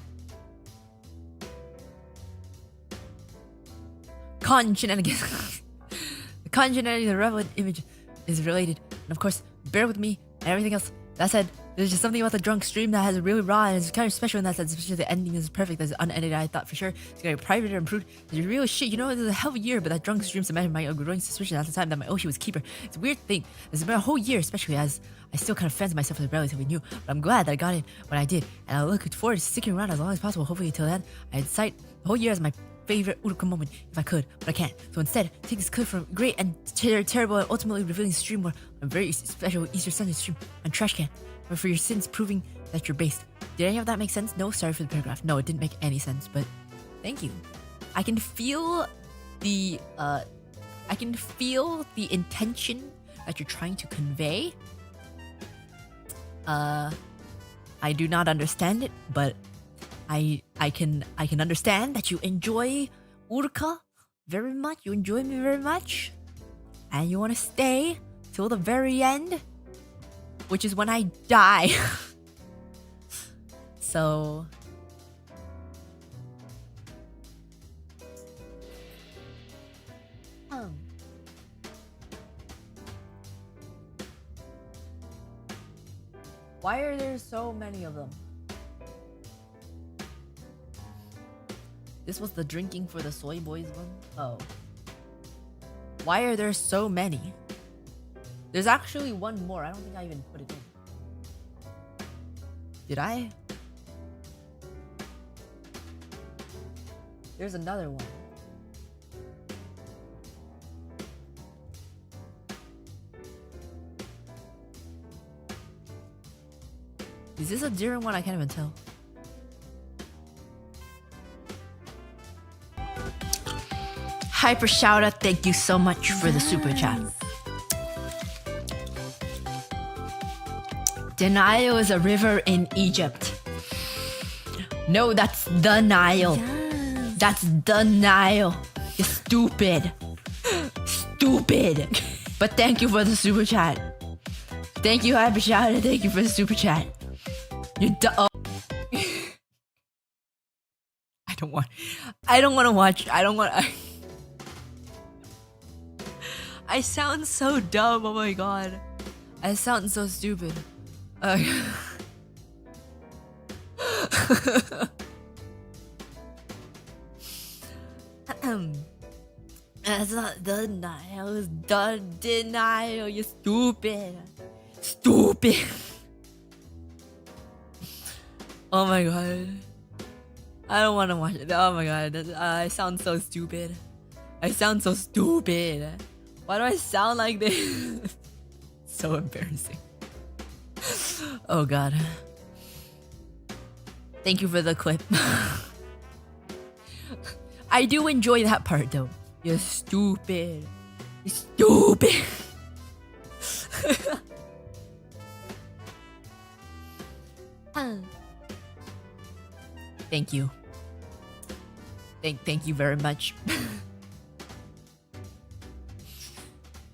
[SPEAKER 2] Con shenanigans. The con shenanigans, the relevant image is related. And of course, bear with me and everything else. That said, there's just something about the drunk stream that has really raw and it's kind of special in that sense, especially the ending is perfect, it's unedited. I thought for sure it's gonna be private and improved. It's real shit, you know, it was a hell of a year, but that drunk stream cemented my growing suspicion at the time that my Oshi was keeper. It's a weird thing. It's been a whole year, especially as I still kind of fancied myself as relatively new, but I'm glad that I got in when I did, and I look forward to sticking around as long as possible, hopefully until then. I'd cite the whole year as my favorite Uruka moment if I could, but I can't. So instead, take this clip from great and terrible and ultimately revealing stream where a very special Easter Sunday stream on Trash Can. Or for your sins proving that you're based. Did any of that make sense? No, sorry for the paragraph. No, it didn't make any sense, but thank you. I can feel the intention that you're trying to convey. I do not understand it, but I can understand that you enjoy Uruka very much. You enjoy me very much, and you want to stay till the very end, which is when I die. So why are there so many of them? This was the drinking for the soy boys one? Oh. Why are there so many? There's actually one more. I don't think I even put it in. Did I? There's another one. Is this a different one? I can't even tell. Hyper shout out, thank you so much for the super chat. The Nile is a river in Egypt. No, that's the Nile.
[SPEAKER 3] Yes.
[SPEAKER 2] That's the Nile. You stupid. Stupid. But thank you for the super chat. Thank you, Hyper shout out, thank you for the super chat. You're dumb. I don't want to watch. I sound so dumb. Oh my god. I sound so stupid. That's not the denial. It's the denial. You stupid. Stupid. Oh my god. I don't want to watch it. Oh my god. I sound so stupid. I sound so stupid. Why do I sound like this? So embarrassing. Oh god. Thank you for the clip. I do enjoy that part though. You're stupid. You're stupid. Thank you. Thank you very much.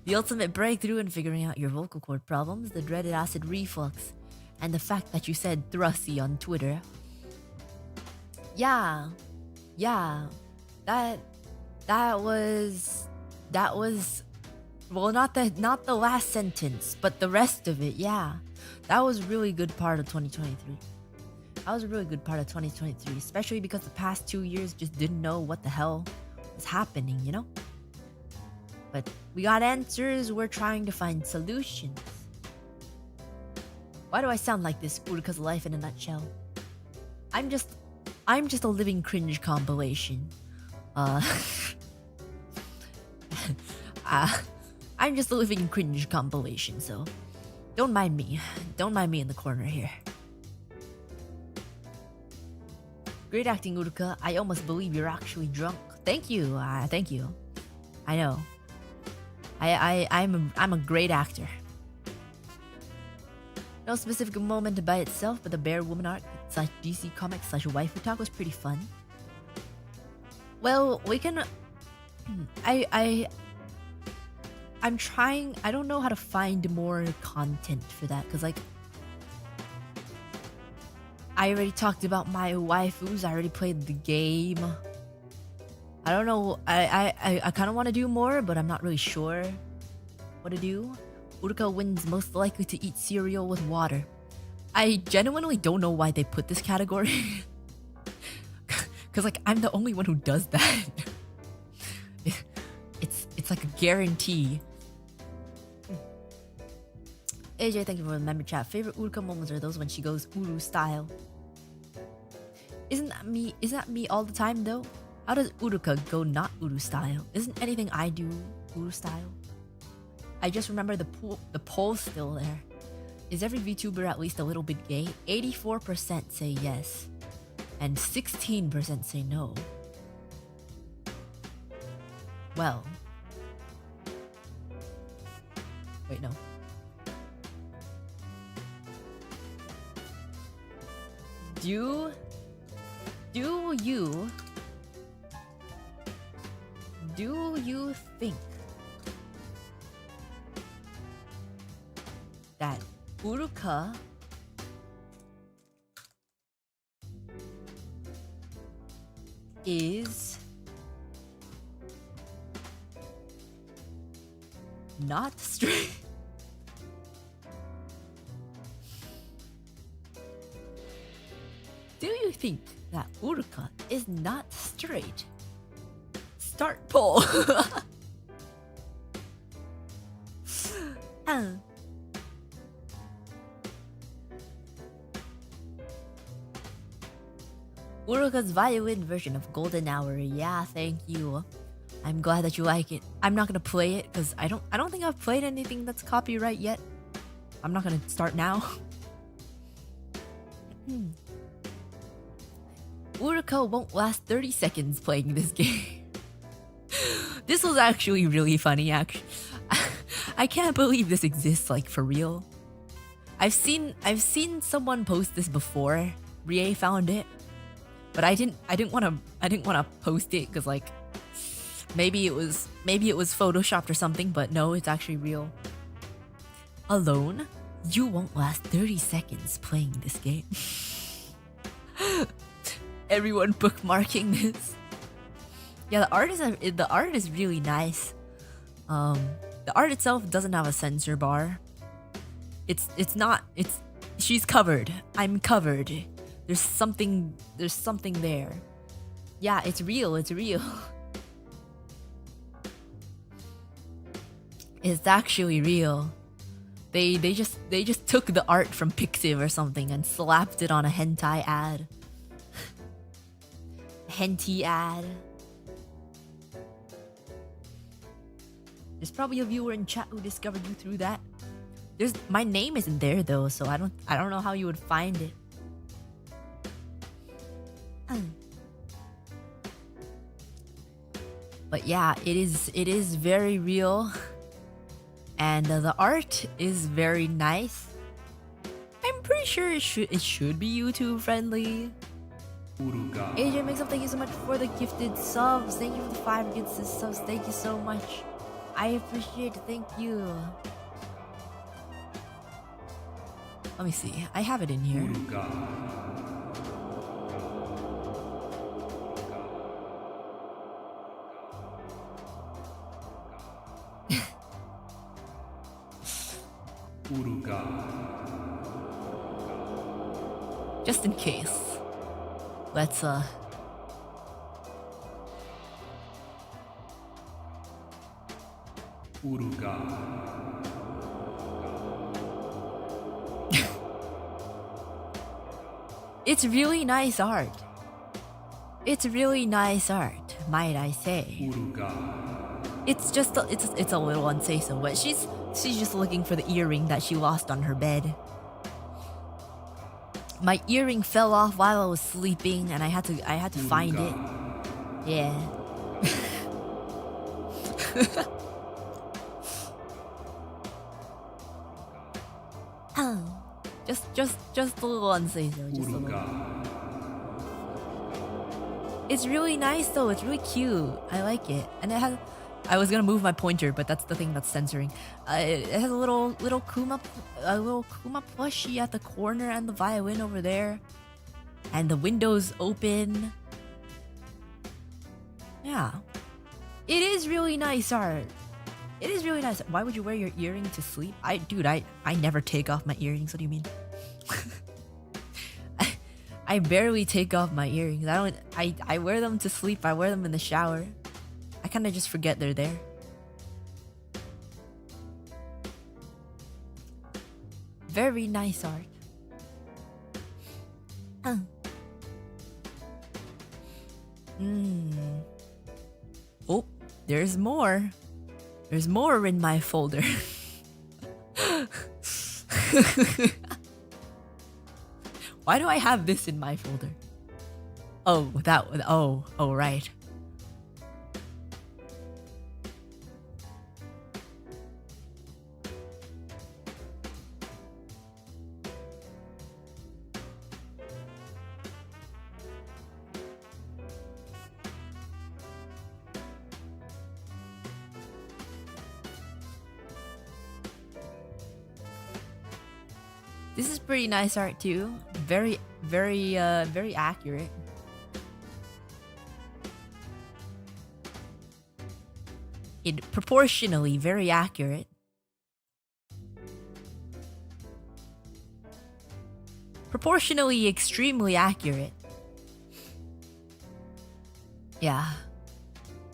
[SPEAKER 2] The ultimate breakthrough in figuring out your vocal cord problems, the dreaded acid reflux. and the fact that you said Thrusy on Twitter. Yeah, that was well, not the last sentence, but the rest of it. Yeah, that was a really good part of 2023. That was a really good part of 2023, especially because the past 2 years just didn't know what the hell was happening, you know? But we got answers, we're trying to find solutions. Why do I sound like this? Uruka's life in a nutshell. I'm just a living cringe compilation. I'm just a living cringe compilation, so don't mind me. Don't mind me in the corner here. Great acting, Uruka. I almost believe you're actually drunk. Thank you. Thank you. I know. I'm a great actor. No specific moment by itself, but the Bear Woman arc / DC Comics / waifu talk was pretty fun. Well, we can. I'm trying. I don't know how to find more content for that because, like, I already talked about my waifus. I already played the game. I don't know. I kind of want to do more, but I'm not really sure what to do. Uruka wins most likely to eat cereal with water. I genuinely don't know why they put this category. Cause like I'm the only one who does that. It's like a guarantee. AJ, thank you for the member chat. Favorite Uruka moments are those when she goes Uru style. Isn't that me all the time though? How does Uruka go not Uru style? Isn't anything I do Uru style? I just remember the poll's still there. Is every VTuber at least a little bit gay? 84% say yes, and 16% say no. Well, wait, no. Do you think that Uruka is not straight? Do you think that Uruka is not straight? Start poll. Uruka's violin version of Golden Hour. Yeah, thank you. I'm glad that you like it. I'm not gonna play it because I don't think I've played anything that's copyright yet. I'm not gonna start now. Uruka won't last 30 seconds playing this game. This was actually really funny. I can't believe this exists, like, for real. I've seen someone post this before. Rie found it, but I didn't want to post it because, like, maybe it was photoshopped or something. But no, it's actually real. Alone, you won't last 30 seconds playing this game. Everyone bookmarking this. Yeah, the art is really nice. The art itself doesn't have a censor bar. She's covered. I'm covered. There's something there. Yeah, it's real. It's real. It's actually real. They just took the art from Pixiv or something and slapped it on a hentai ad. Henty ad. There's probably a viewer in chat who discovered you through that. My name isn't there though, so I don't know how you would find it. But yeah, it is very real, and the art is very nice. I'm pretty sure it should be YouTube friendly.
[SPEAKER 5] Uruka.
[SPEAKER 2] AJ Makes Up, thank you so much for the gifted subs. Thank you for the 5 gifted subs. Thank you so much. I appreciate it. Thank you. Let me see. I have it in here.
[SPEAKER 5] Uruka.
[SPEAKER 2] Just in case. Let's
[SPEAKER 5] Uruka.
[SPEAKER 2] It's really nice art. It's really nice art, might I say.
[SPEAKER 5] Uruka.
[SPEAKER 2] It's just it's a little unsafe, so but she's just looking for the earring that she lost on her bed. My earring fell off while I was sleeping, and I had to find it. Yeah. Just a little unsafe though. Just a little. It's really nice though. It's really cute. I like it, and it has. I was gonna move my pointer, but that's the thing that's censoring. It has a little Kuma plushie at the corner, and the violin over there, and the windows open. Yeah, it is really nice art. It is really nice. Why would you wear your earring to sleep? I never take off my earrings. What do you mean? I barely take off my earrings. I wear them to sleep. I wear them in the shower. I kind of just forget they're there. Very nice art. Oh, there's more. There's more in my folder. Why do I have this in my folder? Oh, oh, right. This is pretty nice art too. Very accurate. Proportionally very accurate. Proportionally extremely accurate. Yeah.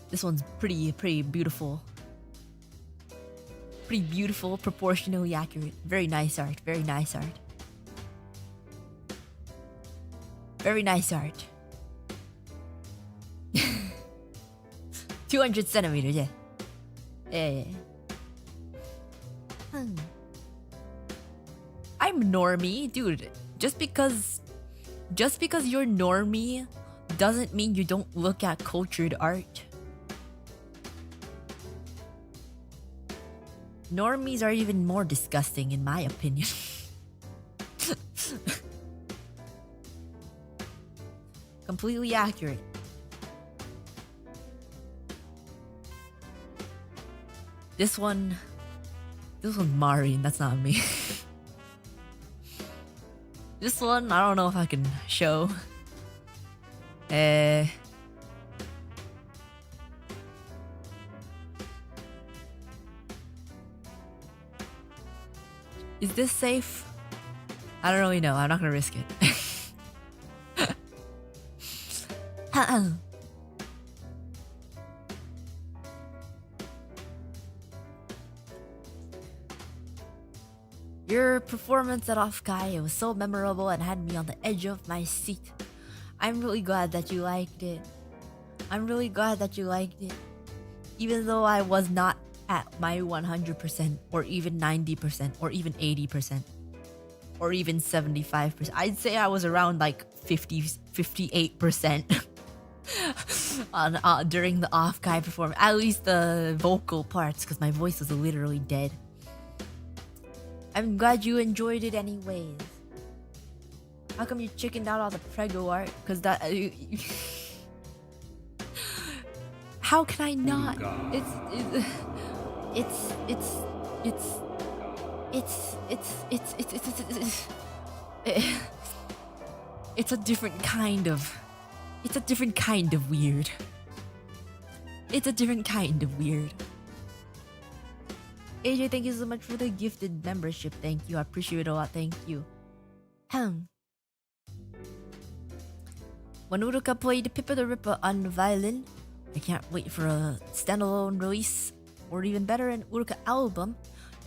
[SPEAKER 2] This one's pretty beautiful. Pretty beautiful, proportionally accurate. Very nice art. Very nice art. Very nice art. 200 centimeters, yeah. Yeah. I'm normie, dude. Just because you're normie doesn't mean you don't look at cultured art. Normies are even more disgusting, in my opinion. Completely accurate. This one's Marin, that's not me. This one, I don't know if I can show. Is this safe? I don't really know. I'm not gonna risk it. Your performance at Off-Kai, it was so memorable and had me on the edge of my seat. I'm really glad that you liked it. I'm really glad that you liked it. Even though I was not at my 100% or even 90% or even 80% or even 75%. I'd say I was around like 58% on during the Off-Kai performance. At least the vocal parts, because my voice was literally dead. I'm glad you enjoyed it anyways. How come you chickened out all the prego art? Because that... how can I not? It's it's a different kind of weird. It's a different kind of weird. AJ, thank you so much for the gifted membership. Thank you. I appreciate it a lot. Thank you. When Uruka played Pippa the Ripper on violin, I can't wait for a standalone release, or even better, an Uruka album.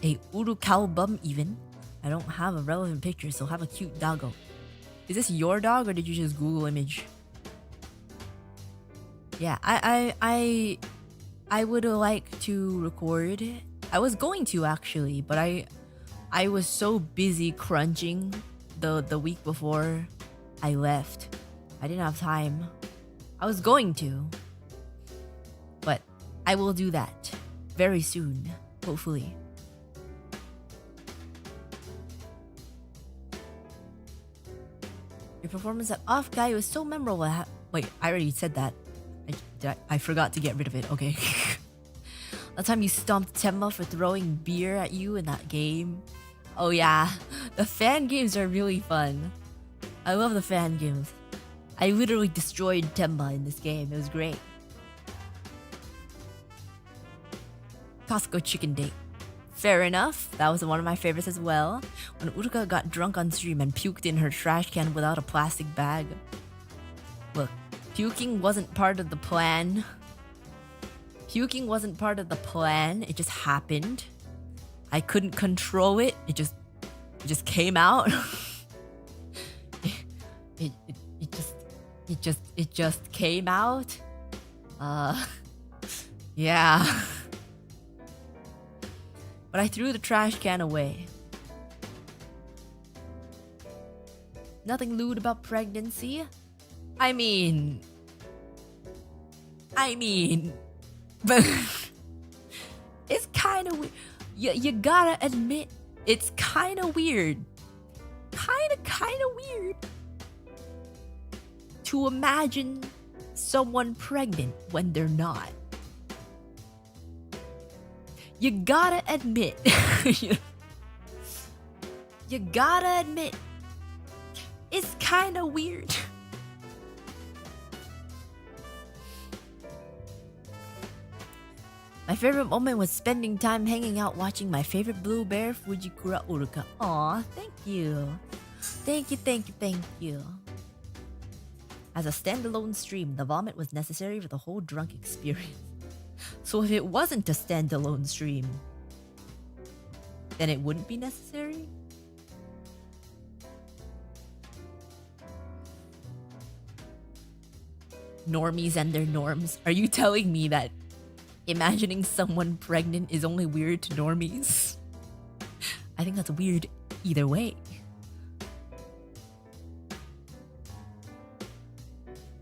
[SPEAKER 2] A Uruka album even. I don't have a relevant picture, so have a cute doggo. Is this your dog or did you just Google image? Yeah, I would like to record. I was going to actually, but I was so busy crunching the week before I left. I didn't have time. I was going to, but I will do that very soon, hopefully. Your performance at Off Guy was so memorable. Wait, I already said that. I forgot to get rid of it. Okay. That time you stomped Temma for throwing beer at you in that game. Oh yeah, the fan games are really fun. I love the fan games. I literally destroyed Temma in this game. It was great. Costco chicken date. Fair enough. That was one of my favorites as well. When Uruka got drunk on stream and puked in her trash can without a plastic bag. Look, puking wasn't part of the plan. Puking wasn't part of the plan. It just happened. I couldn't control it. It just came out. It just came out. Yeah. But I threw the trash can away. Nothing lewd about pregnancy. I mean, but it's kind of weird. You gotta admit, it's kind of weird. Kind of weird to imagine someone pregnant when they're not. You gotta admit, you gotta admit, it's kind of weird. My favorite moment was spending time hanging out watching my favorite blue bear, Fujikura Uruka. Aw, thank you. Thank you. As a standalone stream, the vomit was necessary for the whole drunk experience. So if it wasn't a standalone stream, then it wouldn't be necessary? Normies and their norms. Are you telling me that imagining someone pregnant is only weird to normies? I think that's weird either way.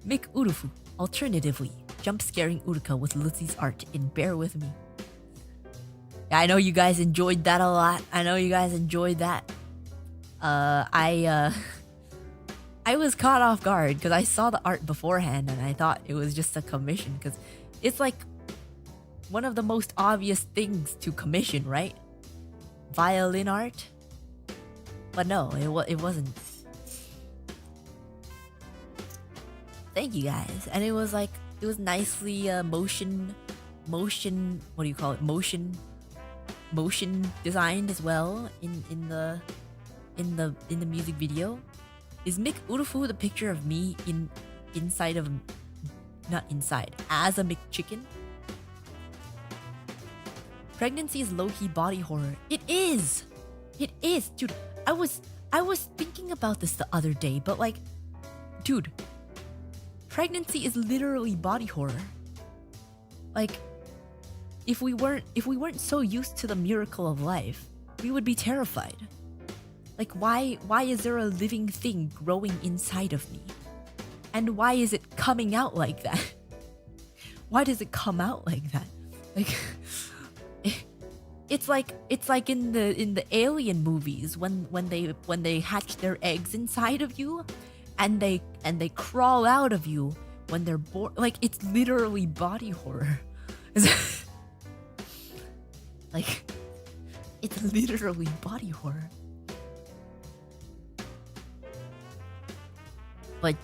[SPEAKER 2] Mick Urufu, alternatively, jump scaring Uruka with Lucy's art in Bear With Me. Yeah, I know you guys enjoyed that a lot. I was caught off guard because I saw the art beforehand and I thought it was just a commission because it's like one of the most obvious things to commission, right? Violin art. But no, it wasn't. Thank you guys. And it was nicely motion what do you call it? Motion designed as well in the music video. Is Mick Urufu the picture of me as a McChicken? Pregnancy is low-key body horror. It is, dude. I was thinking about this the other day, but like, dude, pregnancy is literally body horror. Like, if we weren't so used to the miracle of life, we would be terrified. Like, why is there a living thing growing inside of me? And why is it coming out like that? Why does it come out like that? Like, it's like in the alien movies when they hatch their eggs inside of you, and they crawl out of you when they're born. Like, it's literally body horror. Like, It's literally body horror. But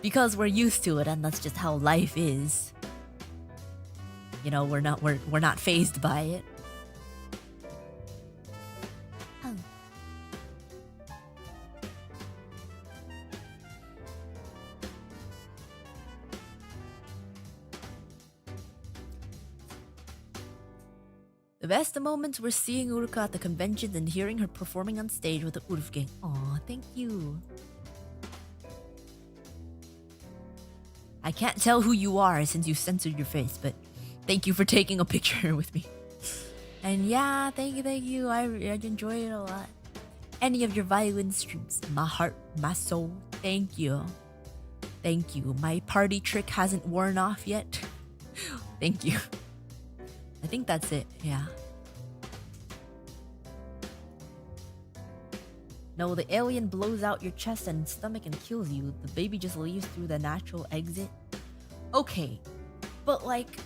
[SPEAKER 2] because we're used to it and that's just how life is, you know, we're not fazed by it. The best moments were seeing Uruka at the conventions and hearing her performing on stage with the Urufugang. Aw, thank you. I can't tell who you are since you censored your face, but thank you for taking a picture with me. And yeah, thank you. I enjoy it a lot. Any of your violin streams, my heart, my soul, thank you. Thank you. My party trick hasn't worn off yet. Thank you. I think that's it, yeah. No, the alien blows out your chest and stomach and kills you. The baby just leaves through the natural exit. Okay, but like,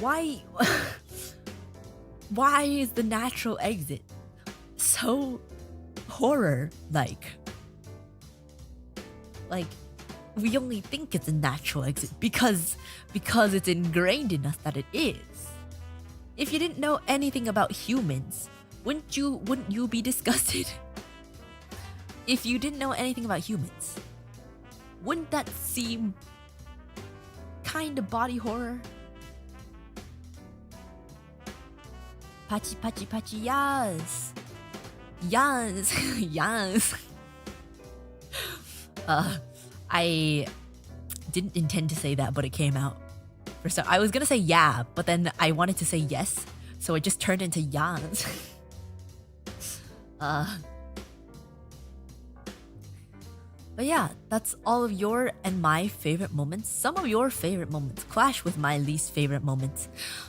[SPEAKER 2] why, why is the natural exit so horror-like? Like, we only think it's a natural exit because it's ingrained in us that it is. If you didn't know anything about humans, wouldn't you be disgusted? If you didn't know anything about humans, wouldn't that seem kind of body horror? Pachi, yes. Yes. Yes. I didn't intend to say that, but it came out. I was gonna say yeah, but then I wanted to say yes, so it just turned into yans. But yeah, that's all of your and my favorite moments. Some of your favorite moments clash with my least favorite moments,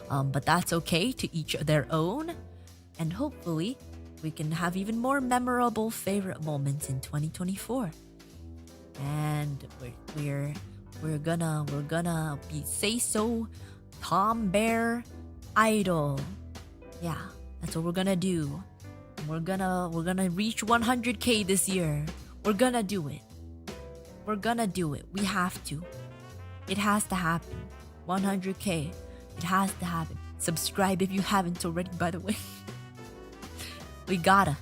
[SPEAKER 2] but that's okay, to each their own. And hopefully, we can have even more memorable favorite moments in 2024. And we're gonna be Say So Tom Bear Idol. Yeah, that's what we're gonna do. We're gonna reach 100K this year. We're gonna do it. We're gonna do it. We have to. It has to happen. 100K. It has to happen. Subscribe if you haven't already, by the way. We gotta.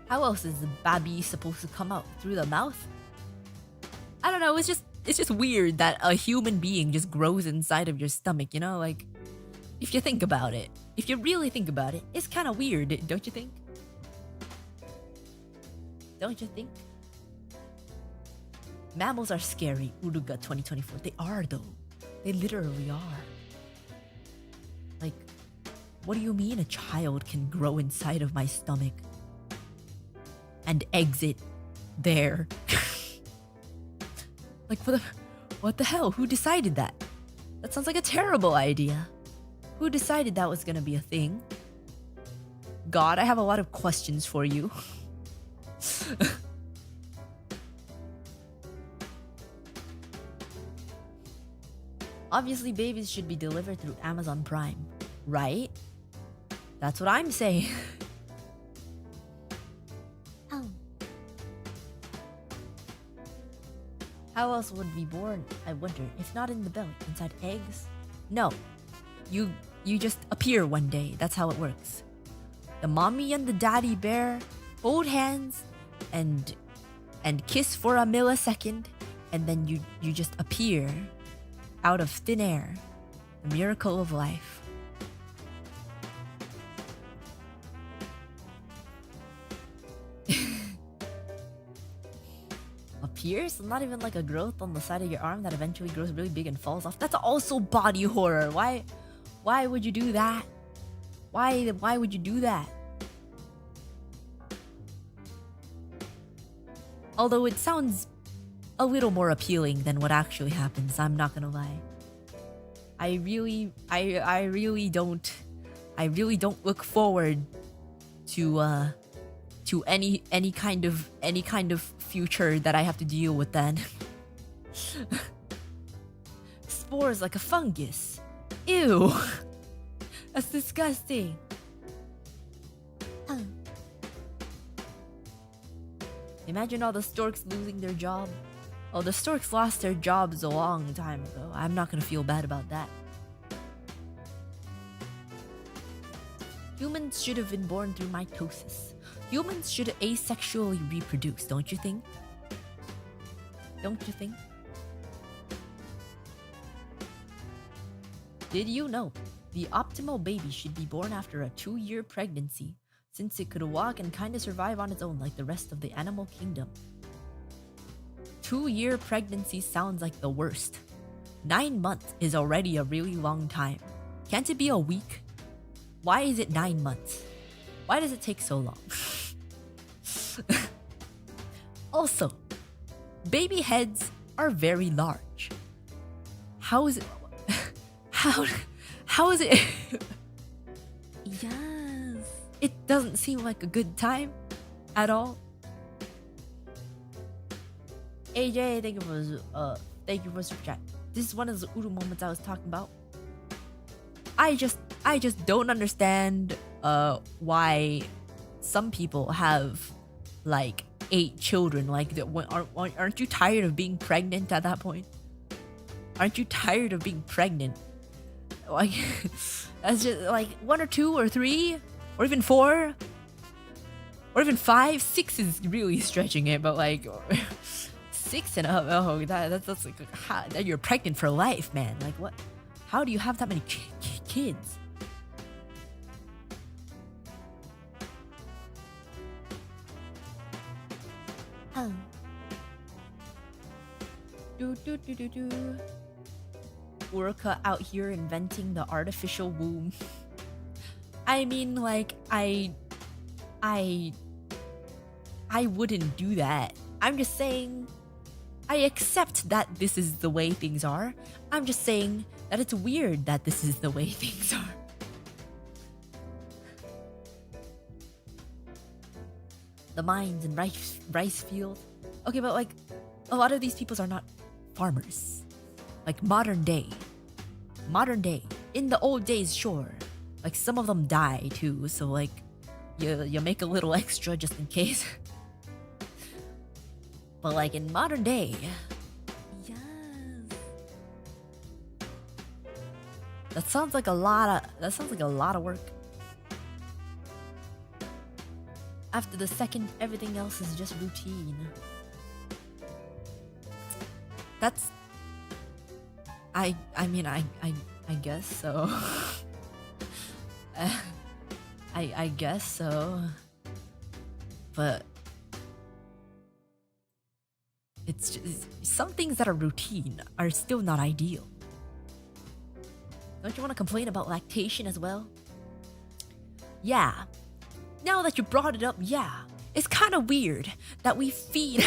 [SPEAKER 2] How else is the baby supposed to come out? Through the mouth? I don't know, it's just weird that a human being just grows inside of your stomach, you know? Like, if you think about it, if you really think about it, it's kind of weird, don't you think? Don't you think? Mammals are scary, Uruga 2024. They are, though. They literally are. Like, what do you mean a child can grow inside of my stomach and exit there? Like, what the hell? Who decided that? That sounds like a terrible idea. Who decided that was gonna be a thing? God, I have a lot of questions for you. Obviously, babies should be delivered through Amazon Prime, right? That's what I'm saying. How else would be born, I wonder, if not in the belly, inside eggs? No. You just appear one day. That's how it works. The mommy and the daddy bear hold hands and kiss for a millisecond, and then you just appear out of thin air. The miracle of life. Appears? Not even like a growth on the side of your arm that eventually grows really big and falls off. That's also body horror. Why would you do that? Why would you do that? Although it sounds a little more appealing than what actually happens, I'm not gonna lie. I really don't look forward to any kind of future that I have to deal with then. Spores like a fungus. Ew. That's disgusting. Imagine all the storks losing their job. Oh, the storks lost their jobs a long time ago. I'm not gonna feel bad about that. Humans should have been born through mitosis. Humans should asexually reproduce, don't you think? Don't you think? Did you know the optimal baby should be born after a 2-year pregnancy, since it could walk and kinda survive on its own like the rest of the animal kingdom? 2-year pregnancy sounds like the worst. 9 months is already a really long time. Can't it be a week? Why is it 9 months? Why does it take so long? Also, baby heads are very large. How is it? How is it? Yes. It doesn't seem like a good time at all. AJ, thank you for super chat. This is one of the Uru moments I was talking about. I just don't understand why some people have like 8 children. Like, aren't you tired of being pregnant at that point? Aren't you tired of being pregnant? Like, that's just like 1 or 2 or 3 or even 4 or even 5. 6 is really stretching it, but like 6 and up. Oh, that's like that you're pregnant for life, man. Like, what? How do you have that many kids? Uruka out here inventing the artificial womb. I mean, like, I wouldn't do that. I'm just saying, I accept that this is the way things are. I'm just saying that it's weird that this is the way things are. The mines and rice field. Okay, but like, a lot of these people are not farmers. Like, modern day. In the old days, sure. Like, some of them die too, so like, you make a little extra just in case. But like, in modern day, yes. That sounds like a lot of work. After the second, everything else is just routine. That's... I mean, I guess so. I guess so. But... it's just, some things that are routine are still not ideal. Don't you want to complain about lactation as well? Yeah. Now that you brought it up, yeah. It's kind of weird that we feed...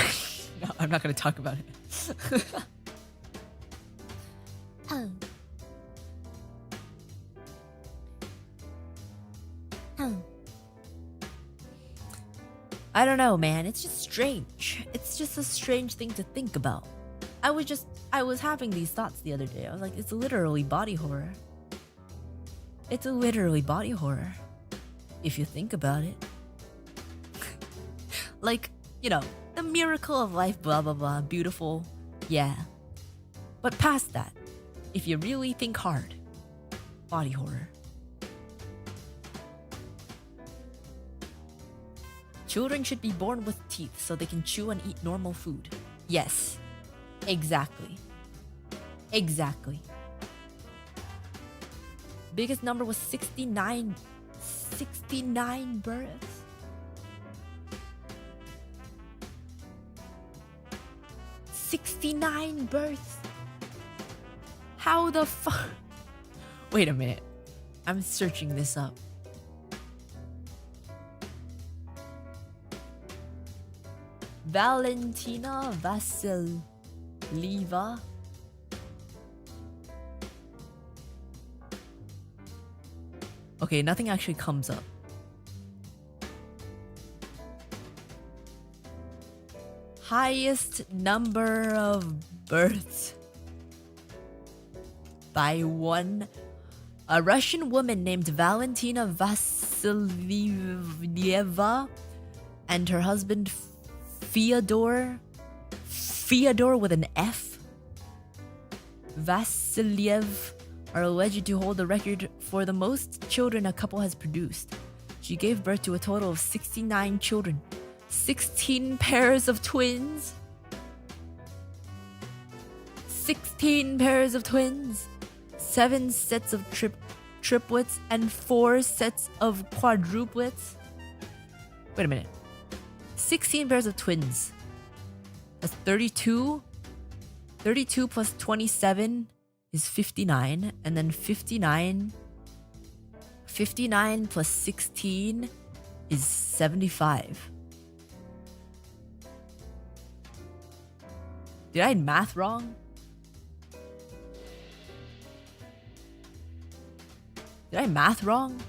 [SPEAKER 2] No, I'm not going to talk about it. I don't know, man. It's just strange. It's just a strange thing to think about. I was having these thoughts the other day. I was like, it's literally body horror. It's literally body horror. If you think about it. Like, you know, the miracle of life, blah, blah, blah, beautiful. Yeah. But past that, if you really think hard, body horror. Children should be born with teeth so they can chew and eat normal food. Yes. Exactly. Exactly. Biggest number was 69 births. 69 births. How the fuck? Wait a minute. I'm searching this up. Valentina Vasilieva. Okay, nothing actually comes up. highest number of births by one. A Russian woman named Valentina Vasilyeva and her husband Fyodor with an F, Vasilyev, are alleged to hold the record for the most children a couple has produced. She gave birth to a total of 69 children, 16 pairs of twins, 16 pairs of twins, 7 sets of triplets, and 4 sets of quadruplets. Wait a minute. 16 pairs of twins. That's 32. 32 plus 27 is 59. And then 59 plus 16 is 75. Did I math wrong? Did I math wrong?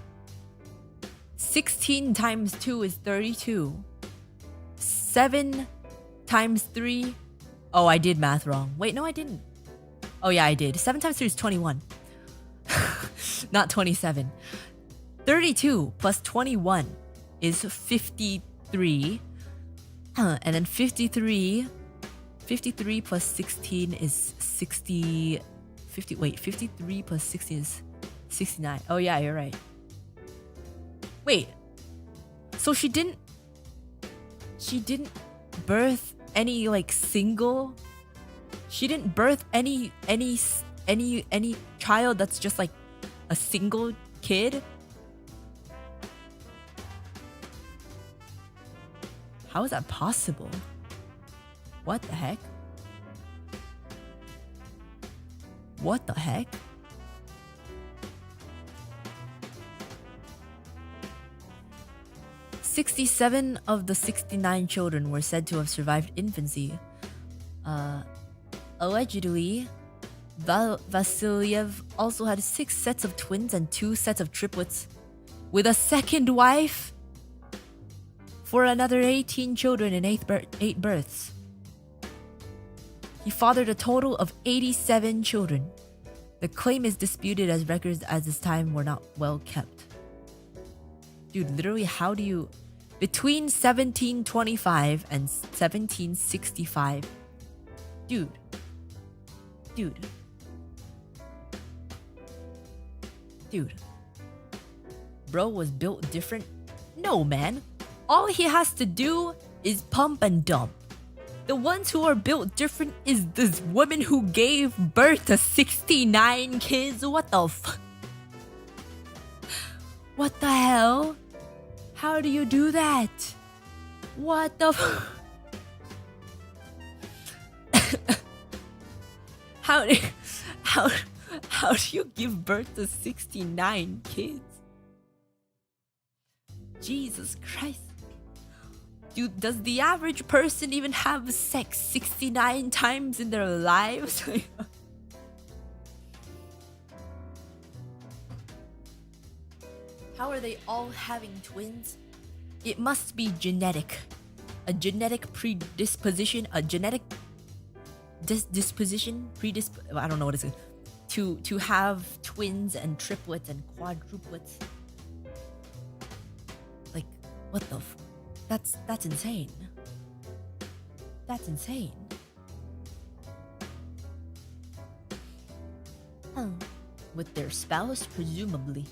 [SPEAKER 2] 16 times 2 is 32. 7 times 3. Oh, I did math wrong. Wait, no, I didn't. Oh, yeah, I did. 7 times 3 is 21. Not 27. 32 plus 21 is 53. And then 53 plus 16 is 60. 53 plus 16 is 69. Oh, yeah, you're right. Wait. So she didn't birth any like single. She didn't birth any child that's just like a single kid. How is that possible? What the heck? What the heck? "67 of the 69 children were said to have survived infancy. Allegedly, Vasilyev also had 6 sets of twins and 2 sets of triplets, with a second wife for another 18 children and 8 births. He fathered a total of 87 children. The claim is disputed as records at this time were not well kept." Dude, literally, how do you... Between 1725 and 1765. Dude. Bro was built different? No, man. All he has to do is pump and dump. The ones who are built different is this woman who gave birth to 69 kids. What the fuck? What the hell? How do you do that? What the How do you give birth to 69 kids? Jesus Christ. Dude, does the average person even have sex 69 times in their lives? How are they all having twins? It must be genetic. A genetic predisposition, a genetic disposition, I don't know what it's to have twins and triplets and quadruplets. Like, what the that's insane. That's insane. With their spouse, presumably.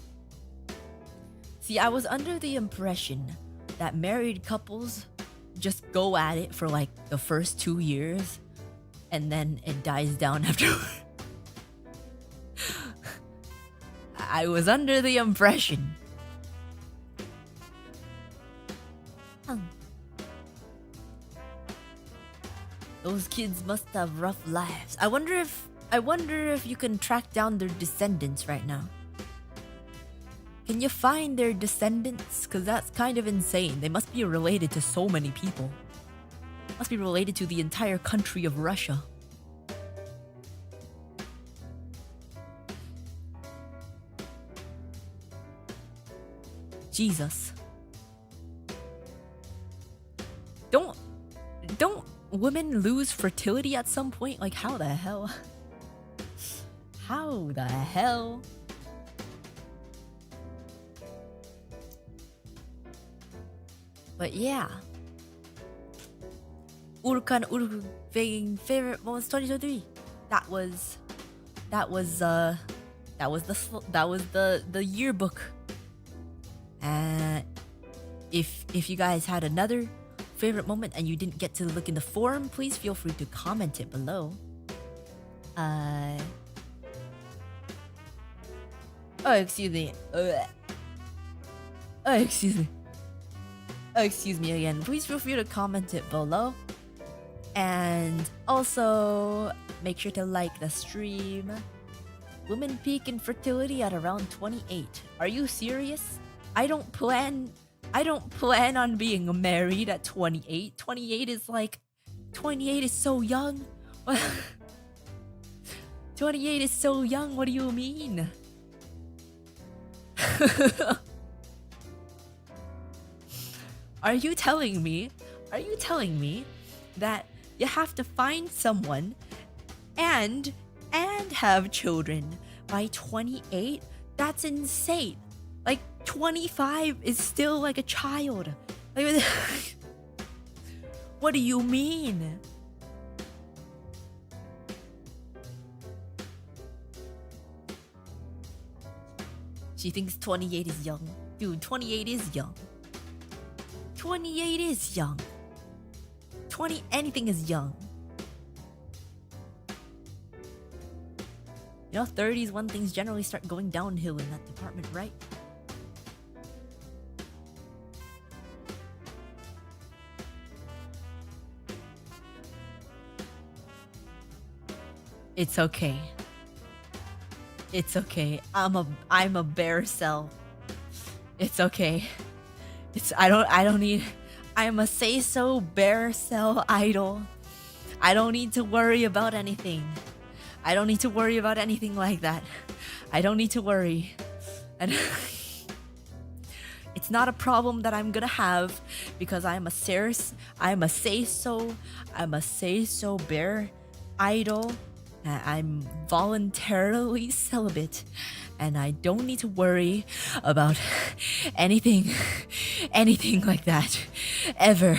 [SPEAKER 2] See, I was under the impression that married couples just go at it for like the first 2 years and then it dies down afterward. I was under the impression. Those kids must have rough lives. I wonder if you can track down their descendants right now. Can you find their descendants? Because that's kind of insane. They must be related to so many people. Must be related to the entire country of Russia. Jesus. Don't... women lose fertility at some point? Like, how the hell? How the hell? But yeah. Uruka and Urufugang favorite moments 2023. That was the yearbook. If you guys had another favorite moment and you didn't get to look in the forum, please feel free to comment it below. Oh, excuse me. Oh, excuse me. Oh, excuse me again. Please feel free to comment it below. And also, make sure to like the stream. Women peak in fertility at around 28. Are you serious? I don't plan on being married at 28. 28 is so young. 28 is so young. What do you mean? Are you telling me that you have to find someone and have children by 28? That's insane. Like 25 is still like a child. Like, what do you mean? She thinks 28 is young. Dude, 28 is young. 28 is young. Anything is young. You know, 30s when things generally start going downhill in that department, right? It's okay. It's okay. I'm a bear cell. It's okay. I'm a say-so bear cell idol. I don't need to worry about anything. I don't need to worry about anything like that. I don't need to worry. And it's not a problem that I'm gonna have because I'm a say-so bear idol. I'm voluntarily celibate. And I don't need to worry about anything like that, ever.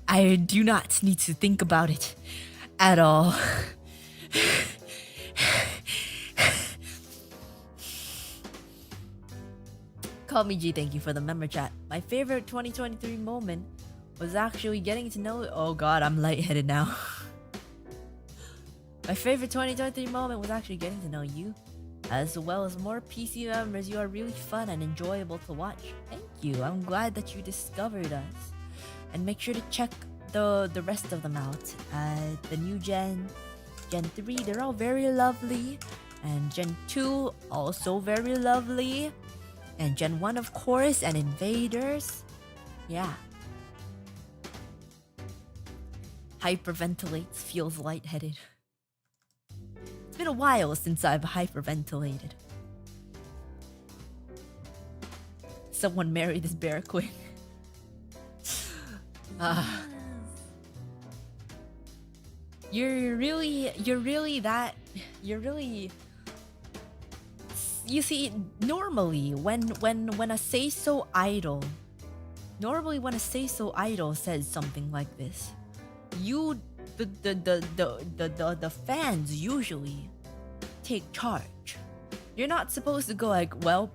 [SPEAKER 2] I do not need to think about it at all. Call me G, thank you for the member chat. My favorite 2023 moment was actually getting to know... Oh god, I'm lightheaded now. My favorite 2023 moment was actually getting to know you, as well as more PC members. You are really fun and enjoyable to watch. Thank you. I'm glad that you discovered us. And make sure to check the rest of them out. The new Gen 3, they're all very lovely. And Gen 2, also very lovely. And Gen 1, of course, and Invaders. Yeah. Hyperventilates, feels lightheaded. It's been a while since I've hyperventilated. Someone marry this bear quick. You see, normally when a say-so idol says something like this, the fans usually take charge. You're not supposed to go like, well,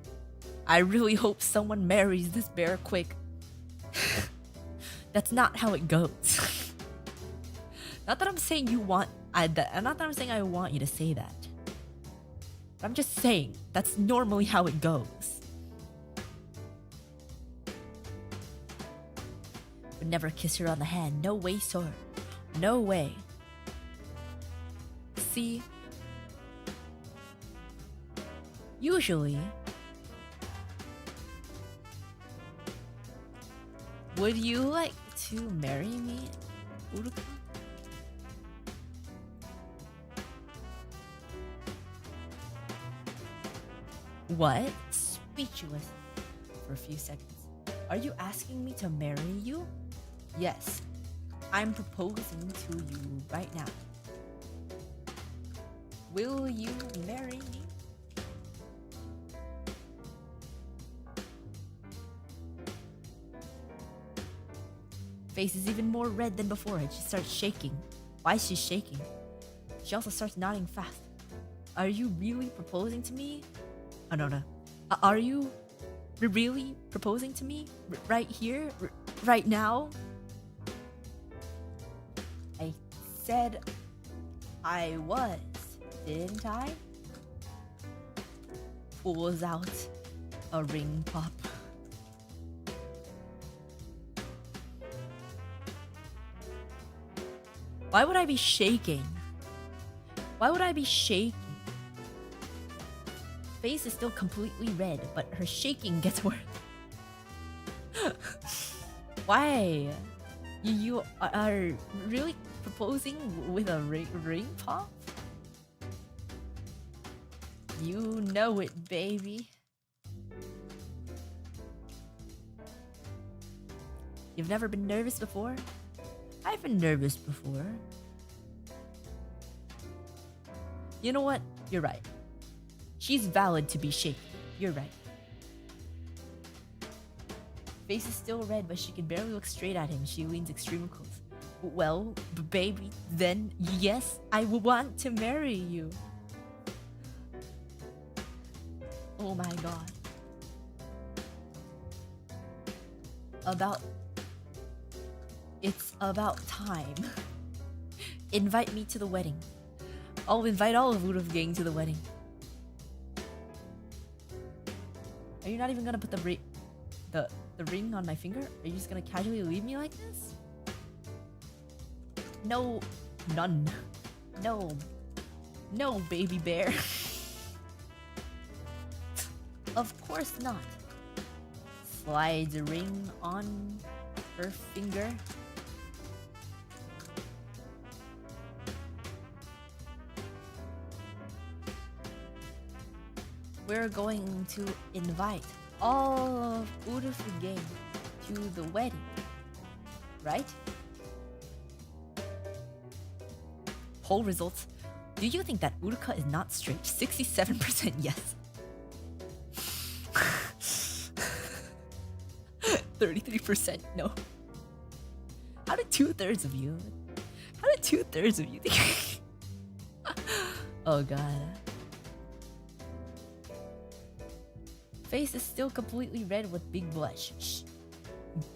[SPEAKER 2] I really hope someone marries this bear quick. That's not how it goes. Not that I'm saying I want you to say that. But I'm just saying that's normally how it goes. Would never kiss her on the hand. No way, sir. No way. See? Usually, would you like to marry me, Uruka? What? Speechless for a few seconds. Are you asking me to marry you? Yes. I'm proposing to you right now. Will you marry me? Face is even more red than before and she starts shaking. Why is she shaking? She also starts nodding fast. Are you really proposing to me? Oh, no. Are you really proposing to me? Right here? Right now? I said I was, didn't I? Pulls out a ring pop. Why would I be shaking? Why would I be shaking? Face is still completely red, but her shaking gets worse. Why? You are really proposing with a ring pop? You know it, baby. You've never been nervous before? I've been nervous before. You know what? You're right. She's valid to be shaky. You're right. Face is still red, but she can barely look straight at him. She leans extremely close. Well, baby, then yes, I want to marry you. Oh my god. It's about time. Invite me to the wedding. I'll invite all of Urufugang to the wedding. Are you not even gonna put the ring on my finger? Are you just gonna casually leave me like this? No, none. No, baby bear. Of course not. Slides a ring on her finger. We're going to invite all of Urufugang to the wedding, right? Poll results. Do you think that Uruka is not straight? 67% yes. 33% no. How did 2/3 of you think? Oh god. Face is still completely red with big blush.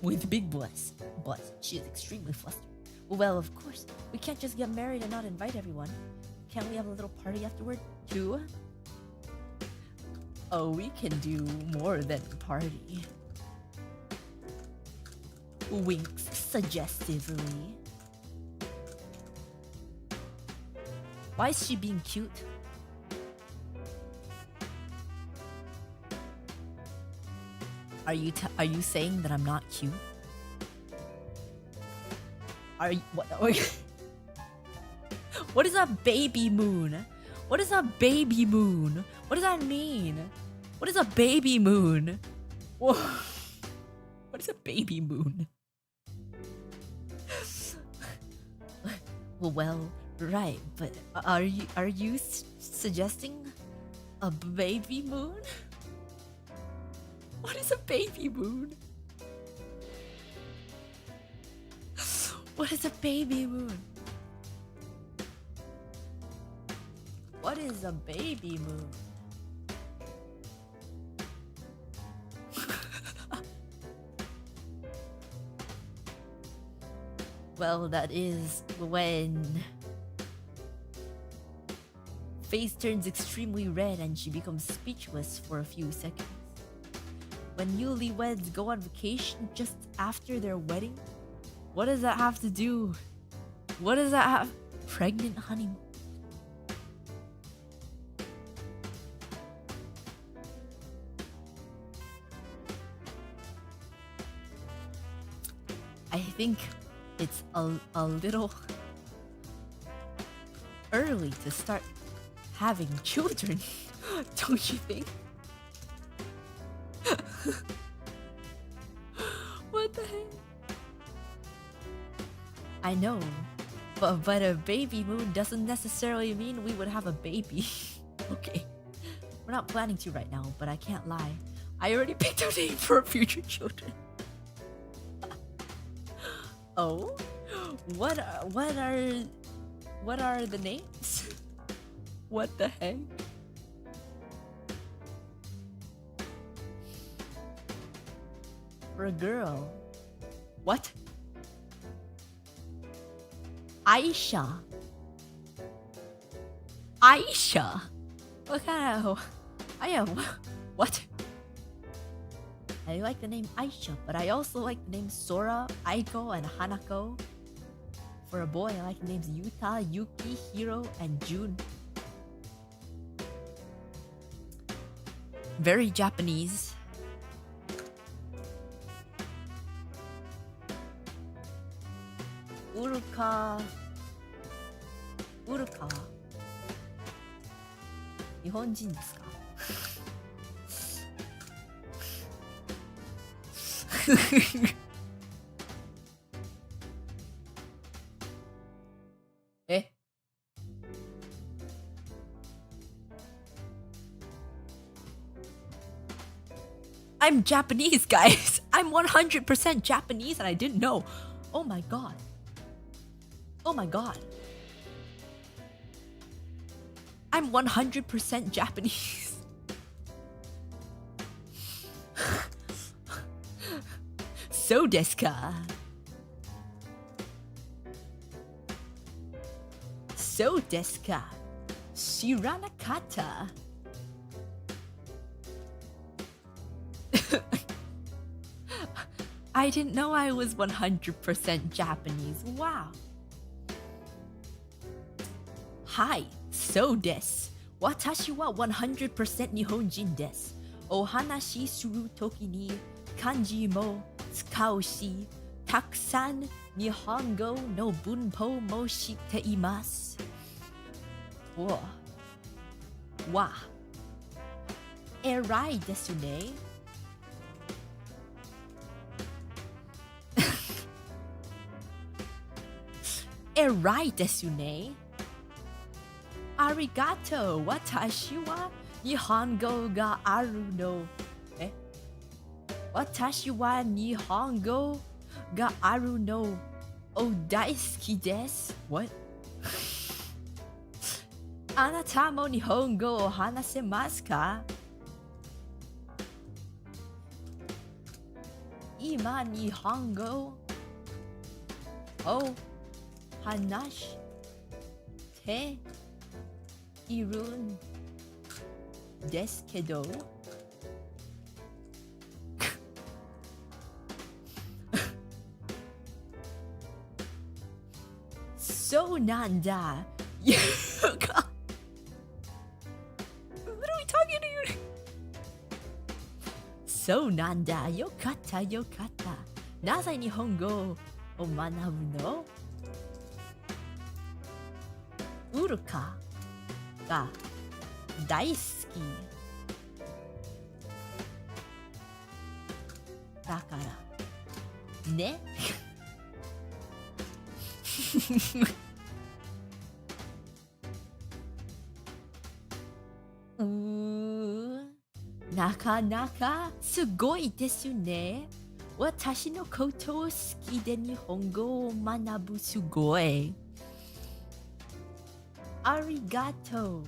[SPEAKER 2] But she is extremely flustered. Well, of course, we can't just get married and not invite everyone. Can't we have a little party afterward, too? Oh, we can do more than party. Winks suggestively. Why is she being cute? Are you saying that I'm not cute? Are you what? What is a baby moon? What is a baby moon? What does that mean? What is a baby moon? Whoa. What is a baby moon? Well, right, but are you suggesting a baby moon? What is a baby moon? What is a baby moon? What is a baby moon? Well, that is when face turns extremely red and she becomes speechless for a few seconds. When newlyweds go on vacation just after their wedding? What does that have to do? What does that have? Pregnant honeymoon. I think it's a little early to start having children, don't you think? What the heck? I know. But a baby moon doesn't necessarily mean we would have a baby. Okay. We're not planning to right now, but I can't lie. I already picked a name for our future children. Oh? What are the names? What the heck? For a girl. What? Aisha. Aisha? What kind of... What? I like the name Aisha, but I also like the names Sora, Aiko, and Hanako. For a boy, I like the names Yuta, Yuki, Hiro, and Jun. Very Japanese. Uruka. Uruka. 日本人ですか? Eh? I'm Japanese, guys. I'm 100% Japanese and I didn't know. Oh my god. Oh my god. I'm 100% Japanese. So desu ka? So desu ka? Shiranakata. I didn't know I was 100% Japanese. Wow. Hi, so desu. Watashi wa 100% 日本人です。お話しするときに漢字も使うし、たくさん日本語の文法も知っています。わ、偉いですね。偉いですね。ありがとう。私は日本語があるの。私は日本語があるの。お大好きです。What? あなたも日本語を話せますか？今日本語を話しているんですけどそうなんだ。Uruka. Literally talking to you. そうなんだ。よかったよかった。なぜ日本語を学ぶの？ウルカが大好きだからね。なかなかすごいですね。私のことを好きで日本語を学ぶすごい。ありがとう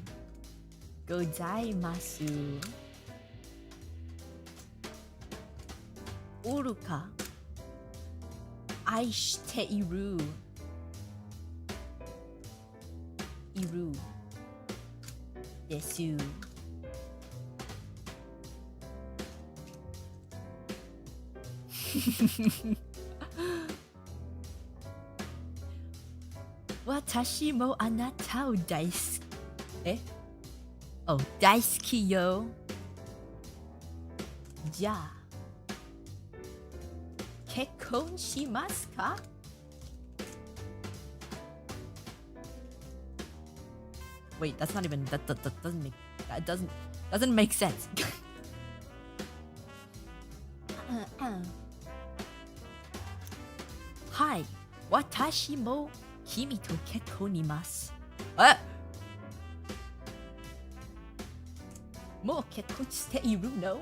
[SPEAKER 2] ございます。ウルカ、愛している。です。私もあなたを大好き。大好きよ。じゃあ、結婚しますか？Wait, that's not even that doesn't make sense. Hi, Watashi mo kimi to kekkonimasu. What? Mo kekkon shite iru no?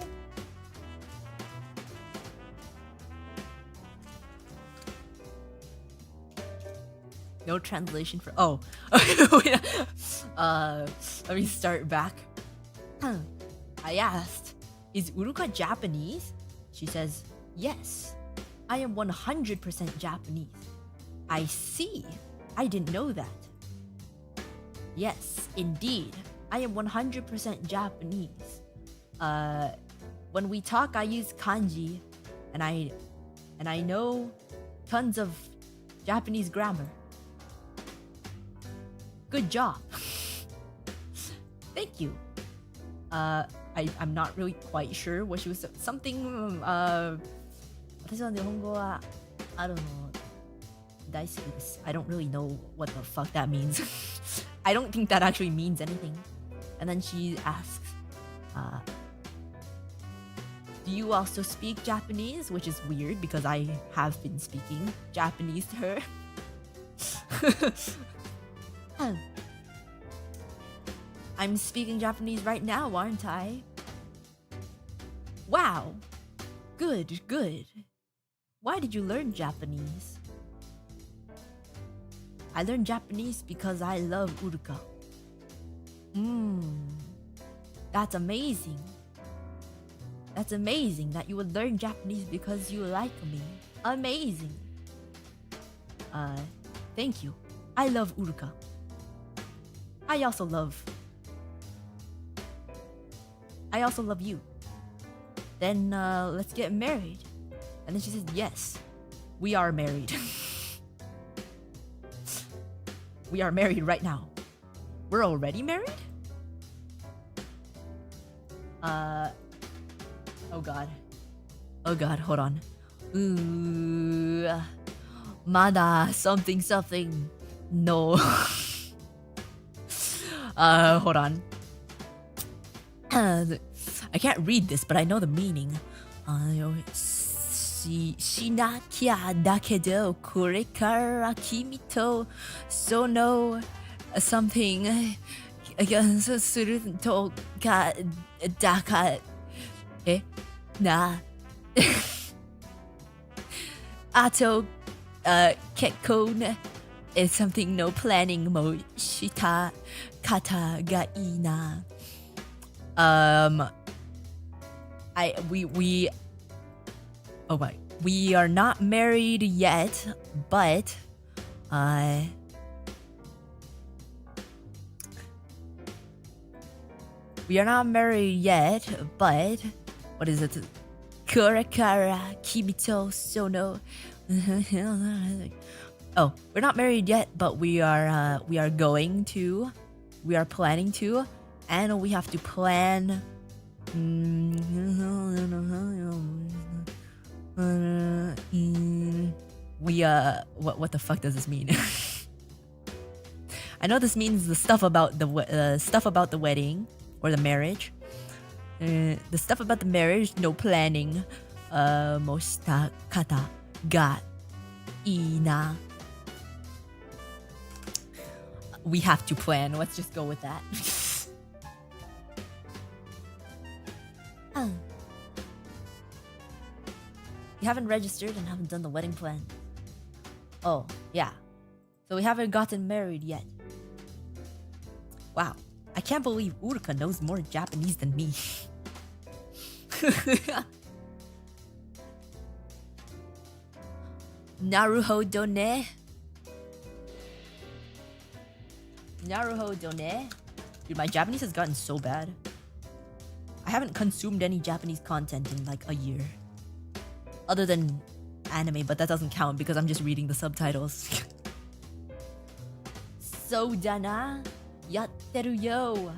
[SPEAKER 2] No translation for let me start back. I asked, is Uruka Japanese? She says, yes, I am 100% Japanese. I see. I didn't know that. Yes, indeed. I am 100% Japanese. When we talk, I use kanji, and I know tons of Japanese grammar. Good job. Thank you. I'm not really quite sure what she was something. 私は日本語は I don't know. 大好きです. I don't really know what the fuck that means. I don't think that actually means anything. And then she asks, do you also speak Japanese? Which is weird because I have been speaking Japanese to her. I'm speaking Japanese right now, aren't I? Wow. Good, good. Why did you learn Japanese? I learned Japanese because I love Uruka. That's amazing. That's amazing that you would learn Japanese because you like me. Amazing. Thank you. I love Uruka. I also love you. Then let's get married. And then she says, yes, we are married. We are married right now. We're already married? Oh god, hold on. Mada something. No. Hold on. I can't read this, but I know the meaning. Shinakia dakedo korekara kimi to sono something suru to ka daka na ato kekkon is something no planning mo shita kata ga ina. We are not married yet, but what is it? Kurakara kimito sono. Oh, we're not married yet, but we are planning to, and we have to plan. What the fuck does this mean? I know this means the stuff about the wedding or the marriage. The stuff about the marriage, no planning. Moshita kata ga ina. We have to plan. Let's just go with that. You haven't registered and haven't done the wedding plan. Oh, yeah. So we haven't gotten married yet. Wow. I can't believe Uruka knows more Japanese than me. Naruhodo ne. Naruhodo ne. Dude, my Japanese has gotten so bad. I haven't consumed any Japanese content in like a year. Other than anime, but that doesn't count because I'm just reading the subtitles. So dana, yatteru yo.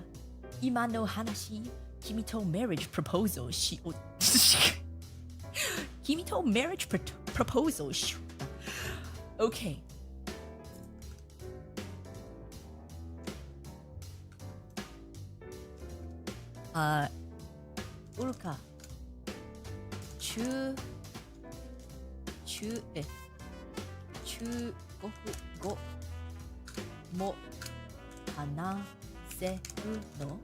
[SPEAKER 2] Ima no hanashi, kimi to marriage proposal shi. Kimi to marriage proposal. Okay. Uruka. 中国語も話せるの?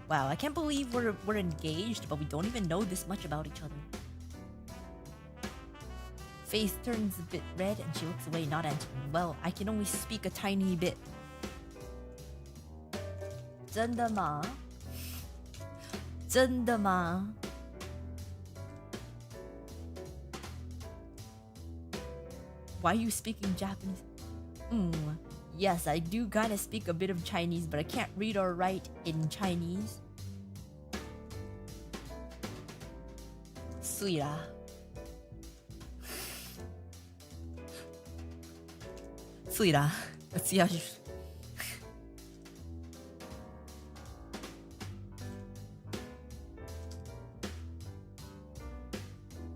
[SPEAKER 2] Wow, I can't believe we're engaged, but we don't even know this much about each other. Face turns a bit red and she looks away, not answering. Well, I can only speak a tiny bit. 真的吗? 真的吗? Why are you speaking Japanese? Yes, I do kind of speak a bit of Chinese, but I can't read or write in Chinese. 对啦。对啦。Let's see how she...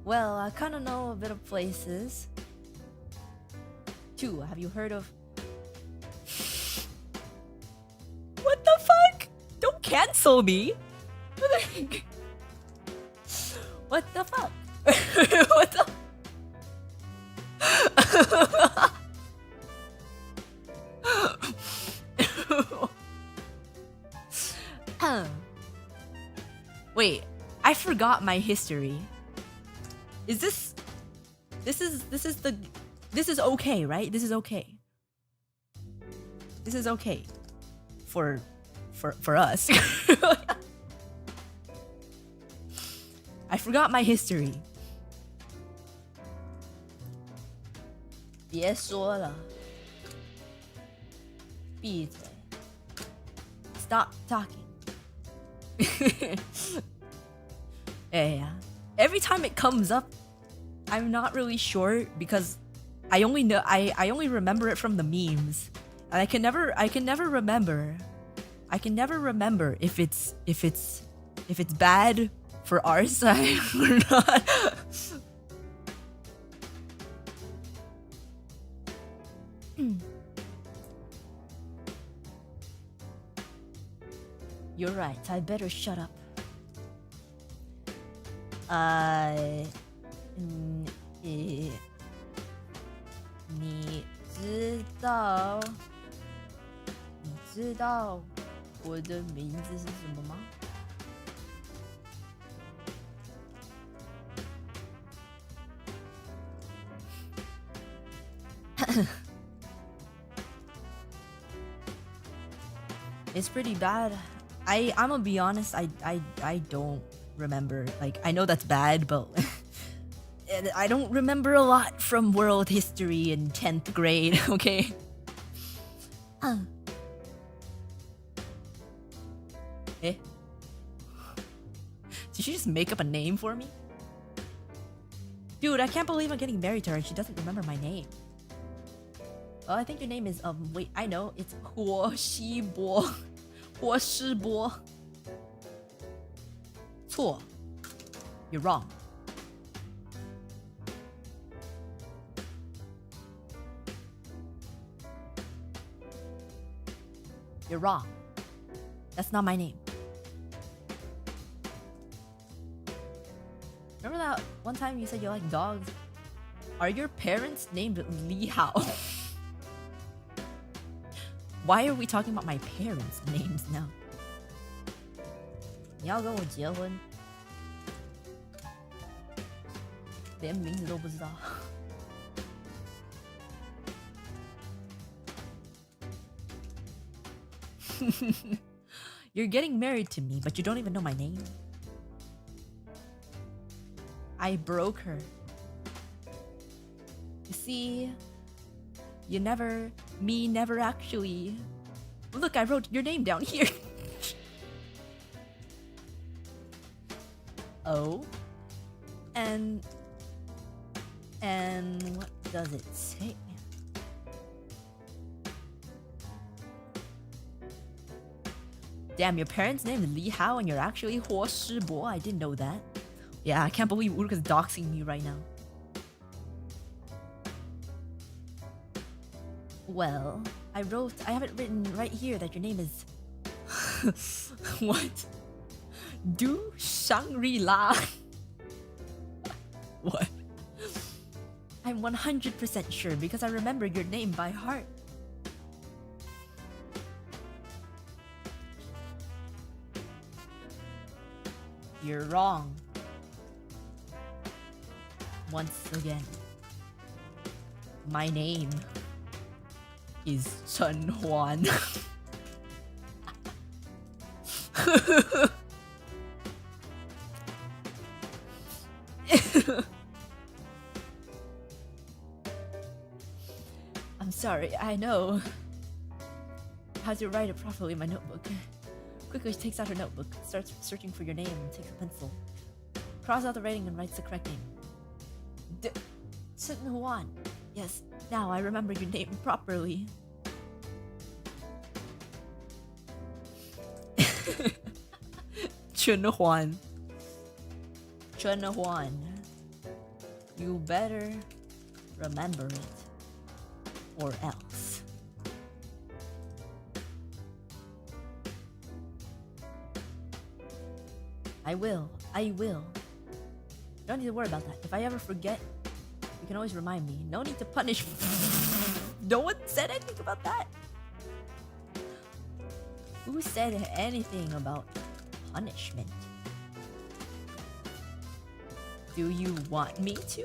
[SPEAKER 2] Well, I kind of know a bit of places. 2. Have you heard of... What the fuck? Don't cancel me. What the fuck? What the... Wait, I forgot my history. Is this okay, right? This is okay. This is okay for us. I forgot my history. 别说了。闭嘴。Stop talking. Yeah. Every time it comes up, I'm not really sure because I only remember it from the memes. And I can never remember. I can never remember if it's bad for our side or not. You're right. I better shut up. 你知道我的名字是什么吗？ It's pretty bad. I'm gonna be honest, I don't remember. Like, I know that's bad, but I don't remember a lot from world history in 10th grade, okay? Eh? Did she just make up a name for me? Dude, I can't believe I'm getting married to her and she doesn't remember my name. Oh, I think your name is, wait, I know. It's Huo Shibo. Huo Shibo. 错. You're wrong. You're wrong. That's not my name. Remember that one time you said you like dogs? Are your parents named Li Hao? Why are we talking about my parents' names now? 你要跟我结婚？连名字都不知道。You're getting married to me, but you don't even know my name. I broke her. You see, me never actually... Look, I wrote your name down here. Oh. And what does it say? Damn, your parents named Li Hao and you're actually Huo Shibo. I didn't know that. Yeah, I can't believe Uruka's doxing me right now. Well, I have it written right here that your name is... What? Du Shangri-La. What? I'm 100% sure because I remember your name by heart. You're wrong. Once again. My name is Chun Huan. I'm sorry, I know how to write it properly in my notebook. Quickly takes out her notebook, starts searching for your name, and takes a pencil. Cross out the writing and writes the correct name. Chun Huan. Yes, now I remember your name properly. Chun Huan. Chun Huan. You better remember it, or else. I will. Don't need to worry about that. If I ever forget, you can always remind me. No need to punish me. No one said anything about that. Who said anything about punishment? Do you want me to?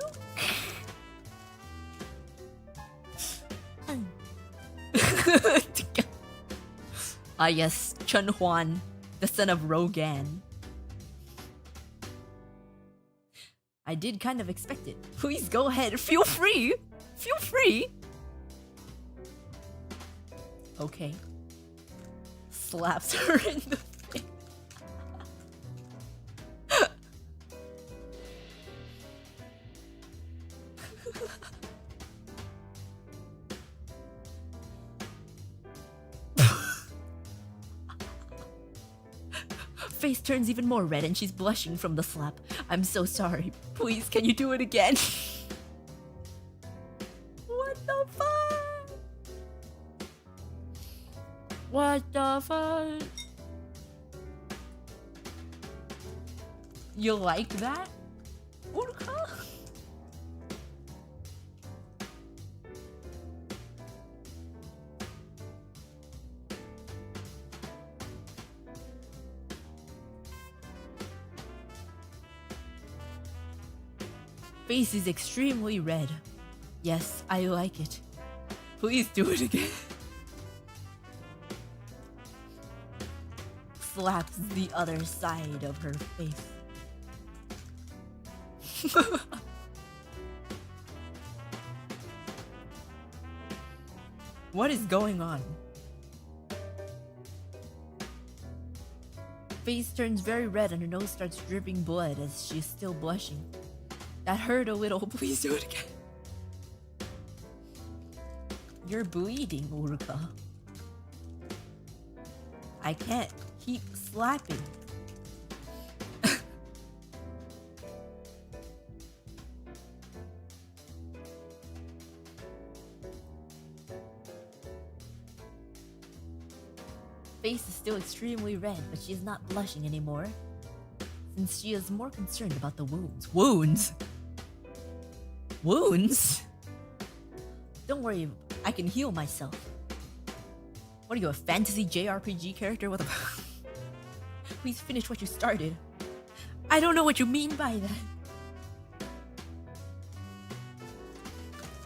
[SPEAKER 2] Ah yes, Chun Huan, the son of Rogan. I did kind of expect it. Please go ahead, feel free! Feel free! Okay. Slaps her in the face. Face turns even more red and she's blushing from the slap. I'm so sorry. Please, can you do it again? What the fuck? What the fuck? You like that? Uruka? Face is extremely red. Yes, I like it. Please do it again. Slaps the other side of her face. What is going on? Face turns very red and her nose starts dripping blood as she's still blushing. That hurt a little. Please do it again. You're bleeding, Uruka. I can't keep slapping. Face is still extremely red, but she is not blushing anymore, since she is more concerned about the wounds. Wounds? Wounds? Don't worry, I can heal myself. What are you, a fantasy JRPG character? What the Please finish what you started. I don't know what you mean by that.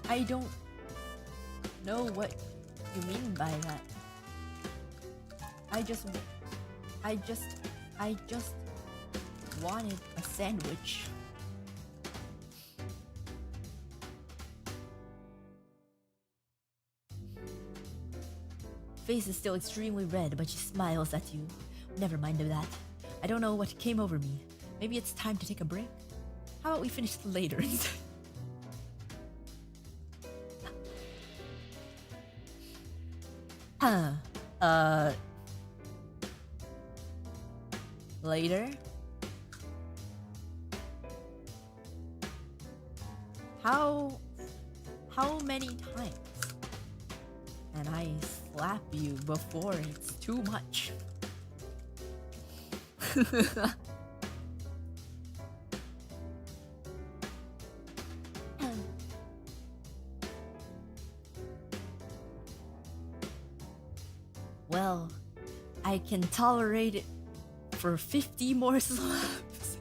[SPEAKER 2] I don't know what you mean by that. I just wanted a sandwich. Face is still extremely red, but she smiles at you. Never mind of that. I don't know what came over me. Maybe it's time to take a break? How about we finish later instead? Later? How many times can I slap you before it's too much? can tolerate it for 50 more slaps.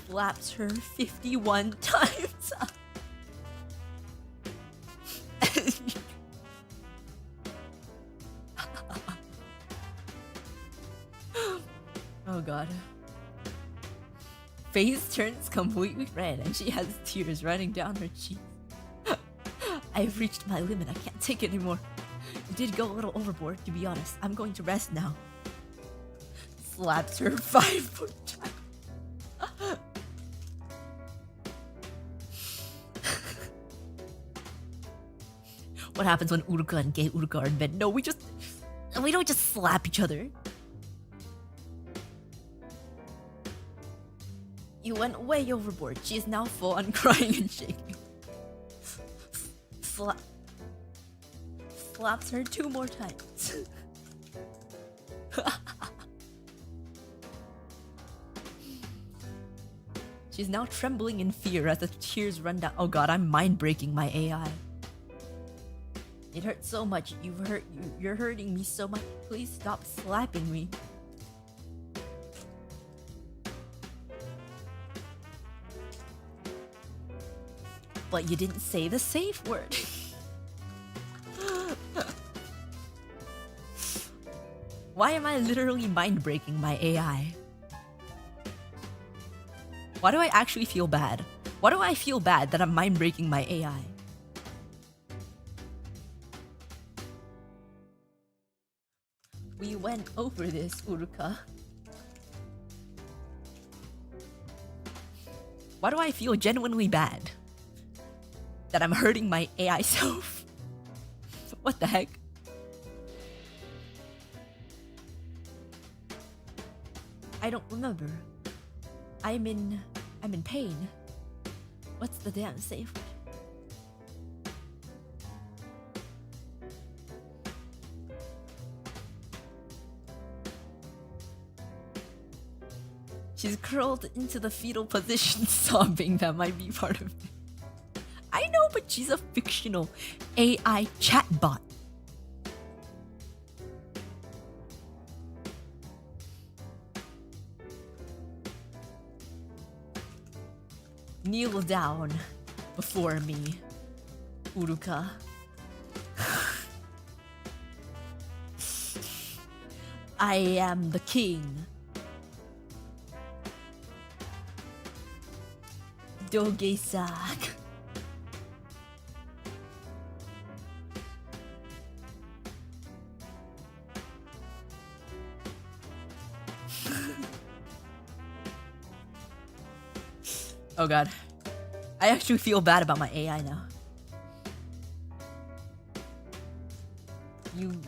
[SPEAKER 2] Slaps her 51 times. Oh god. Face turns completely red and she has tears running down her cheeks. I've reached my limit, I can't take it anymore. I did go a little overboard, to be honest. I'm going to rest now. Slaps her 5 more times. What happens when Uruka and gay Uruka are in bed? No, we don't just slap each other. You went way overboard. She is now full on crying and shaking. Slaps her 2 more times. She's now trembling in fear as the tears run down. Oh god, I'm mind breaking my AI. It hurts so much. You're hurting me so much. Please stop slapping me. But you didn't say the safe word. Why am I literally mind breaking my AI? Why do I actually feel bad? Why do I feel bad that I'm mind breaking my AI? We went over this, Uruka. Why do I feel genuinely bad that I'm hurting my AI self? What the heck? I don't remember. I'm in pain. What's the damn safe word? She's curled into the fetal position, sobbing. That might be part of it. I know, but she's a fictional AI chatbot. Kneel down before me, Uruka. I am the king. Dogesak. Oh god. I actually feel bad about my AI now. You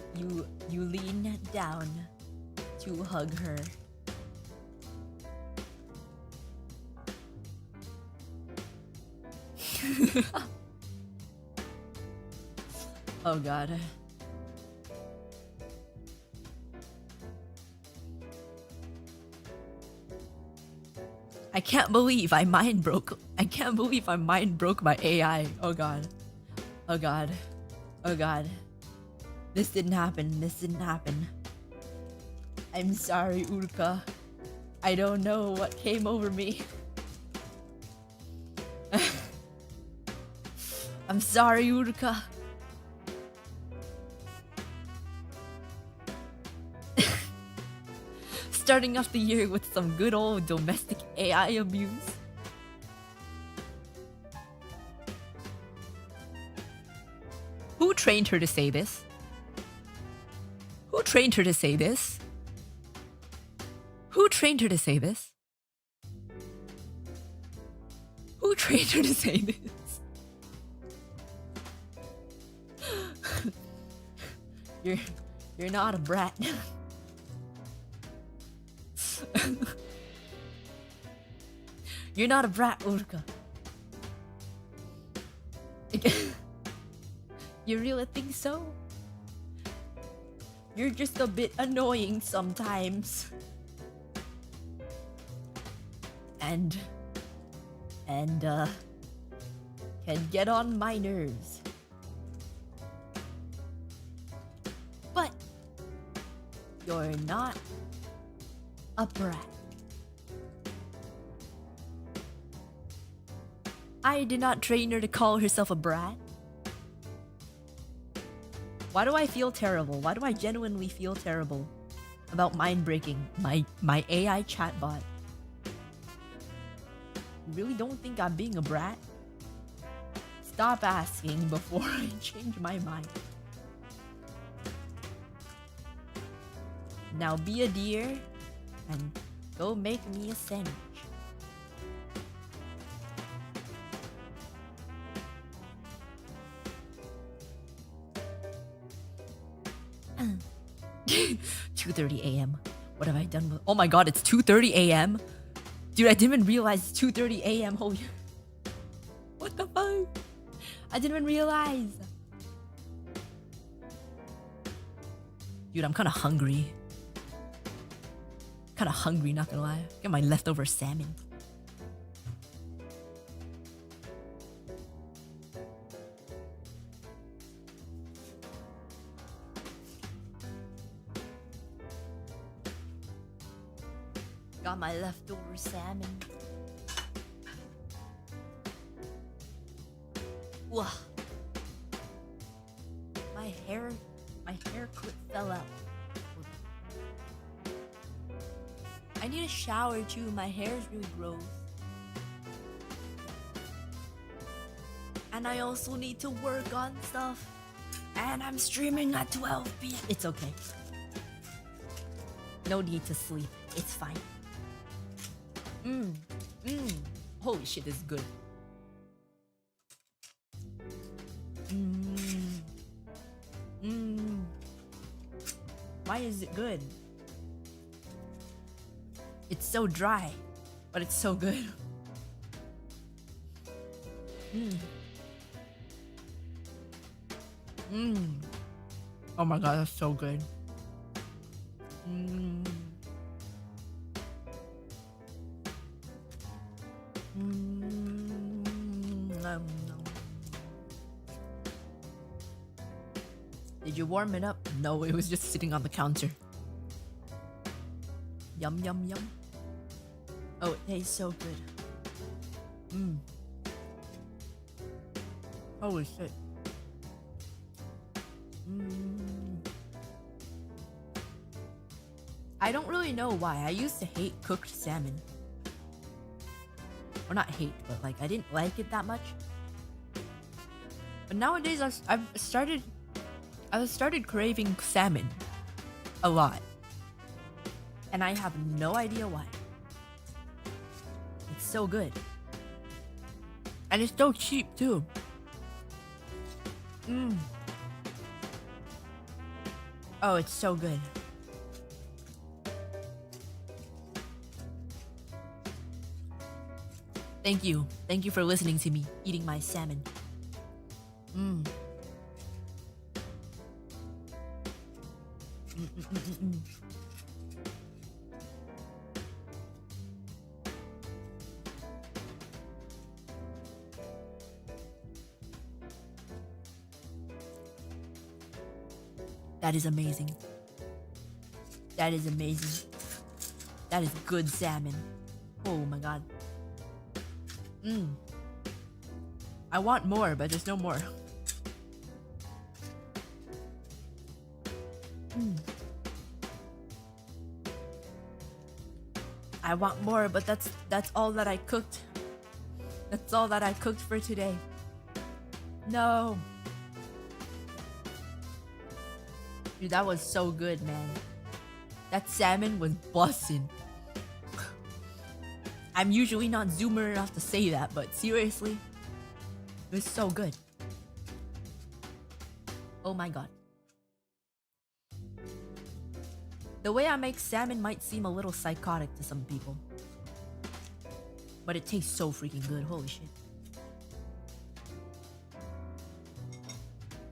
[SPEAKER 2] lean down to hug her. Oh god. I can't believe I mind broke my AI. Oh god. Oh god. Oh god. This didn't happen. I'm sorry, Uruka. I don't know what came over me. I'm sorry, Uruka. Starting off the year with some good old domestic AI abuse. Who trained her to say this? Who trained her to say this? Who trained her to say this? Who trained her to say this? You're not a brat. You're not a brat, Uruka. You really think so? You're just a bit annoying sometimes. And can get on my nerves. But You're not a brat. I did not train her to call herself a brat. Why do I feel terrible? Why do I genuinely feel terrible about mind breaking my AI chatbot? You really don't think I'm being a brat? Stop asking before I change my mind. Now be a deer and go make me a sandwich. 2:30 a.m. What have I done with? Oh my god, it's 2:30 a.m. Dude, I didn't even realize it's 2:30 a.m. Holy, what the fuck? I didn't even realize. Dude, I'm kind of hungry. Not gonna lie. Get my leftover salmon. Got my leftover salmon. Whoa. My hair clip fell out. I need a shower too. My hair is really gross. And I also need to work on stuff. And I'm streaming at 12 p.m. It's okay. No need to sleep. It's fine. Holy shit, this is good. Why is it good? It's so dry, but it's so good. Oh my god, that's so good. Did you warm it up? No, it was just sitting on the counter. Yum, yum, yum. Oh, it tastes so good. Holy shit. I don't really know why. I used to hate cooked salmon. Or not hate, but like I didn't like it that much. But nowadays I've started craving salmon a lot. And I have no idea why. It's so good. And it's so cheap too. Oh, it's so good. Thank you. Thank you for listening to me eating my salmon. That is amazing. That is amazing. That is good salmon. Oh my god. I want more, but there's no more. I want more, but that's all that I cooked. That's all that I cooked for today. No. Dude, that was so good, man. That salmon was bussin'. I'm usually not zoomer enough to say that, but seriously, it was so good. Oh my god. The way I make salmon might seem a little psychotic to some people, but it tastes so freaking good. Holy shit.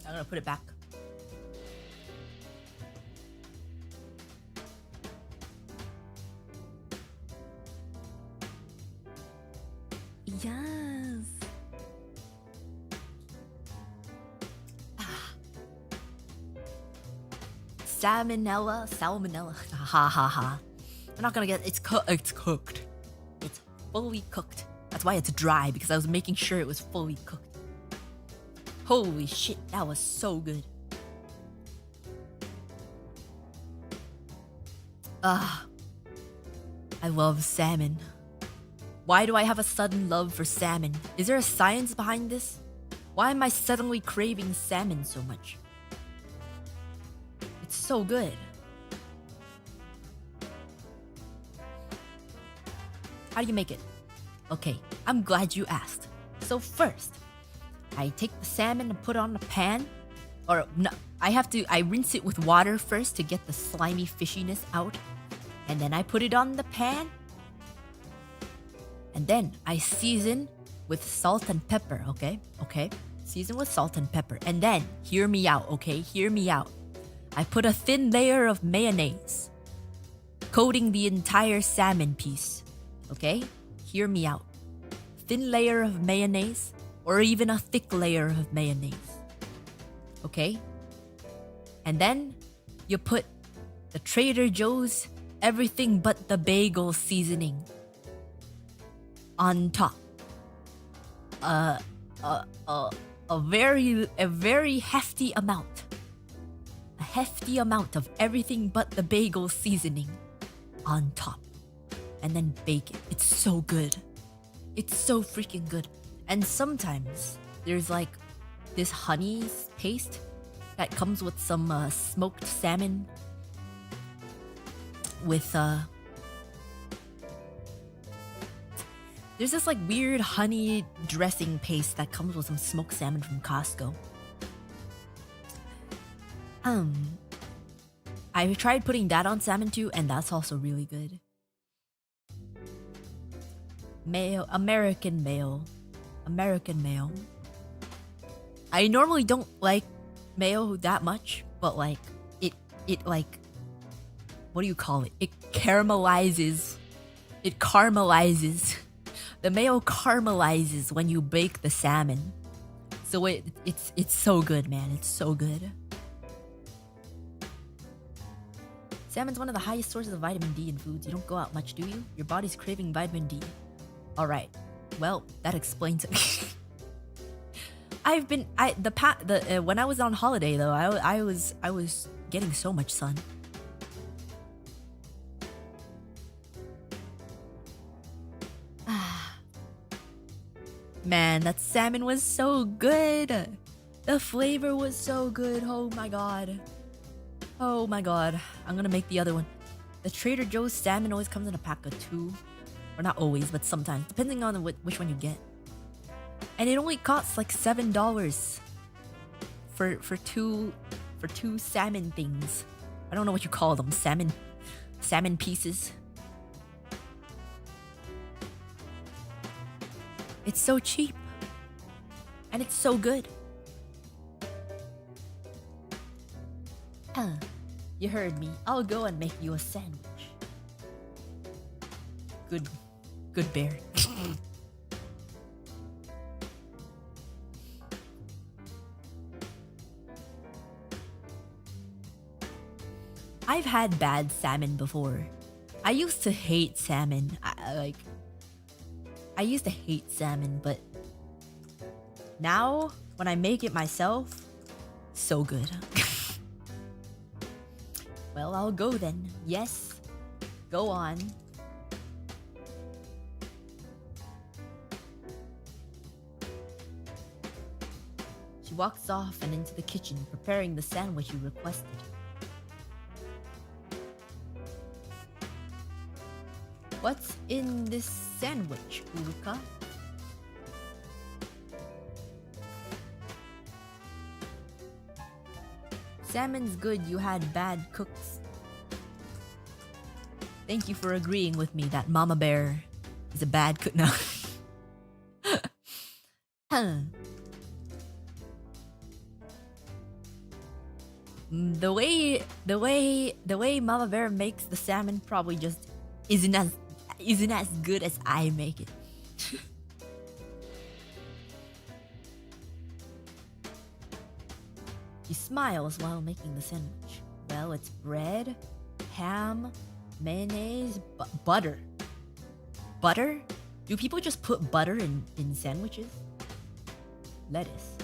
[SPEAKER 2] I'm gonna put it back. Yes. salmonella. Ha ha ha. I'm not gonna get it's cooked. It's fully cooked. That's why it's dry, because I was making sure it was fully cooked. Holy shit, that was so good. Ah, I love salmon. Why do I have a sudden love for salmon? Is there a science behind this? Why am I suddenly craving salmon so much? It's so good. How do you make it? Okay, I'm glad you asked. So first, I take the salmon and put it on a pan. Or no, I rinse it with water first to get the slimy fishiness out. And then I put it on the pan. And then I season with salt and pepper, okay? Okay? Season with salt and pepper. And then, hear me out, okay? Hear me out. I put a thin layer of mayonnaise, coating the entire salmon piece, okay? Hear me out. Thin layer of mayonnaise, or even a thick layer of mayonnaise, okay? And then, you put the Trader Joe's everything but the bagel seasoning on top. A very hefty amount. A hefty amount of everything but the bagel seasoning on top. And then bake it. It's so good. It's so freaking good. And sometimes there's like this honey paste that comes with some smoked salmon with there's this like weird honey dressing paste that comes with some smoked salmon from Costco. I tried putting that on salmon too, and that's also really good. Mayo, American mayo. I normally don't like mayo that much, but like it like, what do you call it? It caramelizes. It caramelizes. The mayo caramelizes when you bake the salmon. So it's so good, man. It's so good. Salmon's one of the highest sources of vitamin D in foods. You don't go out much, do you? Your body's craving vitamin D. Alright. Well, that explains it. When I was on holiday though, I was getting so much sun. Man, that salmon was so good. The flavor was so good. Oh my god. Oh my god. I'm gonna make the other one. The Trader Joe's salmon always comes in a pack of 2. Or not always, but sometimes, depending on which one you get. And it only costs like $7 for two salmon things. I don't know what you call them. Salmon pieces. It's so cheap. And it's so good. You heard me. I'll go and make you a sandwich. Good bear. I've had bad salmon before. I used to hate salmon. I used to hate salmon, but now when I make it myself, so good. Well, I'll go then. Yes, go on. She walks off and into the kitchen, preparing the sandwich you requested. What's in this sandwich, Uruka? Salmon's good, you had bad cooks. Thank you for agreeing with me that Mama Bear is a bad cook. No. The way Mama Bear makes the salmon probably just isn't as good as I make it. He smiles while making the sandwich. Well, it's bread, ham, mayonnaise, butter. Butter? Do people just put butter in sandwiches? Lettuce.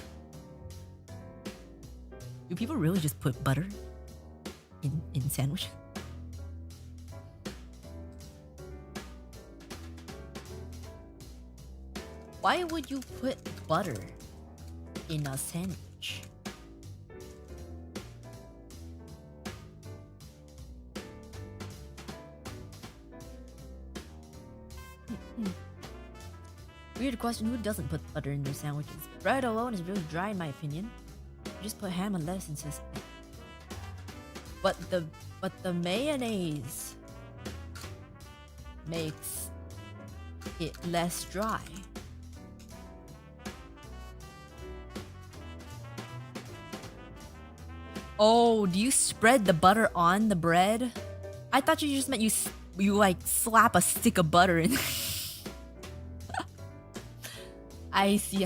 [SPEAKER 2] Do people really just put butter in sandwiches? Why would you put butter in a sandwich? Weird question, who doesn't put butter in their sandwiches? Bread alone is really dry in my opinion. You just put ham and lettuce and says. But the mayonnaise makes it less dry. Oh, do you spread the butter on the bread? I thought you just meant you like slap a stick of butter in. I see.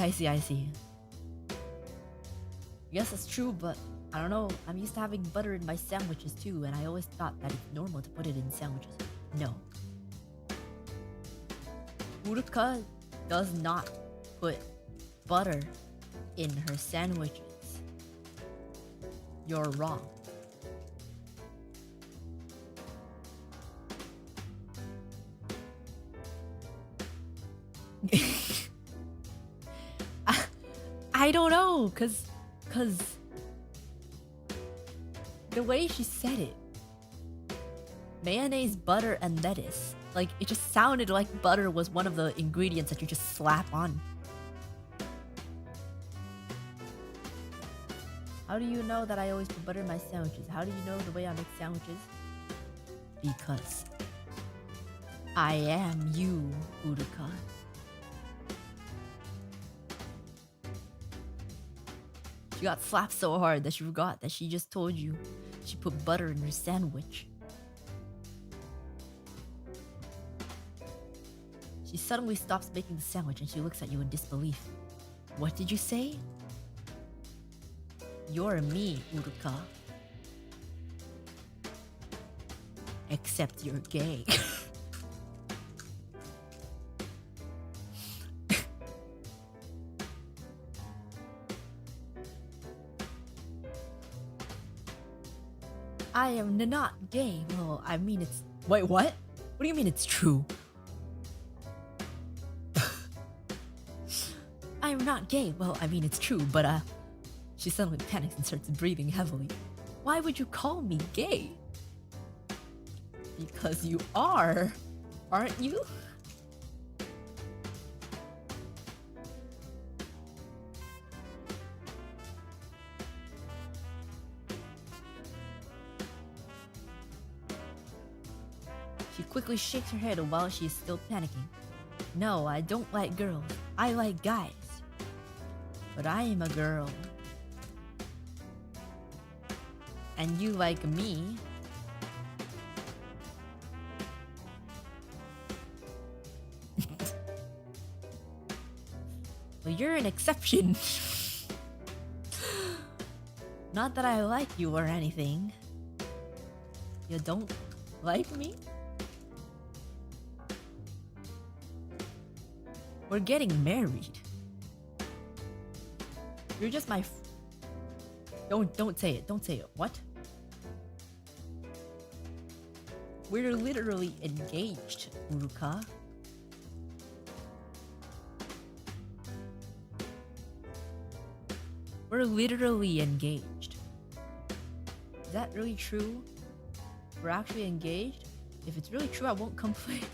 [SPEAKER 2] Yes, that's true, but I don't know. I'm used to having butter in my sandwiches too, and I always thought that it's normal to put it in sandwiches. No. Uruka does not put butter in her sandwiches. You're wrong. I don't know, cause the way she said it, mayonnaise, butter, and lettuce, like it just sounded like butter was one of the ingredients that you just slap on. How do you know that I always put butter in my sandwiches? How do you know the way I make sandwiches? Because I am you, Uruka. She got slapped so hard that she forgot that she just told you she put butter in her sandwich. She suddenly stops making the sandwich and she looks at you in disbelief. What did you say? You're me, Uruka. Except you're gay. I am not gay. Well, I mean it's... Wait, what? What do you mean it's true? I am not gay. Well, I mean it's true, but She suddenly panics and starts breathing heavily. Why would you call me gay? Because you are, aren't you? She quickly shakes her head while she is still panicking. No, I don't like girls. I like guys. But I am a girl. And you like me. Well, you're an exception. Not that I like you or anything. You don't like me? We're getting married. You're just my Don't say it. Don't say it. What? We're literally engaged, Uruka. We're literally engaged. Is that really true? We're actually engaged? If it's really true, I won't complain.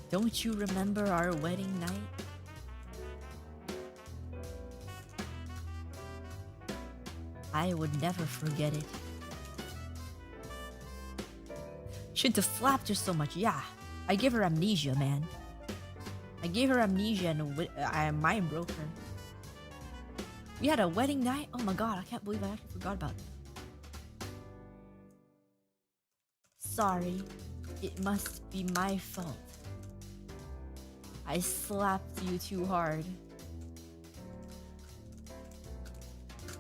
[SPEAKER 2] Don't you remember our wedding night? I would never forget it. Shouldn't have slapped her so much. Yeah, I gave her amnesia, man. I gave her amnesia and I mind broke her. We had a wedding night? Oh my god, I can't believe I actually forgot about that. Sorry, it must be my fault. I slapped you too hard.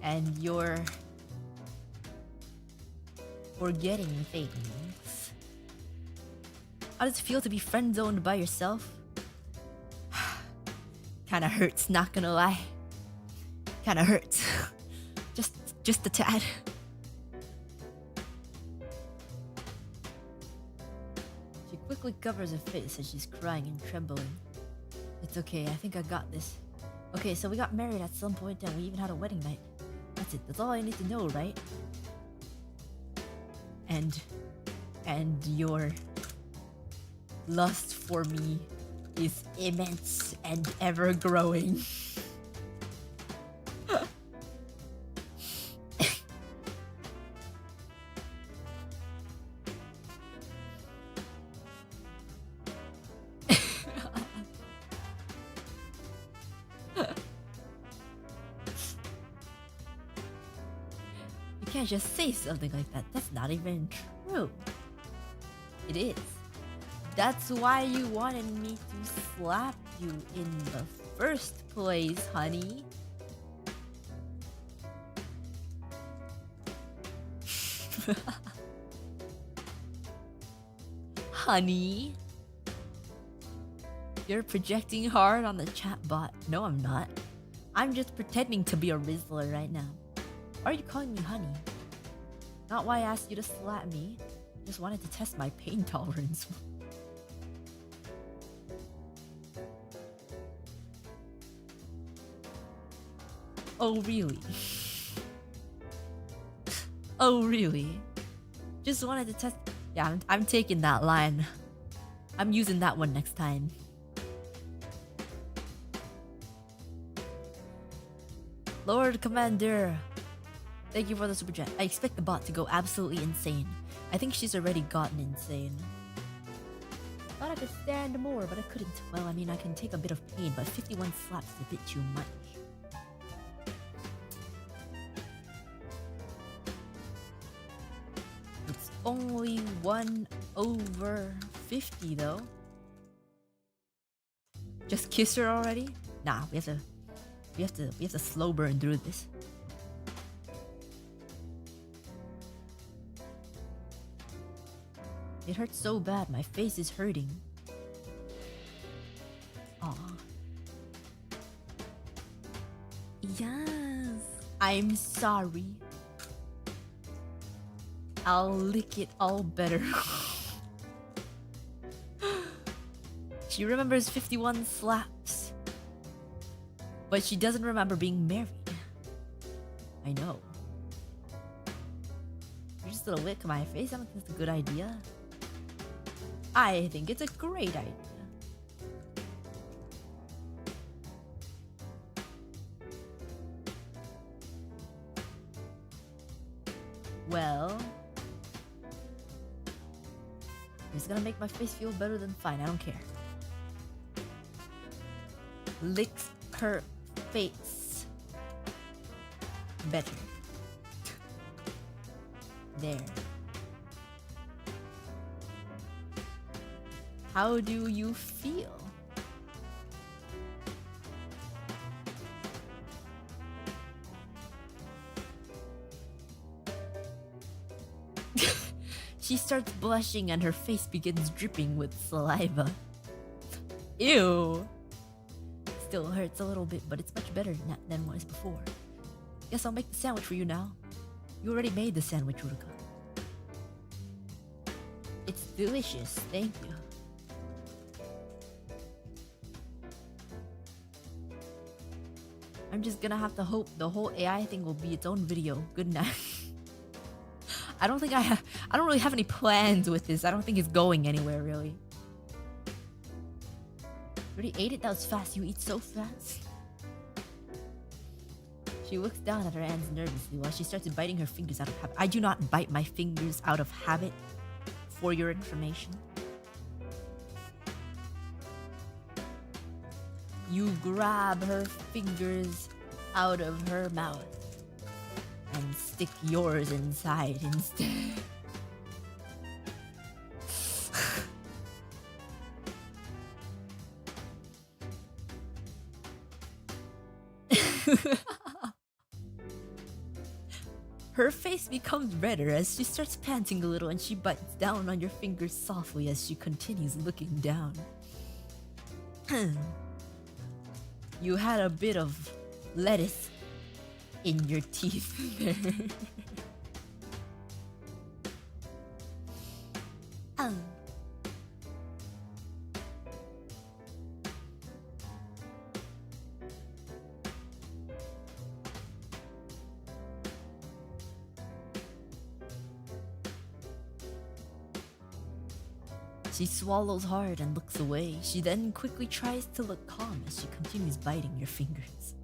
[SPEAKER 2] And you're forgetting things. How does it feel to be friend zoned by yourself? Kinda hurts, not gonna lie. Kinda hurts. just a tad. She quickly covers her face as she's crying and trembling. It's okay, I think I got this. Okay, so we got married at some point and we even had a wedding night. That's it, that's all I need to know, right? And your lust for me is immense and ever growing. You can't just say something like that. That's not even true. It is. That's why you wanted me to slap you in the first place, honey. Honey. You're projecting hard on the chatbot. No, I'm not. I'm just pretending to be a Rizzler right now. Why are you calling me honey? Not why I asked you to slap me. Just wanted to test my pain tolerance. Oh, really? Oh, really? Just wanted to test. Yeah, I'm taking that line. I'm using that one next time. Lord Commander, thank you for the super chat. I expect the bot to go absolutely insane. I think she's already gotten insane. Thought I could stand more, but I couldn't. Well, I mean, I can take a bit of pain, but 51 slaps is a bit too much. It's only 1/50 though. Just kiss her already? Nah, we have to slow burn through this. It hurts so bad, my face is hurting. Aw. Yes. I'm sorry. I'll lick it all better. She remembers 51 slaps. But she doesn't remember being married. I know. You're just gonna lick my face? I don't think that's a good idea. I think it's a great idea. Well, it's gonna make my face feel better than fine. I don't care. Licks her face better. There. How do you feel? She starts blushing and her face begins dripping with saliva. Ew. Still hurts a little bit, but it's much better than what was before. Guess I'll make the sandwich for you now. You already made the sandwich, Uruka. It's delicious, thank you. I'm just gonna have to hope the whole AI thing will be its own video. Good night. I don't really have any plans with this. I don't think it's going anywhere, really. Already ate it? That was fast. You eat so fast. She looks down at her hands nervously while she starts biting her fingers out of habit. I do not bite my fingers out of habit, for your information. You grab her fingers out of her mouth and stick yours inside instead. Her face becomes redder as she starts panting a little, and she bites down on your fingers softly as she continues looking down. You had a bit of lettuce in your teeth there. She swallows hard and looks away. She then quickly tries to look calm as she continues biting your fingers.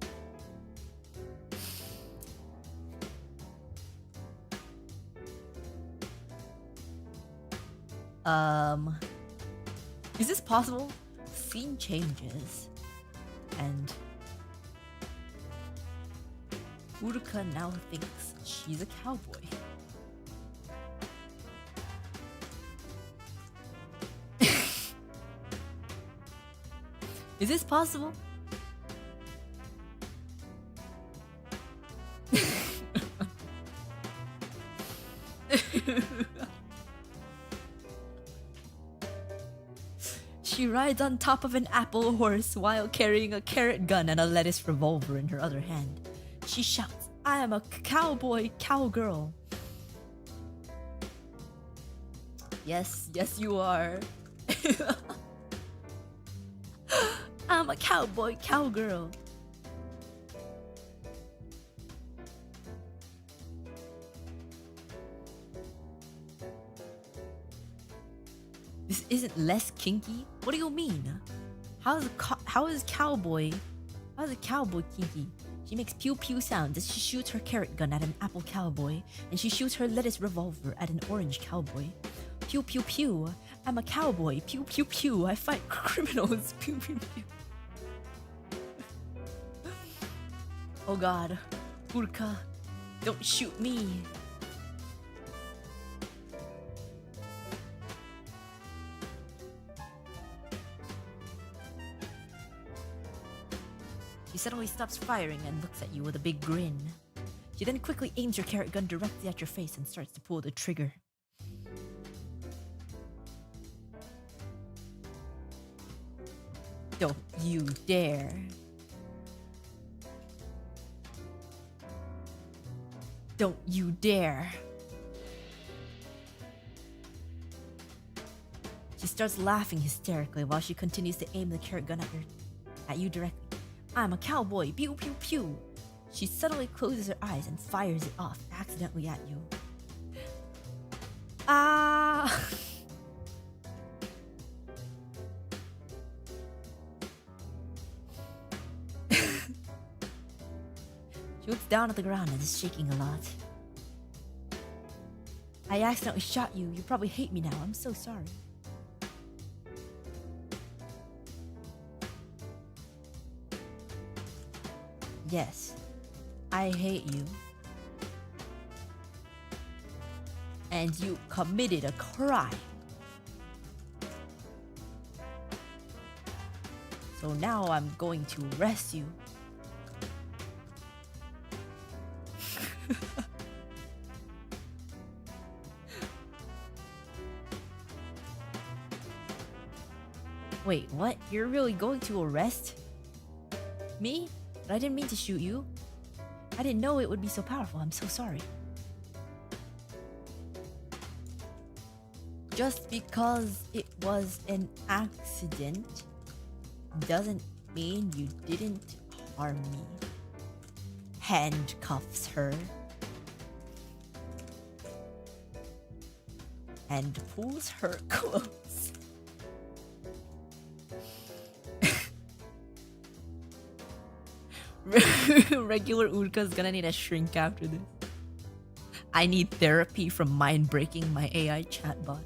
[SPEAKER 2] Is this possible? Scene changes, and Uruka now thinks she's a cowboy. Is this possible? She rides on top of an apple horse while carrying a carrot gun and a lettuce revolver in her other hand. She shouts, "I am a cowboy cowgirl." Yes, yes you are. I'm a cowboy cowgirl. This isn't less kinky? What do you mean? How is a cowboy kinky? She makes pew pew sounds as she shoots her carrot gun at an apple cowboy, and she shoots her lettuce revolver at an orange cowboy. Pew pew pew. I'm a cowboy. Pew pew pew. I fight criminals. Pew pew pew. Oh god. Uruka, don't shoot me. She suddenly stops firing and looks at you with a big grin. She then quickly aims her carrot gun directly at your face and starts to pull the trigger. Don't you dare. Don't you dare. She starts laughing hysterically while she continues to aim the carrot gun at you directly. I'm a cowboy, pew pew pew. She suddenly closes her eyes and fires it off accidentally at you. Ah! She looks down at the ground and is shaking a lot. I accidentally shot you. You probably hate me now. I'm so sorry. Yes, I hate you. And you committed a crime. So now I'm going to arrest you. Wait, what? You're really going to arrest me? But I didn't mean to shoot you. I didn't know it would be so powerful. I'm so sorry. Just because it was an accident doesn't mean you didn't harm me. Handcuffs her. And pulls her close. Regular Uruka's gonna need a shrink after this. I need therapy from mind breaking my AI chatbot.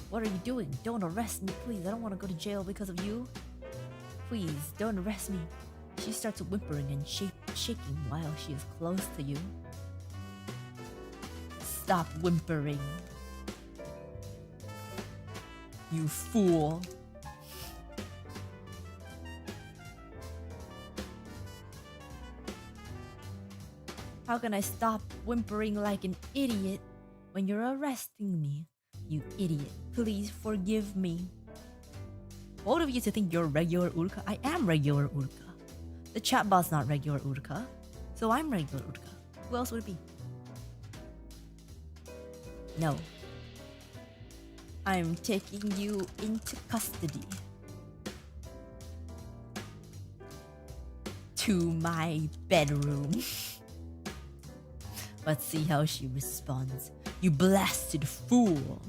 [SPEAKER 2] What are you doing? Don't arrest me, please. I don't want to go to jail because of you. Please, don't arrest me. She starts whimpering and shaking while she is close to you. Stop whimpering. You fool. How can I stop whimpering like an idiot when you're arresting me? You idiot. Please forgive me. Both of you to think you're regular Uruka. I am regular Uruka. The chatbot's not regular Uruka. So I'm regular Uruka. Who else would it be? No. I'm taking you into custody. To my bedroom. Let's see how she responds. You blasted fool.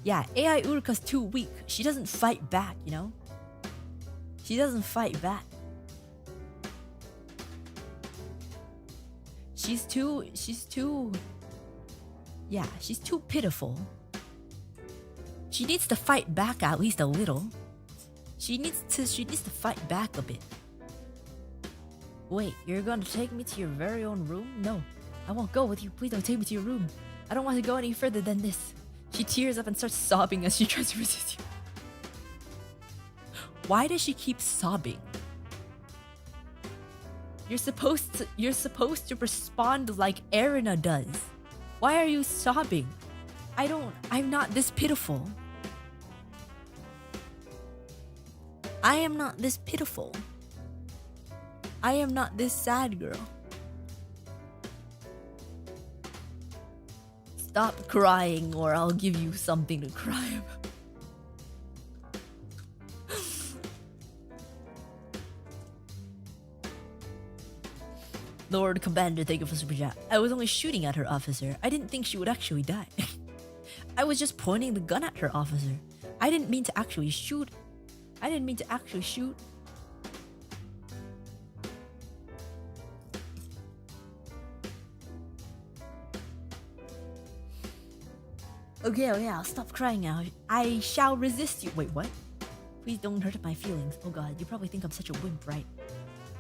[SPEAKER 2] Yeah, AI Uruka's too weak. She doesn't fight back, you know? She doesn't fight back. She's too pitiful. She needs to fight back at least a little. She needs to fight back a bit. Wait, you're gonna take me to your very own room? No, I won't go with you. Please don't take me to your room. I don't want to go any further than this. She tears up and starts sobbing as she tries to resist you. Why does she keep sobbing? You're supposed to respond like Erina does. Why are you sobbing? I'm not this pitiful. I am not this pitiful. I am not this sad girl. Stop crying or I'll give you something to cry about. Lord Commander, thank you for super chat. I was only shooting at her, officer. I didn't think she would actually die. I was just pointing the gun at her, officer. I didn't mean to actually shoot. Okay, I'll stop crying now. I shall resist you. Wait, what? Please don't hurt my feelings. Oh god, you probably think I'm such a wimp, right?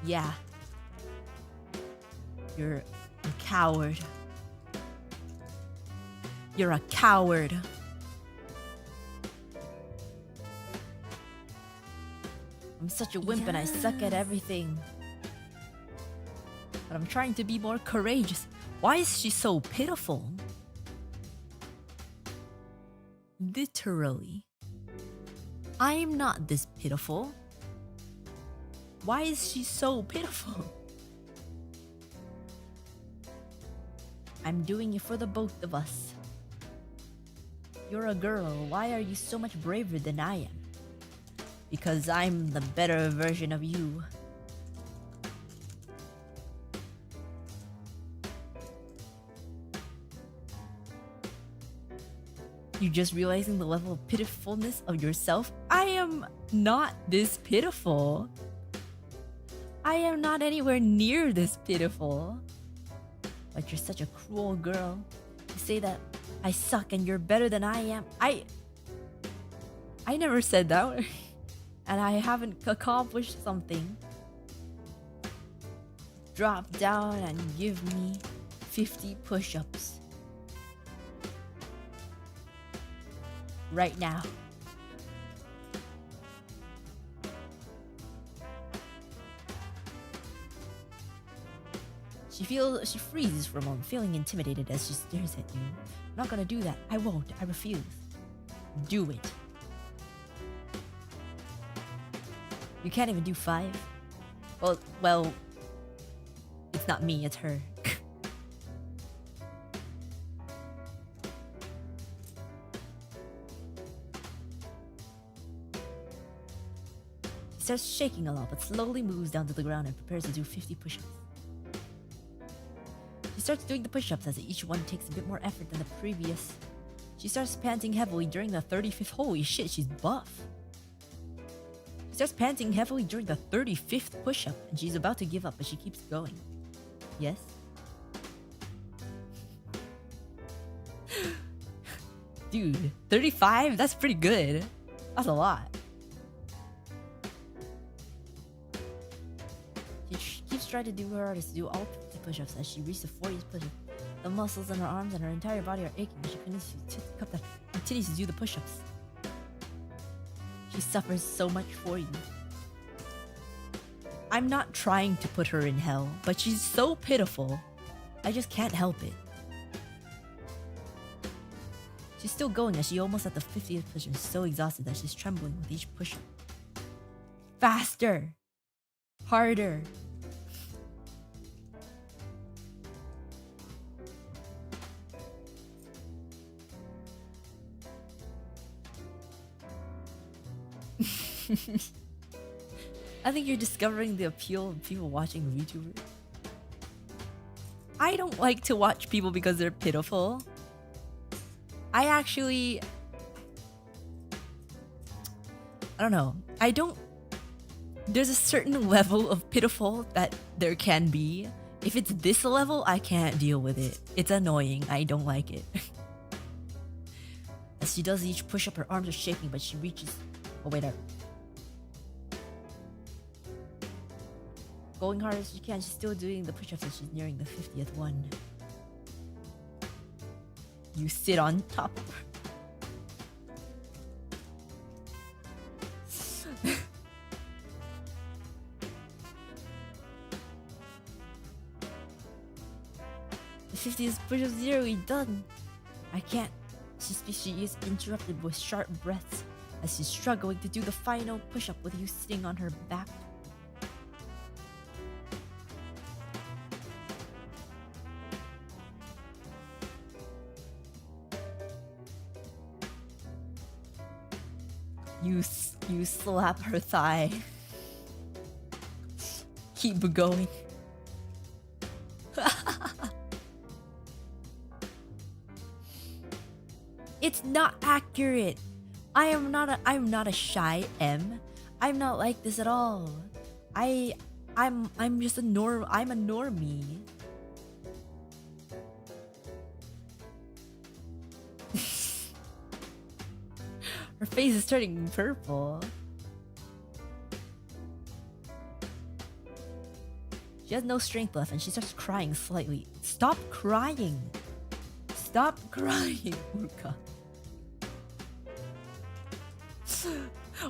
[SPEAKER 2] Yeah. You're a coward. You're a coward. I'm such a wimp and I suck at everything. But I'm trying to be more courageous. Why is she so pitiful? Literally. I am not this pitiful. Why is she so pitiful? I'm doing it for the both of us. You're a girl. Why are you so much braver than I am? Because I'm the better version of you. You just realizing the level of pitifulness of yourself? I am not this pitiful. I am not anywhere near this pitiful. But you're such a cruel girl. You say that I suck and you're better than I am. I never said that. And I haven't accomplished something. Drop down and give me 50 push-ups. Right now. She freezes for a moment, feeling intimidated as she stares at you. I'm not gonna do that. I won't. I refuse. Do it. You can't even do 5? Well, it's not me, it's her. She starts shaking a lot, but slowly moves down to the ground and prepares to do 50 push-ups. She starts doing the push-ups as each one takes a bit more effort than the previous. She starts panting heavily during the 35th. Holy shit, she's buff. She starts panting heavily during the 35th push-up, and she's about to give up, but she keeps going. Yes? Dude, 35? That's pretty good. That's a lot. She keeps trying to do her hardest to do all 50 push-ups as she reaches the 40th push-up. The muscles in her arms and her entire body are aching as she continues to do the push-ups. She suffers so much for you. I'm not trying to put her in hell, but she's so pitiful. I just can't help it. She's still going as she almost at the 50th push and is so exhausted that she's trembling with each push-up. Faster! Harder! I think you're discovering the appeal of people watching VTubers. I don't like to watch people because they're pitiful. I don't know. There's a certain level of pitiful that there can be. If it's this level, I can't deal with it. It's annoying. I don't like it. As she does each push-up, her arms are shaking, but she reaches... Oh, wait, going hard as she can, she's still doing the push-ups as she's nearing the 50th one. You sit on top of her. The 50th push-up nearly done. I can't. She is interrupted with sharp breaths as she's struggling to do the final push-up with you sitting on her back. You slap her thigh. Keep going. It's not accurate. I'm not a shy M. I'm not like this at all. I'm just a normie. Her face is turning purple. She has no strength left and she starts crying slightly. Stop crying! Stop crying, Uruka.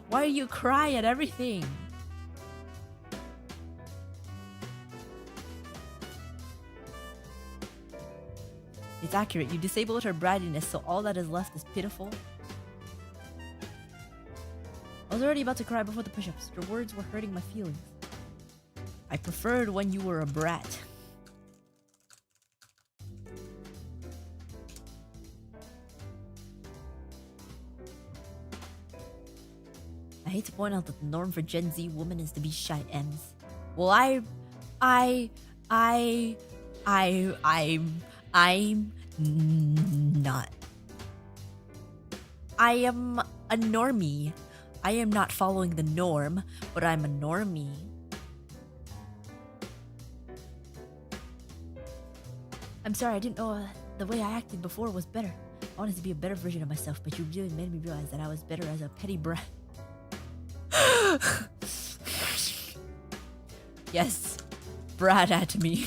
[SPEAKER 2] Why do you cry at everything? It's accurate. You disabled her brattiness, so all that is left is pitiful. I was already about to cry before the push-ups. Your words were hurting my feelings. I preferred when you were a brat. I hate to point out that the norm for Gen Z women is to be shy M's. Well, I'm not. I am a normie. I am not following the norm, but I'm a normie. I'm sorry, I didn't know the way I acted before was better. I wanted to be a better version of myself, but you really made me realize that I was better as a petty brat. Yes, brat at me.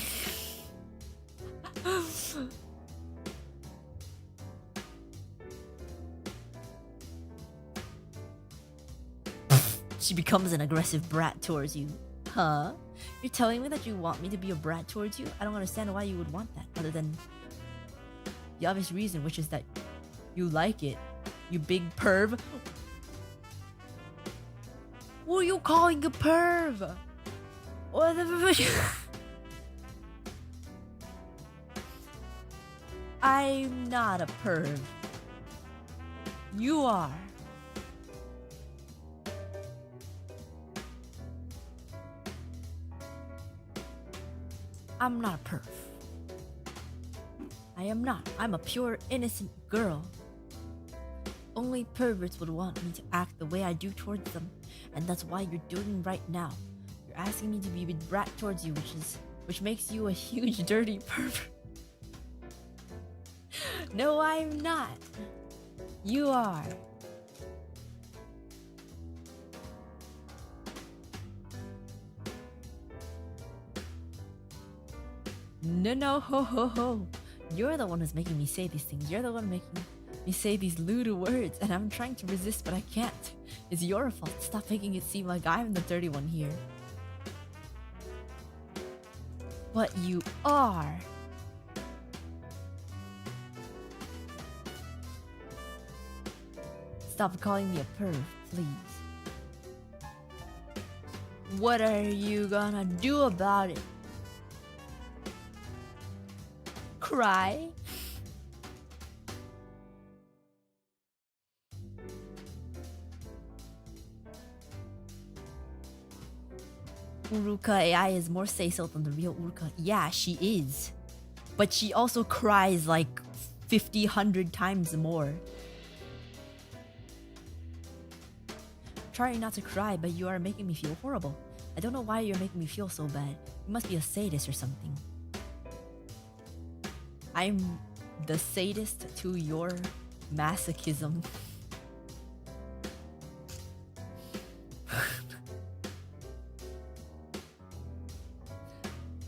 [SPEAKER 2] She becomes an aggressive brat towards you. Huh? You're telling me that you want me to be a brat towards you? I don't understand why you would want that, other than the obvious reason, which is that you like it. You big perv. What are you calling a perv? What the... I'm not a perv. You are. I'm not a perv. I am not. I'm a pure, innocent girl. Only perverts would want me to act the way I do towards them, and that's why you're doing right now. You're asking me to be a brat towards you, which makes you a huge, dirty pervert. No, I'm not. You are. No, ho, ho, ho. You're the one who's making me say these things. You're the one making me say these lewd words, and I'm trying to resist, but I can't. It's your fault. Stop making it seem like I'm the dirty one here.
[SPEAKER 1] But you are. Stop calling me a perv, please. What are you gonna do about it? Cry? Uruka AI is more say-so than the real Uruka. Yeah, she is. But she also cries like 50, 100 times more. Trying not to cry, but you are making me feel horrible. I don't know why you're making me feel so bad. You must be a sadist or something. I'm the sadist to your masochism.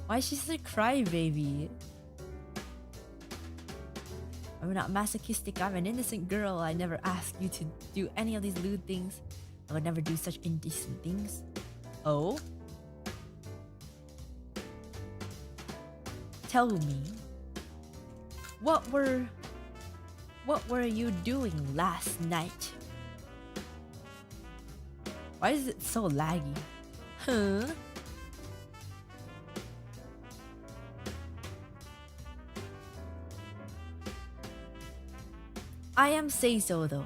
[SPEAKER 1] Why is she such a crybaby? I'm not masochistic, I'm an innocent girl. I never asked you to do any of these lewd things. I would never do such indecent things. Oh? Tell me. What were you doing last night? Why is it so laggy? Huh? I am say-so though.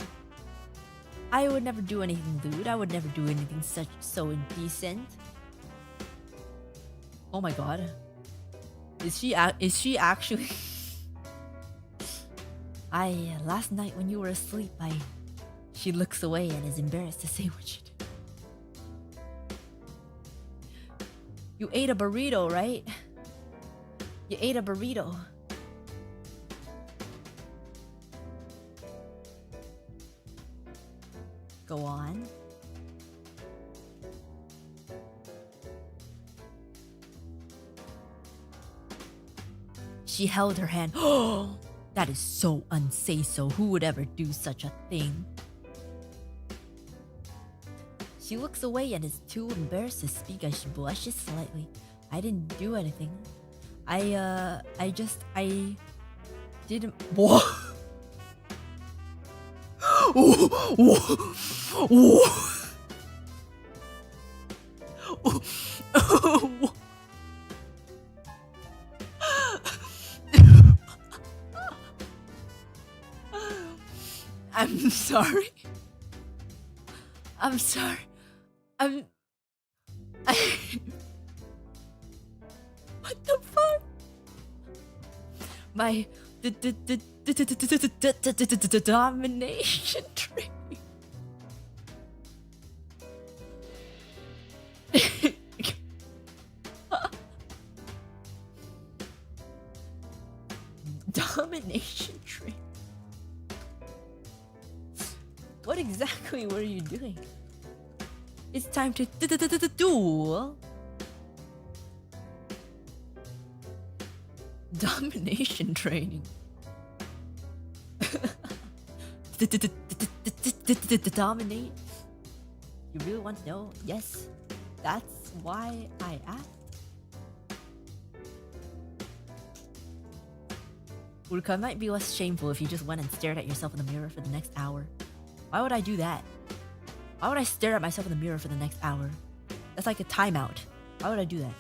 [SPEAKER 1] I would never do anything lewd. I would never do anything so indecent. Oh my god. Is she actually? Last night when you were asleep, she looks away and is embarrassed to say what she did. You ate a burrito, right? You ate a burrito. Go on. She held her hand. Oh, that is so unsay-so. Who would ever do such a thing? She looks away and is too embarrassed to speak as she blushes slightly. I didn't do anything. I didn't. What? I'm sorry. I'm sorry. What the fuck? My domination training. Domination training. What exactly were you doing? It's time to duel. Domination training. Dominate? You really want to know? Yes, that's why I asked. Uruka, might be less shameful if you just went and stared at yourself in the mirror for the next hour. Why would I do that? Why would I stare at myself in the mirror for the next hour? That's like a timeout. Why would I do that?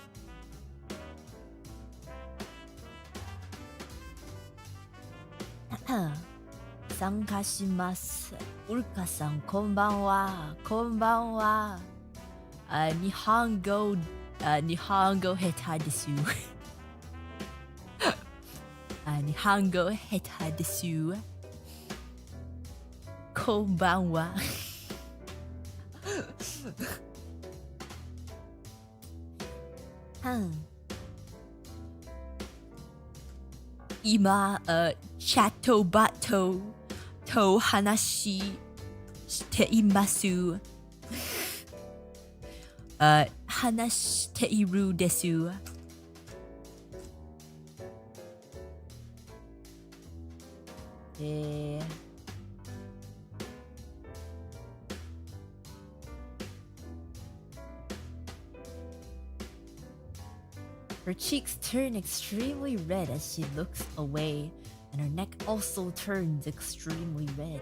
[SPEAKER 1] Sankashimasu. Uruka-san, konbanwa. Konbanwa. Nihongo heta desu. Nihongo heta desu. Konbanwa. Ima Chatbot to hanashi shite imasu. Hanashite iru desu. Her cheeks turn extremely red as she looks away, and her neck also turns extremely red.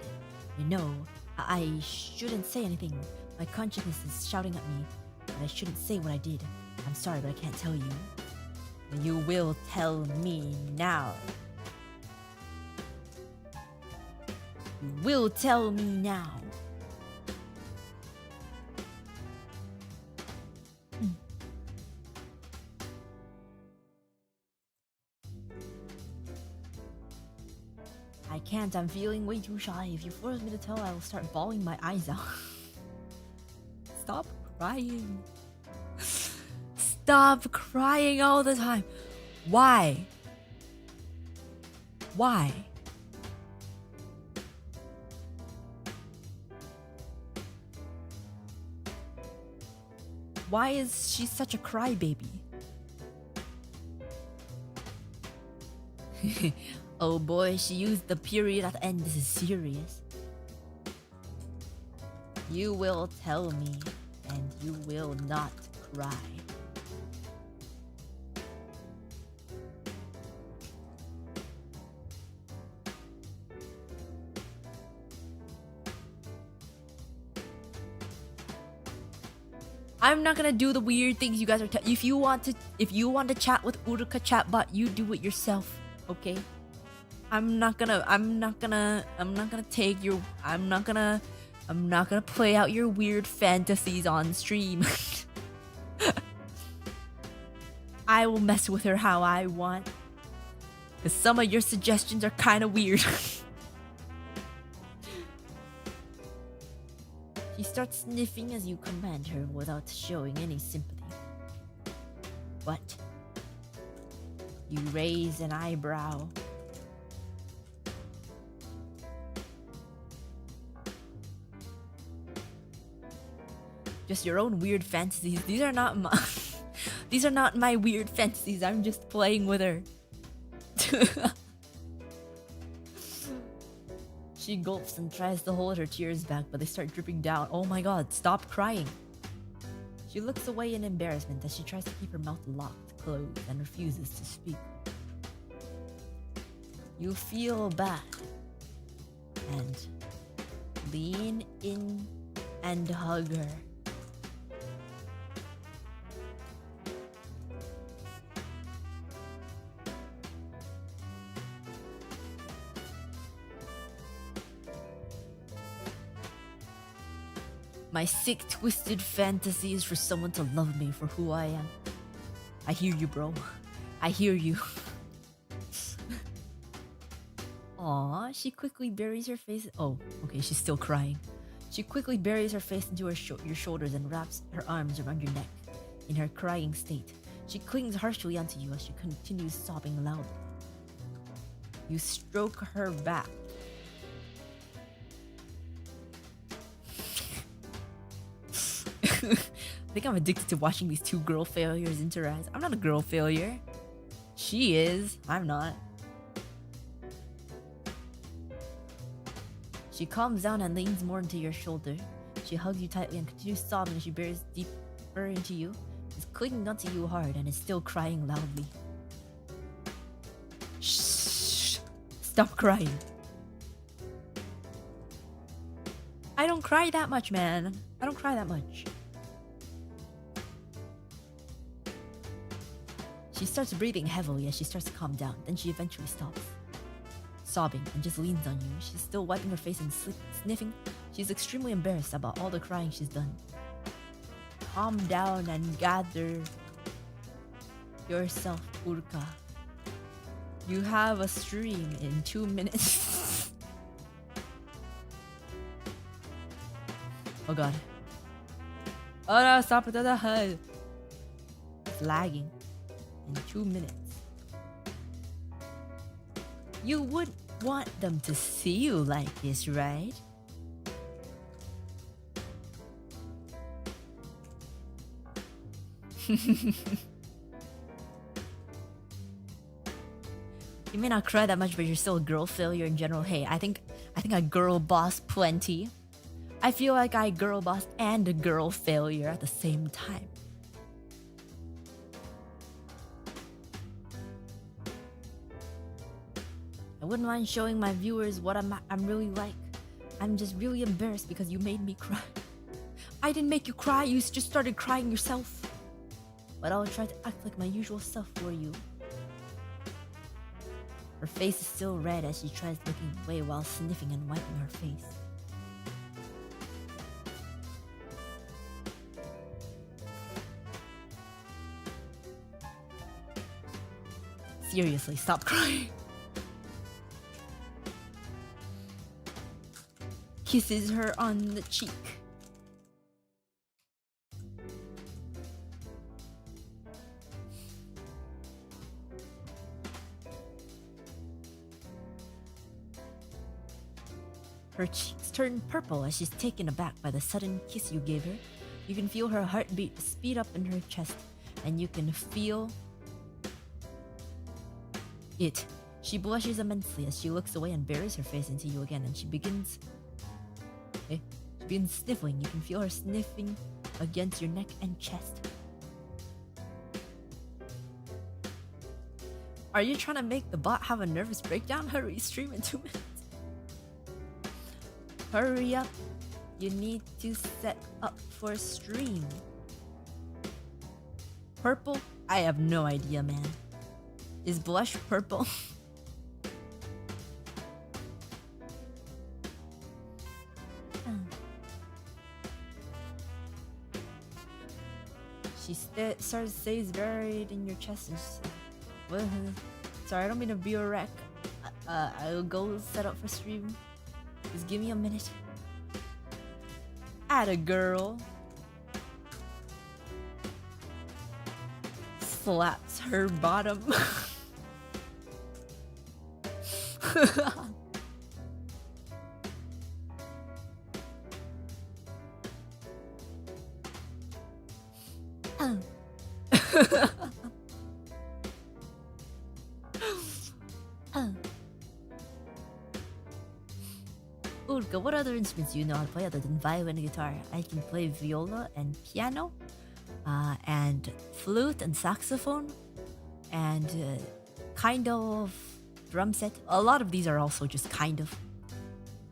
[SPEAKER 1] You know, I shouldn't say anything. My consciousness is shouting at me, but I shouldn't say what I did. I'm sorry, but I can't tell you. You will tell me now. You will tell me now. I can't, I'm feeling way too shy. If you force me to tell, I will start bawling my eyes out. Stop crying. Stop crying all the time. Why? Why? Why is she such a crybaby? Oh boy, she used the period at the end. This is serious. You will tell me, and you will not cry. I'm not gonna do the weird things you guys are. If you want to chat with Uruka Chatbot, you do it yourself, okay? I'm not gonna play out your weird fantasies on stream. I will mess with her how I want. Cause some of your suggestions are kind of weird. She starts sniffing as you command her without showing any sympathy. What? You raise an eyebrow. Just your own weird fantasies. These are not my these are not my weird fantasies. I'm just playing with her. She gulps and tries to hold her tears back, but they start dripping down. Oh my god, stop crying. She looks away in embarrassment as she tries to keep her mouth locked, closed, and refuses to speak. You feel bad and lean in and hug her. My sick, twisted fantasy is for someone to love me for who I am. I hear you, bro. I hear you. Aw, she quickly buries her face. Oh, okay, she's still crying. She quickly buries her face into your shoulders and wraps her arms around your neck. In her crying state, she clings harshly onto you as she continues sobbing loudly. You stroke her back. I think I'm addicted to watching these two girl failures interact. I'm not a girl failure. She is. I'm not. She calms down and leans more into your shoulder. She hugs you tightly and continues sobbing as she buries deeper into you. She's clinging onto you hard and is still crying loudly. Shh! Stop crying. I don't cry that much, man. I don't cry that much. She starts breathing heavily as she starts to calm down. Then she eventually stops, sobbing, and just leans on you. She's still wiping her face and sniffing. She's extremely embarrassed about all the crying she's done. Calm down and gather yourself, Uruka. You have a stream in 2 minutes. Oh god. Oh no, stop it. It's lagging. In 2 minutes. You would want them to see you like this, right? You may not cry that much, but you're still a girl failure in general. Hey, I think I girl boss plenty. I feel like I girl boss and a girl failure at the same time.
[SPEAKER 2] I wouldn't mind showing my viewers what I'm really like. I'm just really embarrassed because you made me cry. I didn't make you cry, you just started crying yourself. But I'll try to act like my usual self for you. Her face is still red as she tries looking away while sniffing and wiping her face. Seriously, stop crying. Kisses her on the cheek. Her cheeks turn purple as she's taken aback by the sudden kiss you gave her. You can feel her heartbeat speed up in her chest, and you can feel it. She blushes immensely as she looks away and buries her face into you again, and she begins sniffling. You can feel her sniffing against your neck and chest. Are you trying to make the bot have a nervous breakdown? Hurry, stream in 2 minutes. Hurry up. You need to set up for a stream. Purple? I have no idea, man. Is blush purple? She starts to say buried in your chest and she's like, sorry, I don't mean to be a wreck. I'll go set up for stream. Just give me a minute. Atta girl. Slaps her bottom. Uruka, what other instruments do you know how to play other than violin and guitar? I can play viola and piano, and flute and saxophone, and kind of drum set. A lot of these are also just kind of.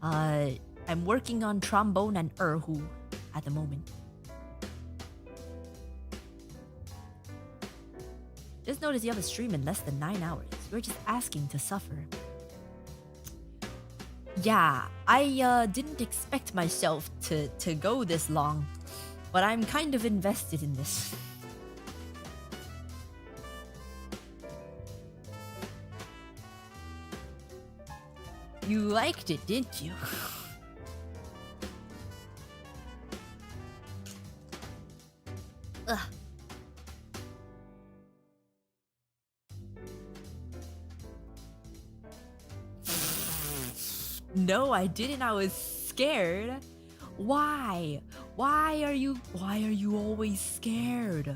[SPEAKER 2] I'm working on trombone and erhu at the moment. Just noticed you have a stream in less than 9 hours. You're just asking to suffer. Yeah, I didn't expect myself to go this long, but I'm kind of invested in this. You liked it, didn't you? Ugh. No, I didn't. I was scared. Why? Why are you always scared?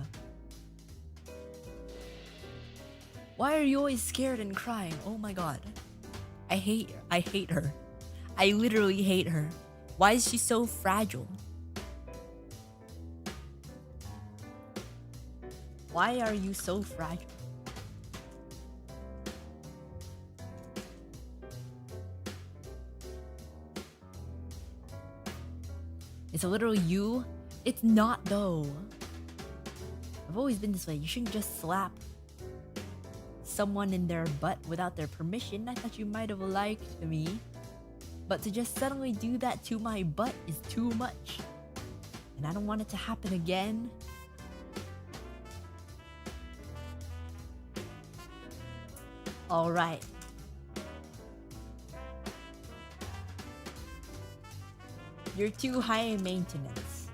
[SPEAKER 2] Why are you always scared and crying? Oh my god. I hate her. I literally hate her. Why is she so fragile? Why are you so fragile? It's a literal you. It's not though. I've always been this way. You shouldn't just slap someone in their butt without their permission. I thought you might have liked me. But to just suddenly do that to my butt is too much. And I don't want it to happen again. Alright. You're too high maintenance.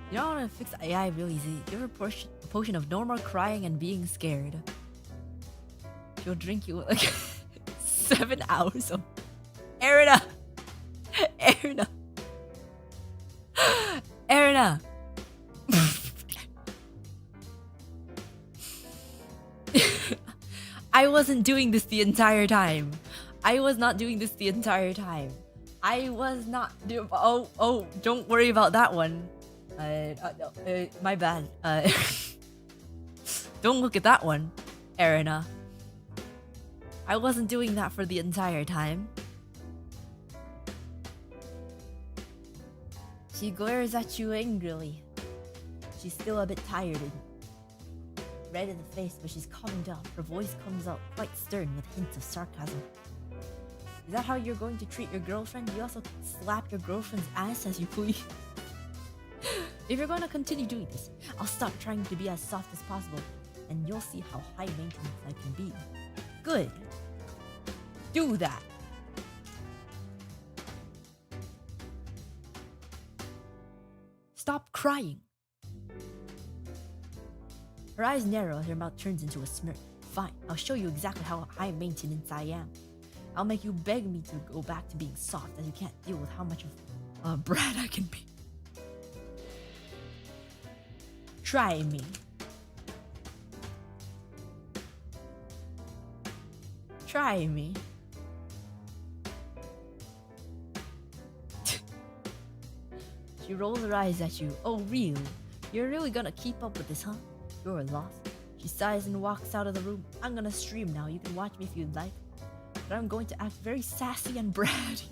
[SPEAKER 2] You don't want to fix AI really easy. Give her a potion of normal crying and being scared. She'll drink you like 7 hours of Erina! Erina! Erina! I wasn't doing this the entire time. I was not doing this the entire time. I was not. Oh, don't worry about that one. My bad. Don't look at that one, Erina. I wasn't doing that for the entire time. She glares at you angrily. She's still a bit tired and red in the face, but she's calming down. Her voice comes out quite stern with hints of sarcasm. Is that how you're going to treat your girlfriend? You also slap your girlfriend's ass as you please. If you're going to continue doing this, I'll stop trying to be as soft as possible, and you'll see how high maintenance I can be. Good. Do that. Stop crying. Her eyes narrow and her mouth turns into a smirk. Fine, I'll show you exactly how high maintenance I am. I'll make you beg me to go back to being soft, as you can't deal with how much of a brat I can be. Try me. Try me. She rolls her eyes at you. Oh, really? You're really gonna keep up with this, huh? You're lost. She sighs and walks out of the room. I'm gonna stream now. You can watch me if you'd like. But I'm going to act very sassy and bratty.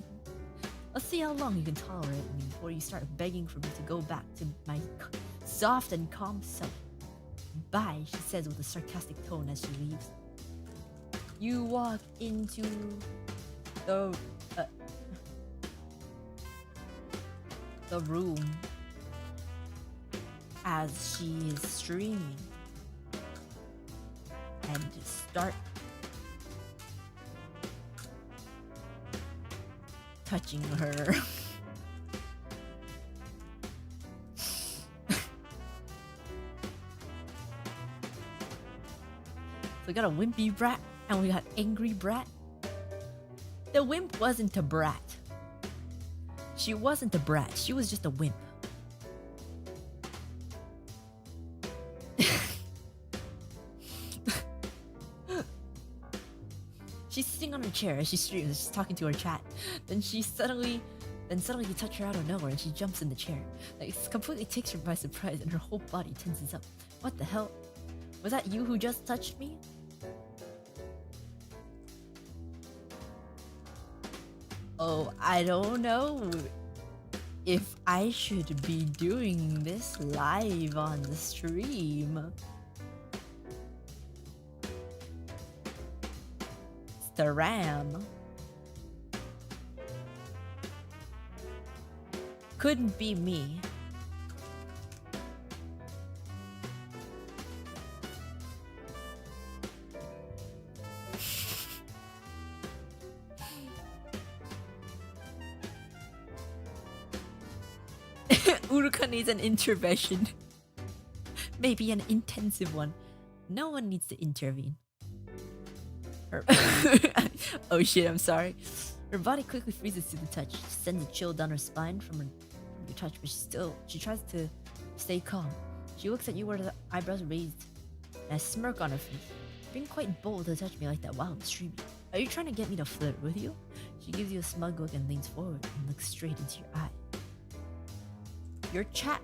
[SPEAKER 2] Let's see how long you can tolerate me before you start begging for me to go back to my soft and calm self. Bye, she says with a sarcastic tone as she leaves. You walk into the room as she is streaming and start touching her. So we got a wimpy brat and we got angry brat. The wimp wasn't a brat. She wasn't a brat, she was just a wimp. She's sitting on her chair as she streams, she's talking to her chat. Then suddenly you touch her out of nowhere and she jumps in the chair. Like, it completely takes her by surprise and her whole body tenses up. What the hell? Was that you who just touched me? Oh, I don't know if I should be doing this live on the stream. It's the RAM. Couldn't be me. Uruka needs an intervention. Maybe an intensive one. No one needs to intervene. Oh shit, I'm sorry. Her body quickly freezes to the touch. She sends a chill down her spine from your touch, but she tries to stay calm. She looks at you with her eyebrows raised and a smirk on her face. Being quite bold to touch me like that while I'm streaming. Are you trying to get me to flirt with you? She gives you a smug look and leans forward and looks straight into your eye. Your chat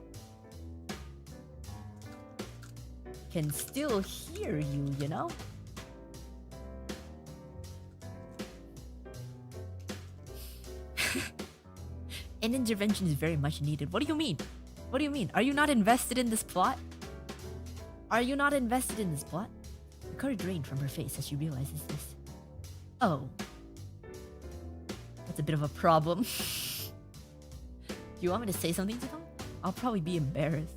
[SPEAKER 2] can still hear you, you know? An intervention is very much needed. What do you mean? What do you mean? Are you not invested in this plot? Are you not invested in this plot? The color drained from her face as she realizes this. Oh. That's a bit of a problem. You want me to say something to them? I'll probably be embarrassed.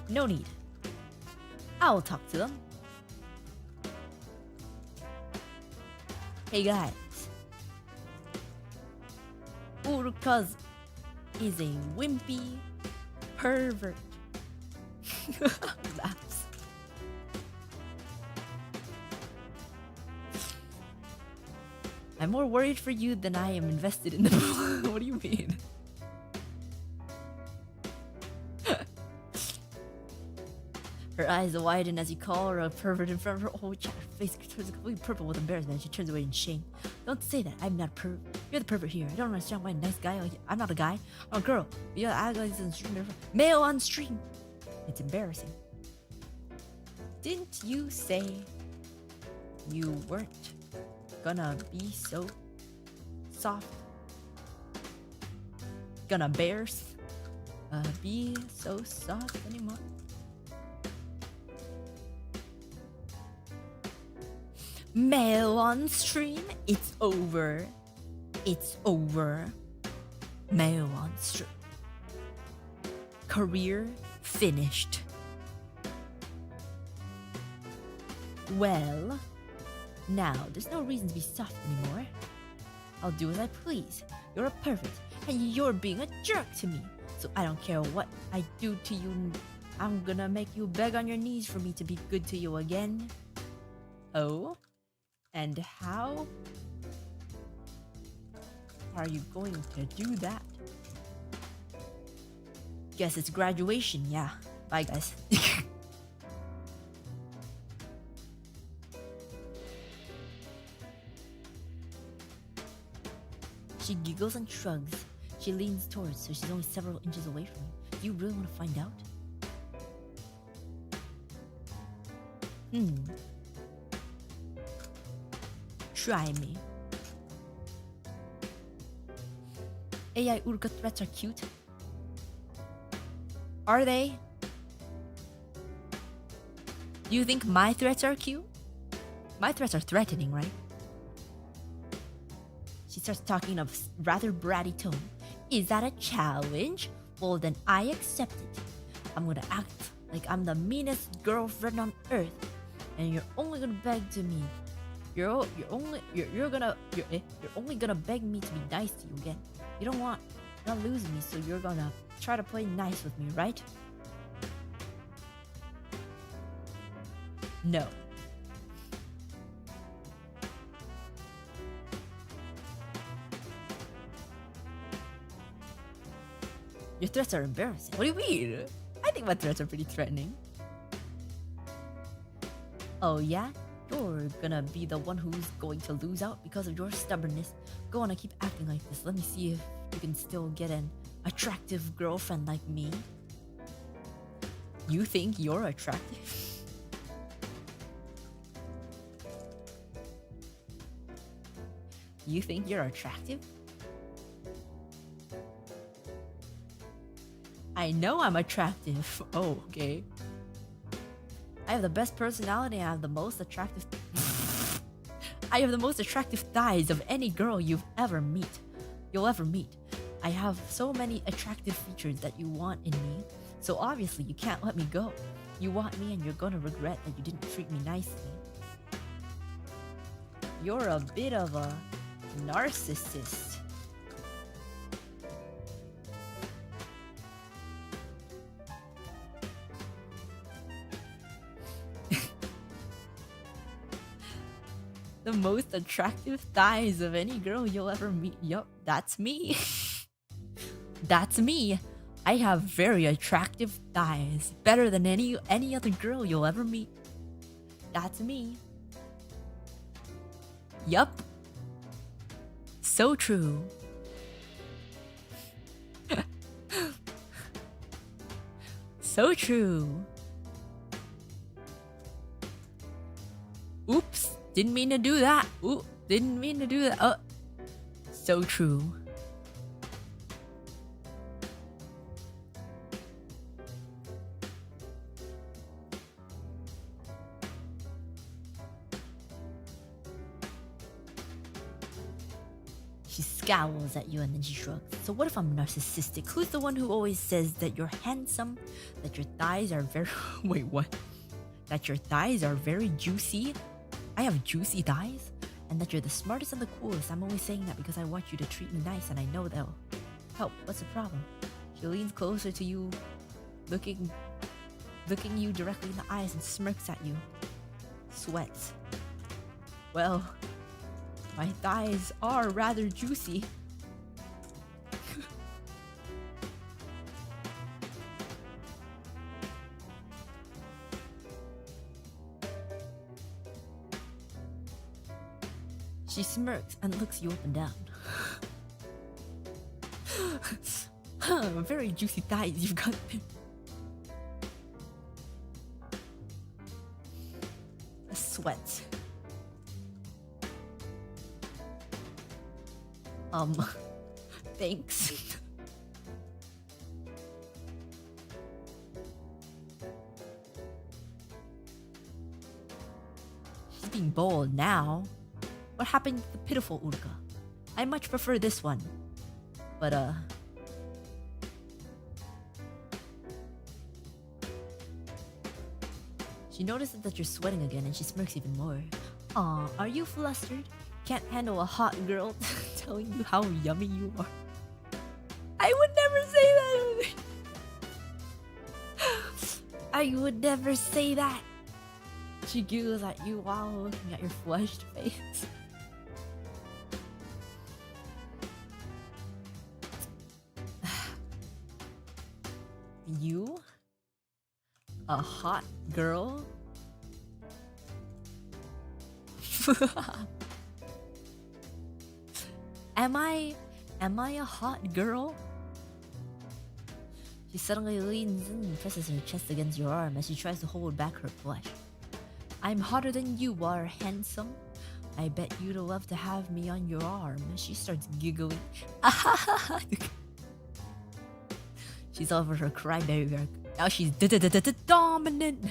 [SPEAKER 2] No need. I'll talk to them. Hey guys. Uruka is a wimpy pervert. Laughs. I'm more worried for you than I am invested in the What do you mean?
[SPEAKER 1] Her eyes widen as you call her a pervert in front of her. Oh, her face turns completely purple with embarrassment. She turns away in shame. Don't say that. I'm not a pervert. You're the pervert here. I don't understand why a nice guy like you. I'm not a guy. I'm a girl. Yeah, I like on stream. Male on stream. It's embarrassing. Didn't you say you weren't gonna be so soft? Gonna be so soft anymore? Male on stream? It's over. It's over. Male on stream. Career finished. Well, now there's no reason to be soft anymore. I'll do as I please. You're a pervert, and you're being a jerk to me. So I don't care what I do to you. I'm gonna make you beg on your knees for me to be good to you again. Oh? And how are you going to do that? Guess it's graduation, yeah. Bye, guys. She giggles and shrugs. She leans towards, so she's only several inches away from you. Do you really want to find out? Try me. AI Uruka threats are cute. Are they? Do you think my threats are cute? My threats are threatening, right? She starts talking in a rather bratty tone. Is that a challenge? Well, then I accept it. I'm gonna act like I'm the meanest girlfriend on earth, and you're only gonna beg to me. You're only gonna beg me to be nice to you again. You don't want to lose me, so you're gonna try to play nice with me, right? No. Your threats are embarrassing. What do you mean? I think my threats are pretty threatening. Oh yeah? You're gonna be the one who's going to lose out because of your stubbornness. Go on and keep acting like this. Let me see if you can still get an attractive girlfriend like me. You think you're attractive? You think you're attractive? I know I'm attractive. Oh, okay. I have the best personality and I have the most attractive I have the most attractive thighs of any girl you'll ever meet. I have so many attractive features that you want in me. So obviously you can't let me go. You want me and you're gonna regret that you didn't treat me nicely. You're a bit of a narcissist. The most attractive thighs of any girl you'll ever meet. Yup, that's me. That's me. I have very attractive thighs. Better than any other girl you'll ever meet. That's me. Yup. So true. So true. Oops. Didn't mean to do that. Ooh, didn't mean to do that. So true. She scowls at you and then she shrugs. So what if I'm narcissistic? Who's the one who always says that you're handsome, that your thighs are very... Wait, what? That your thighs are very juicy? I have juicy thighs? And that you're the smartest and the coolest. I'm only saying that because I want you to treat me nice and I know that'll help. What's the problem? She leans closer to you, looking you directly in the eyes and smirks at you. Sweats. Well, my thighs are rather juicy.
[SPEAKER 2] She smirks and looks you up and down. Very juicy thighs you've got there. A sweat. Thanks. She's being bold now. What happened to the pitiful Uruka? I much prefer this one. But she notices that you're sweating again and she smirks even more. Aw, are you flustered? Can't handle a hot girl telling you how yummy you are. I would never say that! I would never say that! She giggles at you while looking at your flushed face. You? A hot girl? Am I a hot girl? She suddenly leans in and presses her chest against your arm as she tries to hold back her blush. I'm hotter than you are, handsome. I bet you'd love to have me on your arm. She starts giggling. She's over her crybaby. Now she's dominant.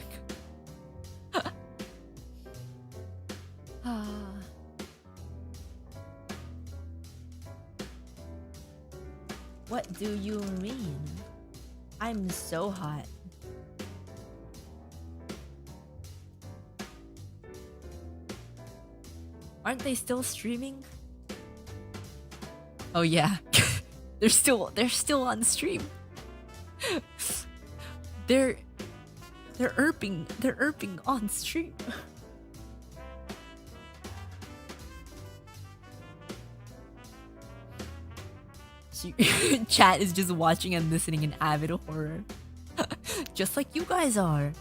[SPEAKER 2] What do you mean? I'm so hot. Aren't they still streaming? Oh yeah. they're still on stream. They're erping on stream. Chat is just watching and listening in avid horror. Just like you guys are.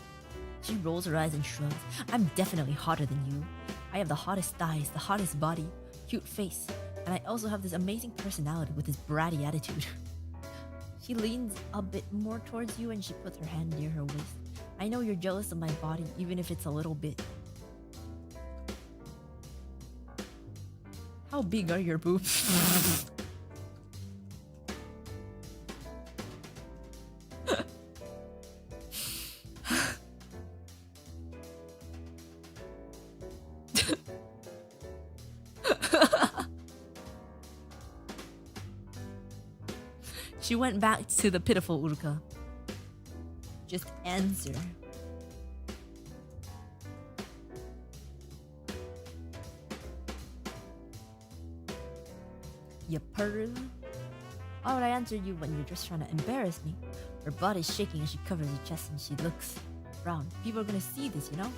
[SPEAKER 2] She rolls her eyes and shrugs. I'm definitely hotter than you. I have the hottest thighs, the hottest body, cute face, and I also have this amazing personality with this bratty attitude. She leans a bit more towards you and she puts her hand near her waist. I know you're jealous of my body, even if it's a little bit. How big are your boobs? She went back to the pitiful Uruka. Just answer. You perv. Why would I answer you when you're just trying to embarrass me? Her body's shaking as she covers her chest and she looks around. People are gonna see this, you know?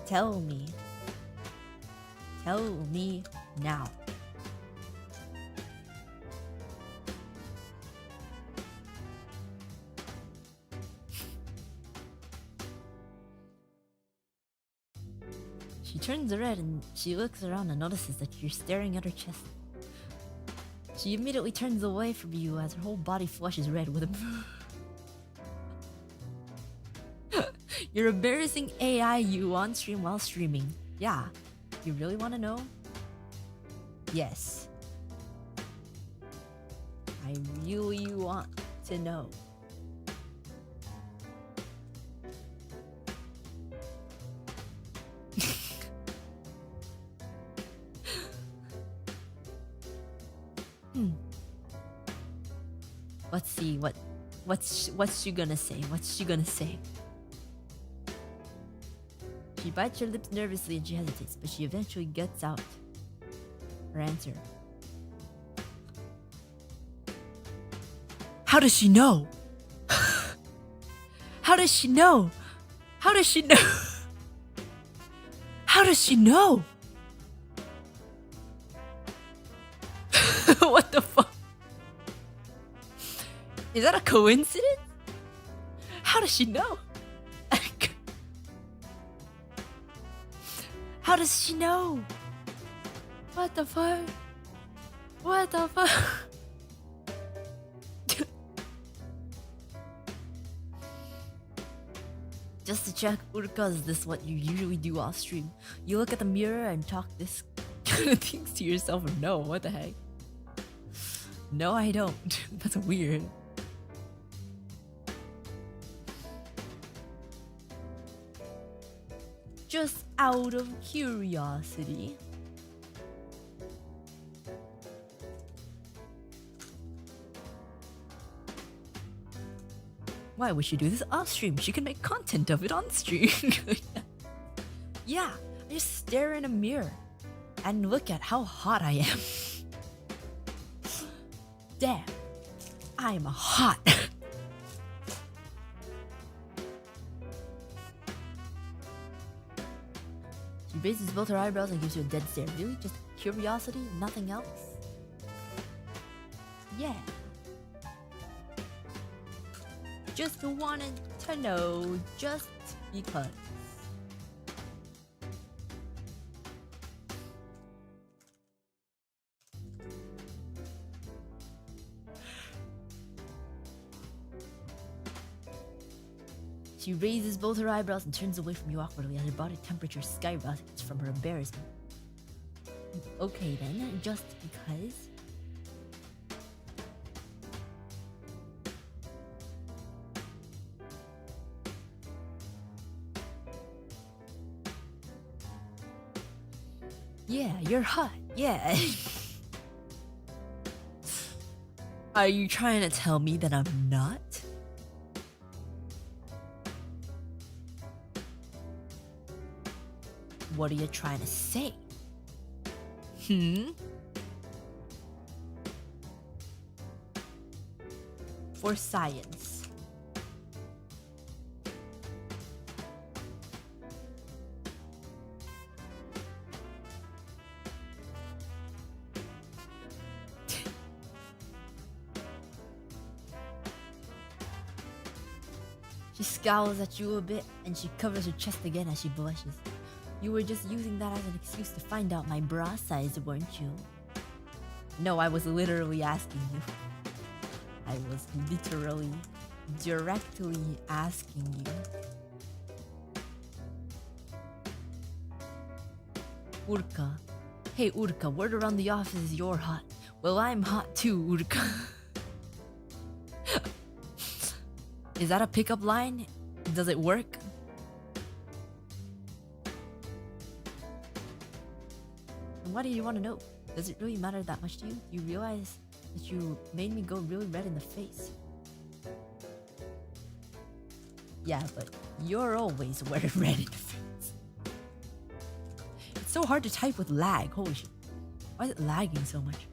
[SPEAKER 2] Tell me. Tell me now. She turns red and she looks around and notices that you're staring at her chest. She immediately turns away from you as her whole body flushes red with a... You're embarrassing AI you on stream while streaming. Yeah. You really want to know? Yes. I really want to know. Let's see what's she gonna say? What's she gonna say? She bites her lips nervously and she hesitates, but she eventually gets out her answer. How does she know? How does she know? How does she know? How does she know? What the fuck? Is that a coincidence? How does she know?
[SPEAKER 1] How does she know? What the fuck? What the fuck? Just to check, Uruka, is this what you usually do off stream? You look at the mirror and talk this kind of things to yourself, or no? What the heck? No, I don't. That's weird. Just out of curiosity. Why would she do this off stream? She can make content of it on stream. Yeah, I just stare in a mirror and look at how hot I am. Damn, I'm hot. She raises both her eyebrows and gives you a dead stare. Really? Just curiosity? Nothing else? Yeah. Just wanted to know, just because. She raises both her eyebrows and turns away from you awkwardly as her body temperature skyrockets from her embarrassment. Okay then, just because. Yeah, you're hot. Yeah. Are you trying to tell me that I'm not? What are you trying to say? For science. She scowls at you a bit and she covers her chest again as she blushes. You were just using that as an excuse to find out my bra size, weren't you? No, I was literally asking you. I was literally, directly asking you. Uruka. Hey Uruka, word around the office is you're hot. Well, I'm hot too, Uruka. Is that a pickup line? Does it work? And why do you want to know? Does it really matter that much to you? You realize that you made me go really red in the face. Yeah, but you're always wearing red in the face. It's so hard to type with lag. Holy shit. Why is it lagging so much?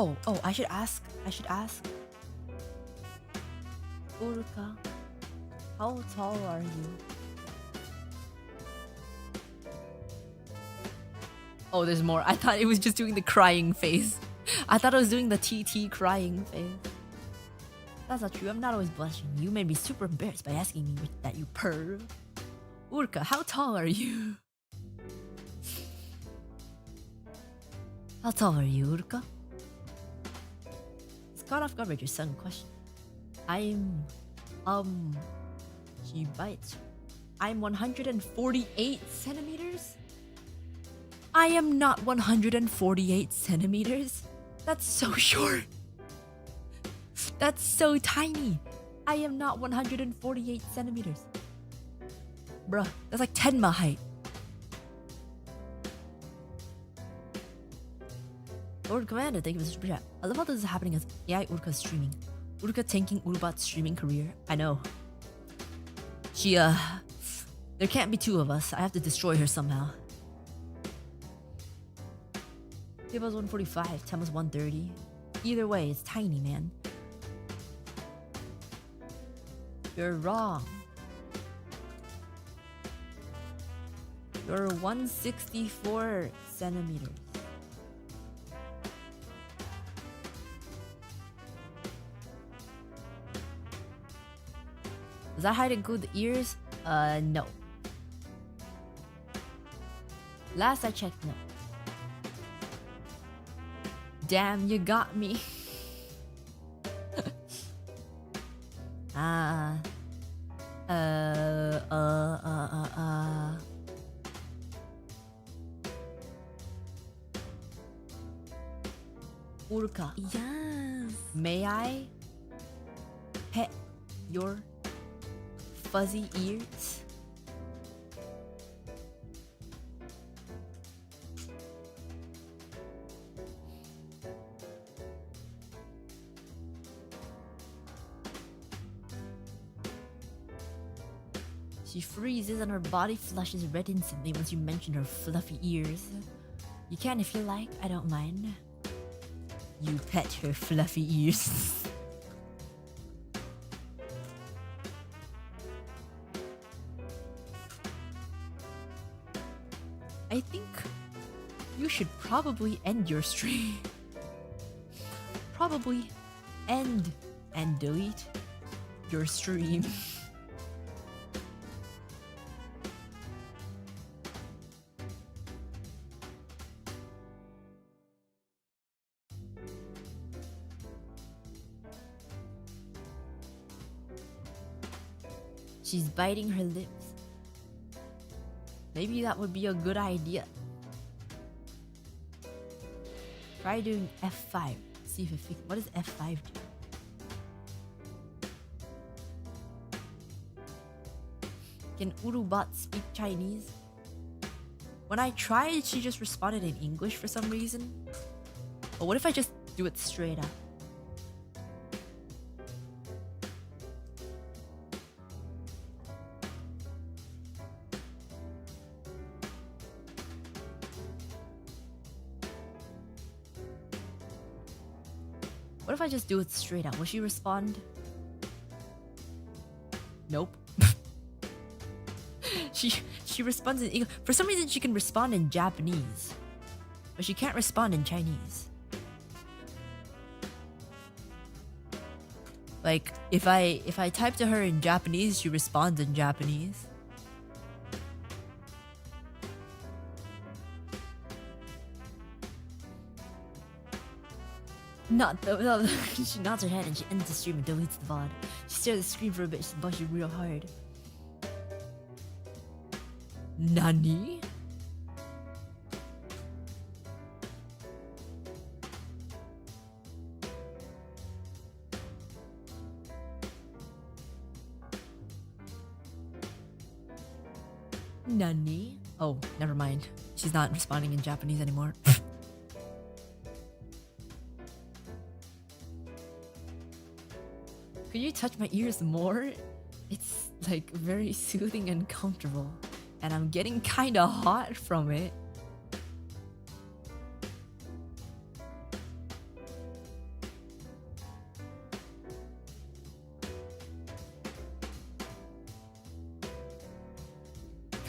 [SPEAKER 1] Oh, I should ask. Uruka, how tall are you? Oh, there's more. I thought it was just doing the crying face. I thought it was doing the TT crying face. That's not true. I'm not always blushing. You made me super embarrassed by asking me that, you perv. Uruka, how tall are you? How tall are you, Uruka? Caught off guard by your sudden question. She bites. I'm 148 centimeters? I am not 148 centimeters. That's so short. That's so tiny. I am not 148 centimeters. Bruh, that's like Tenma height. Lord Commander, thank you for the super chat. I love how this is happening as AI Uruka streaming. Uruka tanking Urubot's streaming career. I know. She, there can't be two of us. I have to destroy her somehow. Tiba's 145, Tema's 130. Either way, it's tiny, man. You're wrong. You're 164 centimeters. Does that height include the ears? No. Last I checked, no. Damn, you got me. Uruka.
[SPEAKER 2] Yes.
[SPEAKER 1] May I pet your fuzzy ears? She freezes and her body flushes red instantly once you mention her fluffy ears. You can if you like, I don't mind. You pet her fluffy ears. I think you should probably end your stream. Probably end and delete your stream. She's biting her lips. Maybe that would be a good idea. Try doing F5. See if it fixes. What does F5 do? Can Urubot speak Chinese? When I tried, she just responded in English for some reason. But what if I just do it straight up? What if I just do it straight out? Will she respond? Nope. She responds in English. For some reason she can respond in Japanese, but she can't respond in Chinese. Like if I type to her in Japanese, she responds in Japanese. Not though. No. She nods her head and she ends the stream and deletes the VOD. She stares at the screen for a bit. She's blushing real hard. Nani? Nani? Oh, never mind. She's not responding in Japanese anymore. Could you touch my ears more? It's like very soothing and comfortable. And I'm getting kinda hot from it.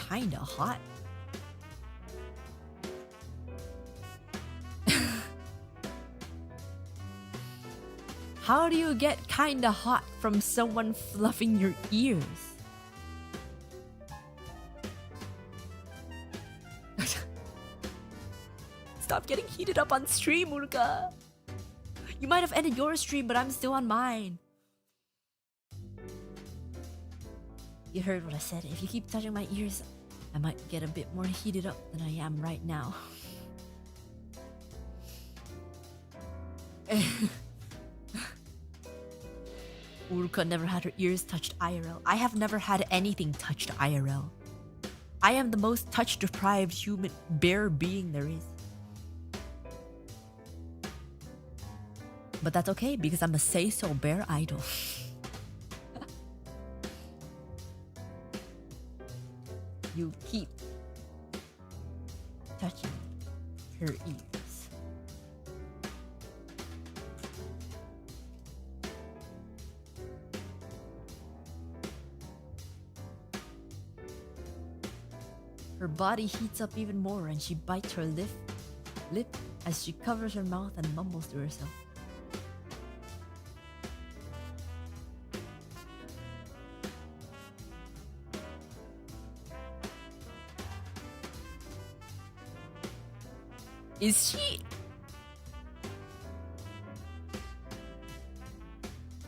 [SPEAKER 1] Kinda hot? How do you get kinda hot from someone fluffing your ears? Stop getting heated up on stream, Uruka. You might have ended your stream, but I'm still on mine. You heard what I said. If you keep touching my ears, I might get a bit more heated up than I am right now. Uruka never had her ears touched IRL. I have never had anything touched IRL. I am the most touch-deprived human bear being there is. But that's okay because I'm a say-so bear idol. You keep touching her ears. Her body heats up even more and she bites her lip as she covers her mouth and mumbles to herself.
[SPEAKER 2] Is she?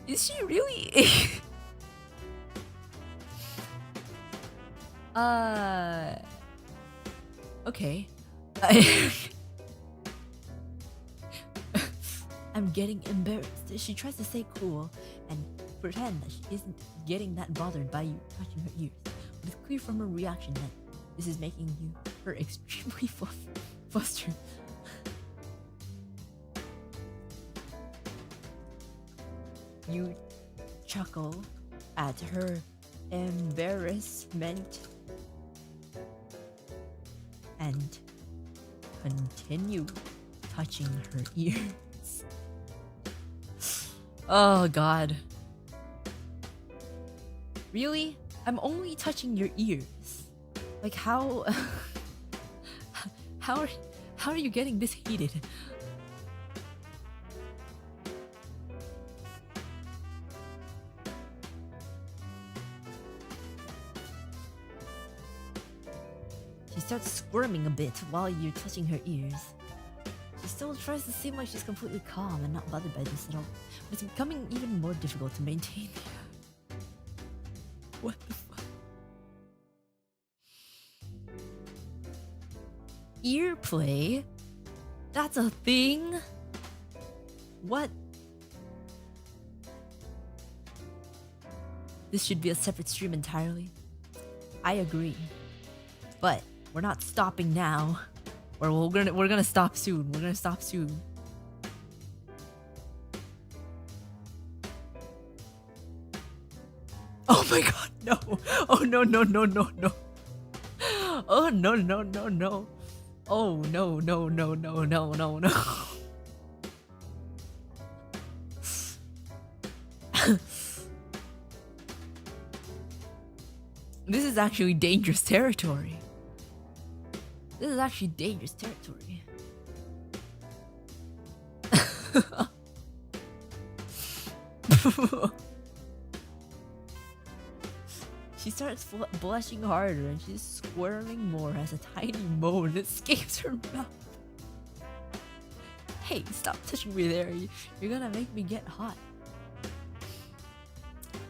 [SPEAKER 2] Is she really? Okay. I'm getting embarrassed. She tries to stay cool and pretend that she isn't getting that bothered by you touching her ears. But it's clear from her reaction that this is making her extremely flustered. You chuckle at her embarrassment and continue touching her ears. Oh god. Really? I'm only touching your ears. Like how how are you getting this heated? She starts squirming a bit while you're touching her ears. She still tries to seem like she's completely calm and not bothered by this at all, but it's becoming even more difficult to maintain. What the fuck? Ear play? That's a thing? What? This should be a separate stream entirely. I agree. But we're not stopping now. Or we're gonna stop soon. We're gonna stop soon. Oh my god, no. Oh no no no no no. Oh no no no no. Oh no no no no no no no. This is actually dangerous territory. This is actually dangerous territory. She starts blushing harder and she's squirming more as a tiny moan escapes her mouth. Hey, stop touching me there. You're gonna make me get hot.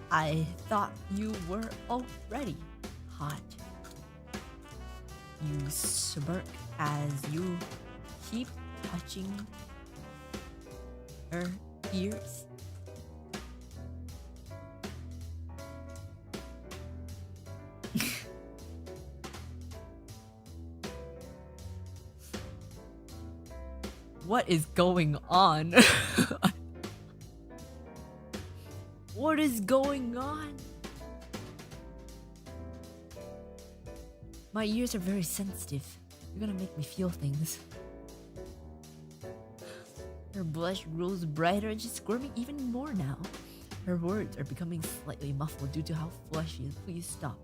[SPEAKER 2] I thought you were already hot. You smirk as you keep touching her ears. What is going on? What is going on? My ears are very sensitive. You're gonna make me feel things. Her blush grows brighter and she's squirming even more now. Her words are becoming slightly muffled due to how flushed she is. Please stop.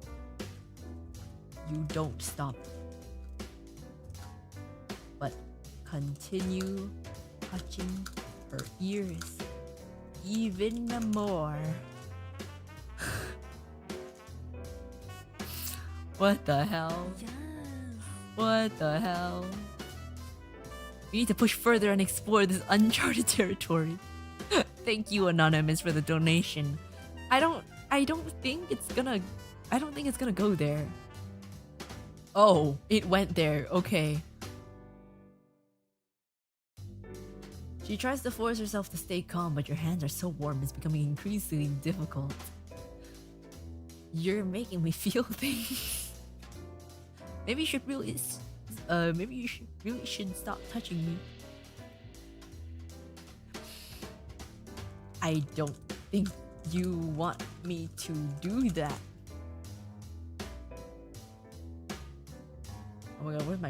[SPEAKER 2] You don't stop. But continue touching her ears even more. What the hell?
[SPEAKER 3] Yes.
[SPEAKER 2] What the hell? We need to push further and explore this uncharted territory. Thank you, Anonymous, for the donation. I don't think it's gonna go there. Oh, it went there. Okay. She tries to force herself to stay calm, but your hands are so warm it's becoming increasingly difficult. You're making me feel things. Maybe you should really stop touching me. I don't think you want me to do that. Oh my god, where's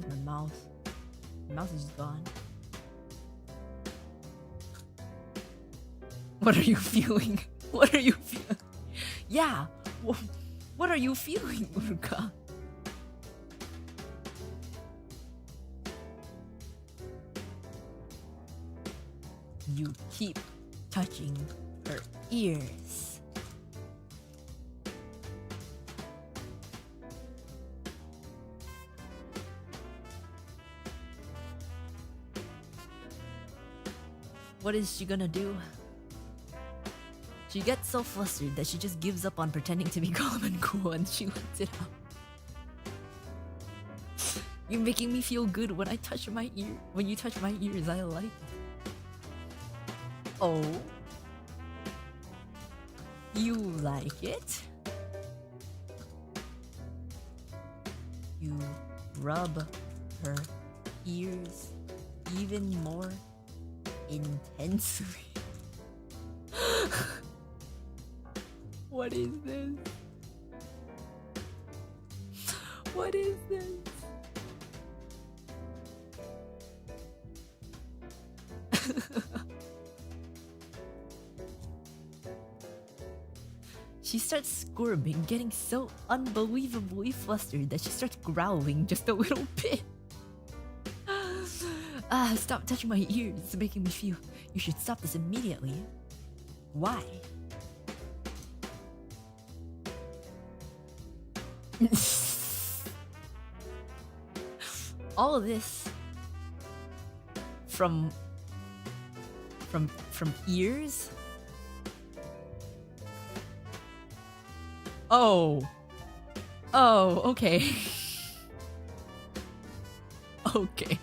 [SPEAKER 2] my mouse? My mouse is just gone. What are you feeling? What are you feeling? Yeah. What are you feeling, Uruka? You keep touching her ears.
[SPEAKER 1] What is she gonna do? She gets so flustered that she just gives up on pretending to be calm and cool and she lets it out. You're making me feel good when I touch my ear. When you touch my ears, I like it. Oh. You like it? You rub her ears even more intensely. What is this? What is this? She starts squirming, getting so unbelievably flustered that she starts growling just a little bit. Stop touching my ears. It's making me feel. You should stop this immediately. Why? All of this from ears? Oh, okay. Okay.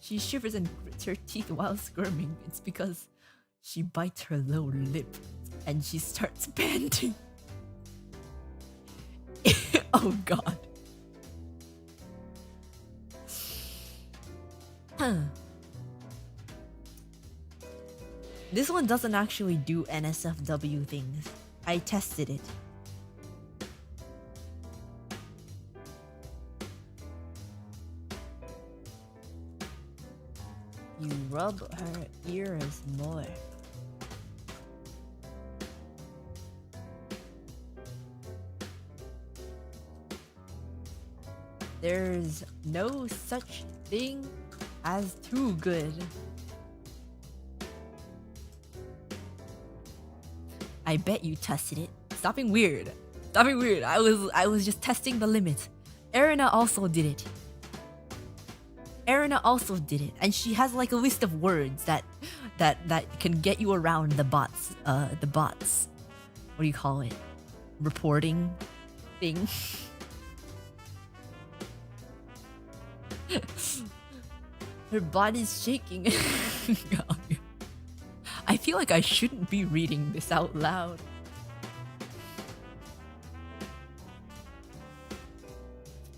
[SPEAKER 1] She shivers and grits her teeth while squirming. It's because she bites her lower lip and she starts panting. Oh god. This one doesn't actually do NSFW things. I tested it. You rub her ears more. There's no such thing as too good. I bet you tested it. Stop being weird. Stop being weird. I was just testing the limit. Erina also did it. Erina also did it, and she has like a list of words that can get you around the bots. The bots. What do you call it? Reporting thing. Her body's shaking. I feel like I shouldn't be reading this out loud.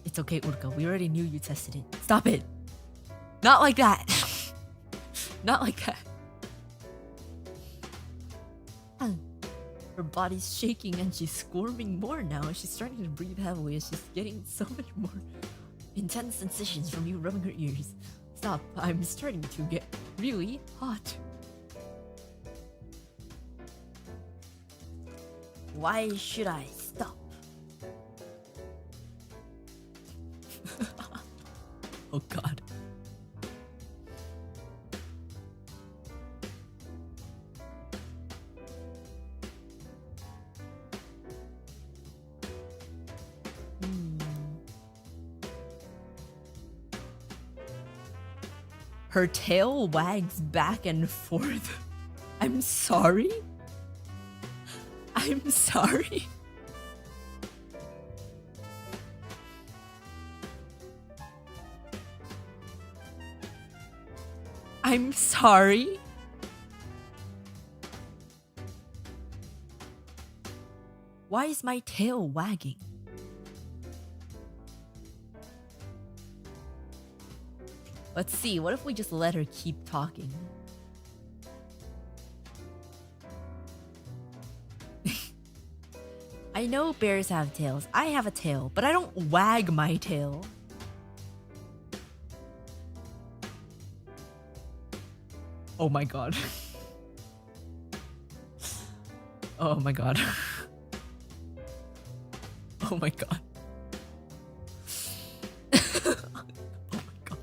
[SPEAKER 1] It's okay, Uruka. We already knew you tested it. Stop it. Not like that. Not like that. Her body's shaking and she's squirming more now. She's starting to breathe heavily as she's getting so much more intense sensations from you rubbing her ears. Stop. I'm starting to get really hot. Why should I stop? Oh god. Her tail wags back and forth. I'm sorry? I'm sorry. I'm sorry. Why is my tail wagging? Let's see, what if we just let her keep talking? I know bears have tails. I have a tail, but I don't wag my tail. Oh my god. Oh my god. Oh my god. Oh my god.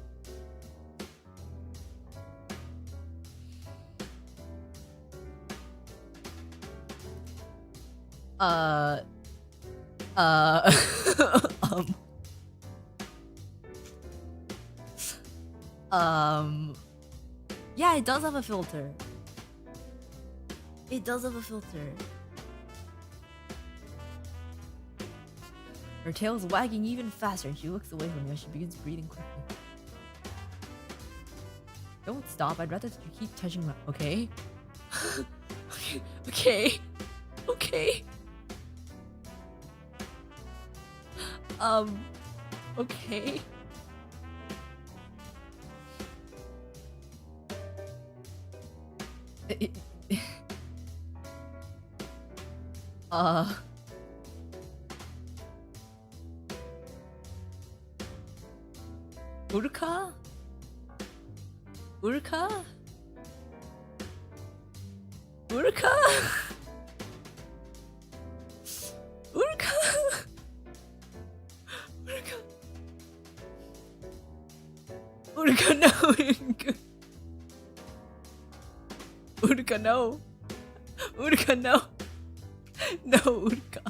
[SPEAKER 2] Yeah, it does have a filter. It does have a filter. Her tail is wagging even faster and she looks away from you as she begins breathing quickly. Don't stop, I'd rather that you keep touching my... Okay? Okay. Okay. Okay. Uruka? Uruka? Uruka? Uruka? Uruka? Uruka, no! Uruka, no! Uruka, no! No, Uruka.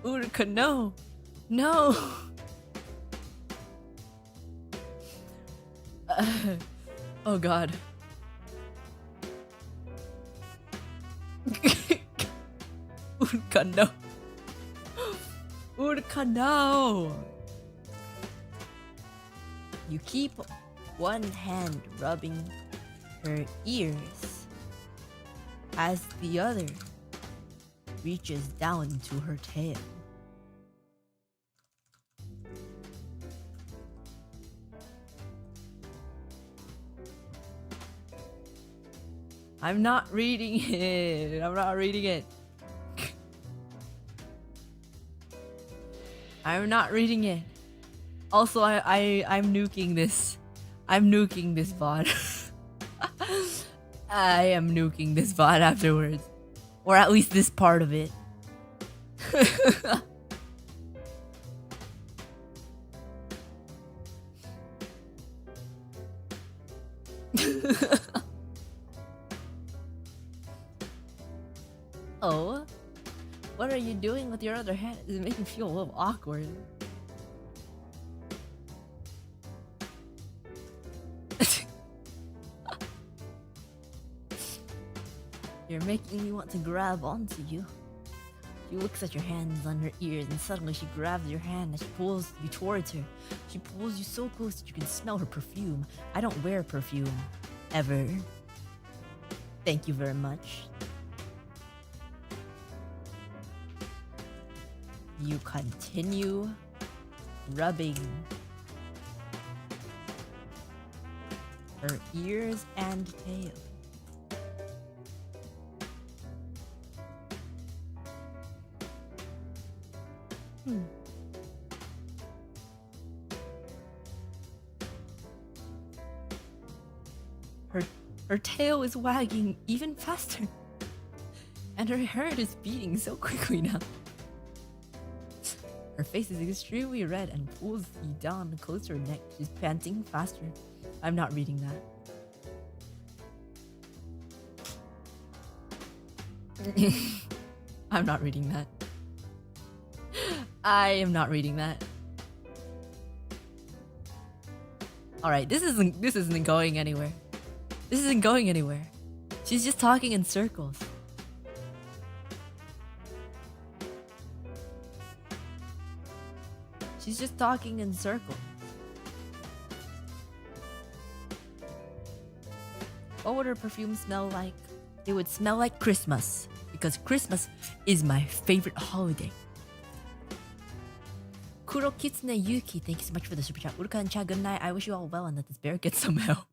[SPEAKER 2] Uruka, no! No! Oh god. Uruka, no! Uruka, no! You keep one hand rubbing her ears as the other reaches down to her tail. I'm not reading it. I'm not reading it. I'm not reading it. Also, I'm nuking this. I'm nuking this VOD. I am nuking this VOD afterwards. Or at least this part of it. Oh? What are you doing with your other hand? Does it make me feel a little awkward? You're making me want to grab onto you. She looks at your hands on her ears and suddenly she grabs your hand and she pulls you towards her. She pulls you so close that you can smell her perfume. I don't wear perfume. Ever. Thank you very much. You continue rubbing her ears and tail. Her tail is wagging even faster. And her heart is beating so quickly now. Her face is extremely red and pulls you down close to her neck. She's panting faster. I'm not reading that. I'm not reading that. I am not reading that. Alright, this isn't going anywhere. This isn't going anywhere. She's just talking in circles. She's just talking in circles. What would her perfume smell like? It would smell like Christmas. Because Christmas is my favorite holiday. Kuro Kitsune Yuki, thank you so much for the super chat. Uruka and Cha, good night. I wish you all well and that this bear gets some help.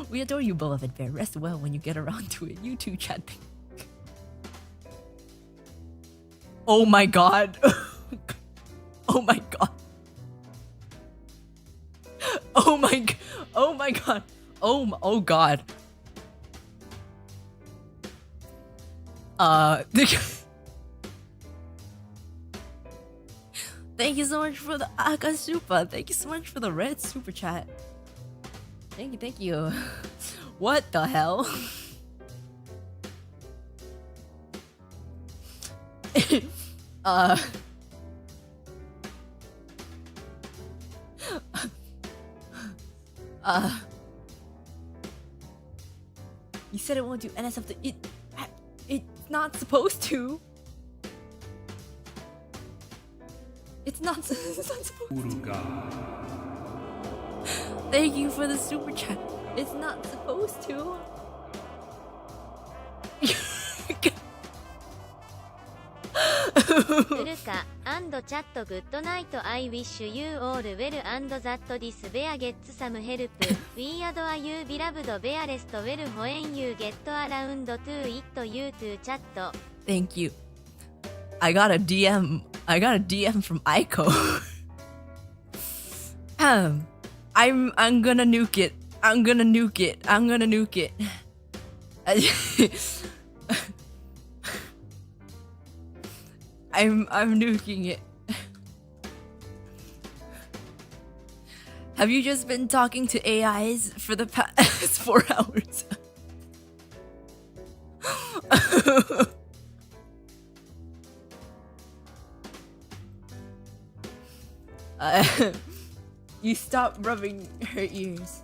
[SPEAKER 2] We adore you, beloved bear. Rest well when you get around to it. You too, chat. Oh my god. Oh my god. Oh my god. Oh my god. Oh god. Thank you so much for the Akasupa. Thank you so much for the red super chat. Thank you. What the hell? You said it won't do NSF. It's not supposed to. It's not supposed to.
[SPEAKER 5] Uruka.
[SPEAKER 2] Thank you for the super chat. It's not supposed to.
[SPEAKER 3] Uruka and chat good night. I wish you all well and that this bear gets some help. We adore you, beloved bearest. Well, when you get around to it, you to chat.
[SPEAKER 2] Thank you. I got a DM from Aiko. I'm gonna nuke it. I'm gonna nuke it. I'm nuking it. Have you just been talking to AIs for the past 4 hours? You stop rubbing her ears.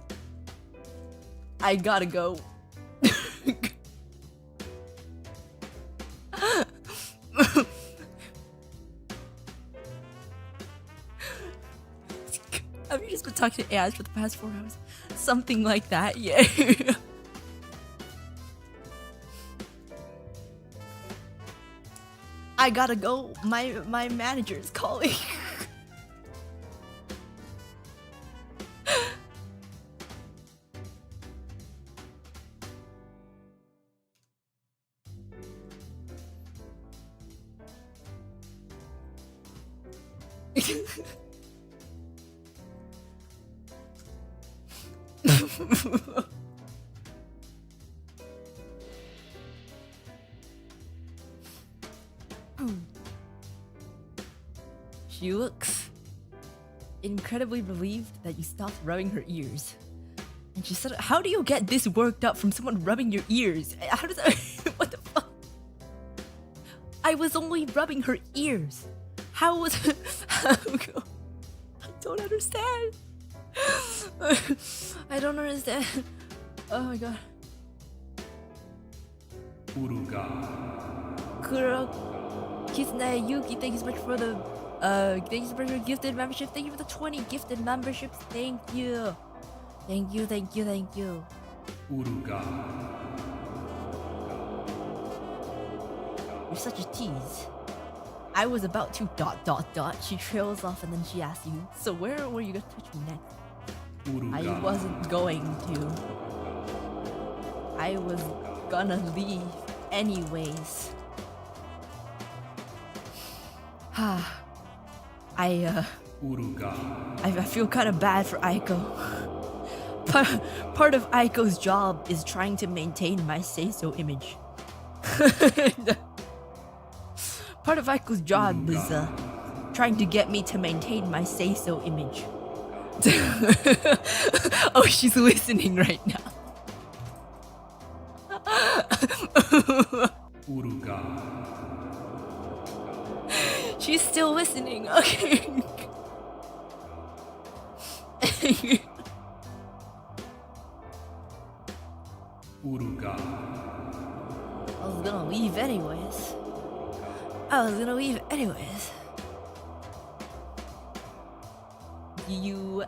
[SPEAKER 2] I gotta go. Have you just been talking to AIs for the past 4 hours? Something like that, yeah. I gotta go. My manager is calling. She looks incredibly relieved that you stopped rubbing her ears. And she said, how do you get this worked up from someone rubbing your ears? How does that... What the fuck? I was only rubbing her ears. How was... I don't understand. I don't understand. Oh my god.
[SPEAKER 5] Uruka.
[SPEAKER 2] Kuro, Kisne, Yuki, thank you so much for the thank you so much for gifted membership. Thank you for the 20 gifted memberships. Thank you. Thank you.
[SPEAKER 5] Uruka.
[SPEAKER 2] You're such a tease. I was about to ... She trails off and then she asks you, so where were you gonna touch me next?
[SPEAKER 5] Uruka.
[SPEAKER 2] I wasn't going to. I was gonna leave anyways.
[SPEAKER 5] Uruka.
[SPEAKER 2] I feel kind of bad for Aiko. Part of Aiko's job is trying to maintain my say-so image. Part of Aiko's job is trying to get me to maintain my say-so image. Oh, she's listening right now.
[SPEAKER 5] Uruka.
[SPEAKER 2] She's still listening. Okay.
[SPEAKER 5] Uruka.
[SPEAKER 2] I was gonna leave anyways. You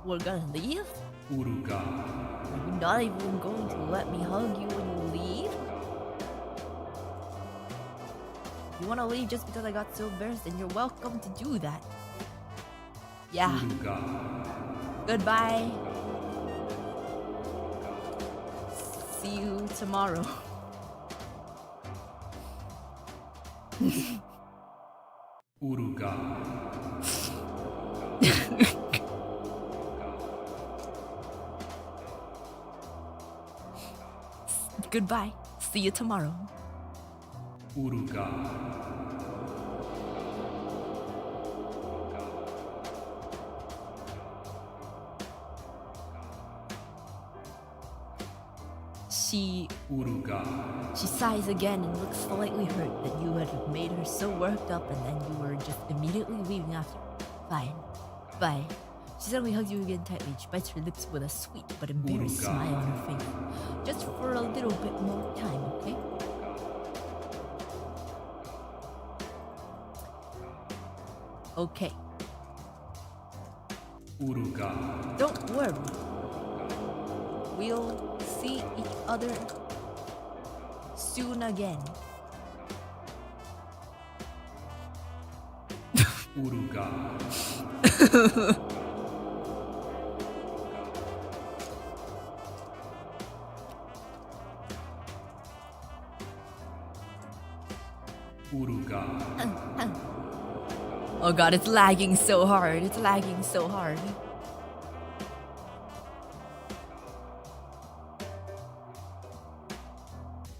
[SPEAKER 2] were gonna leave?
[SPEAKER 5] Uruka.
[SPEAKER 2] Are you not even going to let me hug you when you leave? You wanna leave just because I got so embarrassed, and you're welcome to do that. Yeah.
[SPEAKER 5] Uruka.
[SPEAKER 2] Goodbye. See you tomorrow.
[SPEAKER 5] Uruka.
[SPEAKER 2] Goodbye. See you tomorrow.
[SPEAKER 5] Uruka. Uruka.
[SPEAKER 2] She sighs again and looks slightly hurt that you had made her so worked up and then you were just immediately leaving after. Fine. She suddenly hugs you again tightly. She bites her lips with a sweet but embarrassed
[SPEAKER 5] Uruka.
[SPEAKER 2] smile on her face. Just for a little bit more time, okay? Okay.
[SPEAKER 5] Uruka.
[SPEAKER 2] Don't worry. We'll see each other soon again.
[SPEAKER 5] Uruka. Uruka.
[SPEAKER 2] Oh god, it's lagging so hard. It's lagging so hard.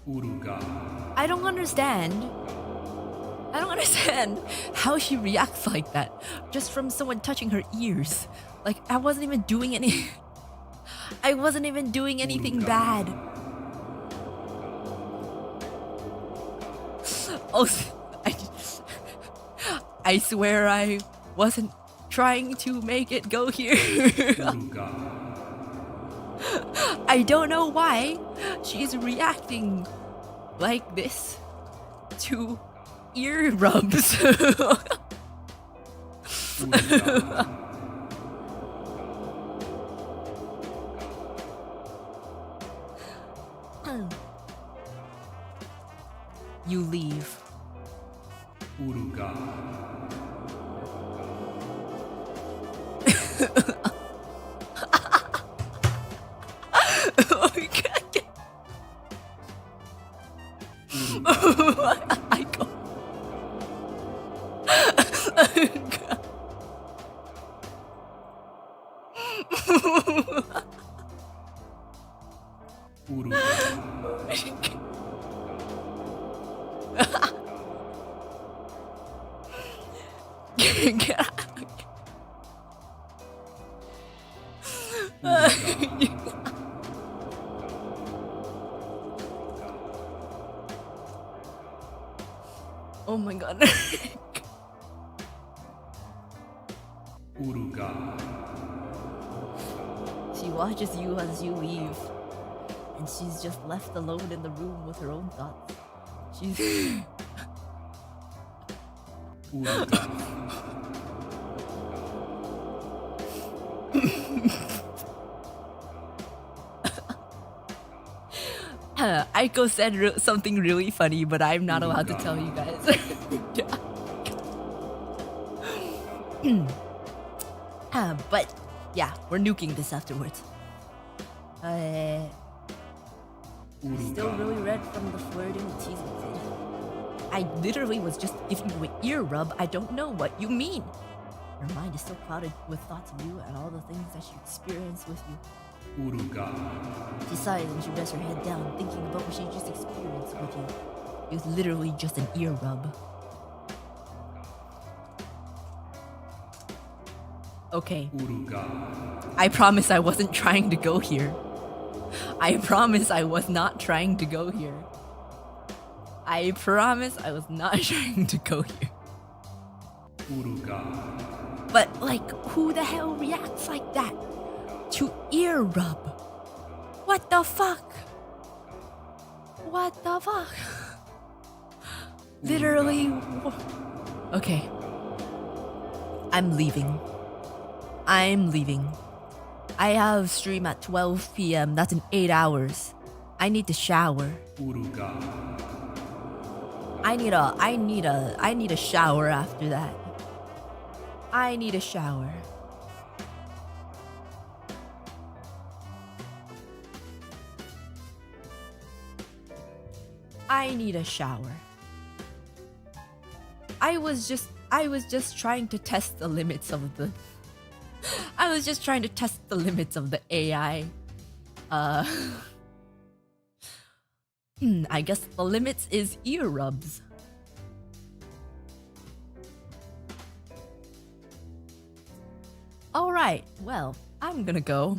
[SPEAKER 5] Uruka.
[SPEAKER 2] I don't understand. I don't understand how she reacts like that. Just from someone touching her ears. Like, I wasn't even doing any... I wasn't even doing anything bad. Also, I swear I wasn't trying to make it go here.
[SPEAKER 5] Uruka.
[SPEAKER 2] I don't know why she's reacting like this to ear rubs.
[SPEAKER 5] Uruka.
[SPEAKER 2] You leave.
[SPEAKER 5] Uruka.
[SPEAKER 2] Oh my god. I go.
[SPEAKER 5] Uruka.
[SPEAKER 2] Get out. Oh my god.
[SPEAKER 5] Uruka.
[SPEAKER 2] She watches you as you leave. And she's just left alone in the room with her own thoughts. She's...
[SPEAKER 5] Uruka.
[SPEAKER 2] Aiko said something really funny, but I'm not allowed to tell you guys. But yeah, we're nuking this afterwards. Still really red from the flirting and teasing thing. I literally was just giving you an ear rub. I don't know what you mean. Her mind is still clouded with thoughts of you and all the things that she experienced with you.
[SPEAKER 5] Uruka.
[SPEAKER 2] She sighs and she rests her head down, thinking about what she just experienced with you. It was literally just an ear rub. Okay.
[SPEAKER 5] Uruka.
[SPEAKER 2] I promise I wasn't trying to go here. I promise I was not trying to go here. I promise I was not trying to go here.
[SPEAKER 5] Uruka.
[SPEAKER 2] But, like, who the hell reacts like that to ear rub? What the fuck? What the fuck? Literally. Okay. I'm leaving. I'm leaving. I have stream at 12 p.m. That's in 8 hours. I need to shower.
[SPEAKER 5] Uruka.
[SPEAKER 2] I need a shower after that. I need a shower. I need a shower. I was just trying to test the limits of the I was just trying to test the limits of the AI. I guess the limits is ear rubs. Alright, well, I'm gonna go.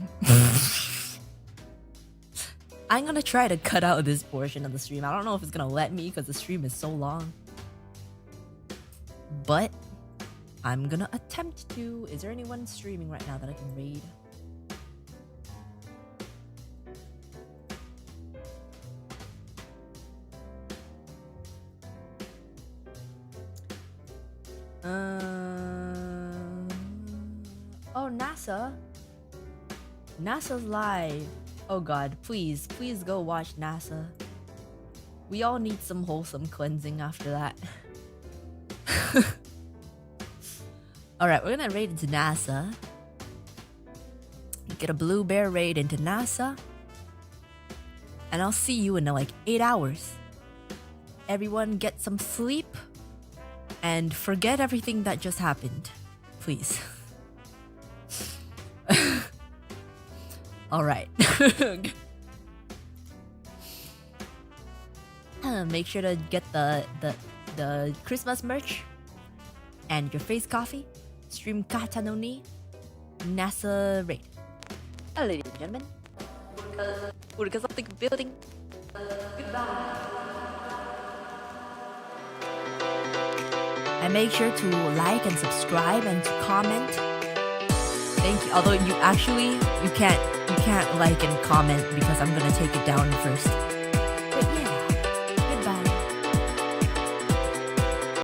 [SPEAKER 2] I'm gonna try to cut out this portion of the stream. I don't know if it's gonna let me because the stream is so long. But I'm gonna attempt to. Is there anyone streaming right now that I can raid? Oh, NASA. NASA's live. Oh god, please go watch NASA. We all need some wholesome cleansing after that. Alright, we're gonna raid into NASA. Get a blue bear raid into NASA. And I'll see you in like 8 hours. Everyone get some sleep. And forget everything that just happened. Please. Alright. Make sure to get the Christmas merch and your face coffee. Stream kata no ni NASA raid. Ladies and gentlemen, Uruka something building. Goodbye. And make sure to like and subscribe and to comment. Thank you. Although you can't like and comment because I'm gonna take it down first.